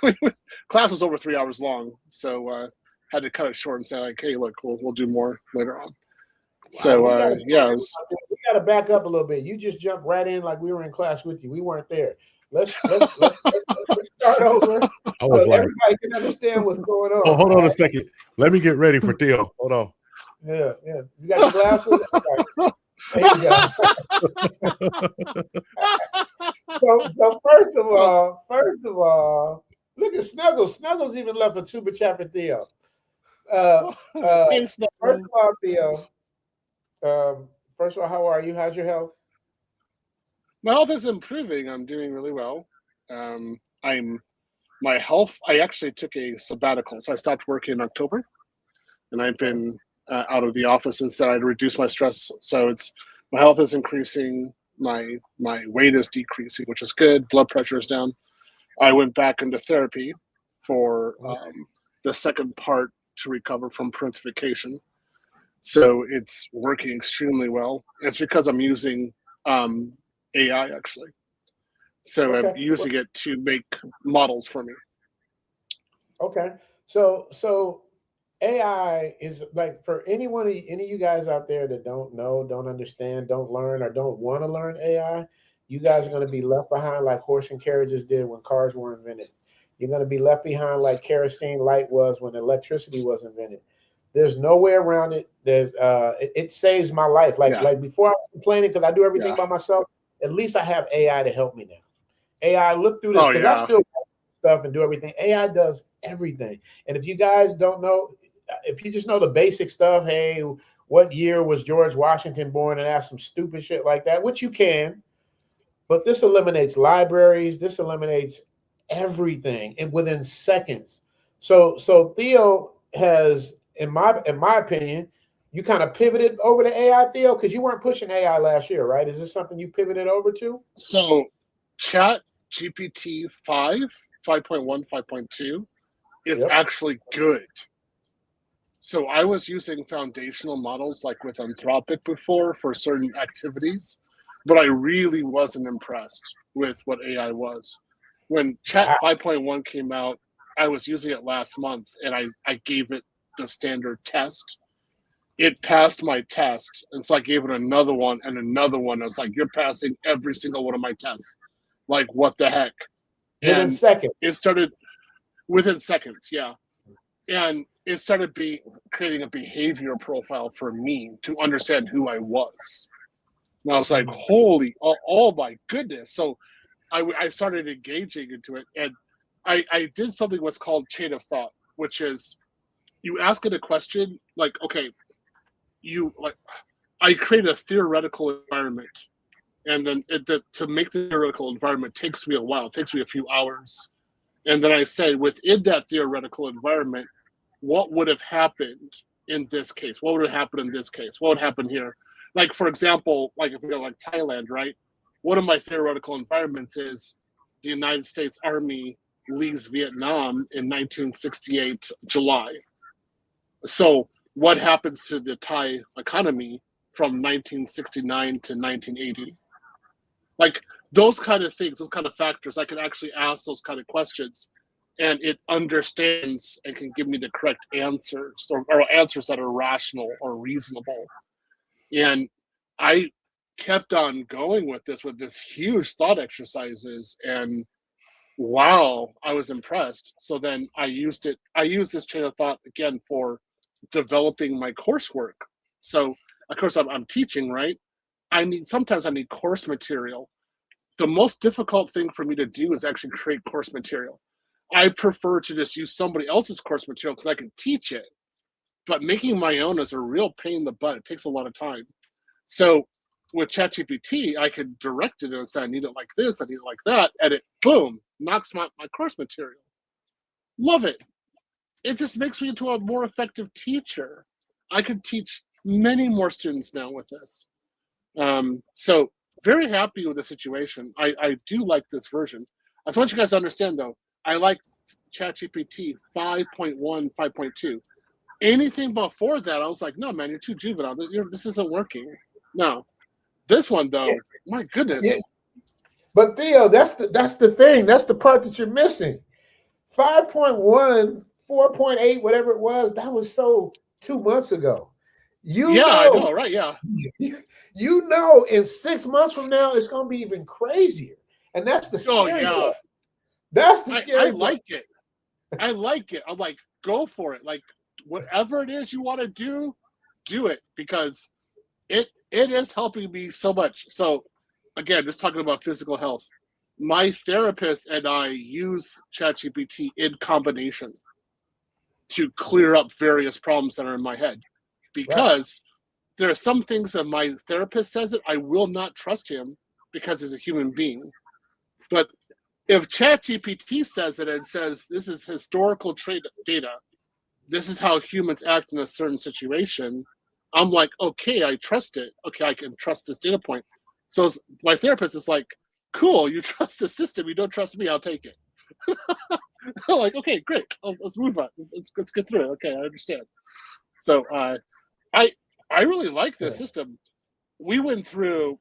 Class was over 3 hours long, so had to cut it short and say like, "Hey, look, we'll do more later on." Wow, so we got to back up a little bit. You just jumped right in like we were in class with you. We weren't there. Let's start over. I was like, everybody can understand what's going on. Oh, hold on a second. Let me get ready for Theo. Hold on. Yeah. You got your glasses? Okay. There you go. so first of all, look at Snuggles. Snuggles even left a super chat for Theo. First of all, Theo. First of all, how are you? How's your health? My health is improving. I'm doing really well. My health. I actually took a sabbatical, so I stopped working in October, and I've been out of the office instead. I'd reduce my stress, so my health is increasing. My weight is decreasing, which is good. Blood pressure is down. I went back into therapy for the second part to recover from parentification. So it's working extremely well. It's because I'm using AI actually. So I'm using it to make models for me. Okay. So AI is like for any of you guys out there that don't know, don't understand, don't learn, or don't want to learn AI, you guys are going to be left behind like horse and carriages did when cars were invented. You're going to be left behind like kerosene light was when electricity was invented. There's no way around it. It saves my life. Like before I was complaining because I do everything by myself. At least I have AI to help me now. AI, look through this because I still stuff and do everything. AI does everything. And if you guys don't know, if you just know the basic stuff, hey, what year was George Washington born, and ask some stupid shit like that, which you can, but this eliminates libraries. This eliminates everything within seconds. So Theo has, in my opinion, you kind of pivoted over to AI, Theo, because you weren't pushing AI last year, right? Is this something you pivoted over to? So Chat GPT 5.1, 5.2 is actually good. So I was using foundational models like with Anthropic before for certain activities, but I really wasn't impressed with what AI was. When Chat 5.1 came out, I was using it last month and I gave it the standard test. It passed my test, and so I gave it another one and another one. I was like, "You're passing every single one of my tests. Like, what the heck?" Within seconds. It started within seconds, yeah. And it started creating a behavior profile for me to understand who I was. And I was like, "Holy, oh my goodness!" So I started engaging into it, and I did something what's called chain of thought, which is you ask it a question like, okay. I create a theoretical environment, and then to make the theoretical environment takes me a while. It takes me a few hours, and then I say within that theoretical environment, what would have happened in this case? What would have happened in this case? What would happen here? Like for example, like if we go like Thailand, right? One of my theoretical environments is the United States Army leaves Vietnam in 1968 July. So what happens to the Thai economy from 1969 to 1980? Like those kind of things, those kind of factors, I can actually ask those kind of questions, and it understands and can give me the correct answers or answers that are rational or reasonable. And I kept on going with this huge thought exercises, and wow, I was impressed. So then I used this chain of thought again for developing my coursework. So of course I'm teaching, right? Sometimes I need course material. The most difficult thing for me to do is actually create course material. I prefer to just use somebody else's course material because I can teach it, but making my own is a real pain in the butt. It takes a lot of time. So with ChatGPT, I could direct it and say, I need it like this, I need it like that, and it, boom, knocks my course material. Love it. It just makes me into a more effective teacher. I could teach many more students now with this. So very happy with the situation. I do like this version. I just want you guys to understand though, I like ChatGPT 5.1, 5.2. Anything before that, I was like, no, man, you're too juvenile. This isn't working. No. This one though, my goodness. Yeah. But Theo, that's the thing. That's the part that you're missing. 5.1, 4.8, whatever it was, that was so 2 months ago. I know, right? Yeah. You know, in 6 months from now, it's going to be even crazier. And that's the scary part. That's the scary part. Like it. I like it. I'm like, go for it. Like, whatever it is you want to do it, because it is helping me so much. So, again, just talking about physical health. My therapist and I use ChatGPT in combination to clear up various problems that are in my head. Because there are some things that my therapist says that I will not trust him because he's a human being. But if ChatGPT says it and says this is historical data, this is how humans act in a certain situation, I'm like, okay, I trust it. Okay, I can trust this data point. So my therapist is like, cool, you trust the system, you don't trust me, I'll take it. I'm like, okay, great, let's move on. Let's get through it. Okay, I understand. So I really like this system. We went through,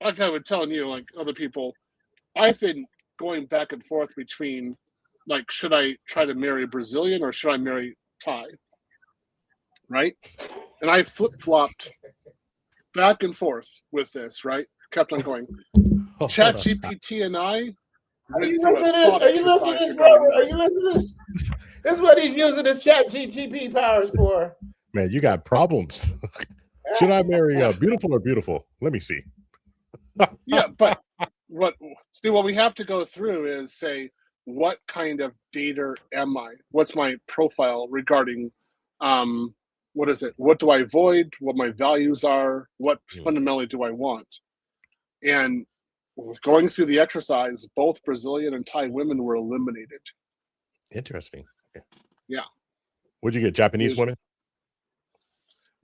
like I was telling you, like other people, I've been going back and forth between, like, should I try to marry a Brazilian or should I marry Thai? Right? And I flip-flopped back and forth with this, right? Kept on going. ChatGPT and I. Are you listening to this? Are you listening to this, Robert? Are you listening to this? This is what he's using his ChatGPT powers for. Man, you got problems. Should I marry beautiful or beautiful? Let me see. Yeah, but what we have to go through is say, what kind of data am I? What's my profile regarding what is it? What do I avoid? What my values are? What fundamentally do I want? And going through the exercise, both Brazilian and Thai women were eliminated. Interesting. Yeah. Would you get Japanese women?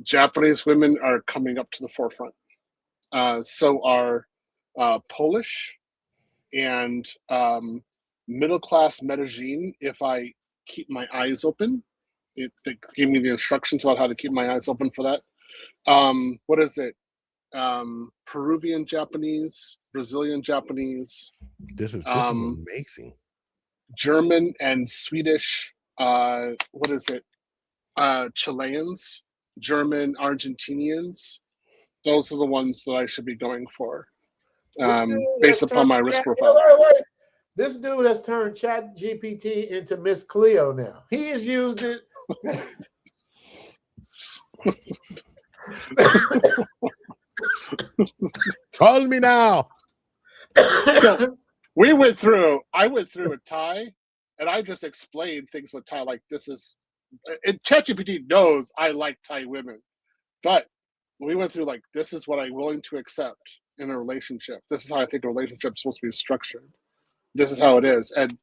Japanese women are coming up to the forefront. So are Polish and middle-class Medellin. If I keep my eyes open. It gave me the instructions about how to keep my eyes open for that. What is it? Peruvian Japanese, Brazilian Japanese. This is amazing. German and Swedish. What is it? Chileans, German, Argentinians. Those are the ones that I should be going for, based upon my risk profile. Wait. This dude has turned Chat GPT into Miss Cleo now. He has used it. Call me now. So I went through with Thai, and I just explained things with Thai like this is. ChatGPT knows I like Thai women, but we went through like this is what I'm willing to accept in a relationship. This is how I think a relationship is supposed to be structured. This is how it is, and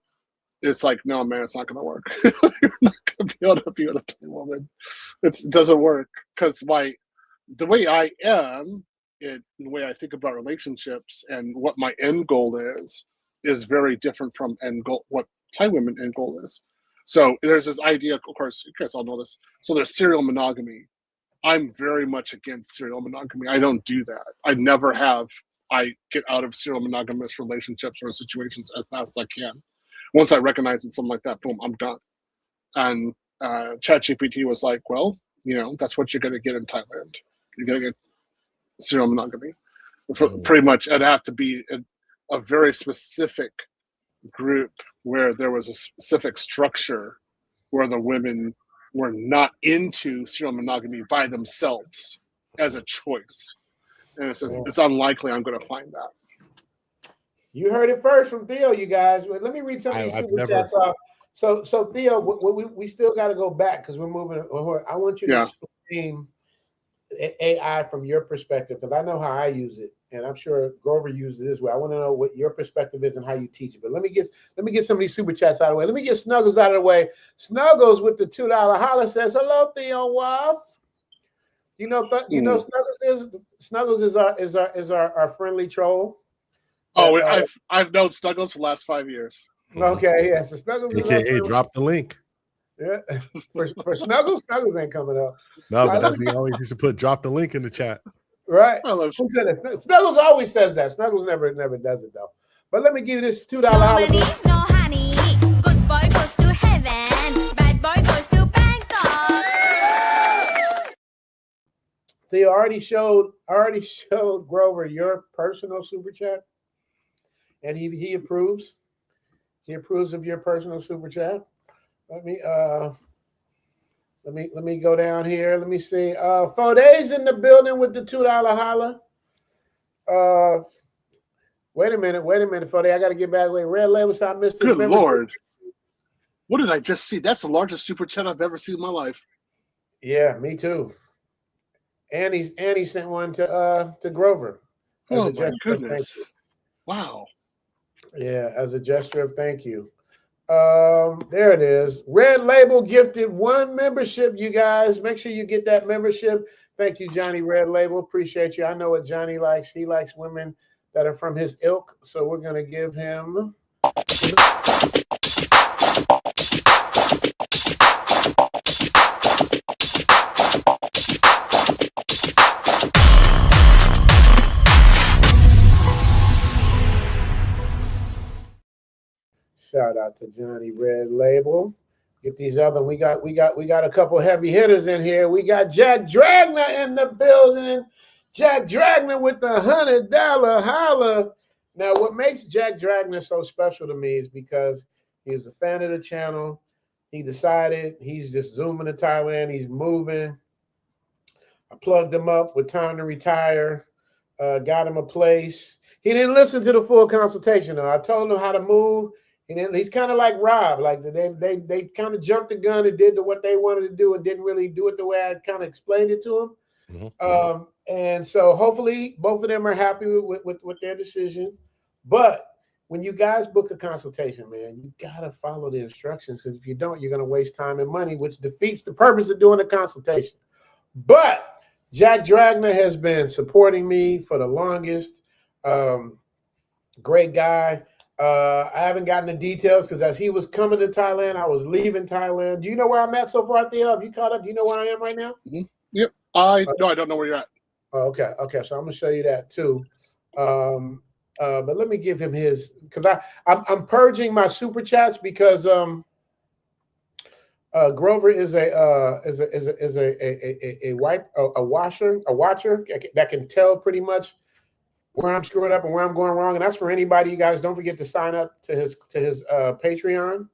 it's like, no, man, it's not going to work. You're not going to be able to be with a Thai woman. It doesn't work because the way I am, the way I think about relationships and what my end goal is very different from what Thai women end goal is. So there's this idea, of course, you guys all know this. So there's serial monogamy. I'm very much against serial monogamy. I don't do that. I never have. I get out of serial monogamous relationships or situations as fast as I can. Once I recognize it's something like that, boom, I'm done. And ChatGPT was like, well, that's what you're going to get in Thailand. You're going to get serial monogamy. Pretty much, it'd have to be a very specific group where there was a specific structure where the women were not into serial monogamy by themselves as a choice. And it says it's unlikely I'm going to find that. You heard it first from Theo, you guys. Let me read some of these super chats off. So Theo, we still got to go back because we're moving. I want you to explain AI from your perspective because I know how I use it, and I'm sure Grover uses it this way. I want to know what your perspective is and how you teach it. But let me get some of these super chats out of the way. Let me get Snuggles out of the way. Snuggles with the $2 holler says, "Hello, Theo Waff." Snuggles is our friendly troll. Oh, I've known Snuggles for the last 5 years. Okay, yeah. So Snuggles AKA drop the link. Yeah. For Snuggles ain't coming up. No, but that'd be always used to put drop the link in the chat. Right. Who said it? Snuggles always says that. Snuggles never does it though. But let me give you this $2 holler. No honey, good boy goes to heaven, bad boy goes to Bangkok. Theo already showed Grover your personal super chat, and he approves. He approves of your personal super chat. Let me go down here. Let me see. 4 days in the building with the $2 holler. Wait a minute, 4 days. I got to get back. Wait, Red Label, so I missed this. Good Lord. What did I just see? That's the largest super chat I've ever seen in my life. Yeah, me too. And he sent one to Grover. Oh my goodness. Wow. Yeah, as a gesture of thank you. There it is. Red Label gifted 1 membership, you guys. Make sure you get that membership. Thank you, Johnny Red Label. Appreciate you. I know what Johnny likes. He likes women that are from his ilk. So we're going to give him. Shout out to Johnny Red Label. Get these other. We got a couple heavy hitters in here. We got Jack Dragner in the building. Jack Dragner with the $100 holler. Now, what makes Jack Dragner so special to me is because he's a fan of the channel. He decided he's just zooming to Thailand. He's moving. I plugged him up with time to retire. Got him a place. He didn't listen to the full consultation though. I told him how to move. He's kind of like Rob, like they kind of jumped the gun and did what they wanted to do and didn't really do it the way I kind of explained it to him. Mm-hmm. And so hopefully both of them are happy with their decisions. But when you guys book a consultation, man, you got to follow the instructions because if you don't, you're going to waste time and money, which defeats the purpose of doing a consultation. But Jack Dragner has been supporting me for the longest. Great guy. I haven't gotten the details because as he was coming to Thailand, I was leaving Thailand. Do you know where I'm at so far, Theo? Have you caught up? Do you know where I am right now? Yep. I don't know where you're at. Oh, okay. So I'm gonna show you that too. But let me give him his because I'm purging my super chats because Grover is a watcher that can tell pretty much where I'm screwing up and where I'm going wrong, and that's for anybody. You guys don't forget to sign up to his Patreon.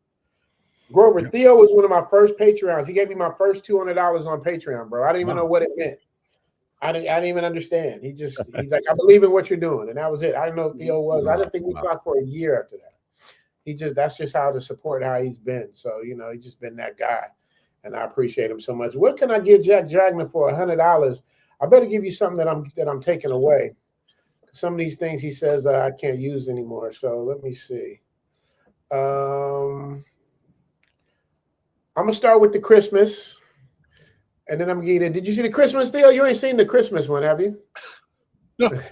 Grover, yep. Theo was one of my first Patreons. He gave me my first $200 on Patreon, bro. I didn't even know what it meant. I didn't even understand. He's like, I believe in what you're doing, and that was it. I didn't know who Theo was. I didn't think we talked for a year after that. That's just how he's been. So he's just been that guy, and I appreciate him so much. What can I give Jack Dragner for $100? I better give you something that I'm taking away. Some of these things he says I can't use anymore. So let me see. I'm gonna start with the Christmas, and then I'm gonna get it. Did you see the Christmas deal? You ain't seen the Christmas one, have you? No. Hey,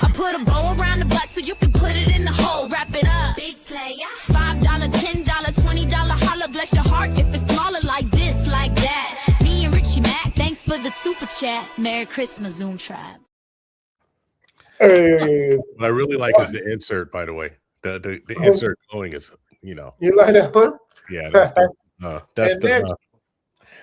I put a bow around the butt so you can put it in the hole. Wrap it up. Big player. $5, $10, $20, holla, bless your heart if it's smaller like this, like that. Me and Richie Mac, thanks for the super chat. Merry Christmas, Zoom Tribe. Hey. What I really like is the insert, by the way. The insert going is, You like that one? Yeah,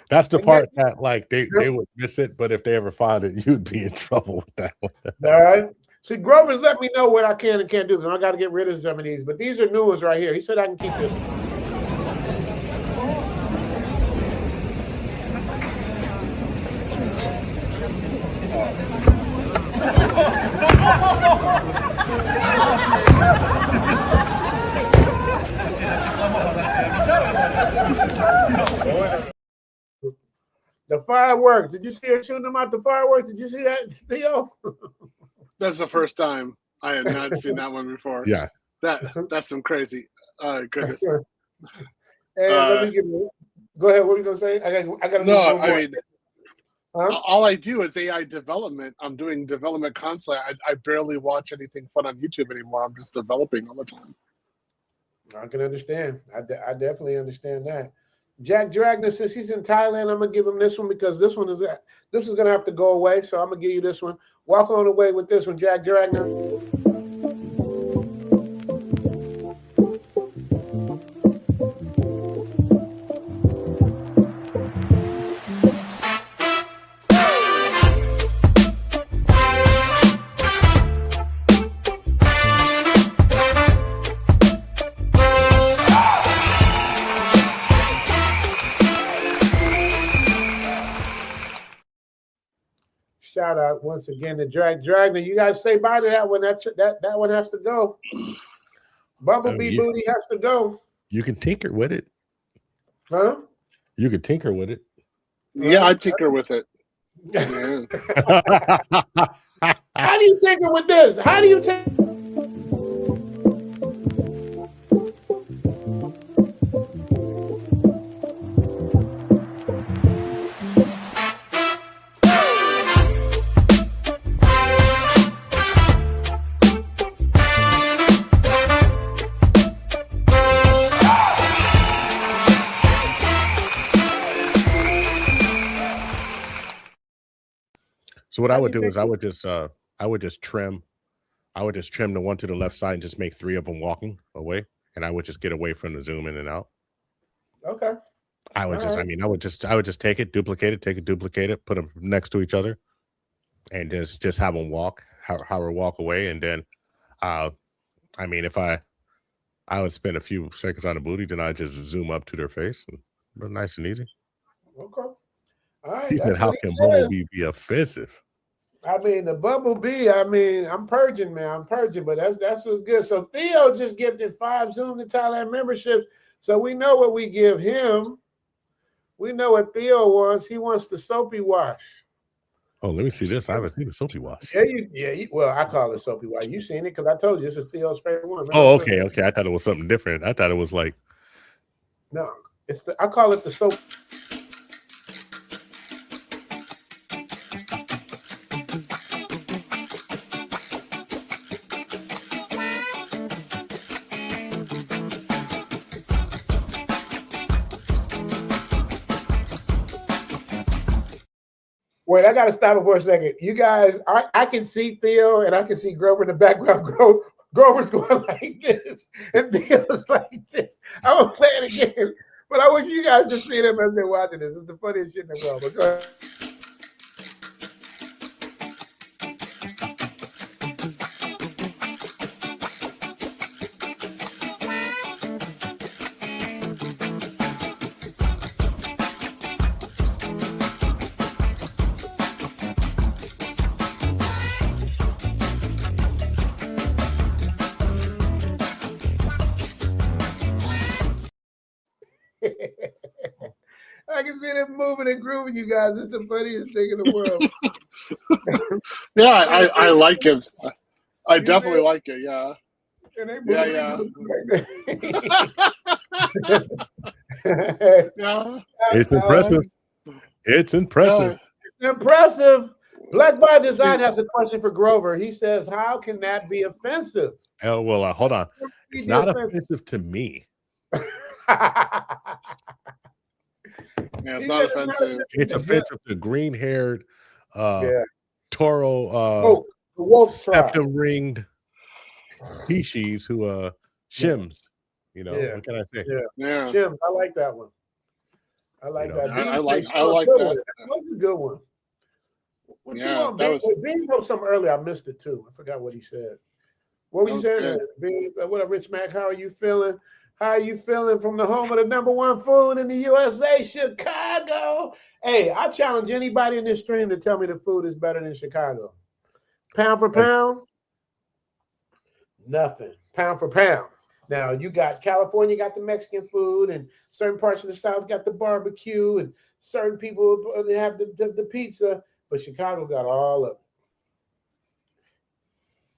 that's the part that like they would miss it, but if they ever find it, you'd be in trouble with that one. All right. See, Grover's let me know what I can and can't do because I got to get rid of some of these. But these are new ones right here. He said I can keep this. The fireworks. Did you see her shooting them out the fireworks? Did you see that, Theo? That's the first time. I had not seen that one before. Yeah. That's some crazy. Goodness. Let me go ahead. What are you gonna say? I got. No, I mean, all I do is AI development. I'm doing development constantly. I barely watch anything fun on YouTube anymore. I'm just developing all the time. I can understand. I definitely understand that. Jack Dragner, since he's in Thailand, I'm gonna give him this one because this is gonna have to go away. So I'm gonna give you this one. Walk on away with this one, Jack Dragner. Shout out once again to Dragner. You guys say bye to that one. That one has to go. Bumblebee booty has to go. You can tinker with it. Huh? You can tinker with it. Yeah, I tinker with it. Yeah. How do you tinker with this? How do you tinker? So what I would do is I would just trim the one to the left side and just make 3 of them walking away, and I would just get away from the zoom in and out. Okay. I would just take it, duplicate it, put them next to each other, and just have them walk, have her walk away, and then, if I would spend a few seconds on the booty, then I just zoom up to their face, and nice and easy. Okay. All right. He said, "How can Bumblebee be offensive?" I mean, the Bumblebee. I mean, I'm purging, man. I'm purging, but that's what's good. So Theo just gifted 5 Zoom to Thailand memberships, so we know what we give him. We know what Theo wants. He wants the soapy wash. Oh, let me see this. I haven't seen the soapy wash. Well, I call it soapy wash. You seen it because I told you this is Theo's favorite one. Remember? Oh, okay. I thought it was something different. I thought it was like no. I call it the soap. Wait, I gotta stop it for a second. You guys, I can see Theo and I can see Grover in the background. Grover's going like this, and Theo's like this. I'm gonna play it again, but I wish you guys to see them as they're watching this. It's the funniest shit in the world. But go ahead. I can see them moving and grooving, you guys. It's the funniest thing in the world. Yeah, I like it. I definitely like it. Yeah. And they yeah. It's impressive. It's impressive. Impressive. Black by Design has a question for Grover. He says, "How can that be offensive?" Oh, well, hold on. It's not offensive to me. Yeah, it's not offensive. It's offensive to green-haired, the wolf septum-ringed species who shims. You know, what can I say? Yeah. Shims, I like that one. I like that. I like that. That was a good one. What you Yeah, want, that was. Beans wrote something earlier. I missed it too. I forgot what he said. What were you saying? Beans, what up, Rich Mac? How are you feeling? How are you feeling from the home of the #1 food in the USA, Chicago? Hey, I challenge anybody in this stream to tell me the food is better than Chicago. Pound for pound, nothing. Pound for pound. Now, you got California, got the Mexican food, and certain parts of the South got the barbecue, and certain people have the pizza, but Chicago got all of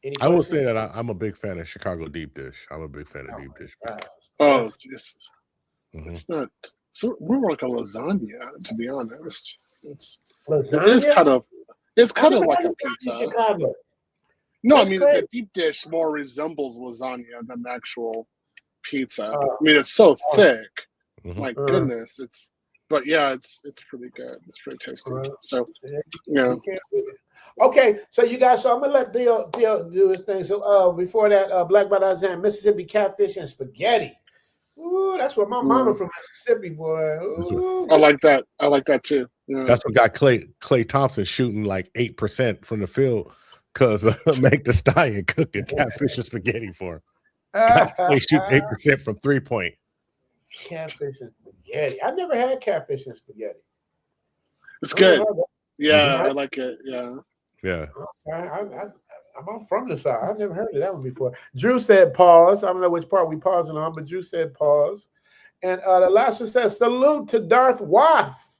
it. I will say that I'm a big fan of Chicago deep dish. I'm a big fan of deep dish. Oh, just it's not. So we're like a lasagna, to be honest. It is kind of like a pizza. Chicago. No, That's I mean great. the deep dish more resembles lasagna than actual pizza. I mean, it's so thick. My goodness, but yeah, it's pretty good. It's pretty tasty. So yeah. Okay, so you guys, so I'm gonna let Theo do his thing. So before that, Black by Design, Mississippi catfish and spaghetti. Ooh, that's what my mama from Mississippi, boy. Ooh. I like that. I like that too. Yeah. That's what got Clay Thompson shooting like 8% from the field because Meg Thee Stallion cooking catfish and spaghetti for him. They shoot 8% from 3-point. Catfish and spaghetti. I've never had catfish and spaghetti. It's good. Yeah, I like it. Yeah. Yeah. I'm from the South. I've never heard of that one before. Drew said pause. I don't know which part we pausing on, but Drew said pause. And the last one says salute to Darth Wath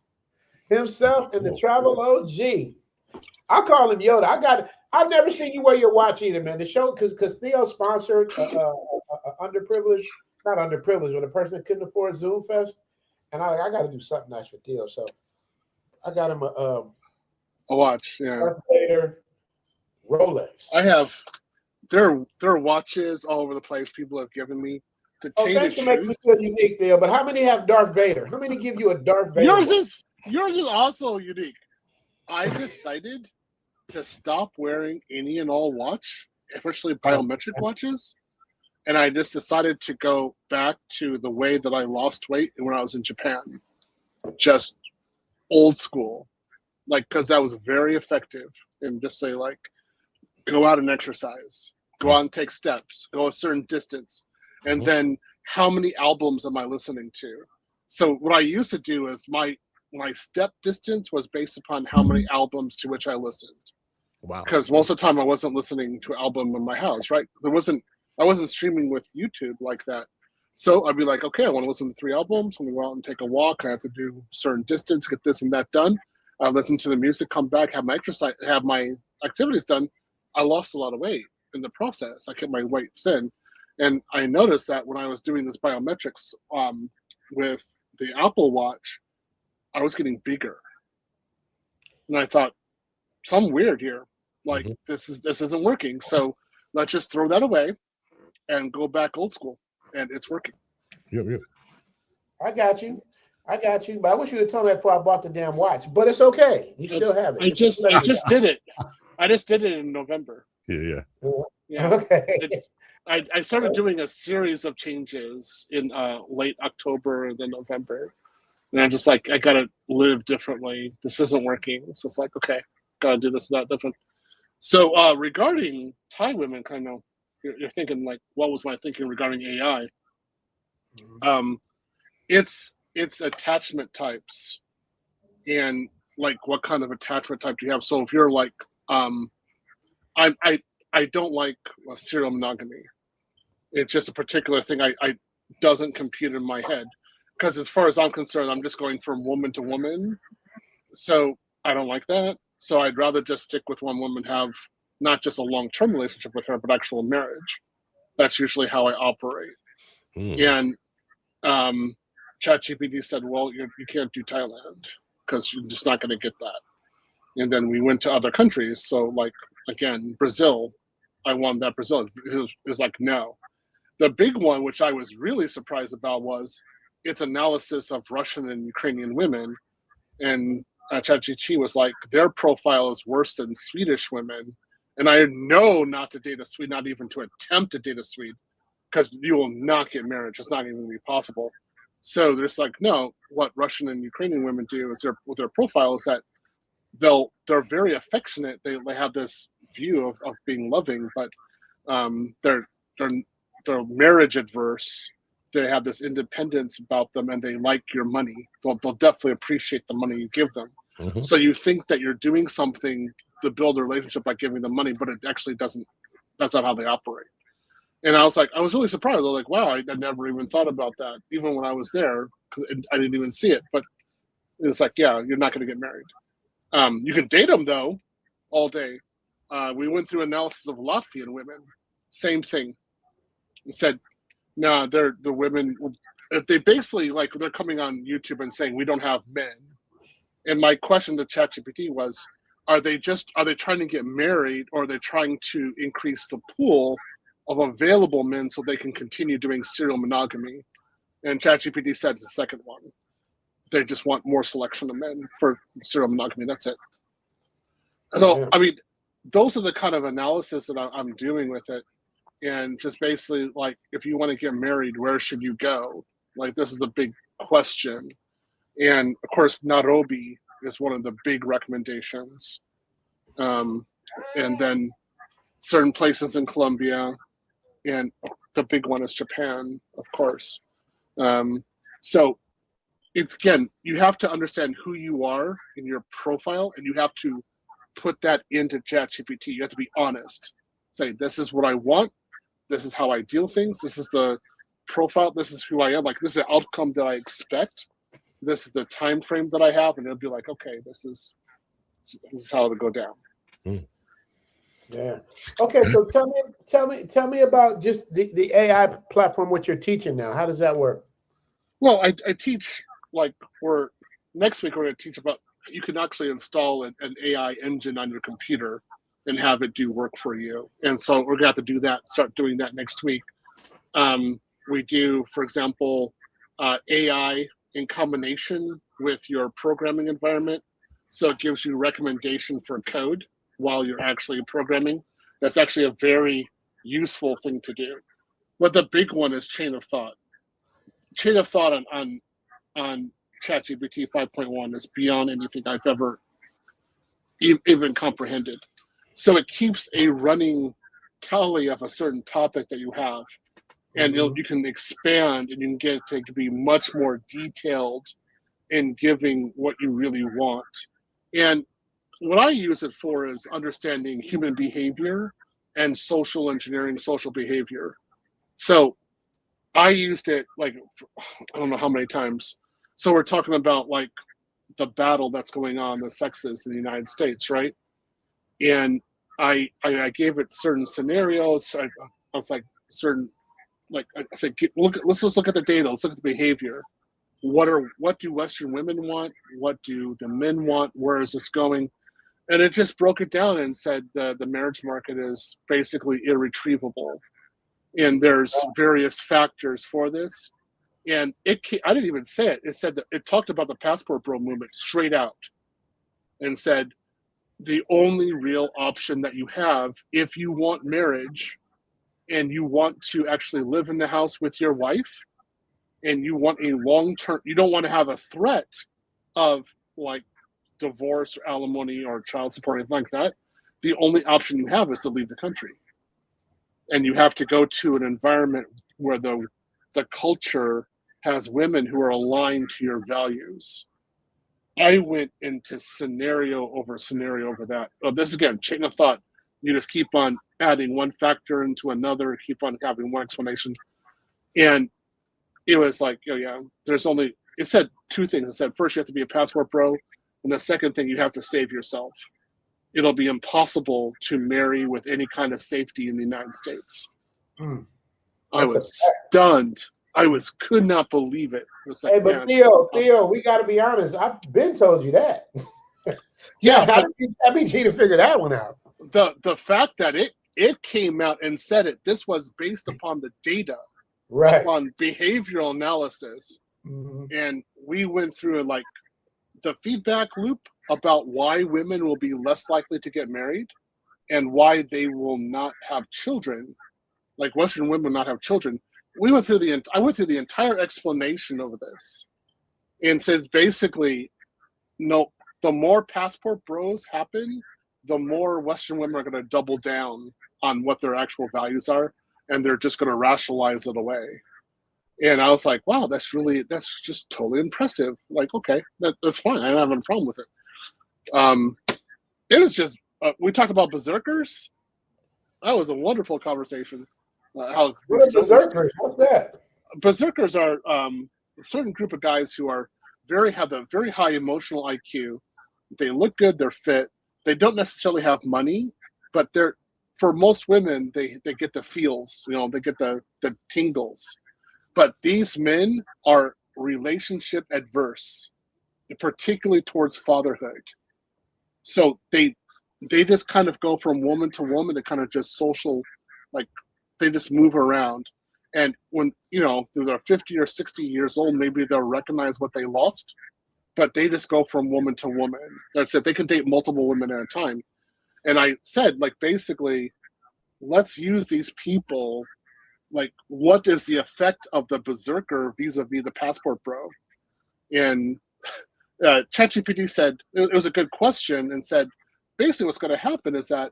himself and the travel OG. I call him Yoda. I've never seen you wear your watch either, man. The show because Theo sponsored underprivileged, not underprivileged, but a person that couldn't afford Zoom Fest, and I got to do something nice for Theo, so I got him a watch. Yeah. Rolex. I have. There are watches all over the place. People have given me. Thanks for making me feel unique, Theo. But how many have Darth Vader? How many give you a Darth Vader? Yours is also unique. I decided to stop wearing any and all watch, especially biometric watches, and I just decided to go back to the way that I lost weight when I was in Japan, just old school, like because that was very effective. And just say like, go out and exercise, go out and take steps, go a certain distance, and then how many albums am I listening to? So what I used to do is my step distance was based upon how many albums to which I listened. Wow. Because most of the time I wasn't listening to an album in my house, right? I wasn't streaming with YouTube like that. So I'd be like, okay, I want to listen to 3 albums. I'm going to go out and take a walk. I have to do a certain distance, get this and that done. I listen to the music, come back, have my exercise, have my activities done. I lost a lot of weight in the process. I kept my weight thin. And I noticed that when I was doing this biometrics with the Apple Watch, I was getting bigger. And I thought, something weird here. Like this isn't working. So let's just throw that away and go back old school. And it's working. Yep. I got you. I got you, but I wish you had told me that before I bought the damn watch. But it's okay. You still have it. I just did it. I just did it in November. Yeah. Yeah. Okay. I started doing a series of changes in late October and then November. And I'm just like, I gotta live differently. This isn't working. So it's like, okay, gotta do this and that different. So regarding Thai women, kind of, you're thinking like, what was my thinking regarding AI? It's attachment types, and like what kind of attachment type do you have? So if you're like, I don't like serial monogamy. It's just a particular thing I doesn't compute in my head, because as far as I'm concerned, I'm just going from woman to woman. So I don't like that. So I'd rather just stick with one woman, have not just a long-term relationship with her, but actual marriage. That's usually how I operate. And ChatGPT said, well, you can't do Thailand because you're just not going to get that. And then we went to other countries. So like, again, Brazil, I wanted that Brazil. It was like, no. The big one, which I was really surprised about, was its analysis of Russian and Ukrainian women. And ChatGPT was like, their profile is worse than Swedish women. And I know not to date a Swede, not even to attempt to date a Swede, because you will not get married. It's not even going to be possible. So there's like, no, what Russian and Ukrainian women do is with their profile is that they're very affectionate. They have this view of being loving, but they're marriage adverse. They have this independence about them, and they like your money. They'll definitely appreciate the money you give them. So you think that you're doing something to build a relationship by giving them money, but it actually doesn't. That's not how they operate. And I was really surprised. I was like, wow, I never even thought about that, even when I was there, because I didn't even see it. But it's like, yeah, you're not going to get married. You can date them, though, all day. We went through analysis of Latvian women. Same thing. It said, no, they're the women. If they basically, like, they're coming on YouTube and saying, we don't have men. And my question to ChatGPT was, are they trying to get married, or are they trying to increase the pool of available men so they can continue doing serial monogamy? And ChatGPT said it's the second one. They just want more selection of men for serial monogamy. That's it. So, I mean, those are the kind of analysis that I'm doing with it. And just basically, like, if you want to get married, where should you go? Like, this is the big question. And, of course, Nairobi is one of the big recommendations. And then certain places in Colombia. And the big one is Japan, of course. So, it's, again, you have to understand who you are in your profile, and you have to put that into ChatGPT. You have to be honest. Say, this is what I want. This is how I deal things. This is the profile. This is who I am. Like, this is the outcome that I expect. This is the time frame that I have, and it'll be like, okay, this is how it'll go down. Yeah. Okay. So tell me about just the AI platform which you're teaching now. How does that work? Well, I teach, like, next week we're going to teach about, you can actually install an AI engine on your computer and have it do work for you. And so we're going to have to do that, start doing that next week. We do, for example, AI in combination with your programming environment. So it gives you recommendation for code while you're actually programming. That's actually a very useful thing to do. But the big one is chain of thought. Chain of thought on ChatGPT 5.1 is beyond anything I've ever even comprehended. So it keeps a running tally of a certain topic that you have, and you can expand, and you can get it to be much more detailed in giving what you really want. And what I use it for is understanding human behavior and social engineering, social behavior. So I used it, like, I don't know how many times. So we're talking about, like, the battle that's going on, the sexes in the United States, right? And I gave it certain scenarios. I was like, I said, let's just look at the data. Let's look at the behavior. What do Western women want? What do the men want? Where is this going? And it just broke it down and said the marriage market is basically irretrievable. And there's various factors for this. And I didn't even say it. It said that it talked about the passport bro movement straight out and said the only real option that you have if you want marriage and you want to actually live in the house with your wife and you want a long-term, you don't want to have a threat of like divorce or alimony or child support or anything like that. The only option you have is to leave the country. And you have to go to an environment where the culture has women who are aligned to your values. I went into scenario over that. This again, chain of thought. You just keep on adding one factor into another, keep on having one explanation. And it was like, oh yeah, it said two things. It said, first, you have to be a passport bro. And the second thing, you have to save yourself. It'll be impossible to marry with any kind of safety in the United States. I was stunned. Could not believe it. It was like, hey, but Theo, we got to be honest. I've been told you that. Yeah, I mean, she to figure that one out. The fact that it came out and said it. This was based upon the data, right? Upon behavioral analysis, and we went through like the feedback loop about why women will be less likely to get married, and why they will not have children. Like Western women will not have children. I went through the entire explanation over this, and says basically, no, the more passport bros happen, the more Western women are going to double down on what their actual values are, and they're just going to rationalize it away. And I was like, wow, that's just totally impressive. Like, okay, that's fine. I don't have a problem with it. It was just, we talked about berserkers. That was a wonderful conversation. What are berserkers? What's that? Berserkers are a certain group of guys who have a very high emotional IQ. They look good. They're fit. They don't necessarily have money, but for most women, they get the feels. They get the tingles. But these men are relationship adverse, particularly towards fatherhood. So they just kind of go from woman to woman to kind of just social, like they just move around. And when, they're 50 or 60 years old, maybe they'll recognize what they lost, but they just go from woman to woman. That's it. They can date multiple women at a time. And I said, like, basically, let's use these people. Like, what is the effect of the berserker vis-a-vis the passport bro? And ChatGPT said, it was a good question, and said, basically what's going to happen is that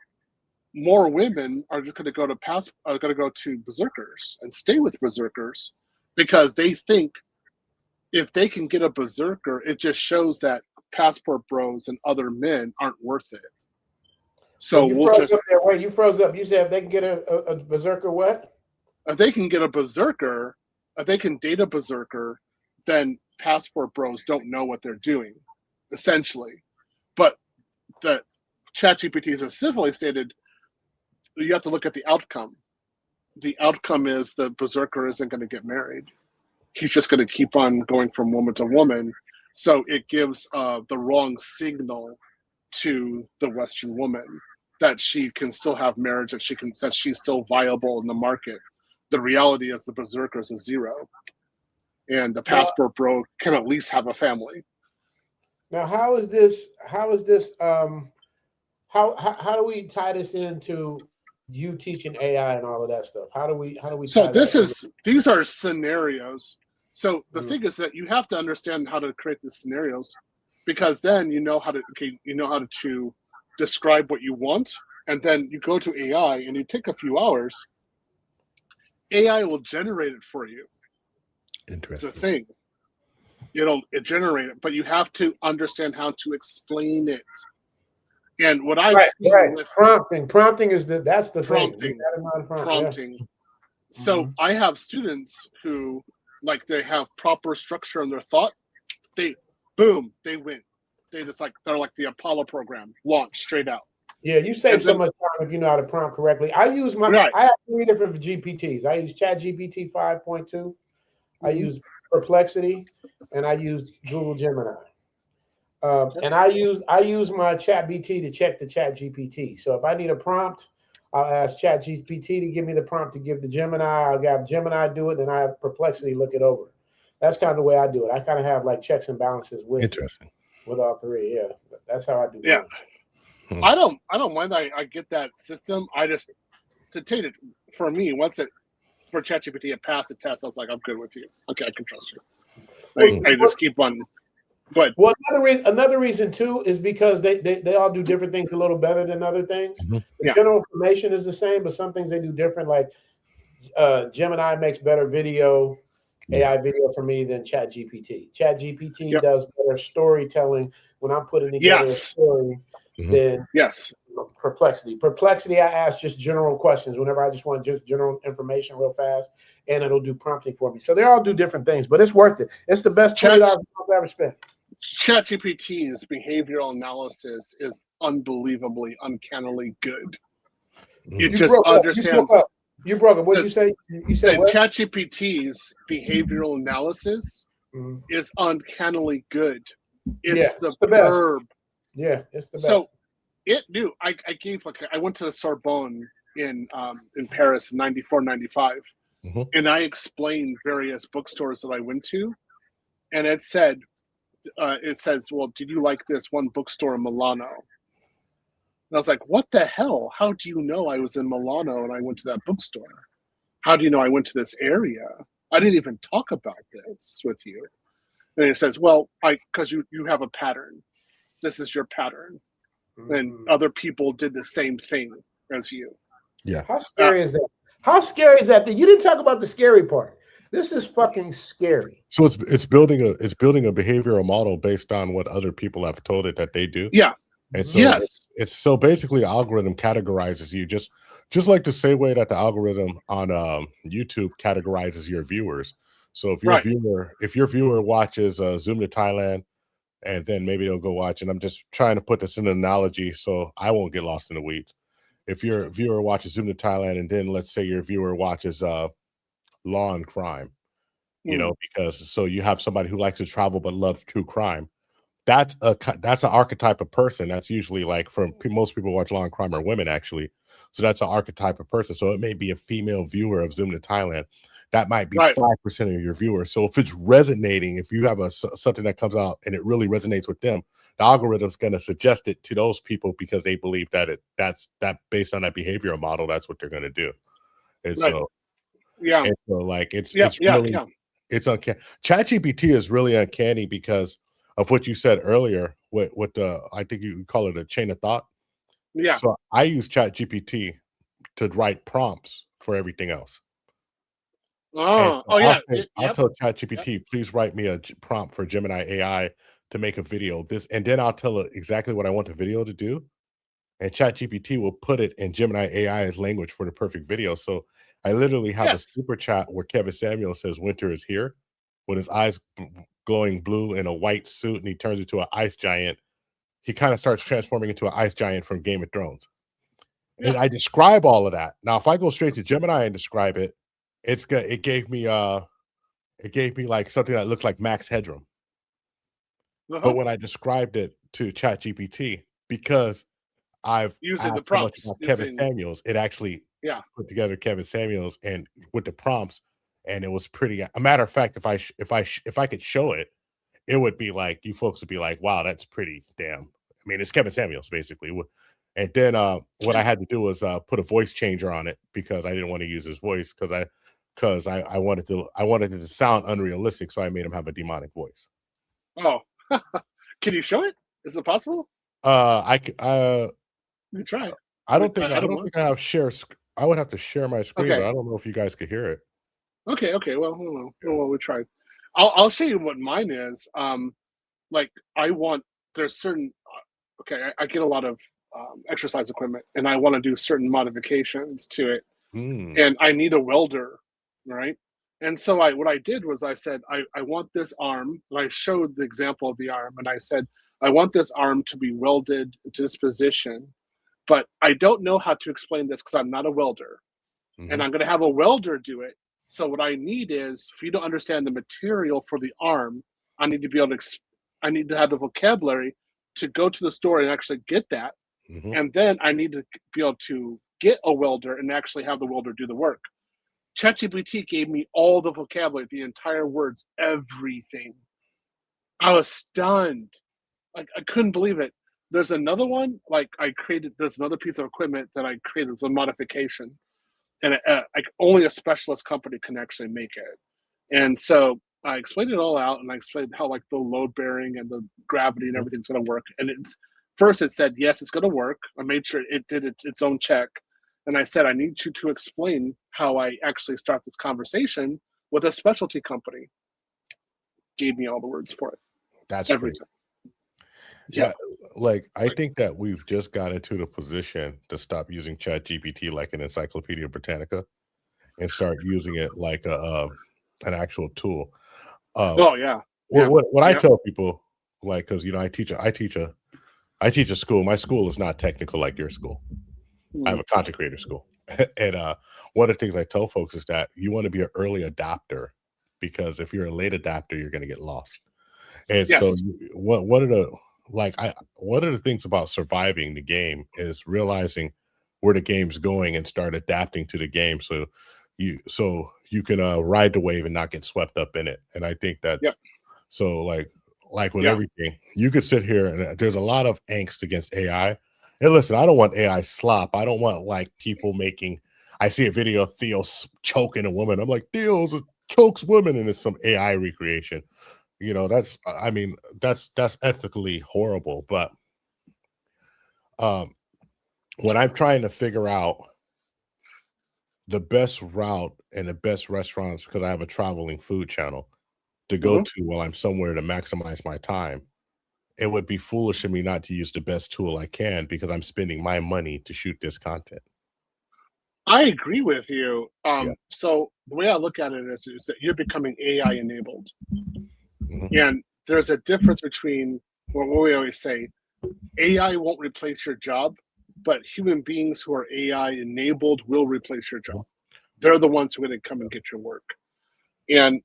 more women are just going to go to berserkers and stay with berserkers, because they think if they can get a berserker, it just shows that passport bros and other men aren't worth it. So you froze up there. Wait, you froze up. You said if they can get a berserker, what? If they can get a berserker, if they can date a berserker, then passport bros don't know what they're doing, essentially. But the ChatGPT specifically stated you have to look at the outcome. The outcome is the berserker isn't going to get married. He's just going to keep on going from woman to woman. So it gives the wrong signal to the Western woman that she can still have marriage, that she's still viable in the market. The reality is the berserker is a zero, and the passport bro can at least have a family. Now, how do we tie this into you teaching AI and all of that stuff? How do we? So these are scenarios. So the thing is that you have to understand how to create these scenarios, because then you know how to describe what you want, and then you go to AI and you take a few hours. AI will generate it for you. Interesting. It's a thing. It generate it, but you have to understand how to explain it. And what I've seen with prompting is that's the prompting. Prompting. Yeah. So I have students who, like, they have proper structure in their thought. They win. They're like the Apollo program, launch straight out. Yeah, you save so much time if you know how to prompt correctly. I have 3 different GPTs. I use ChatGPT 5.2. I use Perplexity, and I use Google Gemini. And I use my ChatGPT to check the ChatGPT. So if I need a prompt, I'll ask ChatGPT to give me the prompt to give to Gemini. I'll have Gemini do it, then I have Perplexity look it over. that's kind of the way I do it. I kind of have like checks and balances with all three. Yeah, that's how I do it. Yeah, I don't mind. I get that system. I just to take it for me once it for ChatGPT it passed the test. I was like, I'm good with you. Okay, I can trust you. I just keep on. But well, another reason too is because they all do different things a little better than other things. The general information is the same, but some things they do different. Like Gemini makes better video, AI video for me than ChatGPT. ChatGPT does better storytelling when I'm putting together a story than Perplexity. Perplexity, I ask just general questions whenever I just want just general information real fast, and it'll do prompting for me. So they all do different things, but it's worth it. It's the best $20 I've ever spent. ChatGPT's behavioral analysis is unbelievably, uncannily good. It just understands. You broke up. What did you say? You said ChatGPT's behavioral analysis is uncannily good. It's superb. Yeah, it's the best. So it knew. I gave I went to the Sorbonne in Paris in 94, 95, and I explained various bookstores that I went to, and it says, well, did you like this one bookstore in Milano? And I was like, what the hell? How do you know I was in Milano and I went to that bookstore? How do you know I went to this area? I didn't even talk about this with you. And it says, well, because you have a pattern. This is your pattern. And other people did the same thing as you. Yeah. How scary is that? How scary is that? You didn't talk about the scary part. This is fucking scary. So it's building a behavioral model based on what other people have told it that they do. Yeah. And so it's so basically the algorithm categorizes you just like the same way that the algorithm on YouTube categorizes your viewers. So if your viewer watches Zoom to Thailand, and then maybe they'll go watch, and I'm just trying to put this in an analogy so I won't get lost in the weeds. If your viewer watches Zoom to Thailand, and then let's say your viewer watches Law and Crime, you know, because so you have somebody who likes to travel but loves true crime. That's an archetype of person. That's usually like for most people who watch Law and Crime are women actually. So that's an archetype of person. So it may be a female viewer of Zoom to Thailand. That might be 5% of your viewers. So if it's resonating, if you have something that comes out and it really resonates with them, the algorithm's going to suggest it to those people because they believe that that's based on that behavioral model, that's what they're going to do. And so like it's really uncanny. ChatGPT is really uncanny because of what you said earlier with the, I think you call it a chain of thought. Yeah. So I use ChatGPT to write prompts for everything else. I'll tell ChatGPT, please write me a prompt for Gemini AI to make a video. And then I'll tell it exactly what I want the video to do. And ChatGPT will put it in Gemini AI's language for the perfect video. So I literally have a super chat where Kevin Samuel says winter is here with his eyes glowing blue in a white suit, and he turns into an ice giant. He kind of starts transforming into an ice giant from Game of Thrones. And I describe all of that. Now, if I go straight to Gemini and describe it, it gave me like something that looked like Max Headroom. But when I described it to ChatGPT, because I've using the prompts so Kevin Samuels, it actually put together Kevin Samuels and with the prompts, and it was pretty. A matter of fact, if I could show it, it would be like, you folks would be like, wow, that's pretty damn. I mean, it's Kevin Samuels basically. And then what I had to do was put a voice changer on it because I didn't want to use his voice because I wanted it to sound unrealistic, so I made him have a demonic voice. Oh, can you show it? Is it possible? You try. I don't think I have share. I would have to share my screen, but I don't know if you guys could hear it. Okay. Well, we tried. I'll show you what mine is. Like there's certain. I get a lot of exercise equipment, and I want to do certain modifications to it, and I need a welder, right? And so what I did was I said I want this arm, and I showed the example of the arm, and I said I want this arm to be welded to this position, but I don't know how to explain this because I'm not a welder, and I'm going to have a welder do it. So what I need is for you to understand the material for the arm. I need to be able to. I need to have the vocabulary to go to the store and actually get that, and then I need to be able to get a welder and actually have the welder do the work. ChatGPT gave me all the vocabulary, the entire words, everything. I was stunned. Like, I couldn't believe it. There's another one, like there's another piece of equipment that I created as a modification. And like only a specialist company can actually make it. And so I explained it all out, and I explained how like the load bearing and the gravity and everything's going to work. And first it said, yes, it's going to work. I made sure it did its own check. And I said, I need you to explain how I actually start this conversation with a specialty company. Gave me all the words for it. That's everything. crazy. Yeah, like I think that we've just got into the position to stop using ChatGPT like an Encyclopedia Britannica and start using it like an actual tool. Oh yeah. What I tell people, like, because I teach a school. My school is not technical like your school. I have a content creator school, and one of the things I tell folks is that you want to be an early adopter, because if you're a late adopter, you're going to get lost. And so, one of the things about surviving the game is realizing where the game's going and start adapting to the game, so you can ride the wave and not get swept up in it. And I think that's so like with everything, you could sit here and there's a lot of angst against AI. And listen, I don't want AI slop. I don't want like people making. I see a video of Theo choking a woman. I'm like, Theo's chokes women, and it's some AI recreation. That's ethically horrible. But when I'm trying to figure out the best route and the best restaurants, because I have a traveling food channel to go to while I'm somewhere to maximize my time, it would be foolish of me not to use the best tool I can, because I'm spending my money to shoot this content. I agree with you. So the way I look at it is that you're becoming AI enabled. And there's a difference between what we always say, AI won't replace your job, but human beings who are AI enabled will replace your job. They're the ones who are going to come and get your work. And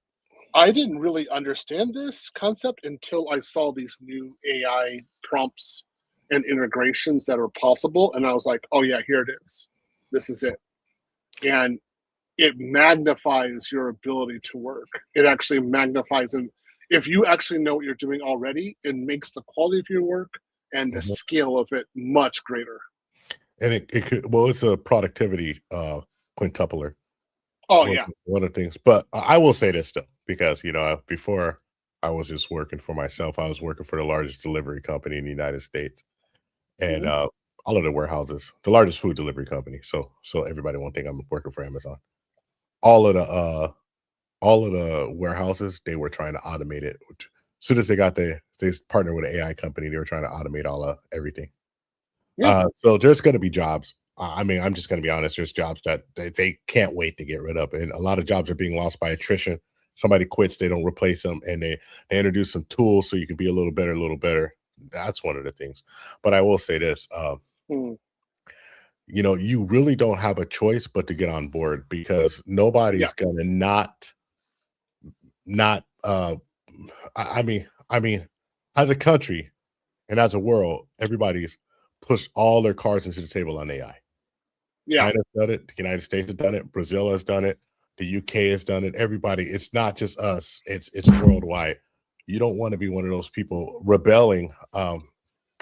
I didn't really understand this concept until I saw these new AI prompts and integrations that are possible. And I was like, oh yeah, here it is. This is it. And it magnifies your ability to work. It actually magnifies, and if you actually know what you're doing already, it makes the quality of your work and the scale of it much greater. And it could, it's a productivity quintupler. Oh yeah. One of the things, but I will say this still, because before I was just working for myself, I was working for the largest delivery company in the United States, and all of the warehouses, the largest food delivery company. So everybody won't think I'm working for Amazon. All of the warehouses, they were trying to automate it. As soon as they partnered with an AI company, they were trying to automate all of everything. So there's going to be jobs. I'm just going to be honest. There's jobs that they can't wait to get rid of, and a lot of jobs are being lost by attrition. Somebody quits, they don't replace them, and they introduce some tools so you can be a little better. That's one of the things. But I will say this: you really don't have a choice but to get on board, because nobody's going to not. As a country and as a world, everybody's pushed all their cards into the table on AI. China's done it. The United States has done it. Brazil has done it. The UK has done it. Everybody. It's not just us. It's worldwide. You don't want to be one of those people rebelling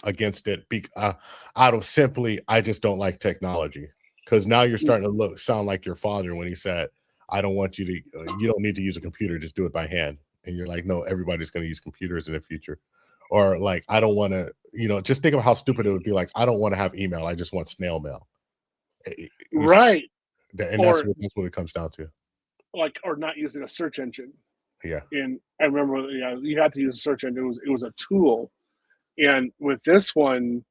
against it out of simply, I just don't like technology. Because now you're starting to sound like your father when he said, I don't want you to, you don't need to use a computer, just do it by hand. And you're like, no, everybody's going to use computers in the future. Or like, I don't want to, just think of how stupid it would be. Like, I don't want to have email. I just want snail mail. Right. And that's what it comes down to. Like, or not using a search engine. Yeah. And I remember, you had to use a search engine. It was a tool. And with this one,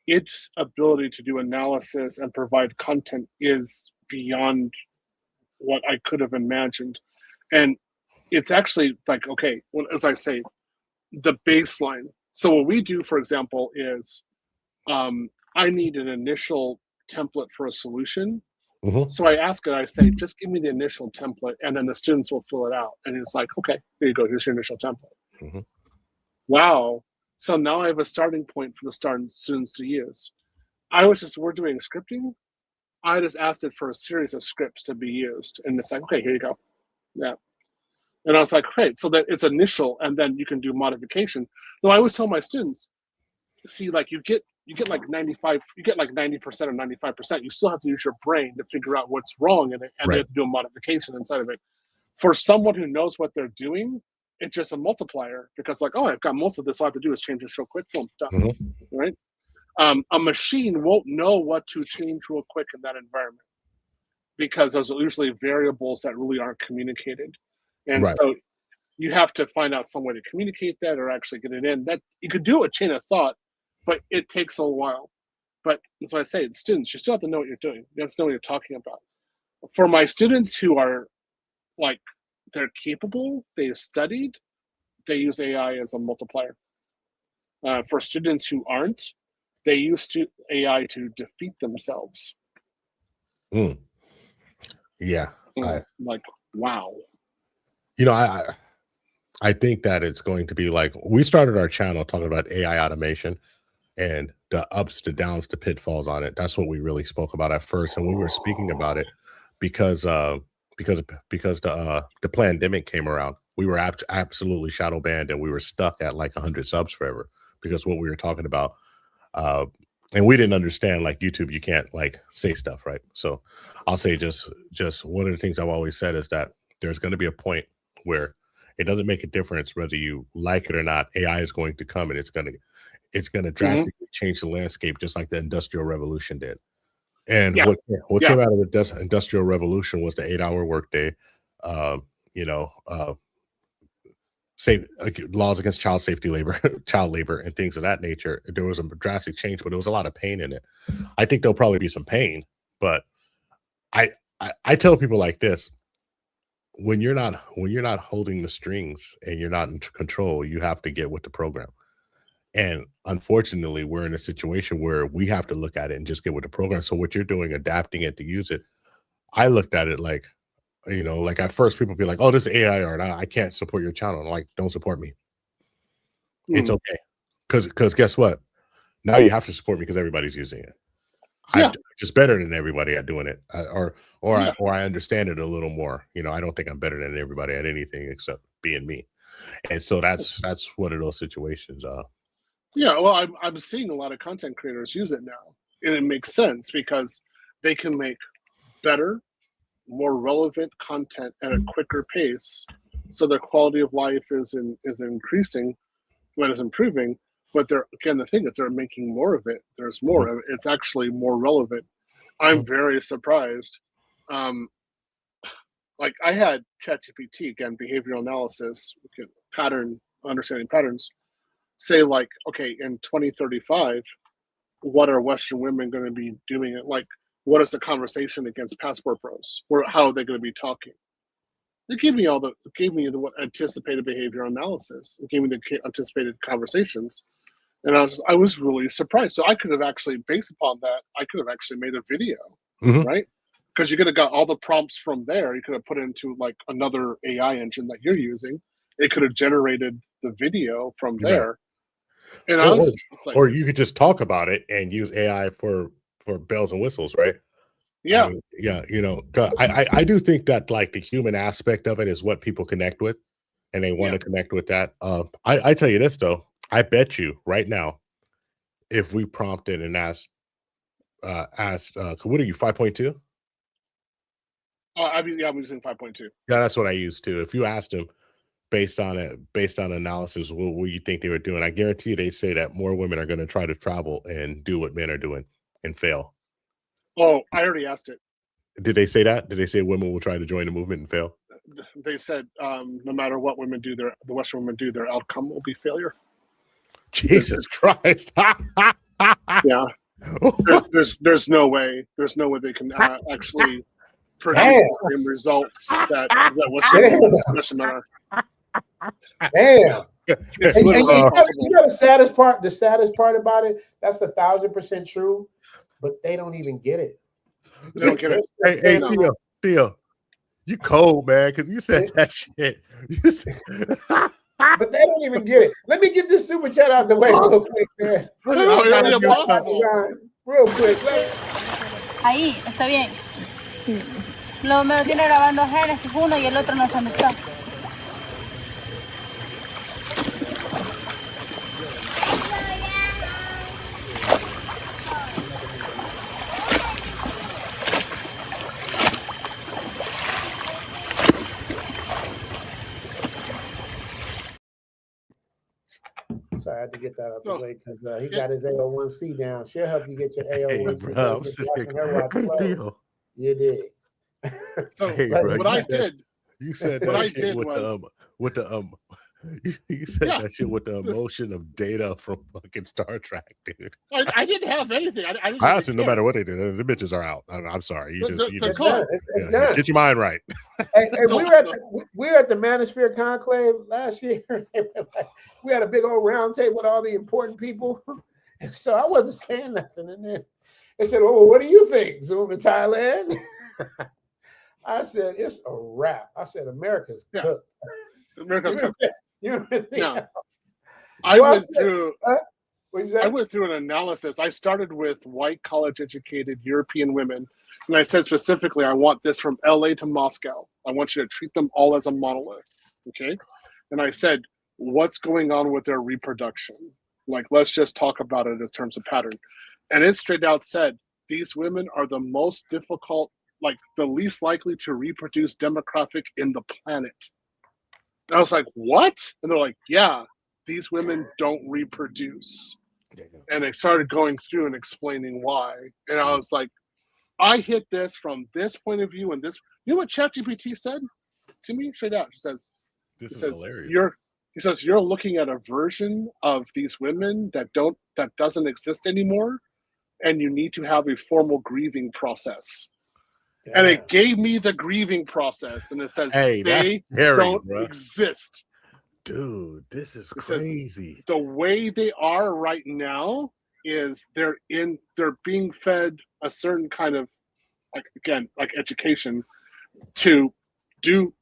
its ability to do analysis and provide content is beyond what I could have imagined. And it's actually like, okay, well, as I say, the baseline. So what we do, for example, is I need an initial template for a solution. So I ask it, I say, just give me the initial template, and then the students will fill it out. And it's like, okay, here you go, here's your initial template. Wow. So now I have a starting point for the students to use. We're doing scripting, I just asked it for a series of scripts to be used, and it's like, okay, here you go. Yeah. And I was like, great, so that it's initial, and then you can do modification. Though I always tell my students, see, like you get like 95, you get like 90% or 95%. You still have to use your brain to figure out what's wrong in it, and you have to do a modification inside of it. For someone who knows what they're doing, it's just a multiplier, because like, oh, I've got most of this. All I have to do is change this real quick. Boom, done. Right? A machine won't know what to change real quick in that environment, because those are usually variables that really aren't communicated. And so you have to find out some way to communicate that or actually get it in. That you could do a chain of thought, but it takes a while. But that's why I say, students, you still have to know what you're doing. You have to know what you're talking about. For my students who are like, they're capable, they've studied, they use AI as a multiplier. For students who aren't, they use AI to defeat themselves. Yeah. Like, wow. You know, I think that it's going to be like, we started our channel talking about AI automation and the ups, the downs, the pitfalls on it. That's what we really spoke about at first. And we were speaking about it because the pandemic came around. We were absolutely shadow banned, and we were stuck at like 100 subs forever because what we were talking about. And we didn't understand, like YouTube, you can't like say stuff, right? So I'll say just one of the things I've always said is that there's going to be a point where it doesn't make a difference whether you like it or not. AI is going to come, and it's going to drastically change the landscape, just like the Industrial Revolution did. And what came out of the Industrial Revolution was the 8-hour workday, laws against child labor, and things of that nature. There was a drastic change, but there was a lot of pain in it. I think there'll probably be some pain, but I tell people like this: when you're not holding the strings and you're not in control, you have to get with the program. And unfortunately, we're in a situation where we have to look at it and just get with the program. So what you're doing, adapting it to use it, I looked at it like, you know, like at first people be like, oh, this is AI art, I can't support your channel. I'm like, don't support me. It's okay. Because guess what? Now you have to support me because everybody's using it. I'm just better than everybody at doing it, or I understand it a little more. You know, I don't think I'm better than everybody at anything except being me. And so that's one of those situations. Yeah, well, I'm seeing a lot of content creators use it now, and it makes sense because they can make better, more relevant content at a quicker pace, so their quality of life is increasing, when it's improving. But the thing is, they're making more of it. There's more of it. It's actually more relevant. I'm very surprised. Like I had ChatGPT, again, behavioral analysis, understanding patterns, say like, okay, in 2035, what are Western women going to be doing? Like, what is the conversation against passport bros? How are they going to be talking? It gave me the anticipated behavioral analysis. It gave me the anticipated conversations. And I was really surprised. So I could have actually, based upon that, I could have actually made a video, right? Because you could have got all the prompts from there. You could have put into like another AI engine that you're using. It could have generated the video from there. And or you could just talk about it and use AI for bells and whistles, right? Yeah. I mean, yeah, you know, I do think that like the human aspect of it is what people connect with, and they want to connect with that. I tell you this though, I bet you right now, if we prompted and asked, what are you, 5.2? I'm using 5.2. Yeah, that's what I use too. If you asked them based on analysis, what you think they were doing, I guarantee you they say that more women are going to try to travel and do what men are doing and fail. Oh, I already asked it. Did they say that? Did they say women will try to join the movement and fail? They said no matter what women do, the Western women do, their outcome will be failure. Jesus Christ! Yeah, there's no way they can actually produce the same results that Western men are. Damn. You know the saddest part about it, that's 1,000% true, but they don't even get it. They don't get it. Hey, Theo, you cold, man, because you said that shit. But they don't even get it. Let me get this super chat out the way real quick, man. Real quick. Ahí, está bien. Me lo tiene grabando Génesis uno y el otro no sé dónde está. So I had to get that out the way because he got his AO1C down. She'll help you get your AO1C. Hey, bro, I'm Just sitting watching her here. watch Good clothes. deal. You did. So Hey, bro, what I did, you said what that I shit did with was, you said Yeah. that shit with the emotion of Data from fucking Star Trek, dude. I didn't have anything. I didn't Honestly, even no care. matter what they did, the bitches are out. I'm sorry. You just They're gone. It's yeah, done. get your mind right. Hey, So- we were at the Manosphere Conclave last year. We had a big old round table with all the important people. And so I wasn't saying nothing. And then they said, "Oh, what do you think, Zoom in Thailand?" I said, "It's a wrap." I said, "America's cooked." America's cooked. You Yeah. I went through an analysis. I started with white college educated European women. And I said specifically, I want this from LA to Moscow. I want you to treat them all as a monolith. Okay. And I said, what's going on with their reproduction? Like, let's just talk about it in terms of pattern. And it straight out said, these women are the most difficult, like the least likely to reproduce demographic in the planet. And I was like, what? And they're like, yeah, these women don't reproduce. And they started going through and explaining why. And I was like, I hit this from this point of view and this. You know what ChatGPT said to me straight out? He says, This is says, hilarious. He says, you're looking at a version of these women that doesn't exist anymore, and you need to have a formal grieving process. Yeah. And it gave me the grieving process, and it says they don't exist. Dude, this is it crazy. Says, the way they are right now is they're being fed a certain kind of like education to do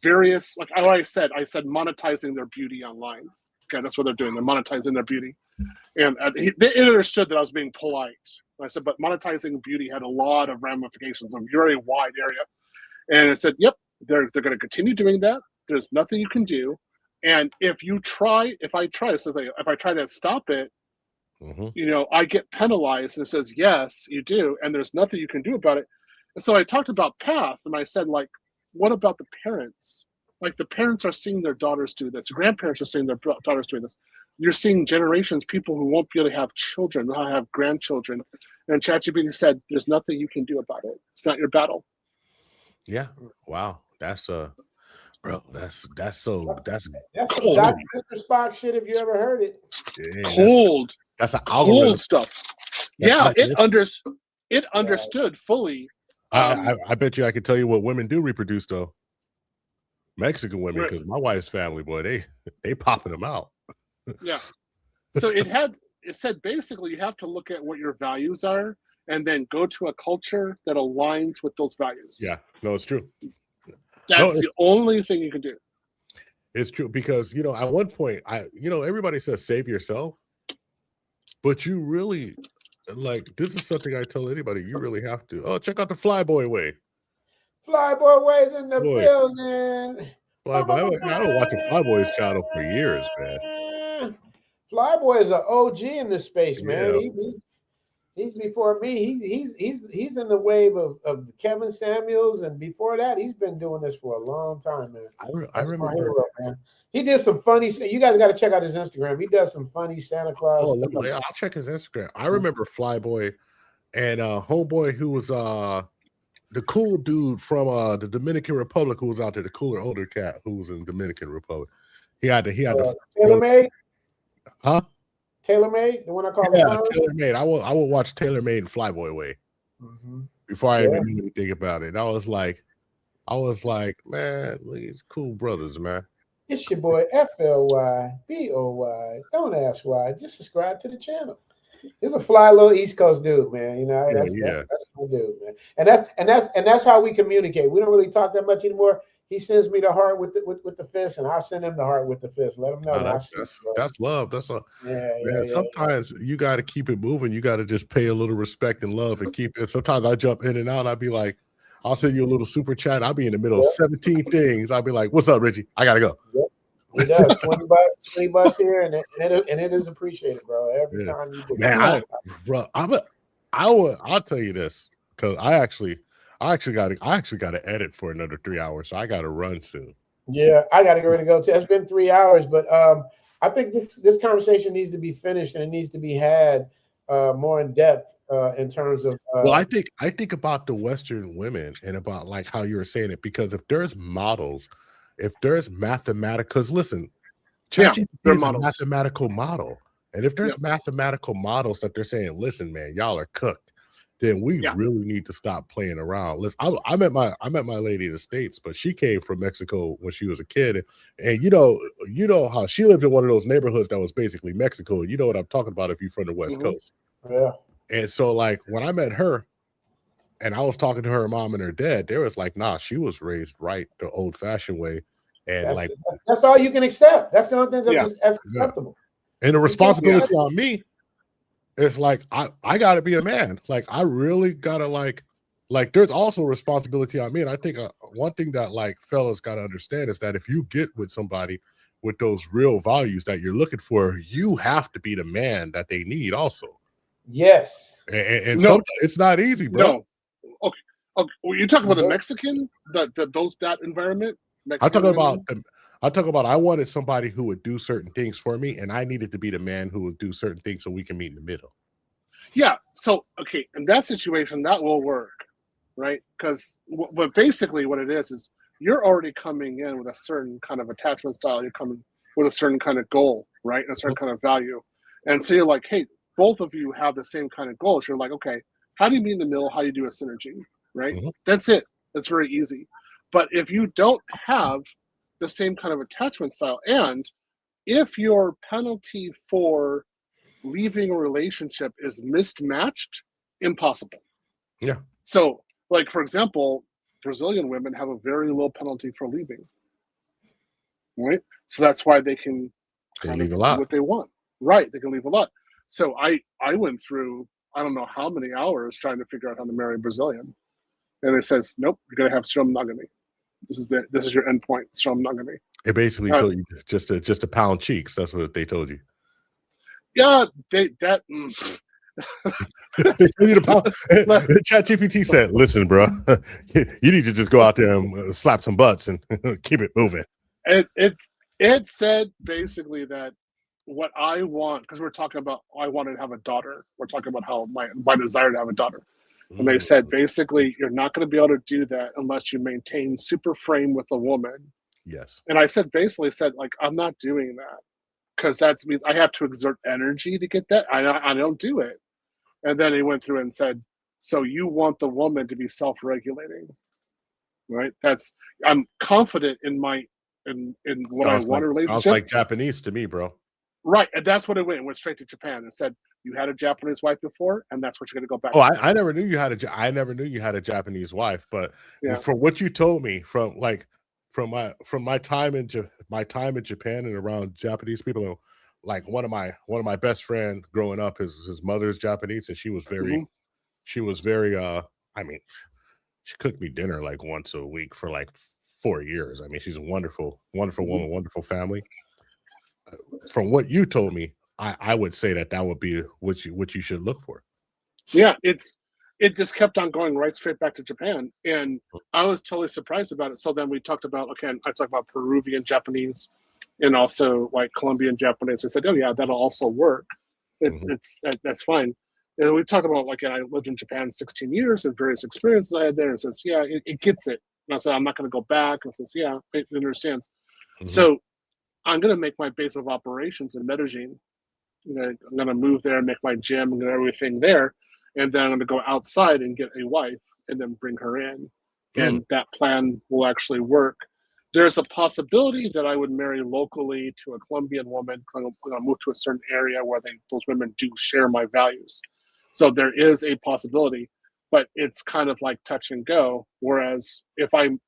various, like I said monetizing their beauty online. Okay, that's what they're doing. They're monetizing their beauty. And they understood that I was being polite. And I said, but monetizing beauty had a lot of ramifications, a very wide area. And I said, yep, they're going to continue doing that. There's nothing you can do. And if I try to stop it, you know, I get penalized. And it says, yes, you do. And there's nothing you can do about it. And so I talked about path, and I said, like, what about the parents? Like, the parents are seeing their daughters do this. Grandparents are seeing their daughters doing this. You're seeing generations, people who won't be able to have children, will have grandchildren. And ChatGPT said, there's nothing you can do about it. It's not your battle. Yeah. Wow. That's bro, that's cold. Dr. Mr. Spock shit, if you ever heard it. Yeah, cold. That's an cold stuff. Yeah, it understood fully. I bet you I could tell you what women do reproduce though. Mexican women, because my wife's family, boy, they popping them out. Yeah. So it said basically you have to look at what your values are and then go to a culture that aligns with those values. Yeah, no, it's true. That's the only thing you can do. It's true because, you know, at one point, everybody says save yourself, but you really, like, this is something I tell anybody, you really have to. Oh, check out the Flyboy Way. Flyboy Way's in the building. Flyboy, I don't watch the Flyboys channel for years, man. Flyboy is an OG in this space, man. Yeah. He's before me. He's in the wave of Kevin Samuels, and before that, he's been doing this for a long time, man. I remember. Hero, man. He did some funny. You guys got to check out his Instagram. He does some funny Santa Claus. Oh, I'll check his Instagram. I remember Flyboy and homeboy who was the cool dude from the Dominican Republic who was out there, the cooler older cat who was in the Dominican Republic. He had the TaylorMade. Huh? TaylorMade, the one I call TaylorMade. I will watch TaylorMade and Flyboy Way before I even knew anything about it. I was like, man, these cool brothers, man. It's your boy FLYBOY. Don't ask why. Just subscribe to the channel. He's a fly little East Coast dude, man. You know, that's my dude, man. And that's how we communicate. We don't really talk that much anymore. He sends me the heart with the fist, and I'll send him the heart with the fist. Let him know that's love. That's a yeah. Sometimes you got to keep it moving. You got to just pay a little respect and love and keep it. Sometimes I jump in and out. I'll be like, I'll send you a little super chat. I'll be in the middle of 17 things. I'll be like, "What's up, Richie? I gotta go." Yep. He does $20 here, and it is appreciated, bro. Every time you do. Man, I'll tell you this because I actually got to edit for another 3 hours, so I got to run soon. Yeah, I got to get ready to go too. It's been 3 hours, but I think this conversation needs to be finished and it needs to be had more in depth in terms of. Well, I think about the Western women and about like how you were saying it, because if there's models, if there's mathematical, because listen, ChatGPT is a mathematical model, and if there's mathematical models that they're saying, listen, man, y'all are cooked, then we really need to stop playing around. Listen, I met my lady in the States, but she came from Mexico when she was a kid, and you know how she lived in one of those neighborhoods that was basically Mexico. You know what I'm talking about if you're from the West Coast. Yeah. And so, like, when I met her, and I was talking to her mom and her dad, they was like, nah, she was raised right the old-fashioned way. And that's all you can accept. That's the only thing that's acceptable. And the responsibility on me is like, I gotta be a man. Like, I really gotta like there's also responsibility on me. And I think one thing that like fellas gotta understand is that if you get with somebody with those real values that you're looking for, you have to be the man that they need also. Yes. And so it's not easy, bro. No. Okay. Well, you talking about the Mexican, that environment? I talk about I wanted somebody who would do certain things for me, and I needed to be the man who would do certain things so we can meet in the middle. Yeah. So okay, in that situation, that will work, right? Because but basically what it is you're already coming in with a certain kind of attachment style. You're coming with a certain kind of goal, right? And a certain kind of value. And so you're like, hey, both of you have the same kind of goals. You're like, okay, how do you meet in the middle? How do you do a synergy, right? That's it. That's very easy. But if you don't have the same kind of attachment style, and if your penalty for leaving a relationship is mismatched, impossible. Yeah. So, like, for example, Brazilian women have a very low penalty for leaving, right? So that's why they can leave a lot. Do what they want. Right. They can leave a lot. So I went through, I don't know how many hours trying to figure out how to marry a Brazilian. And it says, nope, you're going to have serial monogamy. This is your end point, serial monogamy. It basically told you just to pound cheeks. That's what they told you. Yeah, ChatGPT said, listen, bro, you need to just go out there and slap some butts and keep it moving. It said basically that what I want, because we're talking about I wanted to have a daughter. We're talking about how my desire to have a daughter. And they said, basically, you're not going to be able to do that unless you maintain super frame with a woman. Yes. And I basically said, like, I'm not doing that because that means I have to exert energy to get that. I don't do it. And then he went through and said, so you want the woman to be self-regulating, right? I'm confident in what I want a relationship. Sounds like Japanese to me, bro. Right. And that's what it went straight to Japan and said, you had a Japanese wife before, and that's what you're going to go back to. I never knew you had a Japanese wife, but from what you told me, from my time in Japan and around Japanese people, like one of my best friend growing up, his mother's Japanese, and she was very I mean, she cooked me dinner like once a week for like 4 years. I mean, she's a wonderful woman, wonderful family. From what you told me, I would say that would be what you should look for. Yeah, it just kept on going right straight back to Japan, and I was totally surprised about it. So then we talked about I talked about Peruvian Japanese, and also like Colombian Japanese. I said, oh yeah, that'll also work. That's fine. And we talked about I lived in Japan 16 years and various experiences I had there. And says, yeah, it gets it. And I said, I'm not going to go back. And says, yeah, it understands. So I'm going to make my base of operations in Medellin. I'm going to move there and make my gym and everything there. And then I'm going to go outside and get a wife and then bring her in. And that plan will actually work. there's a possibility that I would marry locally to a Colombian woman. I'm going to move to a certain area where those women do share my values. So there is a possibility, but it's kind of like touch and go. Whereas if I'm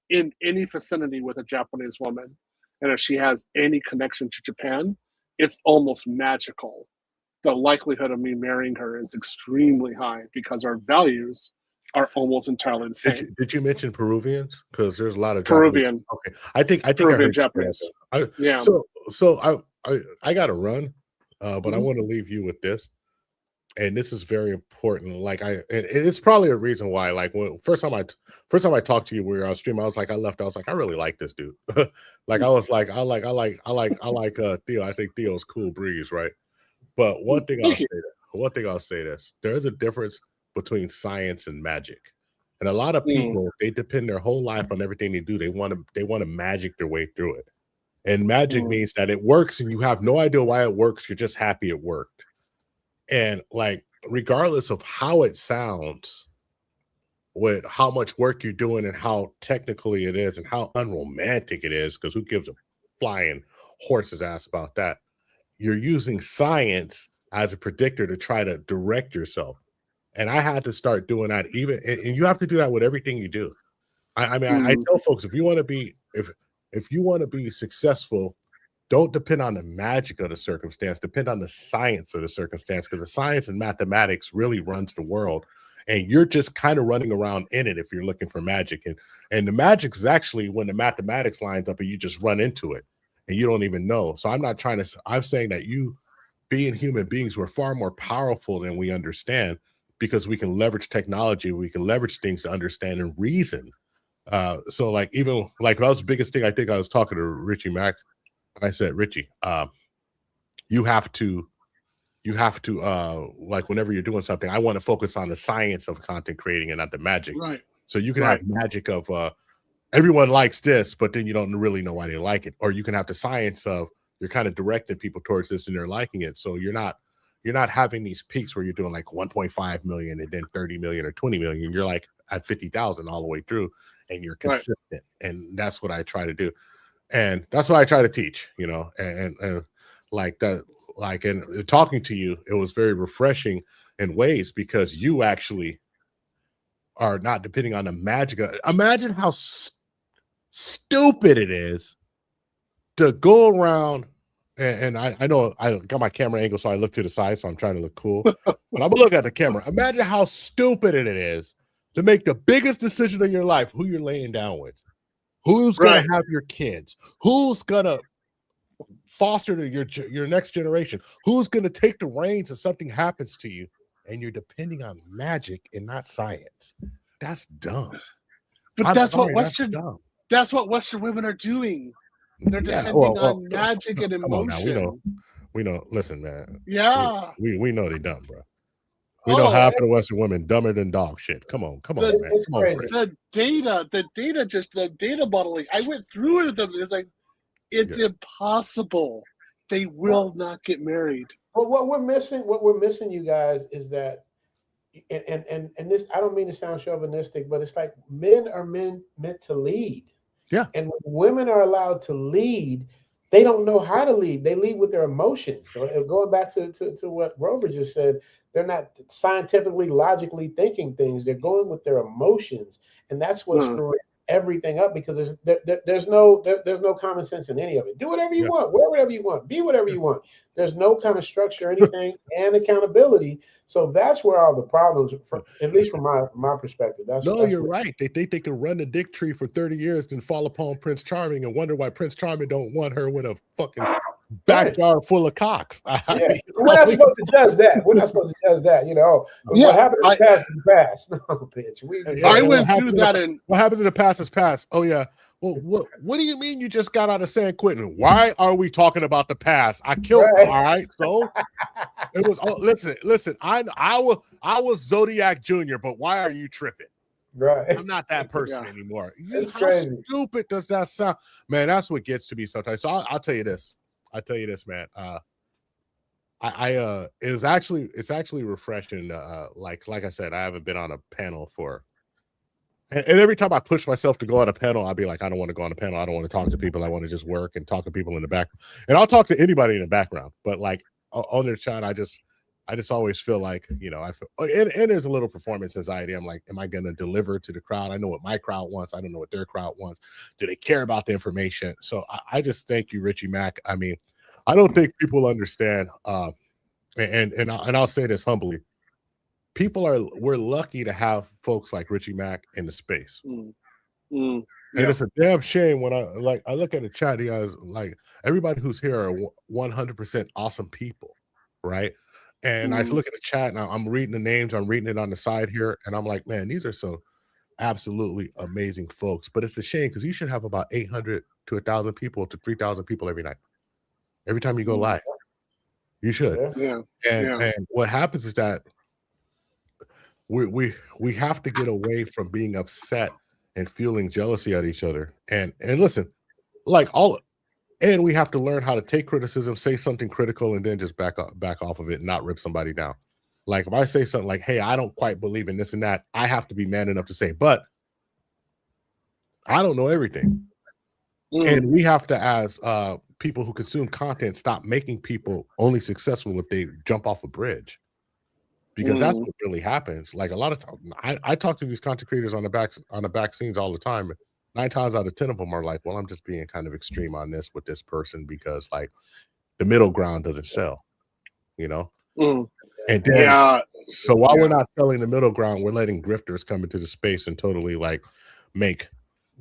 in any vicinity with a Japanese woman, and if she has any connection to Japan, it's almost magical. The likelihood of me marrying her is extremely high because our values are almost entirely the same. Did you mention Peruvians? Because there's a lot of Peruvian. Japanese. Okay, I think Peruvian I heard Japanese. yeah. So I got to run, but I want to leave you with this, and this is very important. Like and it's probably a reason why. Like when first time I talked to you, we were on stream. I was like, I really like this dude. Like I was like, I like Theo. I think Theo's cool breeze, right? But one thing I'll say this: there's a difference between science and magic, and a lot of people they depend their whole life on everything they do. They want to magic their way through it, and magic means that it works, and you have no idea why it works. You're just happy it worked, and like regardless of how it sounds, with how much work you're doing, and how technically it is, and how unromantic it is, because who gives a flying horse's ass about that? You're using science as a predictor to try to direct yourself. And I had to start doing that and you have to do that with everything you do. I tell folks, if you want to be successful, don't depend on the magic of the circumstance, depend on the science of the circumstance, because the science and mathematics really runs the world. And you're just kind of running around in it if you're looking for magic. And the magic is actually when the mathematics lines up and you just run into it and you don't even know. So I'm saying that being human beings, we're far more powerful than we understand, because we can leverage technology, we can leverage things to understand and reason. So like even like that was the biggest thing. I think I was talking to Richie Mack, and I said, Richie, you have to like whenever you're doing something, I want to focus on the science of content creating and not the magic. Right. So you can have magic of everyone likes this, but then you don't really know why they like it. Or you can have the science of you're kind of directing people towards this and they're liking it. So you're not having these peaks where you're doing like 1.5 million and then 30 million or 20 million. You're like at 50,000 all the way through, and you're consistent. Right. And that's what I try to do. And that's what I try to teach, and like that, like, and talking to you, it was very refreshing in ways because you actually are not depending on the magic. Imagine how stupid it is to go around. And I know I got my camera angle, so I look to the side, so I'm trying to look cool. But I'm gonna look at the camera. Imagine how stupid it is to make the biggest decision of your life, who you're laying down with, who's gonna have your kids, who's gonna foster your next generation, who's gonna take the reins if something happens to you, and you're depending on magic and not science. That's dumb. But that's what Western women are doing. They're depending on magic and emotion. We know. Listen, man. Yeah. We know they dumb, bro. We know half of the Western women dumber than dog shit. Come on, man. The data modeling. I went through it with them. It's like, it's impossible. They will not get married. But what we're missing, you guys, is that, and this, I don't mean to sound chauvinistic, but it's like men are meant to lead. Yeah. And when women are allowed to lead, they don't know how to lead. They lead with their emotions. So going back to what Rover just said, they're not scientifically, logically thinking things. They're going with their emotions. And that's what's screwing everything up, because there's no common sense in any of it. Do whatever you want, wear whatever you want, be whatever you want. There's no kind of structure, anything, and accountability. So that's where all the problems, at least from my perspective. You're right. They think they can run the dick tree for 30 years, then fall upon Prince Charming and wonder why Prince Charming don't want her with a fucking backyard full of cocks. We're not supposed to judge that. What happened in the past is the past. No, bitch. I went through that. What happens in the past is past. Oh yeah. Well, what do you mean you just got out of San Quentin? Why are we talking about the past? I killed him, all right? So it was. Oh, listen. I was Zodiac Jr., but why are you tripping? Right. I'm not that person anymore. How crazy. Stupid does that sound, man? That's what gets to me sometimes. So I'll tell you this. Man. It's actually refreshing. Like I said, I haven't been on a panel for And every time I push myself to go on a panel, I'll be like, I don't want to go on a panel. I don't want to talk to people. I want to just work and talk to people in the back. And I'll talk to anybody in the background. But like on the chat, I just always feel like, you know, I feel, and there's a little performance anxiety. I'm like, am I going to deliver to the crowd? I know what my crowd wants. I don't know what their crowd wants. Do they care about the information? So I just thank you, Richie Mack. I mean, I don't think people understand. And I'll say this humbly. We're lucky to have folks like Richie Mack in the space. And it's a damn shame when I look at the chat, you guys, like everybody who's here are 100% awesome people, right? And I look at the chat and I'm reading the names, I'm reading it on the side here, and I'm like, man, these are some absolutely amazing folks. But it's a shame because you should have about 800 to 1,000 people to 3,000 people every night. Every time you go live. You should. And what happens is that we have to get away from being upset and feeling jealousy at each other. And listen, like and we have to learn how to take criticism, say something critical, and then just back off of it and not rip somebody down. Like if I say something like, hey, I don't quite believe in this and that, I have to be man enough to say, but I don't know everything. And we have to, as people who consume content, stop making people only successful if they jump off a bridge. Because that's what really happens. Like a lot of times, I talk to these content creators on the back scenes all the time. 9 times out of 10 of them are like, well, I'm just being kind of extreme on this with this person because like the middle ground doesn't sell, you know? And then, so while we're not selling the middle ground, we're letting grifters come into the space and totally like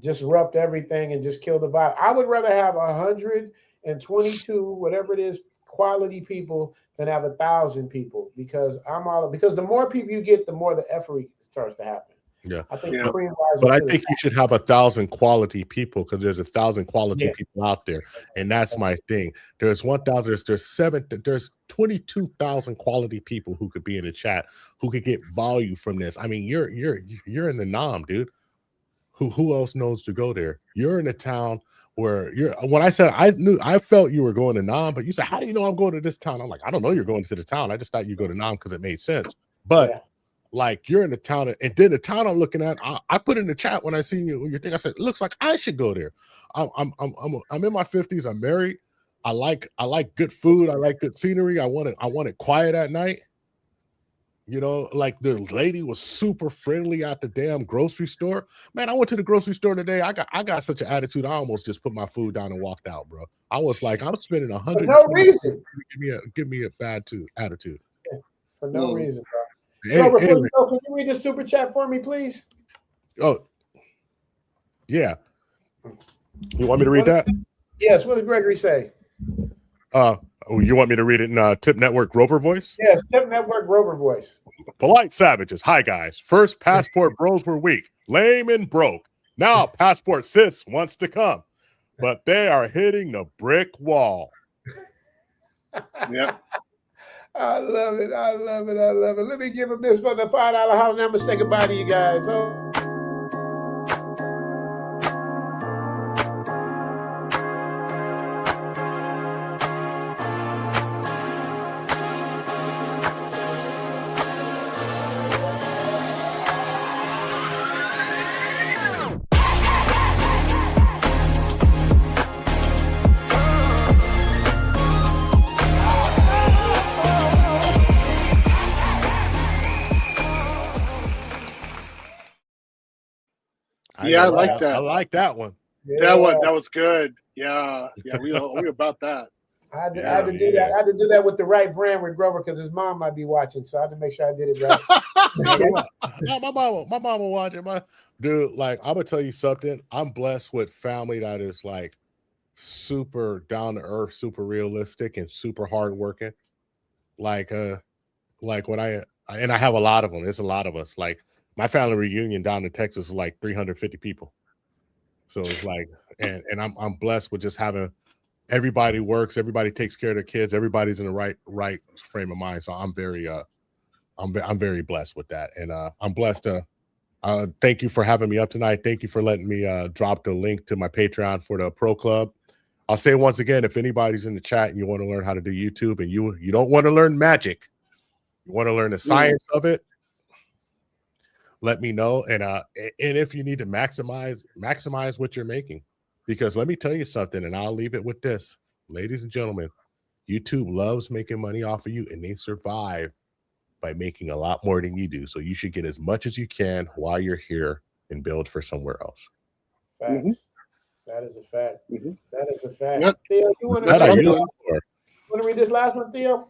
disrupt everything and just kill the vibe. I would rather have 122, whatever it is, quality people than have 1,000 people because the more people you get, the more the effort starts to happen. Yeah, I think but I think you should have 1,000 quality people because there's 1,000 quality people out there, and that's my thing. There's 1,000. There's 22,000 quality people who could be in the chat who could get value from this. I mean, you're in the NAM, dude. Who else knows to go there? You're in a town where when I said I felt you were going to NAM, but you said, how do you know I'm going to this town? I'm like, I don't know you're going to the town. I just thought you go to NAM because it made sense. But like you're in the town, and then the town I'm looking at, I put in the chat when I seen your thing. I said, it looks like I should go there. I'm in my 50s. I'm married. I like good food. I like good scenery. I want it quiet at night. You know, like the lady was super friendly at the damn grocery store. Man, I went to the grocery store today. I got such an attitude. I almost just put my food down and walked out, bro. I was like, I'm spending 100 for no reason. Give me a bad attitude. For no reason, bro. Anyway. Can you read the super chat for me, please? Oh, yeah. You want me to read that? Yes. What did Gregory say? You want me to read it in Tip Network Rover voice? Yes, Tip Network Rover voice. Polite savages. Hi, guys. First, passport bros were weak, lame and broke. Now, passport sis wants to come, but they are hitting the brick wall. Yep. I love it. I love it. I love it. Let me give him this for the $5 house, and I'm going to say goodbye to you guys. Yeah, I like that. I like that one. Yeah. That was good. Yeah, we about that. I had to do that. I had to do that with the right brand with Grover because his mom might be watching, so I had to make sure I did it right. Yeah, my mama watching. Dude, like I'm gonna tell you something. I'm blessed with family that is like super down to earth, super realistic, and super hardworking. Like when I have a lot of them. There's a lot of us. Like my family reunion down in Texas is like 350 people. So it's like, and I'm blessed with just having everybody works, everybody takes care of their kids, everybody's in the right frame of mind. So I'm very I'm very blessed with that, and I'm blessed to. Thank you for having me up tonight. Thank you for letting me drop the link to my Patreon for the Pro Club. I'll say once again, if anybody's in the chat and you want to learn how to do YouTube and you don't want to learn magic, you want to learn the science of it, let me know. And if you need to maximize what you're making, because let me tell you something, and I'll leave it with this, ladies and gentlemen, YouTube loves making money off of you, and they survive by making a lot more than you do. So you should get as much as you can while you're here and build for somewhere else. Facts. Mm-hmm. That is a fact. Mm-hmm. That is a fact. Yep. Theo, you want to read this last one, Theo?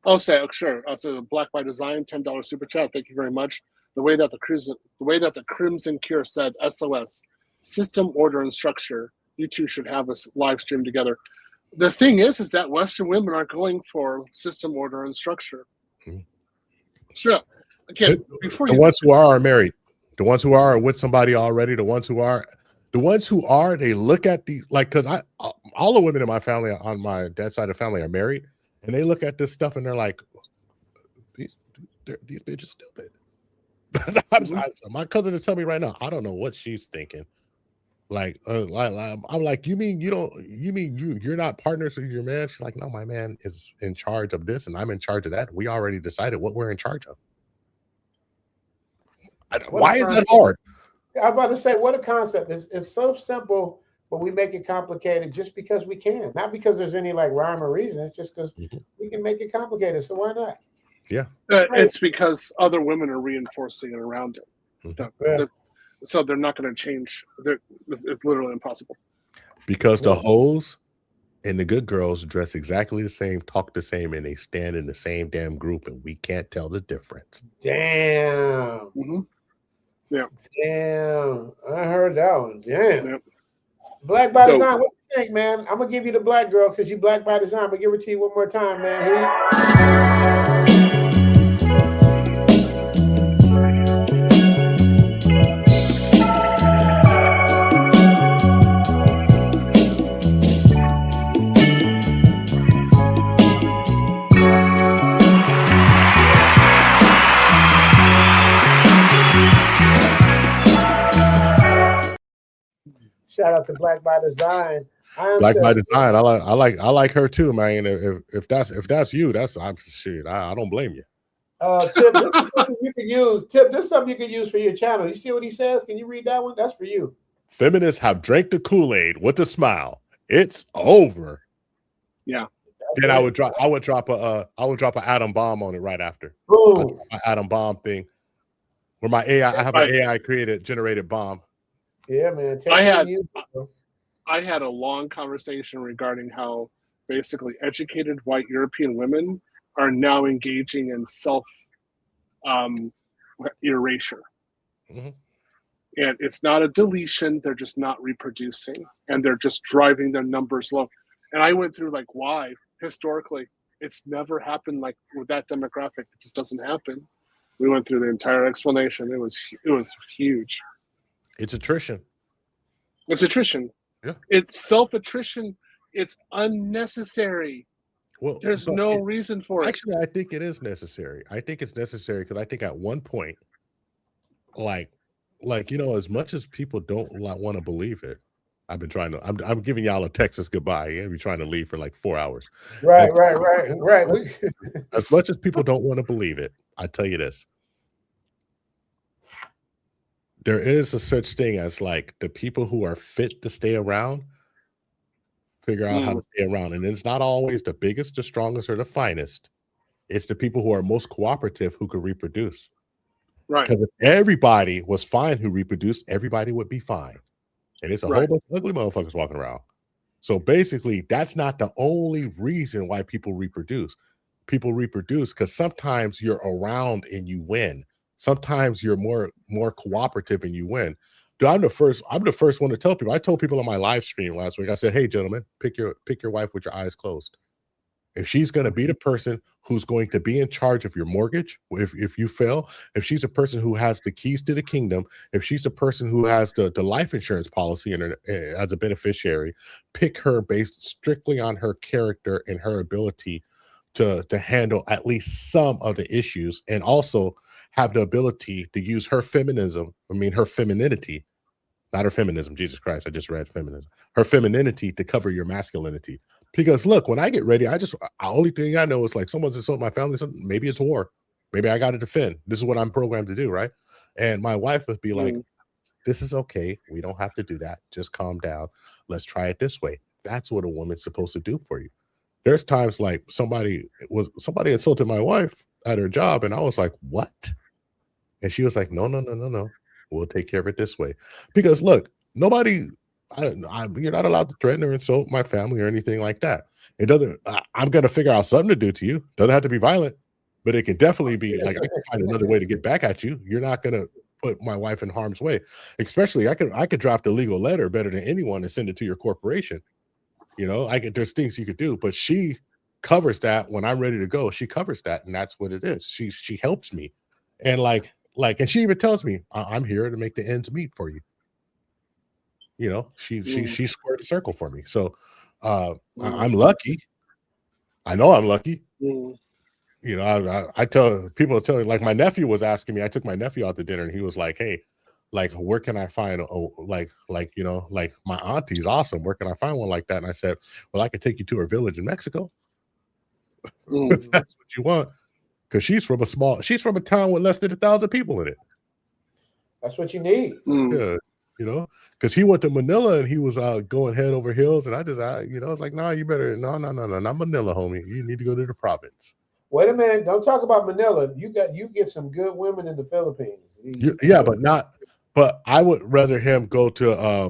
I'll say, sure. Also, Black by Design, $10 super chat. Thank you very much. The way that the Crimson Cure said, SOS, system, order, and structure. You two should have us live stream together. The thing is that Western women are going for system, order, and structure. Mm-hmm. Sure. Again, before the ones who are married, the ones who are with somebody already, the ones who are, they look at the, like, because all the women in my family on my dad's side of the family are married, and they look at this stuff and they're like, these bitches stupid. My cousin is telling me right now, I don't know what she's thinking. I'm like, you mean you're not partners with your man? She's like, no, my man is in charge of this and I'm in charge of that. We already decided what we're in charge of. Why is that hard? I was about to say, what a concept. It's so simple, but we make it complicated just because we can. Not because there's any like rhyme or reason. It's just because we can make it complicated. So why not? Yeah. It's because other women are reinforcing it around it. So they're not going to change. It's literally impossible. Because the hoes and the good girls dress exactly the same, talk the same, and they stand in the same damn group, and we can't tell the difference. Damn. Mm-hmm. Yeah. Damn. I heard that one. Damn. Yep. Black by Design. What do you think, man? I'm going to give you the black girl because you Black by Design, but give it to you one more time, man. Shout out to Black by Design. Black by Design. I like her too, man. If that's you, I'm shit. I don't blame you. Tip, this is something you can use. Tip, this is something you can use for your channel. You see what he says? Can you read that one? That's for you. Feminists have drank the Kool-Aid with a smile. It's over. Yeah. Then I would drop an atom bomb on it right after. Boom. An atom bomb thing. Where my AI, I have an AI generated bomb. Yeah, man. I had a long conversation regarding how basically educated white European women are now engaging in self erasure. Mm-hmm. And it's not a deletion, they're just not reproducing and they're just driving their numbers low. And I went through like why historically it's never happened like with that demographic. It just doesn't happen. We went through the entire explanation. It was huge. It's attrition. It's attrition. Yeah. It's self-attrition. It's unnecessary. Well, there's no reason for it. Actually, I think it is necessary. I think it's necessary because I think at one point, like as much as people don't want to believe it, I've been trying to. I'm giving y'all a Texas goodbye. Yeah, we're trying to leave for like 4 hours. Right. As much as people don't want to believe it, I tell you this. There is a such thing as like the people who are fit to stay around figure out how to stay around. And it's not always the biggest, the strongest, or the finest. It's the people who are most cooperative who can reproduce. Right. Because if everybody was fine who reproduced, everybody would be fine. And it's a whole bunch of ugly motherfuckers walking around. So basically, that's not the only reason why people reproduce. People reproduce because sometimes you're around and you win. Sometimes you're more cooperative and you win. Dude, I'm the first one to tell people. I told people on my live stream last week, I said, hey, gentlemen, pick your wife with your eyes closed. If she's going to be the person who's going to be in charge of your mortgage, if you fail, if she's a person who has the keys to the kingdom, if she's the person who has the life insurance policy and as a beneficiary, pick her based strictly on her character and her ability to handle at least some of the issues, and also have the ability to use her femininity, not her feminism, Jesus Christ, I just read feminism, her femininity to cover your masculinity. Because look, when I get ready, the only thing I know is like someone's insulted my family, maybe it's war. Maybe I got to defend. This is what I'm programmed to do, right? And my wife would be like, this is okay. We don't have to do that. Just calm down. Let's try it this way. That's what a woman's supposed to do for you. There's times like somebody insulted my wife at her job, and I was like, what? And she was like, no. We'll take care of it this way. Because look, you're not allowed to threaten or insult my family or anything like that. It doesn't, I'm going to figure out something to do to you. Doesn't have to be violent, but it can definitely be like, I can find another way to get back at you. You're not going to put my wife in harm's way. Especially I could draft a legal letter better than anyone and send it to your corporation. You know, there's things you could do, but she covers that when I'm ready to go. She covers that, and that's what it is. She helps me. And and she even tells me, I'm here to make the ends meet for you. You know, she squared the circle for me. So I'm lucky. I know I'm lucky. You know, I tell people, like my nephew was asking me, I took my nephew out to dinner and he was like, hey, like, where can I find you know, like my auntie's awesome. Where can I find one like that? And I said, well, I could take you to her village in Mexico. If that's what you want. Because she's from a town with less than 1,000 people in it. That's what you need. Yeah, you know, because he went to Manila and he was going head over heels, and I was like, no, you better, no, not Manila, homie. You need to go to the province. Wait a minute, don't talk about Manila. You get some good women in the Philippines. But I would rather him go to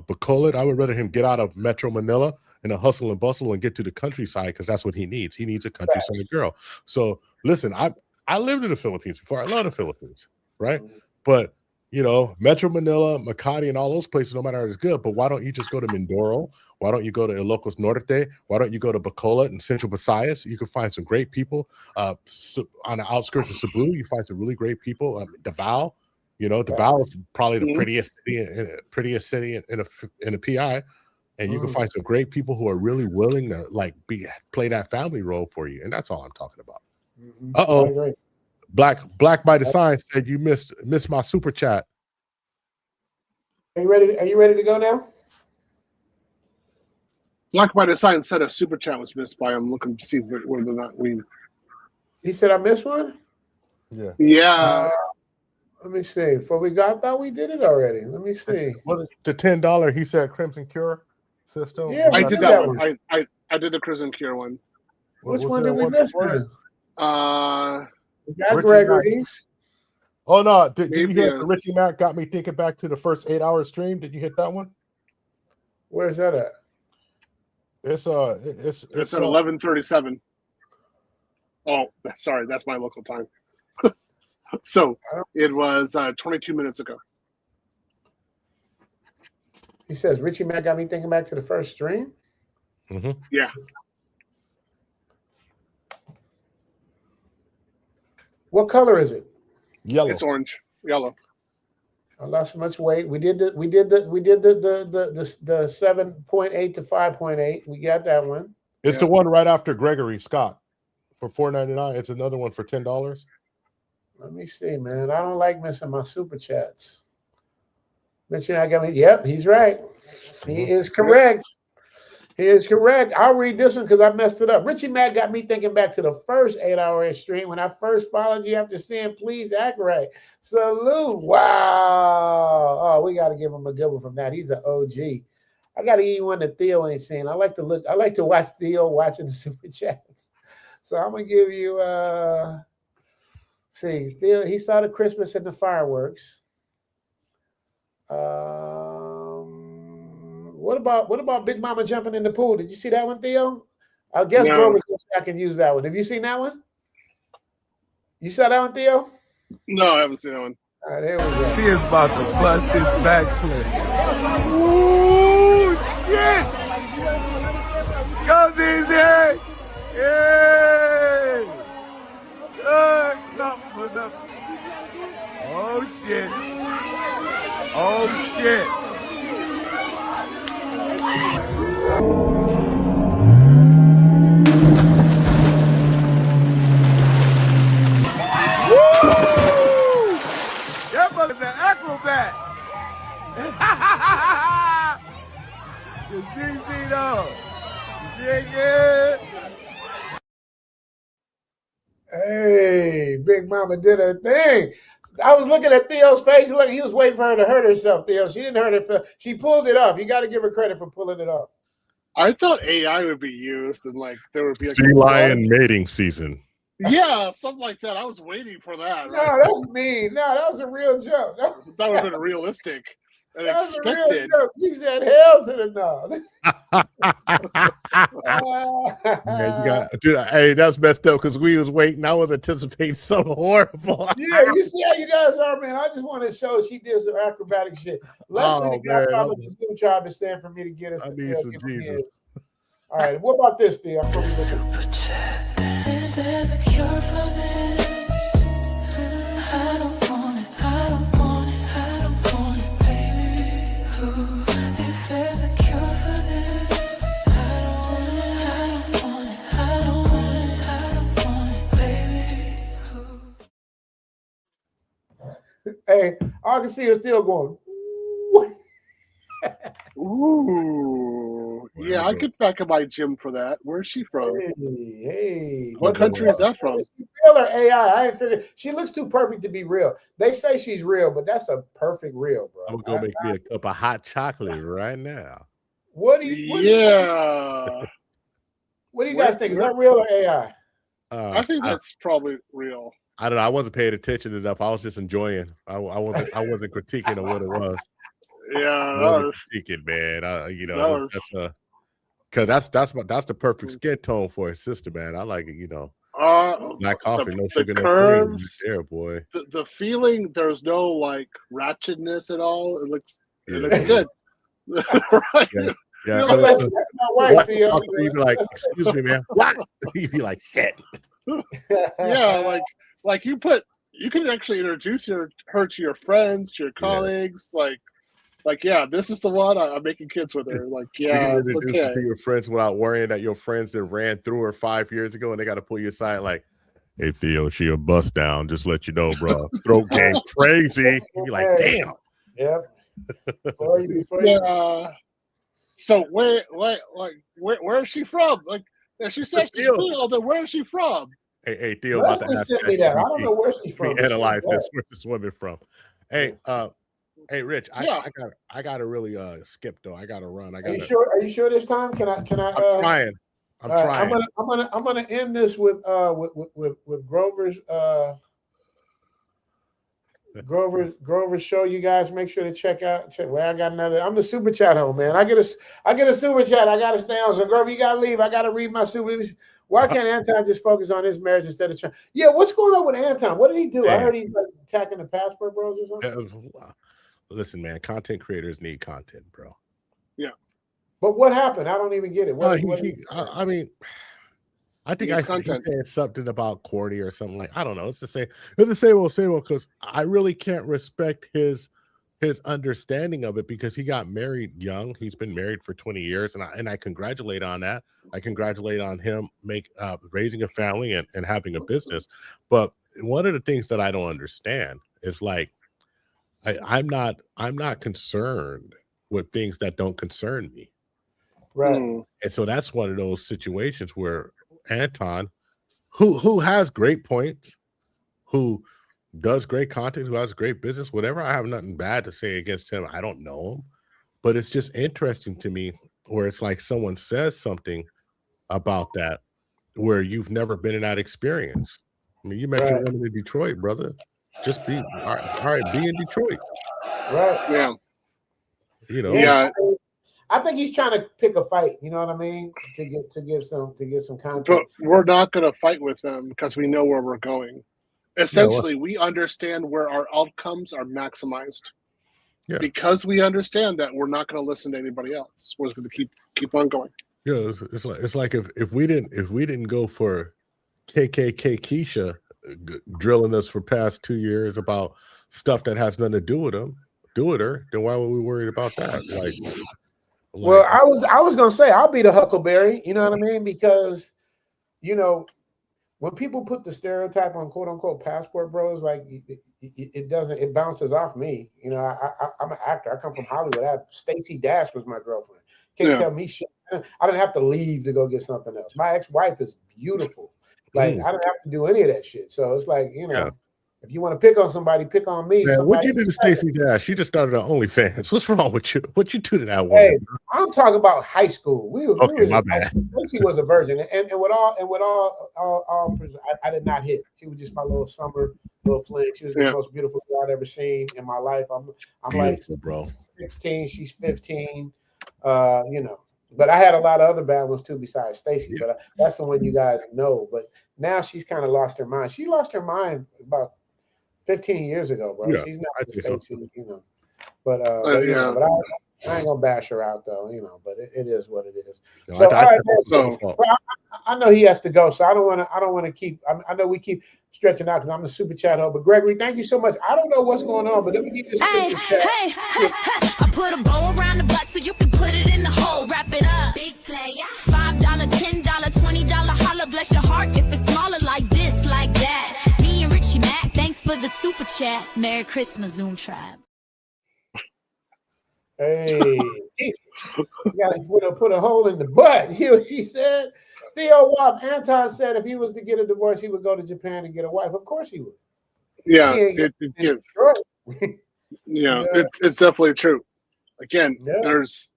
Bacolod. I would rather him get out of Metro Manila and a hustle and bustle and get to the countryside, because that's what he needs. He needs a countryside girl. So listen, I lived in the Philippines before. I love the Philippines, right? But you know, Metro Manila, Makati, and all those places, no matter is good. But why don't you just go to Mindoro? Why don't you go to Ilocos Norte? Why don't you go to Bacolod and Central Visayas? You can find some great people. On the outskirts of Cebu, you find some really great people. Davao, you know, Davao is probably the prettiest city in a PI. And you can find some great people who are really willing to play that family role for you. And that's all I'm talking about. Uh-oh. Black by Design said you missed my super chat. Are you ready to go now? Black by Design said a super chat was missed by him. Looking to see whether or not we. He said I missed one. Yeah. Let me see. I thought we did it already. Let me see. Was it the $10? He said Crimson Cure system. Yeah, I did that one. I did the Crimson Cure one. Which one did we miss? Gregory's. Oh no! Did you hear Richie Mack got me thinking back to the first 8-hour stream? Did you hit that one? Where's that at? It's at 11:37. Oh, sorry, that's my local time. So it was 22 minutes ago. He says Richie Mack got me thinking back to the first stream. Yeah. What color is it? Yellow. It's orange. Yellow. I lost so much weight. We did the 7.8 to 5.8. We got that one. It's the one right after Gregory Scott for $4.99. It's another one for $10. Let me see, man. I don't like missing my super chats. Mention I got me. Yep, he's right. He is correct. He is correct. I'll read this one because I messed it up. Richie Mack got me thinking back to the first 8-hour stream. When I first followed you after saying, please act right. Salute. Wow. Oh, we got to give him a good one from that. He's an OG. I got to give you one that Theo ain't seen. I like to watch Theo watching the super chats. So I'm going to give you, see, Theo, he saw the Christmas and the fireworks. What about Big Mama jumping in the pool? Did you see that one, Theo? I guess bro was just I can use that one. Have you seen that one? You saw that one, Theo? No, I haven't seen that one. All right, there we go. She is about to bust this backflip. Ooh, shit! Go, ZZ! Yeah! Oh, shit. Oh, shit. Woo! That mother's an acrobat. The CC though. Yeah. Hey, Big Mama did her thing. I was looking at Theo's face. Look, he was waiting for her to hurt herself, Theo. She didn't hurt herself. She pulled it off. You got to give her credit for pulling it off. I thought AI would be used and like there would be like Sea lion mating season. Yeah, something like that. I was waiting for that. No, Right? that's mean. No, that was a real joke. That would have been realistic and That was a real expected. joke. You said hell to the no. Man, you got, dude, hey, that's messed up because we was waiting. I was anticipating something horrible. Yeah, you see how you guys are, man. I just want to show she did some acrobatic shit. Leslie, the guy from the Zoom tribe is saying for me to get us. I need some Jesus. All right, what about this, Theo? Is there a cure for this? I don't want it, I don't want it, I don't want it, baby. Ooh, if there's a cure for this, I don't want it, I don't want it, I don't want it, I don't want it, baby. Hey, I can see her still going. Ooh, yeah, I could back up my gym for that. Where's she from? Hey, what country is that from? Is she real or AI? I ain't figured. She looks too perfect to be real. They say she's real, but that's a perfect real, bro. I'm gonna make me a cup of hot chocolate right now. What do you? What do you guys think? Is that real or AI? I think that's probably real. I don't know. I wasn't paying attention enough. I was just enjoying. I wasn't critiquing on what it was. Yeah, critiquing, man. You know, that's that's the perfect skin tone for a sister, man. I like it. You know, black coffee, no sugar, no cream. There, boy. The feeling, there's no like ratchetness at all. It looks good. Right? Yeah. That's my wife, Theo. You'd be like, "Excuse me, man." What? You'd be like, "Shit." Yeah, like you can actually introduce her to your friends, to your colleagues, like, yeah, this is the one. I'm making kids with her. Like, yeah, it's introduce okay. her to your friends without worrying that your friends that ran through her 5 years ago and they got to pull you aside like, "Hey, Theo, she a bust down. Just let you know, bro. Throat game crazy." You'd be like, "Damn." Yep. Yeah. So where is she from? Like, if she says she's real, then where is she from? Hey, Theo, about to ask that. I don't know where she's from. Analyze this. Where's this woman from? Hey, Rich, I gotta really skip though. I gotta run. Are you sure this time? Can I? I'm trying. I'm gonna end this with Grover's Grover's show. You guys make sure to check. Well, I got another. I'm the super chat home, man. I get a super chat. I gotta stay on. So Grover, you gotta leave. I gotta read my super. Why can't Anton just focus on his marriage instead of trying? Yeah, what's going on with Anton? What did he do? I heard he's like attacking the passport bros or something. Listen, man, content creators need content, bro. Yeah. But what happened? I don't even get it. I mean, I think I said something about corny or something like, I don't know. It's the same. It's the same old because I really can't respect his understanding of it because he got married young. He's been married for 20 years, and I congratulate on that. I congratulate on him raising a family and having a business. But one of the things that I don't understand is like, I'm not concerned with things that don't concern me. Right. And so that's one of those situations where Anton, who has great points, who does great content, who has great business, whatever, I have nothing bad to say against him. I don't know him, but it's just interesting to me where it's like someone says something about that where you've never been in that experience. I mean, you met your woman in Detroit, brother. Just be all right. Be in Detroit, right? Yeah. You know. Yeah. I think he's trying to pick a fight. You know what I mean? To get some content. But we're not going to fight with them because we know where we're going. Essentially, we understand where our outcomes are maximized. Yeah. Because we understand that we're not going to listen to anybody else. We're going to keep on going. Yeah, it's like if we didn't go for KKK Keisha drilling us for past 2 years about stuff that has nothing to do with her, then why were we worried about that? Well, I was gonna say I'll be the Huckleberry, you know what I mean? Because when people put the stereotype on quote unquote passport bros, like it bounces off me. I'm an actor. I come from Hollywood. Stacey Dash was my girlfriend. Can't tell me shit. I didn't have to leave to go get something else. My ex-wife is beautiful. Like I don't have to do any of that shit. So it's like, If you want to pick on somebody, pick on me. Man, what'd Somebody, you do to Stacey Dash? She just started her OnlyFans. What's wrong with you? What you do to that woman? Hey, I'm talking about high school. We Okay, was my in high bad. school. Stacey was a virgin, and with all I did not hit. She was just my little summer little fling. She was the most beautiful girl I'd ever seen in my life. I'm Beautiful, like bro. 16. She's 15. You know, but I had a lot of other bad ones too besides Stacey. But that's the one you guys know. But now she's kind of lost her mind. She lost her mind about 15 years ago, bro. Yeah, She's not I the think Stacey, so. you know. But you know, but I ain't gonna bash her out though, you know. But it is what it is. No, So all right, man, so I know he has to go, so I don't want to keep. I know we keep stretching out because I'm the super chat hole. But Gregory, thank you so much. I don't know what's going on, but let me keep this super chat. I put a bow around the butt so you can put it in the hole. Wrap it up. Big player. $5, $10, $20 holla. Bless your heart if it's smaller like this, like that. Me and Richie Mac, thanks for the super chat. Merry Christmas, Zoom Tribe. Hey, you gotta put a hole in the butt. She said. Theo Wop, Anton said if he was to get a divorce, he would go to Japan and get a wife. Of course he would. Yeah, He it's definitely true. Again, there's.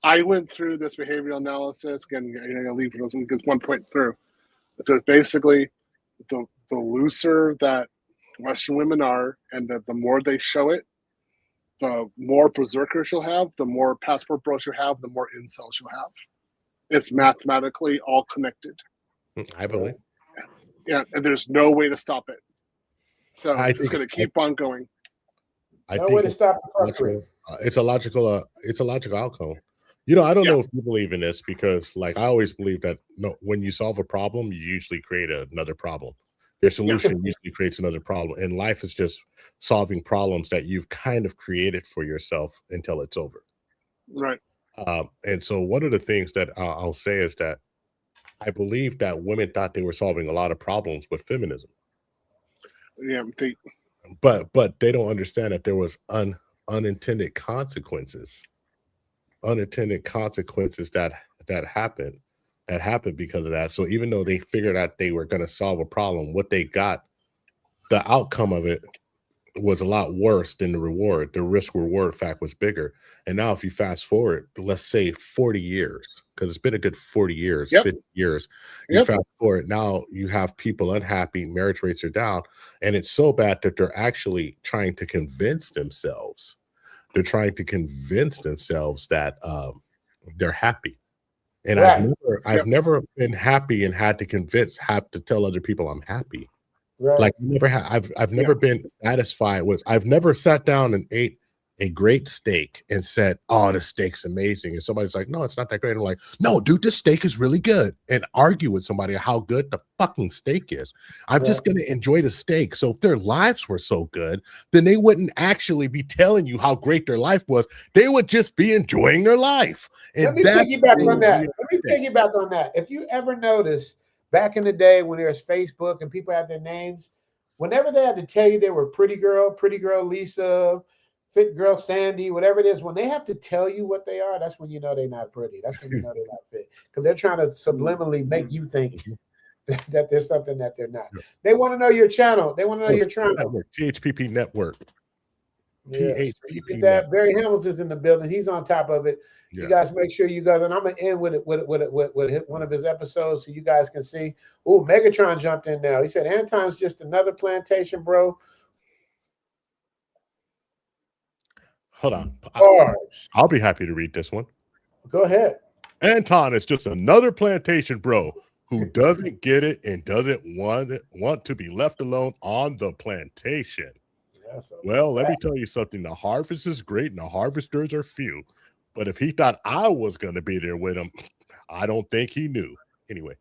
I went through this behavioral analysis. Again, I'm gonna leave it because one point through. Because basically, the looser that Western women are, and that the more they show it, the more berserkers you'll have, the more passport bros you'll have, the more incels you'll have. It's mathematically all connected. I believe. Yeah, and there's no way to stop it. So I it's think going to keep on going. No way to stop the it's a logical outcome. You know, I don't know if you believe in this because, like, I always believe that when you solve a problem, you usually create another problem. Your solution usually creates another problem, and life is just solving problems that you've kind of created for yourself until it's over. Right. And so one of the things that I'll say is that I believe that women thought they were solving a lot of problems with feminism. Yeah, but they don't understand that there was unintended consequences. Unintended consequences that happened because of that. So even though they figured out they were going to solve a problem, what they got, the outcome of it was a lot worse than the reward. The risk reward fact was bigger. And now if you fast forward, let's say 40 years, because it's been a good 40 years, 50 years, you fast forward, now you have people unhappy, marriage rates are down, and it's so bad that they're actually trying to convince themselves. They're trying to convince themselves that they're happy. And I've never been happy and had to tell other people I'm happy. Right. Like I've never been satisfied with. I've never sat down and ate a great steak and said, "Oh, the steak's amazing," and somebody's like, "No, it's not that great." I'm like, "No, dude, this steak is really good," and argue with somebody how good the fucking steak is. I'm just gonna enjoy the steak. So if their lives were so good, then they wouldn't actually be telling you how great their life was. They would just be enjoying their life. And Let me piggyback on that. If you ever notice, back in the day when there was Facebook and people had their names, whenever they had to tell you they were pretty girl Lisa, fit girl Sandy, whatever it is, when they have to tell you what they are, that's when you know they're not pretty. That's when you know they're not fit. Because they're trying to subliminally make you think that there's something that they're not. They want to know your channel. They want to know your channel. Network, THPP Network. Yes. That Barry Hamilton's in the building. He's on top of it. Yeah. You guys make sure you guys, and I'm gonna end with one of his episodes so you guys can see. Oh, Megatron jumped in now. He said Anton's just another plantation, bro. Hold on. I'll be happy to read this one. Go ahead. Anton is just another plantation bro who doesn't get it and doesn't want to be left alone on the plantation. Well, let me tell you something. The harvest is great and the harvesters are few. But if he thought I was going to be there with him, I don't think he knew. Anyway.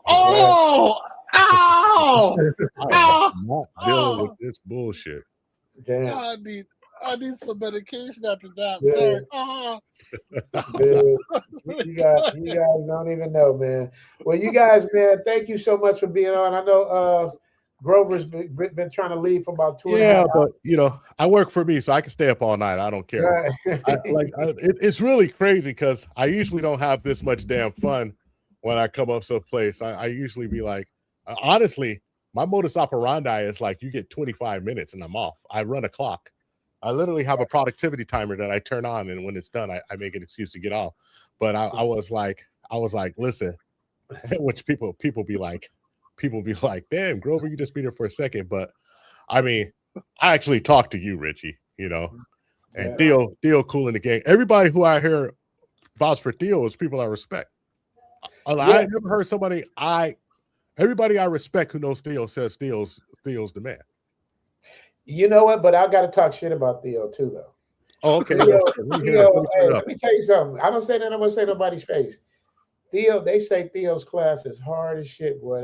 Ow! I'm not dealing with this bullshit. Damn. I need some medication after that. Sorry. Dude, you guys don't even know, man. Well, you guys, man, thank you so much for being on. I know Grover's been trying to leave for about 2 hours. Yeah, but you know, I work for me, so I can stay up all night. I don't care. Right. It's really crazy because I usually don't have this much damn fun when I come up someplace. I usually be like, honestly, My modus operandi is like you get 25 minutes and I'm off. I run a clock. I literally have a productivity timer that I turn on, and when it's done, I make an excuse to get off. But I was like, listen, which people be like, damn, Grover, you just be there for a second. But I mean, I actually talked to you, Richie, you know, and Theo cool in the game. Everybody who I hear vouch for Theo is people I respect. I never heard somebody everybody I respect who knows Theo says Theo's the man. You know what? But I got to talk shit about Theo too, though. Oh, okay. Theo, hey, let me tell you something. I don't say that. I'm gonna say nobody's face. Theo, they say Theo's class is hard as shit, boy.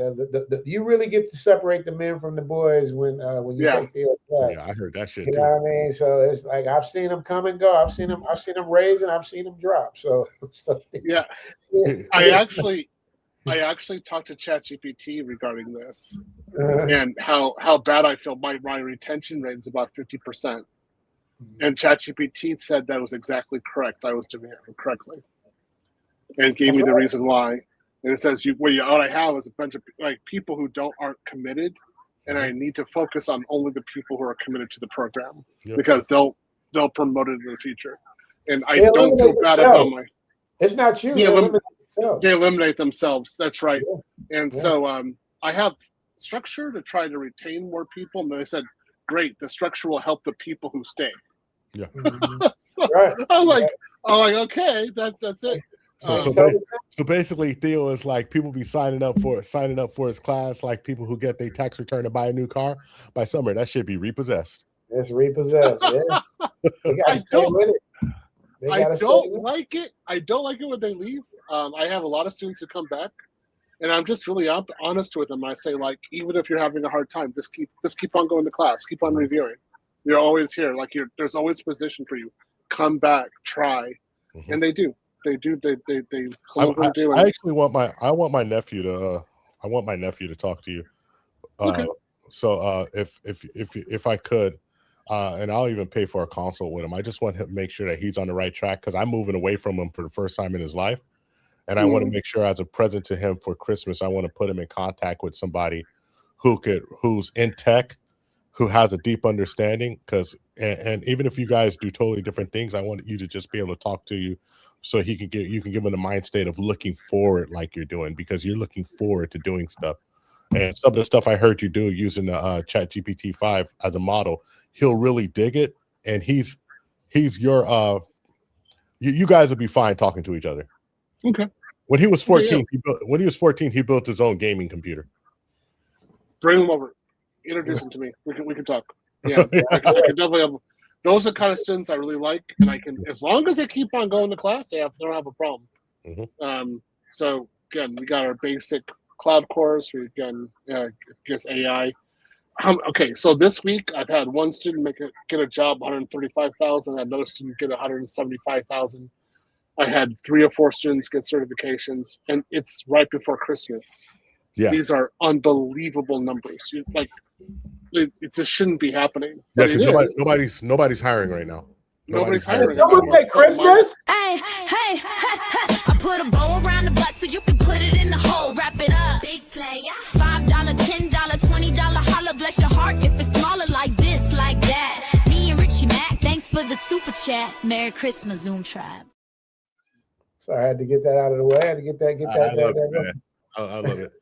You really get to separate the men from the boys when you take Theo's class. Yeah, I heard that shit you too. know what I mean? So it's like I've seen them come and go. I've seen them raise and I've seen them drop. So yeah. I actually talked to ChatGPT regarding this and how bad I feel. My retention rate is about 50%. And ChatGPT said that was exactly correct. I was doing it correctly. And gave me the reason why. And it says all I have is a bunch of like people who aren't committed, and I need to focus on only the people who are committed to the program because they'll promote it in the future. And I don't feel bad about my. It's not you. They eliminate themselves. That's right. And so I have structure to try to retain more people. And they said, great, the structure will help the people who stay. Yeah. So I was like, okay, that's it. So basically, Theo is like people be signing up for his class, like people who get their tax return to buy a new car by summer. That should be repossessed. It's repossessed. Yeah. I don't like it. I don't like it when they leave. I have a lot of students who come back, and I'm just really honest with them. I say, like, even if you're having a hard time, just keep on going to class, keep on reviewing. You're always here. Like there's always a position for you. Come back, try, and they do. They do. Some of them do. I actually want my nephew to talk to you. Okay. So if I could, and I'll even pay for a consult with him. I just want him to make sure that he's on the right track because I'm moving away from him for the first time in his life, and I want to make sure as a present to him for Christmas, I want to put him in contact with somebody who's in tech, who has a deep understanding. And even if you guys do totally different things, I want you to just be able to talk to you. So you can give him the mind state of looking forward like you're doing, because you're looking forward to doing stuff. And some of the stuff I heard you do using the ChatGPT 5 as a model, he'll really dig it. And he's your you guys would be fine talking to each other. Okay. When he was 14, he built his own gaming computer. Bring him over. Introduce him to me. We can talk. Yeah, I can definitely have. Those are the kind of students I really like, and I can, as long as they keep on going to class, they don't have a problem. So again, we got our basic cloud course. We again guess AI. Okay, so this week I've had one student get a job, $135,000. I had another student get $175,000. I had 3 or 4 students get certifications, and it's right before Christmas. Yeah, these are unbelievable numbers. It just shouldn't be happening. Yeah, because nobody's hiring right now. Nobody's hiring. Did someone say Christmas? Hey, I put a bow around the butt so you can put it in the hole. Wrap it up. Big player. $5, $10, $20 holla. Bless your heart if it's smaller like this, like that. Me and Richie Mac, thanks for the super chat. Merry Christmas, Zoom Tribe. So I had to get that out of the way. I had to get that. I love it, man. I love it.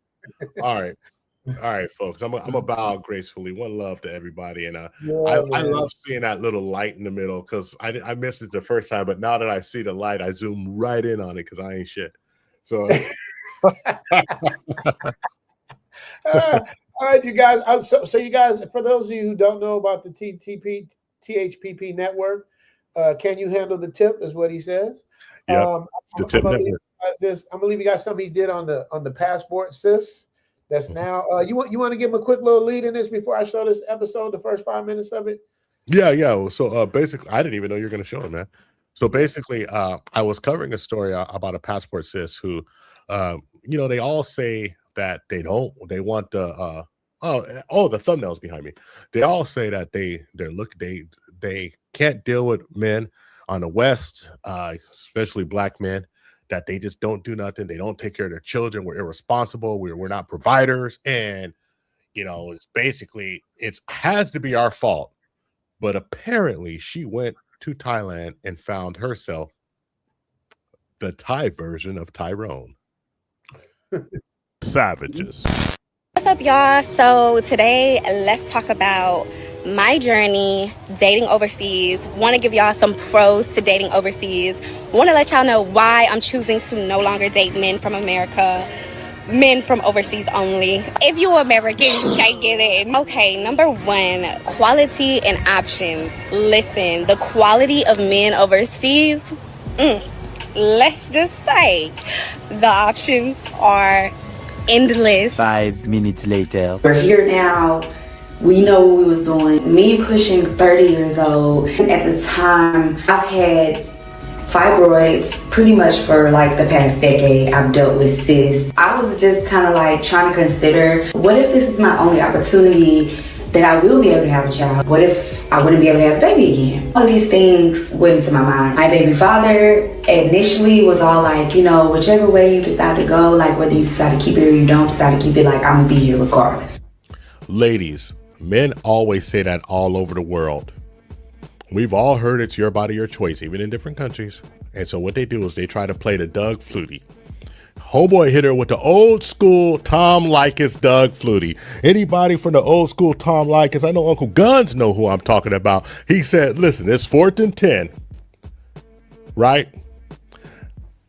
All right, folks. I'm gonna bow gracefully. One love to everybody, and I love seeing that little light in the middle because I missed it the first time, but now that I see the light, I zoom right in on it because I ain't shit. So, all right, you guys. So you guys, for those of you who don't know about the THPP network, can you handle the tip? Is what he says. Yeah, the tip network. I'm gonna leave you guys something he did on the passport, sis. That's now. You want to give him a quick little lead in this before I show this episode, the first 5 minutes of it? Yeah. So basically, I didn't even know you were going to show it, man. So basically, I was covering a story about a passport sis who, they all say that they want the the thumbnails behind me. They all say that they can't deal with men on the West, especially black men, that they just don't do nothing. They don't take care of their children. We're irresponsible. We're not providers. And, it's basically has to be our fault. But apparently she went to Thailand and found herself the Thai version of Tyrone. Savages. What's up, y'all? So today, let's talk about my journey dating overseas. Want to give y'all some pros to dating overseas. Want to let y'all know why I'm choosing to no longer date men from America, men from overseas only. If you're American, you can't get it. Okay, number one, quality and options. Listen, the quality of men overseas, let's just say the options are endless. 5 minutes later. We're here now. We know what we was doing. Me pushing 30 years old. At the time, I've had fibroids pretty much for like the past decade. I've dealt with cysts. I was just kind of like trying to consider, what if this is my only opportunity that I will be able to have a child? What if I wouldn't be able to have a baby again? All these things went into my mind. My baby father initially was all like, whichever way you decide to go, like whether you decide to keep it or you don't decide to keep it, like I'm gonna be here regardless. Ladies, men always say that all over the world. We've all heard it's your body, your choice, even in different countries. And so what they do is they try to play the Doug Flutie. Homeboy hit her with the old school Tom Likas Doug Flutie. Anybody from the old school Tom Likas? I know Uncle Guns know who I'm talking about. He said, listen, it's 4th and 10, right?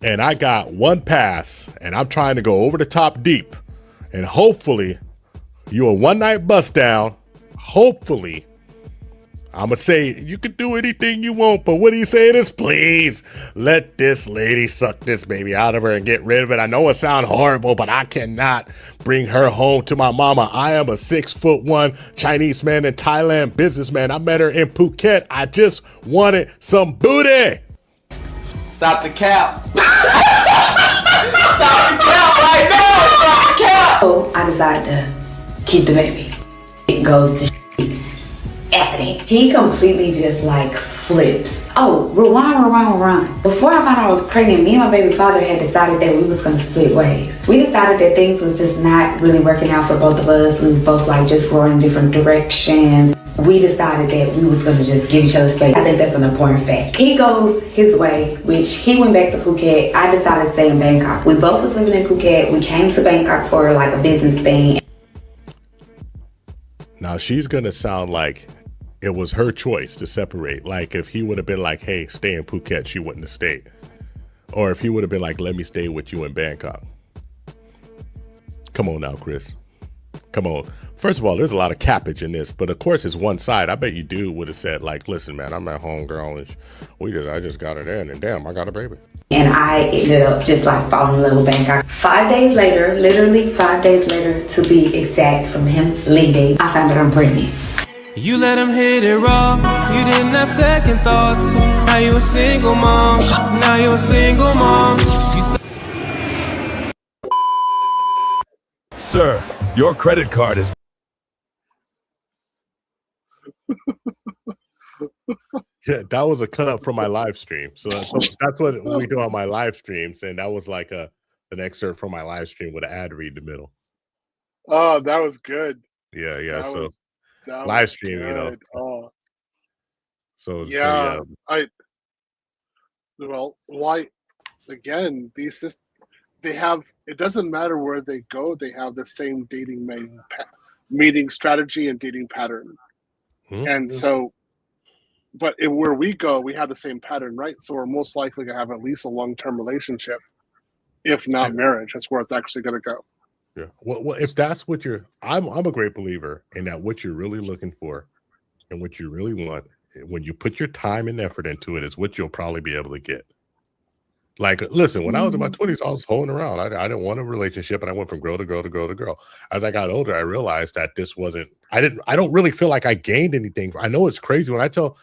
And I got one pass, and I'm trying to go over the top deep. And hopefully, you a one-night bust down. Hopefully, I'm going to say, you can do anything you want, but what he's saying is, please let this lady suck this baby out of her and get rid of it. I know it sounds horrible, but I cannot bring her home to my mama. I am a 6'1" Chinese man in Thailand, businessman. I met her in Phuket. I just wanted some booty. Stop the cap. Stop the cap right now. Stop the cap. So I decided to keep the baby. It goes to after that. He completely just like flips. Oh, rewind. Before I found out I was pregnant, me and my baby father had decided that we was gonna split ways. We decided that things was just not really working out for both of us. We was both like just growing in different directions. We decided that we was gonna just give each other space. I think that's an important fact. He goes his way, which he went back to Phuket. I decided to stay in Bangkok. We both was living in Phuket. We came to Bangkok for like a business thing. Now she's gonna sound like it was her choice to separate. Like if he would have been like, hey, stay in Phuket, she wouldn't have stayed. Or if he would have been like, let me stay with you in Bangkok. Come on now, Chris. Come on. First of all, there's a lot of cappage in this, but of course it's one side. I bet you dude would have said like, listen, man, I'm at home, girl, and I just got it in, and damn, I got a baby. And I ended up just like falling in love with Bangkok. 5 days later, literally 5 days later to be exact from him leaving, I found out I'm pregnant. You let him hit it raw. You didn't have second thoughts. Now you a single mom. Now you a single mom. Sir, your credit card is... Yeah, that was a cut up from my live stream. So that's what we do on my live streams. And that was like an excerpt from my live stream with an ad read in the middle. Oh, that was good. Yeah. That live stream, good. Oh. So why again, they have, it doesn't matter where they go, they have the same dating meeting strategy and dating pattern. Mm-hmm. And so, but where we go, we have the same pattern, right? So we're most likely to have at least a long-term relationship, if not marriage. That's where it's actually going to go. Yeah. Well, if that's what I'm a great believer in that. What you're really looking for and what you really want, when you put your time and effort into it, is what you'll probably be able to get. Like, listen, when I was in my 20s, I was holding around. I didn't want a relationship, and I went from girl to girl to girl to girl. As I got older, I realized that this wasn't. I don't really feel like I gained anything. I know it's crazy when I tell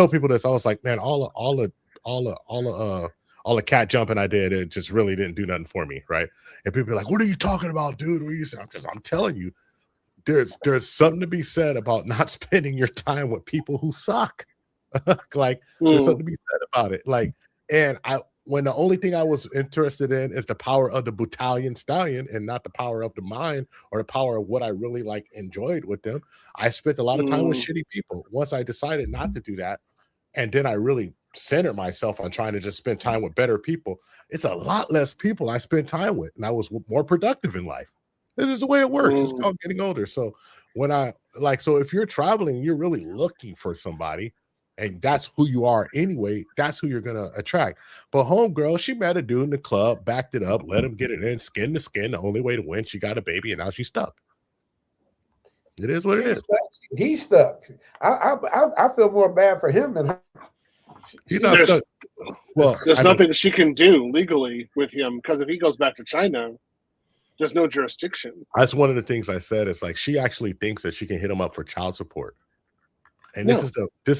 people this. I was like, man, all the cat jumping I did, it just really didn't do nothing for me, right? And people are like, "What are you talking about, dude?" What are you saying? I'm telling you, there's something to be said about not spending your time with people who suck. Like, there's something to be said about it. Like, and when the only thing I was interested in is the power of the battalion stallion and not the power of the mind or the power of what I really like enjoyed with them, I spent a lot of time with shitty people. Once I decided not to do that, and then I really centered myself on trying to just spend time with better people, it's a lot less people I spend time with, and I was more productive in life. This is the way it works. It's called getting older. So when so if you're traveling, you're really looking for somebody, and that's who you are anyway. That's who you're gonna attract. But homegirl, she met a dude in the club, backed it up, let him get it in, skin to skin. The only way to win. She got a baby, and now she's stuck. It is what it is. He's stuck. I feel more bad for him than her. He's not stuck. Well, there's nothing she can do legally with him, because if he goes back to China, there's no jurisdiction. That's one of the things I said. It's like she actually thinks that she can hit him up for child support. And this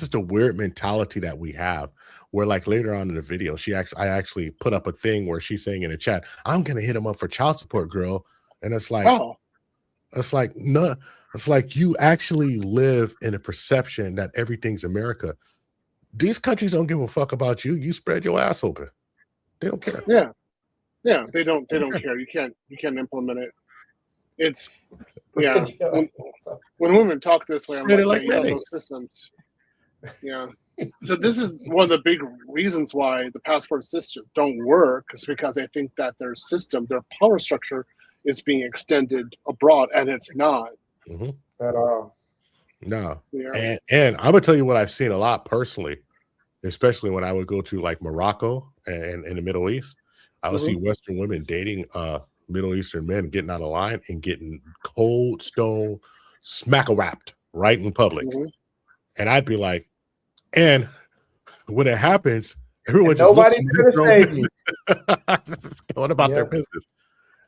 is the weird mentality that we have, where like later on in the video, I actually put up a thing where she's saying in the chat, "I'm gonna hit him up for child support, girl." And it's like, no, it's like you actually live in a perception that everything's America. These countries don't give a fuck about you. You spread your ass open. They don't care. Yeah, they don't care. You can't implement it. It's when women talk this way, I'm like, you know, those systems. Yeah. So this is one of the big reasons why the passport system don't work, is because they think that their system, their power structure, is being extended abroad, and it's not at all. No. Yeah. And I'm gonna tell you what I've seen a lot personally, especially when I would go to like Morocco and in the Middle East. I would see Western women dating Middle Eastern men, getting out of line and getting cold stone smack-a-wrapped right in public. And I'd be like, and when it happens, everyone just nobody's gonna save you. Going about their business.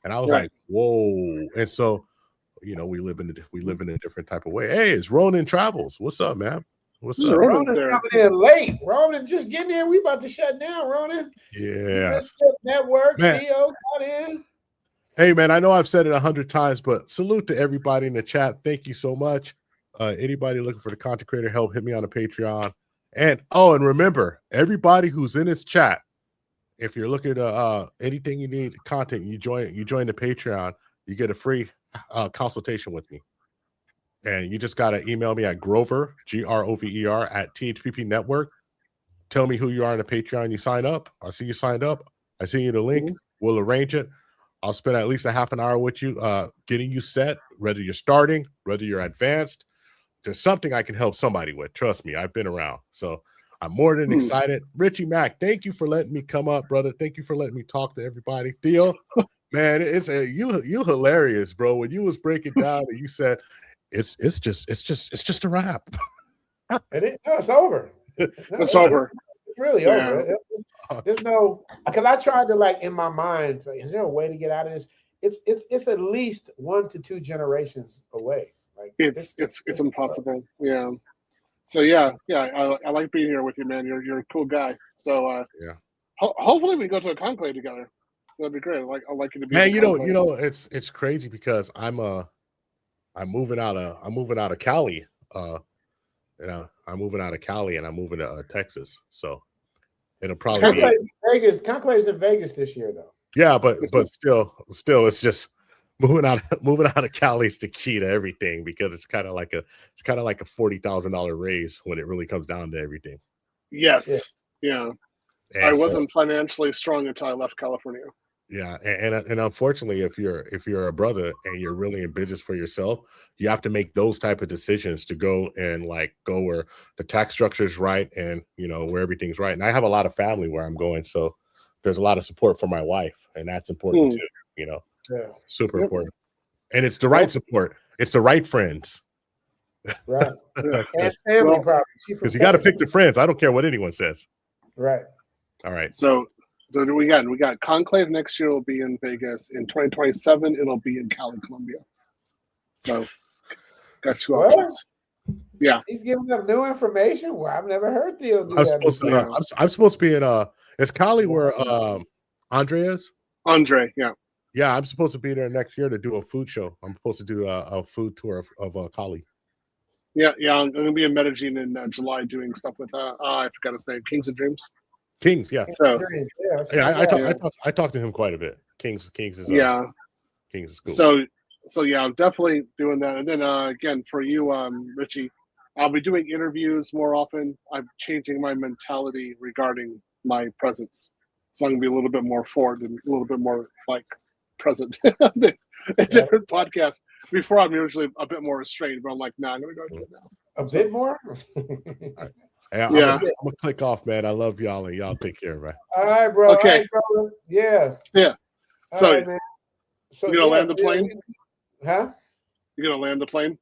And I was like, whoa. And so, you know, we live in a different type of way. Hey, it's Ronan Travels. What's up, man? What's up? Ronan's coming in late. Ronan, just get in. We about to shut down, Ronan. Yeah. Network, Man. Theo got in. Hey, man, I know I've said it 100 times, but salute to everybody in the chat. Thank you so much. Anybody looking for the content creator help, hit me on the Patreon. And remember, everybody who's in this chat, if you're looking at anything you need, content, you join the Patreon, you get a free consultation with me. And you just got to email me at Grover, Grover, at THPP Network. Tell me who you are on the Patreon. You sign up. I see you signed up. I see you the link. We'll arrange it. I'll spend at least a half an hour with you, getting you set, whether you're starting, whether you're advanced. There's something I can help somebody with. Trust me, I've been around. So I'm more than excited. Richie Mack, thank you for letting me come up, brother. Thank you for letting me talk to everybody. Theo, man, you hilarious, bro. When you was breaking down and you said it's just a wrap. It's over. It's over. It's really over. There's no, because I tried to, like, in my mind, is there a way to get out of this? It's at least 1 to 2 generations away. Like it's impossible. Yeah. So I like being here with you, man. You're a cool guy. So hopefully we go to a conclave together. That'd be great. I like you to be. Man, you know, it's crazy because I'm moving out of Cali. I'm moving out of Cali and I'm moving to Texas. So it'll probably be Vegas. Conclave's in Vegas this year, though. Yeah, but still, it's just moving out of Cali is the key to everything, because it's kind of like a $40,000 raise when it really comes down to everything. Yes. Yeah. And I wasn't financially strong until I left California. Yeah, and unfortunately, if you're a brother and you're really in business for yourself, you have to make those type of decisions to go where the tax structure is right and where everything's right. And I have a lot of family where I'm going, so there's a lot of support for my wife, and that's important too. Super important. And it's the right support. It's the right friends. Right. And family problems. Because you got to pick the friends. I don't care what anyone says. Right. All right. So we got Conclave next year will be in Vegas. In 2027, it'll be in Cali, Colombia. So got 2 options. Yeah. He's giving up new information. Well, I've never heard Theo do that. I'm supposed to be in is Cali where Andre is? Andre, yeah. Yeah, I'm supposed to be there next year to do a food show. I'm supposed to do a food tour of Cali. Yeah, I'm going to be in Medellin in July doing stuff with I forgot his name, Kings of Dreams. Kings, yeah. So I talked to him quite a bit. Kings is Kings is cool. So yeah, I'm definitely doing that. And then again for you, Richie, I'll be doing interviews more often. I'm changing my mentality regarding my presence. So I'm gonna be a little bit more forward and a little bit more like present in different podcasts. Before I'm usually a bit more restrained, but I'm like, nah, I'm gonna go do it now. A bit more? Hey, I'm gonna click off, man. I love y'all, and y'all take care, man. All right, bro. Okay. All right, brother. Yeah. Yeah. So, right, man. So you gonna land the plane? Huh? You gonna land the plane?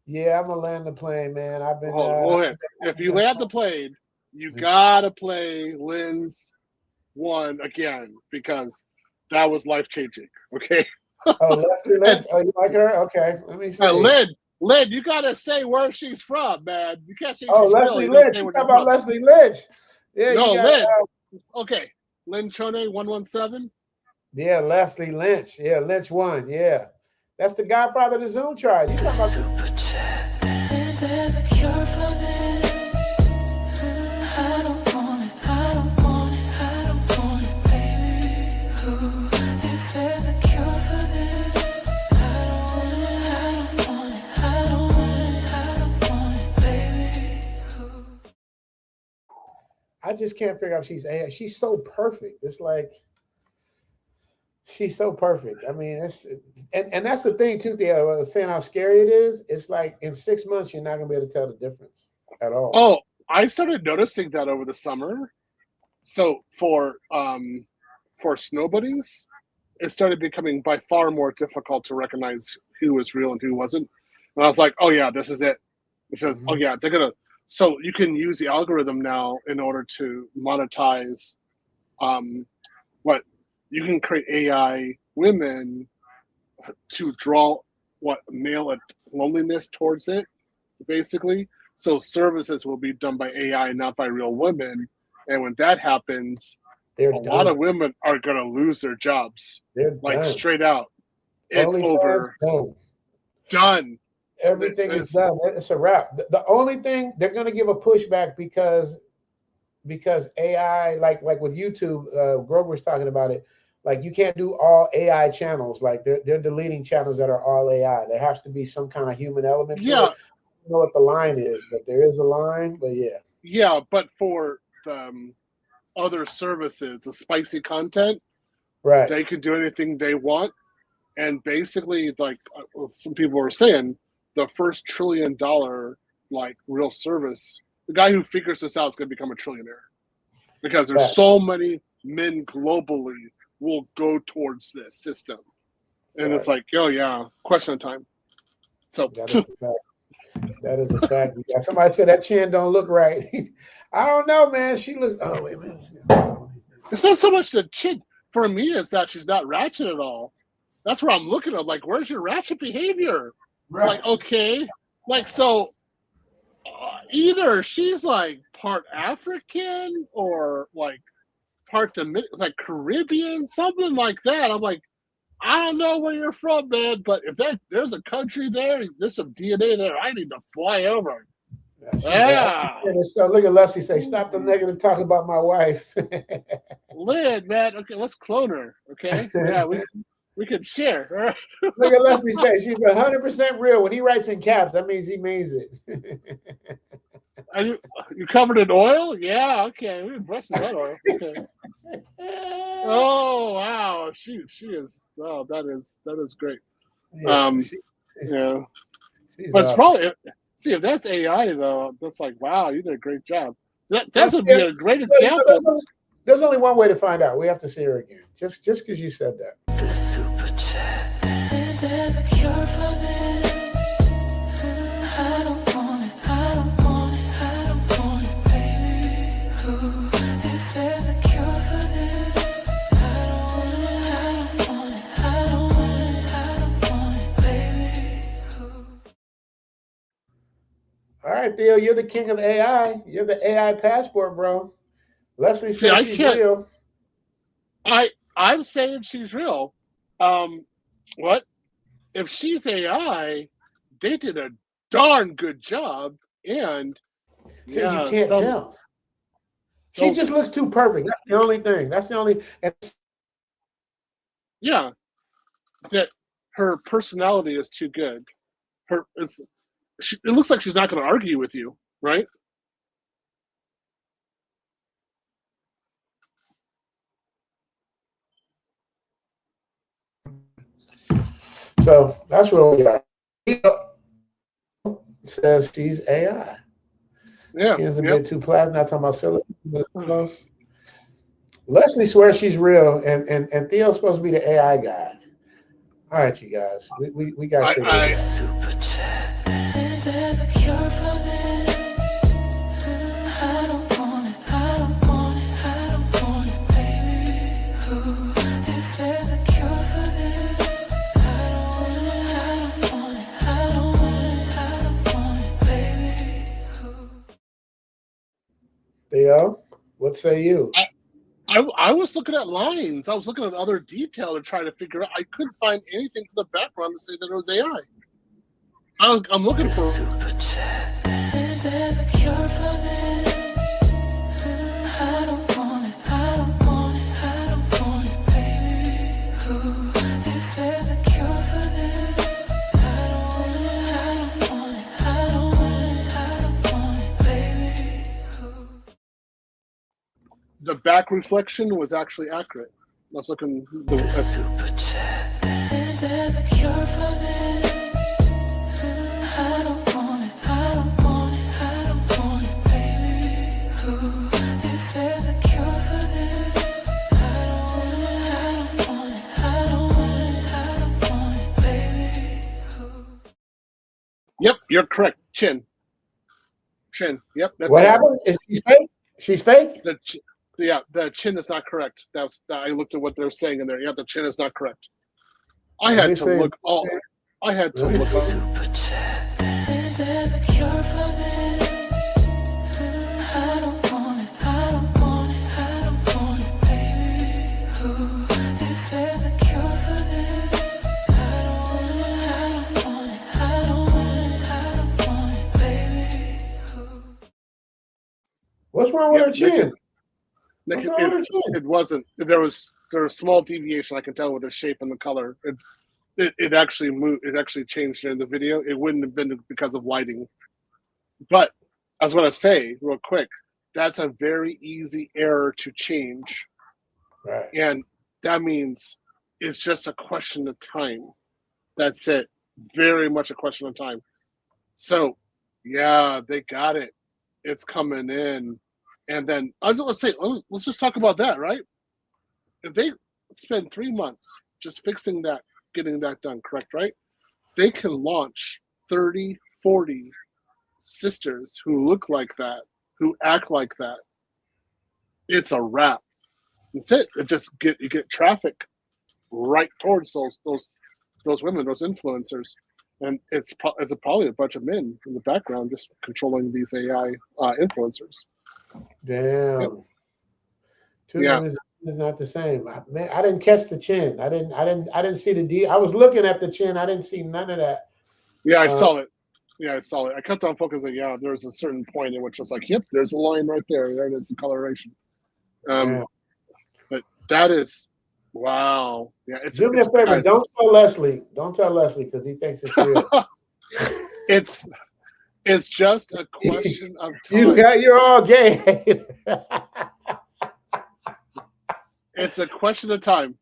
Yeah, I'm gonna land the plane, man. I've been. Hold on. If you land the plane, you gotta play Lynn's one again because that was life changing. Okay. Oh, Leslie Lynch. Oh, you like her? Okay. Let me see. Lynn, you gotta say where she's from, man. You can't say she's Leslie real. Lynch. You talking about Leslie Lynch? Yeah. No, you got, Lynn. Okay. Lynn Chone 117. Yeah, Leslie Lynch. Yeah, Lynch 1. Yeah. That's the godfather of the Zoom tribe. You talking about Super chat dance. There's a cure for this. I don't want it. I don't want it. I don't want it, baby. Ooh, if there's a cure for this, I don't want it. I don't want it. I don't want it. I don't want it, baby. Ooh. I just can't figure out if she's AI. She's so perfect. It's like she's so perfect. I mean, it's and that's the thing too. Theo, saying how scary it is. It's like in 6 months you're not gonna be able to tell the difference at all. Oh, I started noticing that over the summer. So for snow buddies, it started becoming by far more difficult to recognize who was real and who wasn't. And I was like, oh yeah, this is it. It says, oh yeah, they're gonna. So you can use the algorithm now in order to monetize. What you can create AI women to draw male loneliness towards it, basically. So services will be done by AI, not by real women. And when that happens, a lot of women are gonna lose their jobs. They're like done. Straight out. It's Only over. Done. Everything is done. It's a wrap. The only thing they're going to give a pushback because AI, like with YouTube, Grover's talking about it. Like you can't do all AI channels. Like they're deleting channels that are all AI. There has to be some kind of human element. To it. I don't know what the line is, but there is a line. But yeah. Yeah, but for the other services, the spicy content, right? They can do anything they want, and basically, like some people were saying, the first $1 trillion like real service, the guy who figures this out is going to become a trillionaire because there's so many men globally will go towards this system, and it's like, oh yeah, question of time. So that is a fact. That is a fact. Somebody said that chin don't look right. I don't know, man. She looks. Oh wait a minute. It's not so much the chin for me; it's that she's not ratchet at all. That's where I'm looking at. Like, where's your ratchet behavior? Right. Like, okay, like so. Either she's like part African or like part like Caribbean, something like that. I'm like, I don't know where you're from, man, but if there's a country there, there's some DNA there, I need to fly over. Yeah. So look at Leslie say, stop the negative talk about my wife. Lynn, man, okay, let's clone her. Okay, yeah, we can share. Look at Leslie say she's 100% real. When he writes in caps, that means he means it. Are you covered in oil? Yeah, okay. We invested that oil. Okay. Oh wow, she is. Oh, that is great. Yeah, yeah. But it's probably if that's AI though. That's like wow, you did a great job. That would be a great example. There's only one way to find out. We have to see her again. Just because you said that. The super chat dance. There's a cure for this. I don't want it. I don't want it. I don't want it, baby. Ooh, if there's a cure for this, I don't want it. I don't want it. I don't want it. I don't want it, baby. Ooh. All right, Theo, you're the king of AI. You're the AI passport, bro. Leslie says she's real. I'm saying she's real. What? If she's AI, they did a darn good job. And so you can't tell. She just looks too perfect. That's the only thing. That's the only. Yeah, that her personality is too good. It looks like she's not going to argue with you, right? So that's where we are. He says she's AI. Yeah, She is a bit too plastic. Not talking about silicone. Leslie swears she's real, and Theo's supposed to be the AI guy. All right, you guys, we got to figure this out. There's a cure for this. I don't want it, I don't want it, I don't want it, baby. Ooh, if there's a cure for this, I don't want it, I don't want it, I don't want it, I don't want it, baby. Theo, what say you? I was looking at lines. I was looking at other detail to try to figure out. I couldn't find anything from the background to say that it was AI. I'm looking for. There's a cure for this. I don't want it, I don't want it, I don't want it, baby. Ooh, if there's a cure for this, I don't want it, I don't want it, I don't want it, I don't want it, baby. The back reflection was actually accurate. I was looking. There's a cure for this. I don't want it, I don't want it, I don't want it, baby. Ooh, if there's a cure for this, I don't want it, I don't want it, I don't want it, I don't want it, baby. Yep, you're correct. Chin. Yep. That's What it. happened? Is she fake? She's fake? The chin is not correct. I looked at what they're saying in there. Yeah, the chin is not correct. I had to look. There's a cure for this. I don't want it, I don't want it, I don't want it, baby. Ooh, if there's a cure for this, I don't want it, I don't want it, I don't want it, I don't want it, baby. What's wrong with her chin? It wasn't. There was a small deviation. I can tell with the shape and the color. It actually moved. It actually changed during the video. It wouldn't have been because of lighting. But I was going to say real quick, that's a very easy error to change. Right. And that means it's just a question of time. That's it. Very much a question of time. So, yeah, they got it. It's coming in. And then let's just talk about that, right? If they spend 3 months just fixing that, getting that done, correct, right? They can launch 30, 40 sisters who look like that, who act like that. It's a wrap. That's it. You get traffic right towards those women, those influencers, and it's probably a bunch of men in the background just controlling these AI influencers. Damn. Yep. Two women is not the same. Man, I didn't catch the chin. I didn't see the D. I was looking at the chin. I didn't see none of that. Yeah, I saw it. Yeah, I saw it. I kept on focusing. Yeah, there was a certain point in which I was like, "Yep, there's a line right there. There it is, the coloration." But that is, wow. Yeah, do me a favor. Guys, don't tell Leslie. Don't tell Leslie because he thinks it's real. It's just a question of time. You're all gay. It's a question of time.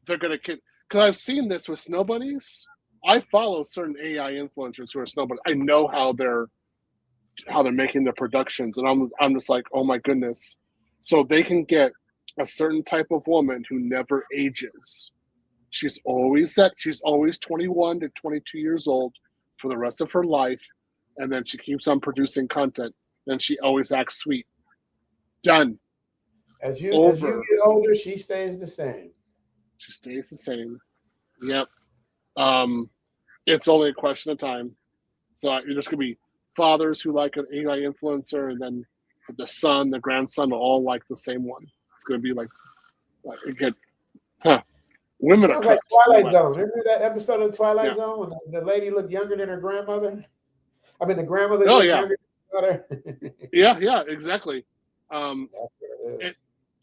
They're gonna because I've seen this with snow bunnies. I follow certain AI influencers who are snow bunnies. I know how they're making their productions, and I'm just like, oh my goodness. So they can get a certain type of woman who never ages. She's always 21 to 22 years old for the rest of her life, and then she keeps on producing content, and she always acts sweet. Done. As you get older, she stays the same. She stays the same. Yep. It's only a question of time. So there's going to be fathers who like an AI influencer, and then the son, the grandson will all like the same one. It's going to be like again, women are like Twilight Zone. Remember that episode of Twilight Zone when the lady looked younger than her grandmother? I mean, the grandmother looked younger than her daughter. Yeah, exactly.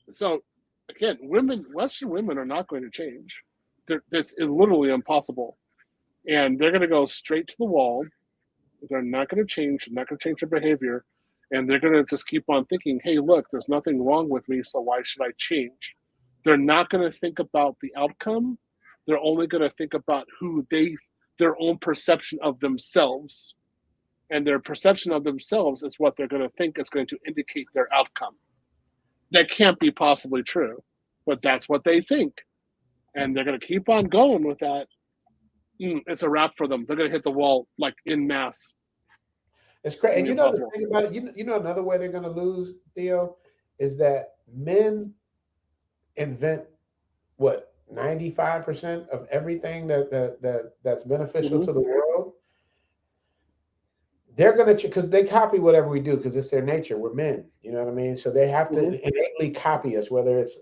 So again, Western women are not going to change. It's literally impossible, and they're going to go straight to the wall. They're not going to change. They're not going to change their behavior, and they're going to just keep on thinking, "Hey, look, there's nothing wrong with me, so why should I change?" They're not going to think about the outcome. They're only going to think about their own perception of themselves, and their perception of themselves is what they're going to think is going to indicate their outcome. That can't be possibly true, but that's what they think, and they're going to keep on going with that. It's a wrap for them. They're going to hit the wall like in mass. It's crazy. And you know the thing about it, you know another way they're going to lose, Theo, is that men invent what 95% of everything that's beneficial to the world. They're going to, because they copy whatever we do because it's their nature. We're men, you know what I mean? So they have to innately copy us, whether it's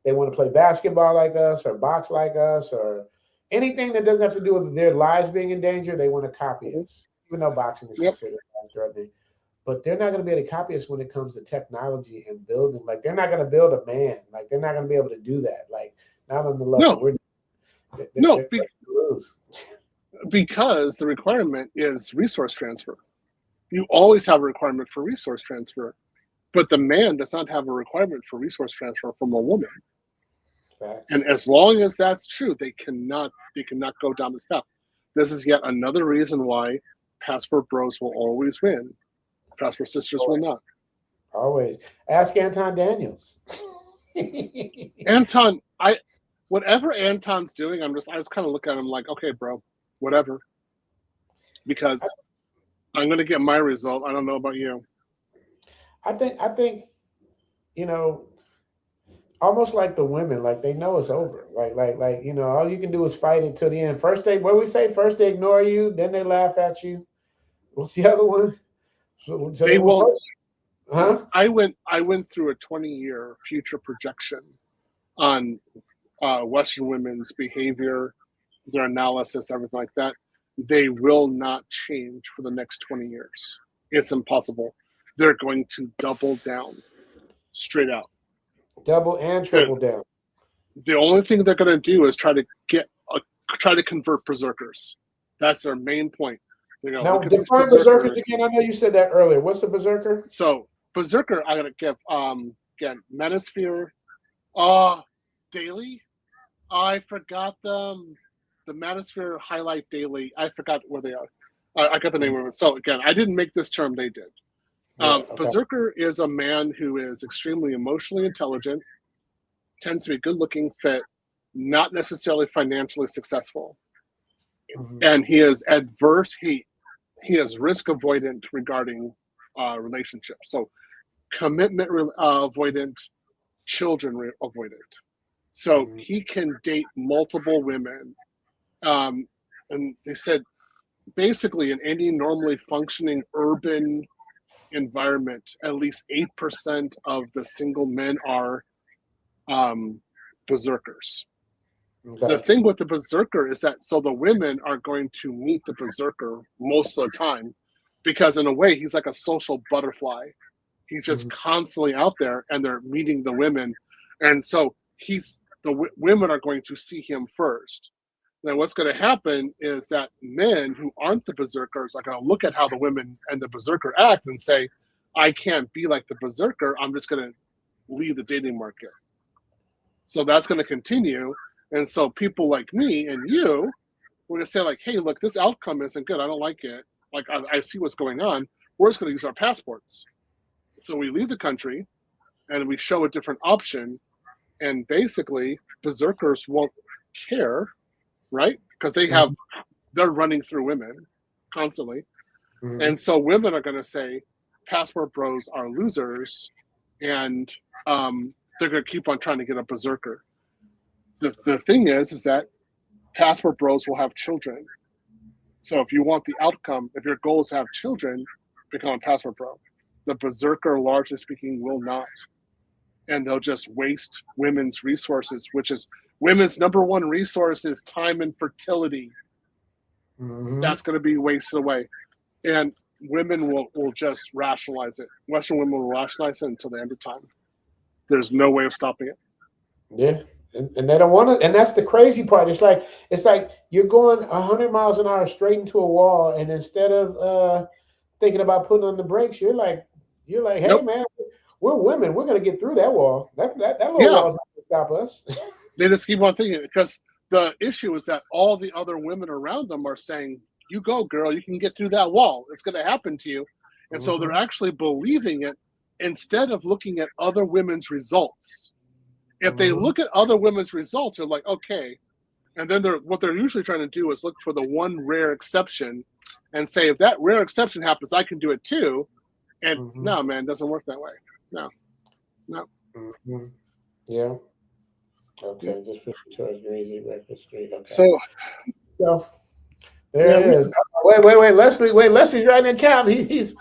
they want to play basketball like us or box like us or anything that doesn't have to do with their lives being in danger. They want to copy us, even though boxing is considered life-threatening. But they're not going to be able to copy us when it comes to technology and building. Like they're not going to build a man. Like they're not going to be able to do that. Like not on the level because the requirement is resource transfer. You always have a requirement for resource transfer, but the man does not have a requirement for resource transfer from a woman. And as long as that's true, they cannot go down this path. This is yet another reason why Passport Bros will always win. Passport Sisters will not. Always. Ask Anton Daniels. Anton, whatever Anton's doing, I just kind of look at him like, okay, bro, whatever. Because I'm going to get my result. I don't know about you. I think, you know, almost like the women, like they know it's over. Like you know, all you can do is fight it till the end. First they ignore you, then they laugh at you. What's the other one? So they will. I went through a 20-year future projection on Western women's behavior, their analysis, everything like that. They will not change for the next 20 years. It's impossible. They're going to double down, straight out. Double and triple down. The only thing they're going to do is try to convert berserkers. That's their main point. Now, define berserkers again. I know you said that earlier. What's a berserker? So, berserker, I'm going to give again Manosphere, daily. I forgot them. The Manosphere Highlight Daily. I forgot where they are. I got the name of it. So again, I didn't make this term. They did. Berserker is a man who is extremely emotionally intelligent, tends to be good looking, fit, not necessarily financially successful. And he is adverse. He is risk avoidant regarding relationships. So commitment avoidant, children avoidant. So he can date multiple women. And they said basically in any normally functioning urban environment, at least 8% of the single men are berserkers. Okay. The thing with the berserker is that so the women are going to meet the berserker most of the time because in a way he's like a social butterfly. He's just constantly out there and they're meeting the women. And so women are going to see him first. Then what's going to happen is that men who aren't the berserkers are going to look at how the women and the berserker act and say, I can't be like the berserker. I'm just going to leave the dating market. So that's going to continue. And so people like me and you, we're going to say like, hey, look, this outcome isn't good. I don't like it. Like, I see what's going on. We're just going to use our passports. So we leave the country and we show a different option. And basically, berserkers won't care, right? Because they're running through women constantly. And so women are going to say, passport bros are losers. And they're going to keep on trying to get a berserker. The thing is that passport bros will have children. So if you want the outcome, if your goal is to have children, become a passport bro. The berserker, largely speaking, will not. And they'll just waste women's resources, which is women's number one resource is time and fertility. That's going to be wasted away. And women will just rationalize it. Western women will rationalize it until the end of time. There's no way of stopping it. Yeah. And they don't want to, and that's the crazy part. It's like you're going 100 miles an hour straight into a wall, and instead of thinking about putting on the brakes, you're like, hey man, we're women. We're gonna get through that wall. That little wall is not gonna stop us. They just keep on thinking, because the issue is that all the other women around them are saying, "You go, girl. You can get through that wall. It's going to happen to you." And so they're actually believing it instead of looking at other women's results. If they look at other women's results, they're like, okay. And then what they're usually trying to do is look for the one rare exception and say, if that rare exception happens, I can do it too. And no, man, it doesn't work that way. No. Yeah. Okay, just push it towards Green Breakfast Street. Okay. So there it is. Wait, Leslie. Wait, Leslie's writing an account. He's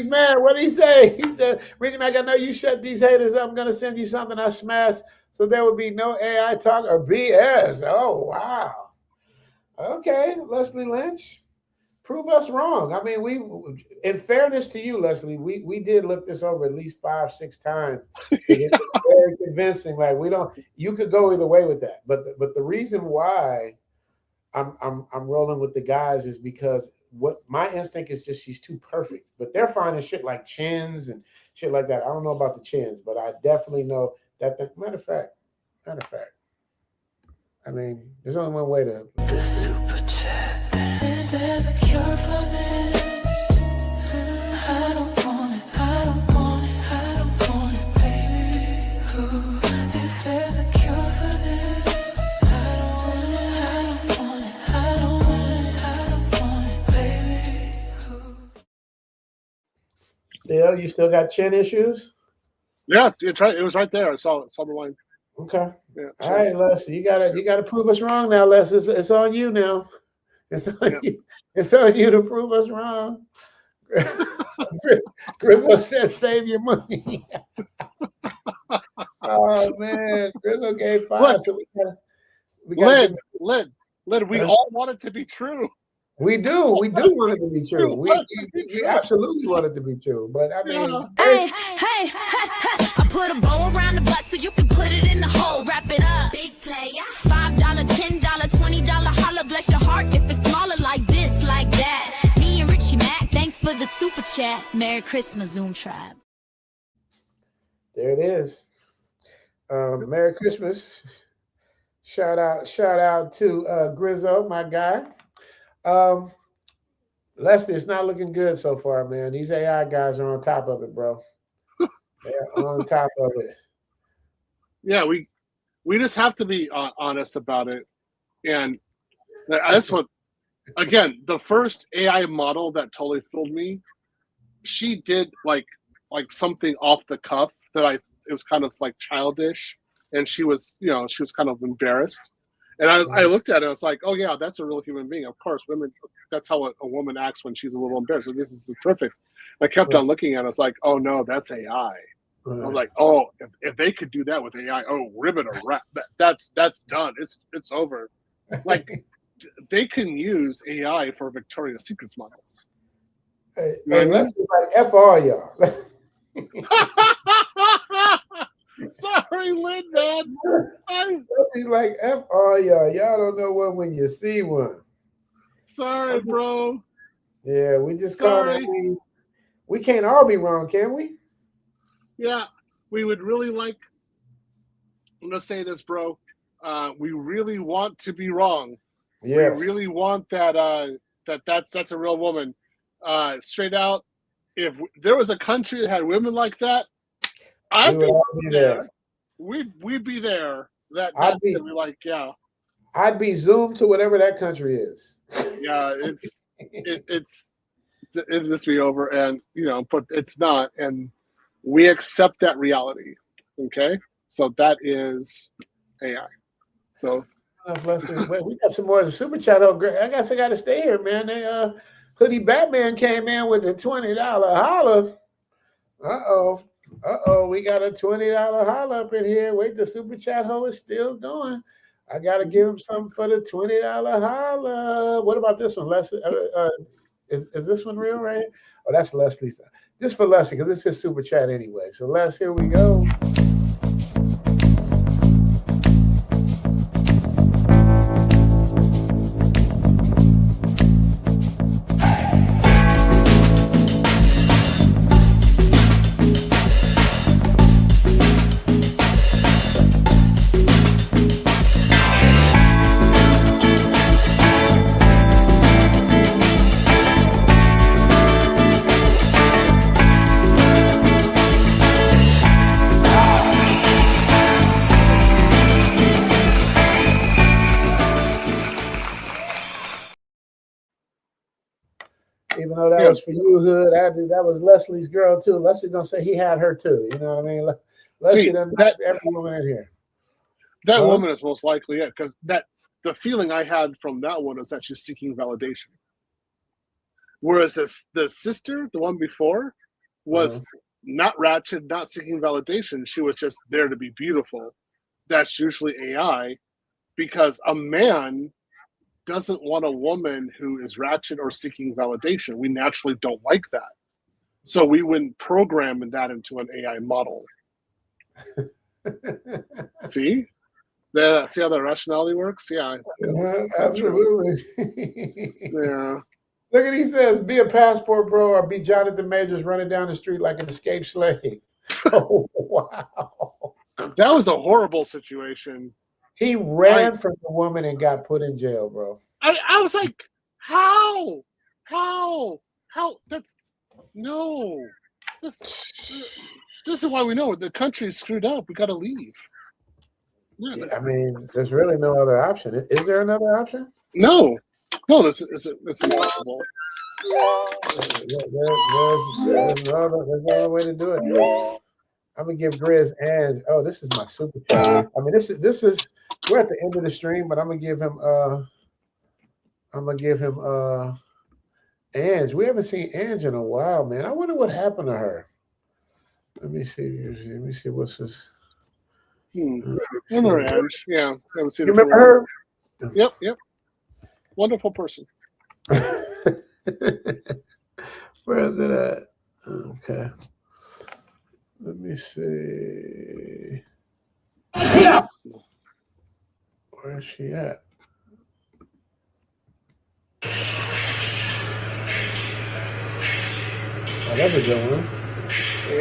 mad. What did he say? He said, Reggie Mac, I know you shut these haters up. I'm gonna send you something I smashed, so there will be no AI talk or BS. Oh wow. Okay, Leslie Lynch. Prove us wrong. I mean, we, in fairness to you, Leslie, we did look this over at least 5-6 times. It was very convincing. Like you could go either way with that. But the reason why I'm rolling with the guys is because what my instinct is just she's too perfect. But they're finding shit like chins and shit like that. I don't know about the chins, but I definitely know that. Matter of fact, I mean, there's only one way to. The super chat. Is there a cure for this? I don't want it. I don't want it. I don't want it, baby. Ooh, if there's a cure for this, I don't want it. I don't want it. I don't want it. I don't want it, baby. Still, you still got chin issues? Yeah, it's right. It was right there. I saw the line. Okay. Yeah, all right, Les. You gotta prove us wrong now, Les. It's on you now. It's on you. It's on you to prove us wrong. Grizzle said, "Save your money." Oh man, Grizzle gave 5. So we got Lynn. We all want it to be true. We do want it to be true. We absolutely want it to be true. But I mean, hey, I put a bow around the butt so you can put it in the hole. Wrap it up. Big player. $5, $10, $20, holla, bless your heart if it's smaller like this, like that. Me and Richie Mac, thanks for the super chat. Merry Christmas, Zoom Tribe. There it is. Merry Christmas. Shout out to Grizzo, my guy. Leslie, it's not looking good so far, man. These AI guys are on top of it, bro. They're on top of it. Yeah, we just have to be honest about it. And that's what, again, the first AI model that totally fooled me, she did like something off the cuff that it was kind of like childish, and she was kind of embarrassed. And I looked at it, I was like, oh yeah, that's a real human being. Of course, women, that's how a woman acts when she's a little embarrassed. So this is perfect. I kept on looking at it, I was like, oh no, that's AI. I was like, oh, if they could do that with AI, oh, ribbon or wrap, that's done. It's over. Like they can use AI for Victoria's Secrets models. Hey, let's be like F all y'all. Sorry, Lynn, man. He's like F all y'all. Y'all don't know one when you see one. Sorry, bro. Yeah, we just sorry. We can't all be wrong, can we? Yeah, we would really like. I'm gonna say this, bro. We really want to be wrong. Yes. We really want that. That's a real woman. Straight out. If there was a country that had women like that, I'd be there. We'd be there. I'd be like, yeah. I'd be zoomed to whatever that country is. Yeah, it's just be over, and but it's not, and we accept that reality. Okay, so that is AI. So we got some more of the super chat. I guess I got to stay here, man. Hoodie Batman came in with the $20 holla. We got a $20 holla up in here. Wait, the super chat hole is still going. I gotta give him something for the $20 holla. What about this one? Is this one real right here? Oh, that's Leslie's. This for Leslie because it's his super chat anyway. So Les, here we go. Even though that was for you, Hood, that was Leslie's girl too. Leslie's gonna say he had her too. You know what I mean? Leslie done knocked every woman in here. That woman is most likely it, because the feeling I had from that one was that she's seeking validation. Whereas the sister, the one before, was not ratchet, not seeking validation. She was just there to be beautiful. That's usually AI, because a man doesn't want a woman who is ratchet or seeking validation. We naturally don't like that. So we wouldn't program that into an AI model. See? See how the rationality works? Yeah. Absolutely. Yeah. Look at he says, be a passport bro or be Jonathan Majors running down the street like an escaped slave. Oh, wow. That was a horrible situation. He ran from the woman and got put in jail, bro. I was like, how? That's no. This is why we know the country's screwed up. We got to leave. Yeah, I mean, there's really no other option. Is there another option? No, this is impossible. There's no other way to do it. I'm gonna give Grizz and this is my super chat. I mean, this is we're at the end of the stream, but I'm gonna give him Ange. We haven't seen Ange in a while, man. I wonder what happened to her. Let me see what's this. Remember Ange? Yeah, I haven't seen You her. remember her? Yep. Wonderful person. Where is it at? Okay. Let me see. Where is she at? Oh, that's a good one.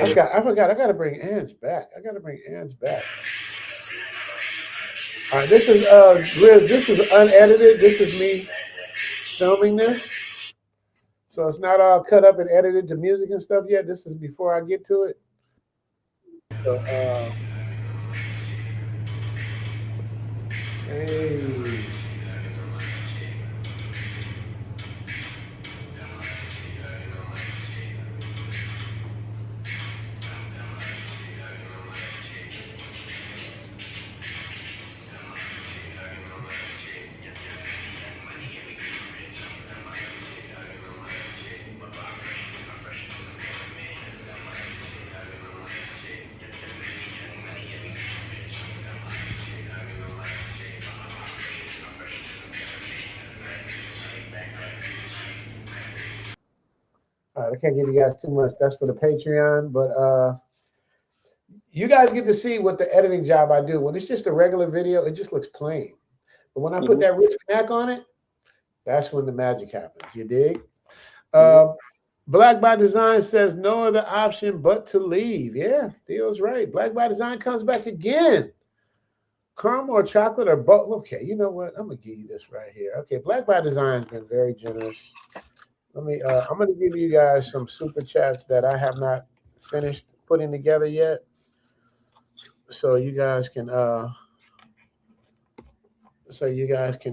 I forgot. I got to bring Ange back. All right, this is Grizz. This is unedited. This is me filming this, so it's not all cut up and edited to music and stuff yet. This is before I get to it. So, hey. All right, I can't give you guys too much. That's for the Patreon, but you guys get to see what the editing job I do. When it's just a regular video, it just looks plain. But when I put that rich knack on it, that's when the magic happens. You dig? Black by Design says no other option but to leave. Yeah, Theo's right. Black by Design comes back again. Caramel or chocolate or both. Okay, you know what? I'm gonna give you this right here. Okay, Black by Design has been very generous. Let me. I'm gonna give you guys some super chats that I have not finished putting together yet, so you guys can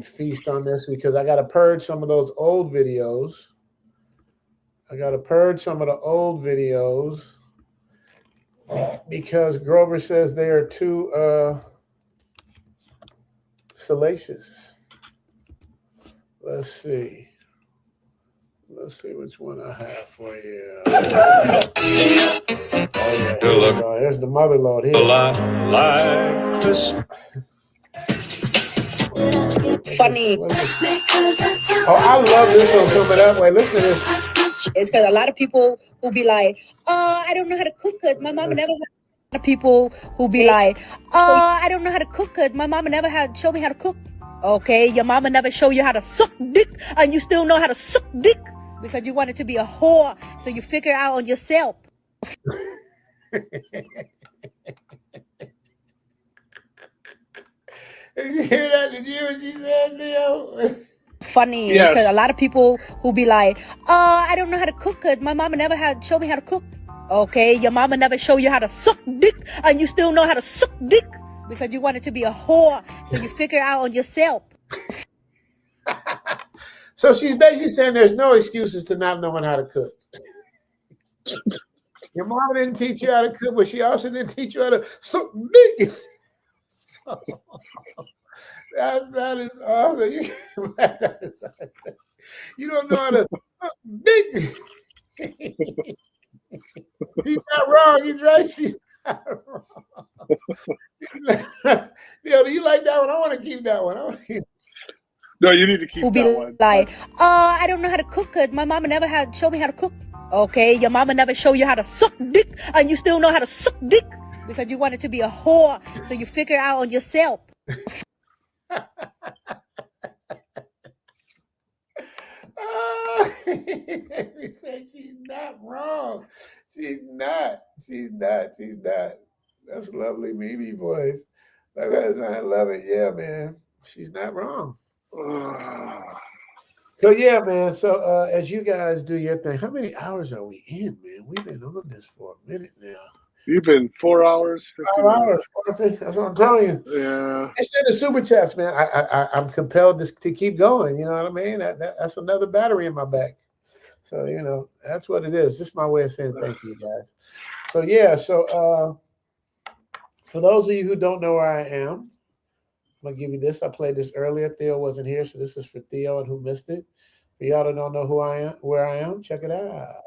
feast on this because I got to purge some of those old videos. Because Grover says they are too salacious. Let's see which one I have for you. Here's the mother load here. Funny. Oh, I love this one coming up. Wait, listen to this. It's because a lot of people who be like, oh, I don't know how to cook because my mama never had. A lot of people who be like, oh, I don't know how to cook because my mama never had showed me how to cook. Okay, your mama never showed you how to suck dick, and you still know how to suck dick because you wanted to be a whore, so you figure out on yourself. Did you hear that? Did you hear what she said, Leo? Funny, Yes. because a lot of people who be like, oh, I don't know how to cook because my mama never had showed me how to cook. Okay, your mama never showed you how to suck dick, and you still know how to suck dick because you wanted to be a whore, so you figure out on yourself. So she's basically saying there's no excuses to not knowing how to cook. Your mama didn't teach you how to cook, but she also didn't teach you how to suck dick. That is awesome. You don't know how to suck dick. He's not wrong. He's right. She's not wrong. Yo, do you like that one? I want to keep that one. No, you need to keep Who be that one. like, oh, I don't know how to cook because my mama never had showed me how to cook. Okay, your mama never showed you how to suck dick, and you still know how to suck dick because you wanted to be a whore, so you figure out on yourself. We say she's not wrong. She's not. She's not. She's not. That's lovely Mimi voice. I love it. Yeah, man. She's not wrong. So yeah, man. So as you guys do your thing, how many hours are we in, man? We've been on this for a minute now. You've been 4 hours, 50 hours. That's what I'm telling you. Yeah. I said the super chats, man. I'm compelled to keep going. You know what I mean? That's another battery in my back. So you know that's what it is. Just my way of saying thank you, guys. So yeah. So for those of you who don't know where I am, I'm gonna give you this. I played this earlier. Theo wasn't here, so this is for Theo and who missed it. For y'all that don't know who I am, where I am, check it out.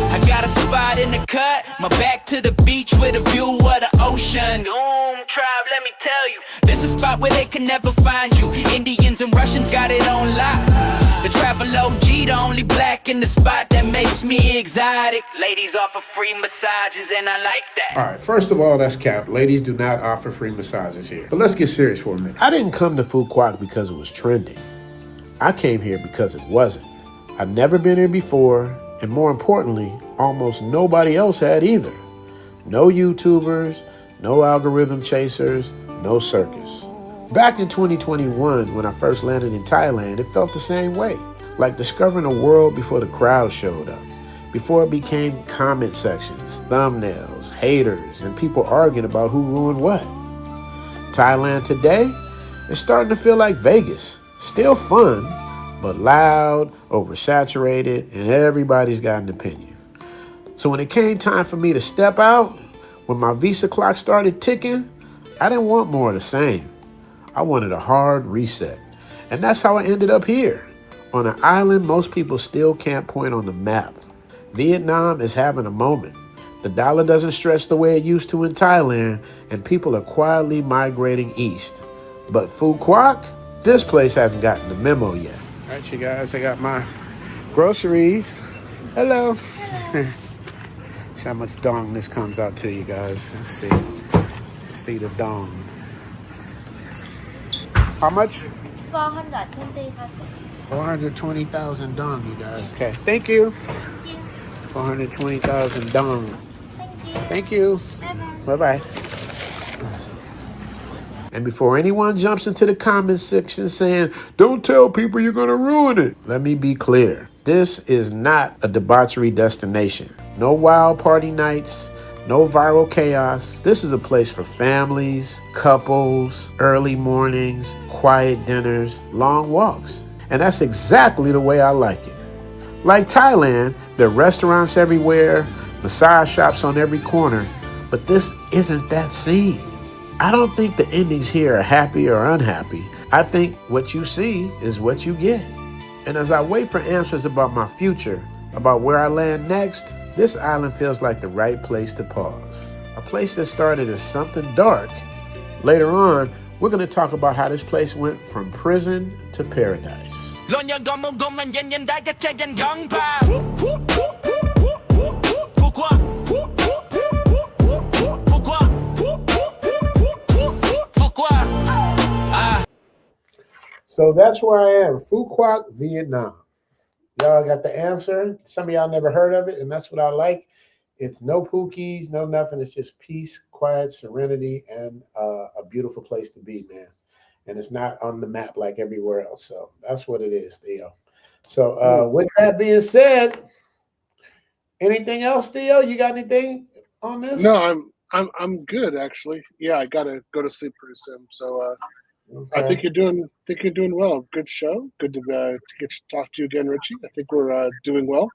I got a spot in the cut, my back to the beach with a view of the ocean. Tribe, let me tell you, this is a spot where they can never find you. Indians and Russians got it on lock. The travel OG, the only black in the spot that makes me exotic. Ladies offer free massages and I like that. All right, first of all, that's cap. Ladies do not offer free massages here. But let's get serious for a minute. I didn't come to Food Quack because it was trending. I came here because it wasn't. I've never been here before, and more importantly, almost nobody else had either. No YouTubers, no algorithm chasers, no circus. Back in 2021, when I first landed in Thailand, it felt the same way. Like discovering a world before the crowd showed up. Before it became comment sections, thumbnails, haters, and people arguing about who ruined what. Thailand today is starting to feel like Vegas. Still fun, but loud, oversaturated, and everybody's got an opinion. So when it came time for me to step out, when my visa clock started ticking, I didn't want more of the same. I wanted a hard reset. And that's how I ended up here, on an island most people still can't point on the map. Vietnam is having a moment. The dollar doesn't stretch the way it used to in Thailand, and people are quietly migrating east. But Food Quack, this place hasn't gotten the memo yet. All right, you guys, I got my groceries. Hello. See how much dong this comes out to, you guys. Let's see. Let's see the dong. How much? 420,000 dong, you guys. Okay, thank you. 420,000 dong. Thank you. Bye-bye. And before anyone jumps into the comment section saying, don't tell people you're going to ruin it, let me be clear. This is not a debauchery destination. No wild party nights, no viral chaos. This is a place for families, couples, early mornings, quiet dinners, long walks. And that's exactly the way I like it. Like Thailand, there are restaurants everywhere, massage shops on every corner, but this isn't that scene. I don't think the endings here are happy or unhappy. I think what you see is what you get. And as I wait for answers about my future, about where I land next, this island feels like the right place to pause. A place that started as something dark. Later on, we're going to talk about how this place went from prison to paradise. So that's where I am, Phu Quoc, Vietnam. Y'all got the answer. Some of y'all never heard of it, and that's what I like. It's no pookies, no nothing. It's just peace, quiet, serenity, and a beautiful place to be, man. And it's not on the map like everywhere else. So that's what it is, Theo. So with that being said, anything else, Theo? You got anything on this? No, I'm good actually. Yeah, I gotta go to sleep pretty soon. So okay. I think you're doing well. Good show. Good to get to talk to you again, Richie. I think we're doing well.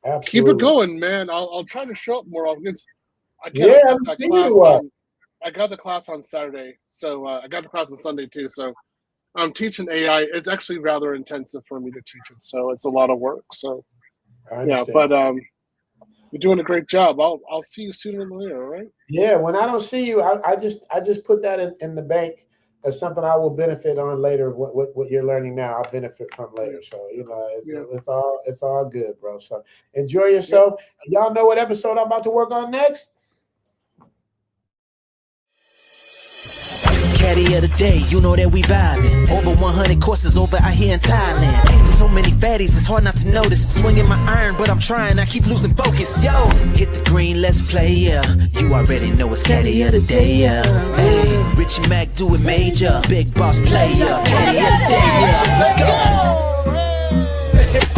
Absolutely. Keep it going, man. I'll try to show up more often. I got the class on Saturday, so I got the class on Sunday too. So I'm teaching AI. It's actually rather intensive for me to teach it, so it's a lot of work. So yeah, but you're doing a great job. I'll see you sooner than later. All right? Yeah. When I don't see you, I just put that in the bank as something I will benefit on later. What you're learning now, I'll benefit from later. So it's all good, bro. So enjoy yourself. Yeah. Y'all know what episode I'm about to work on next? Caddy of the day, you know that we vibing. Over 100 courses over out here in Thailand. So many fatties, it's hard not to notice. Swinging my iron, but I'm trying, I keep losing focus. Yo, hit the green, let's play, yeah. You already know it's Caddy of the day, yeah. Hey, Richie Mac, do it major. Big boss player, Caddy of the day, yeah. Let's go.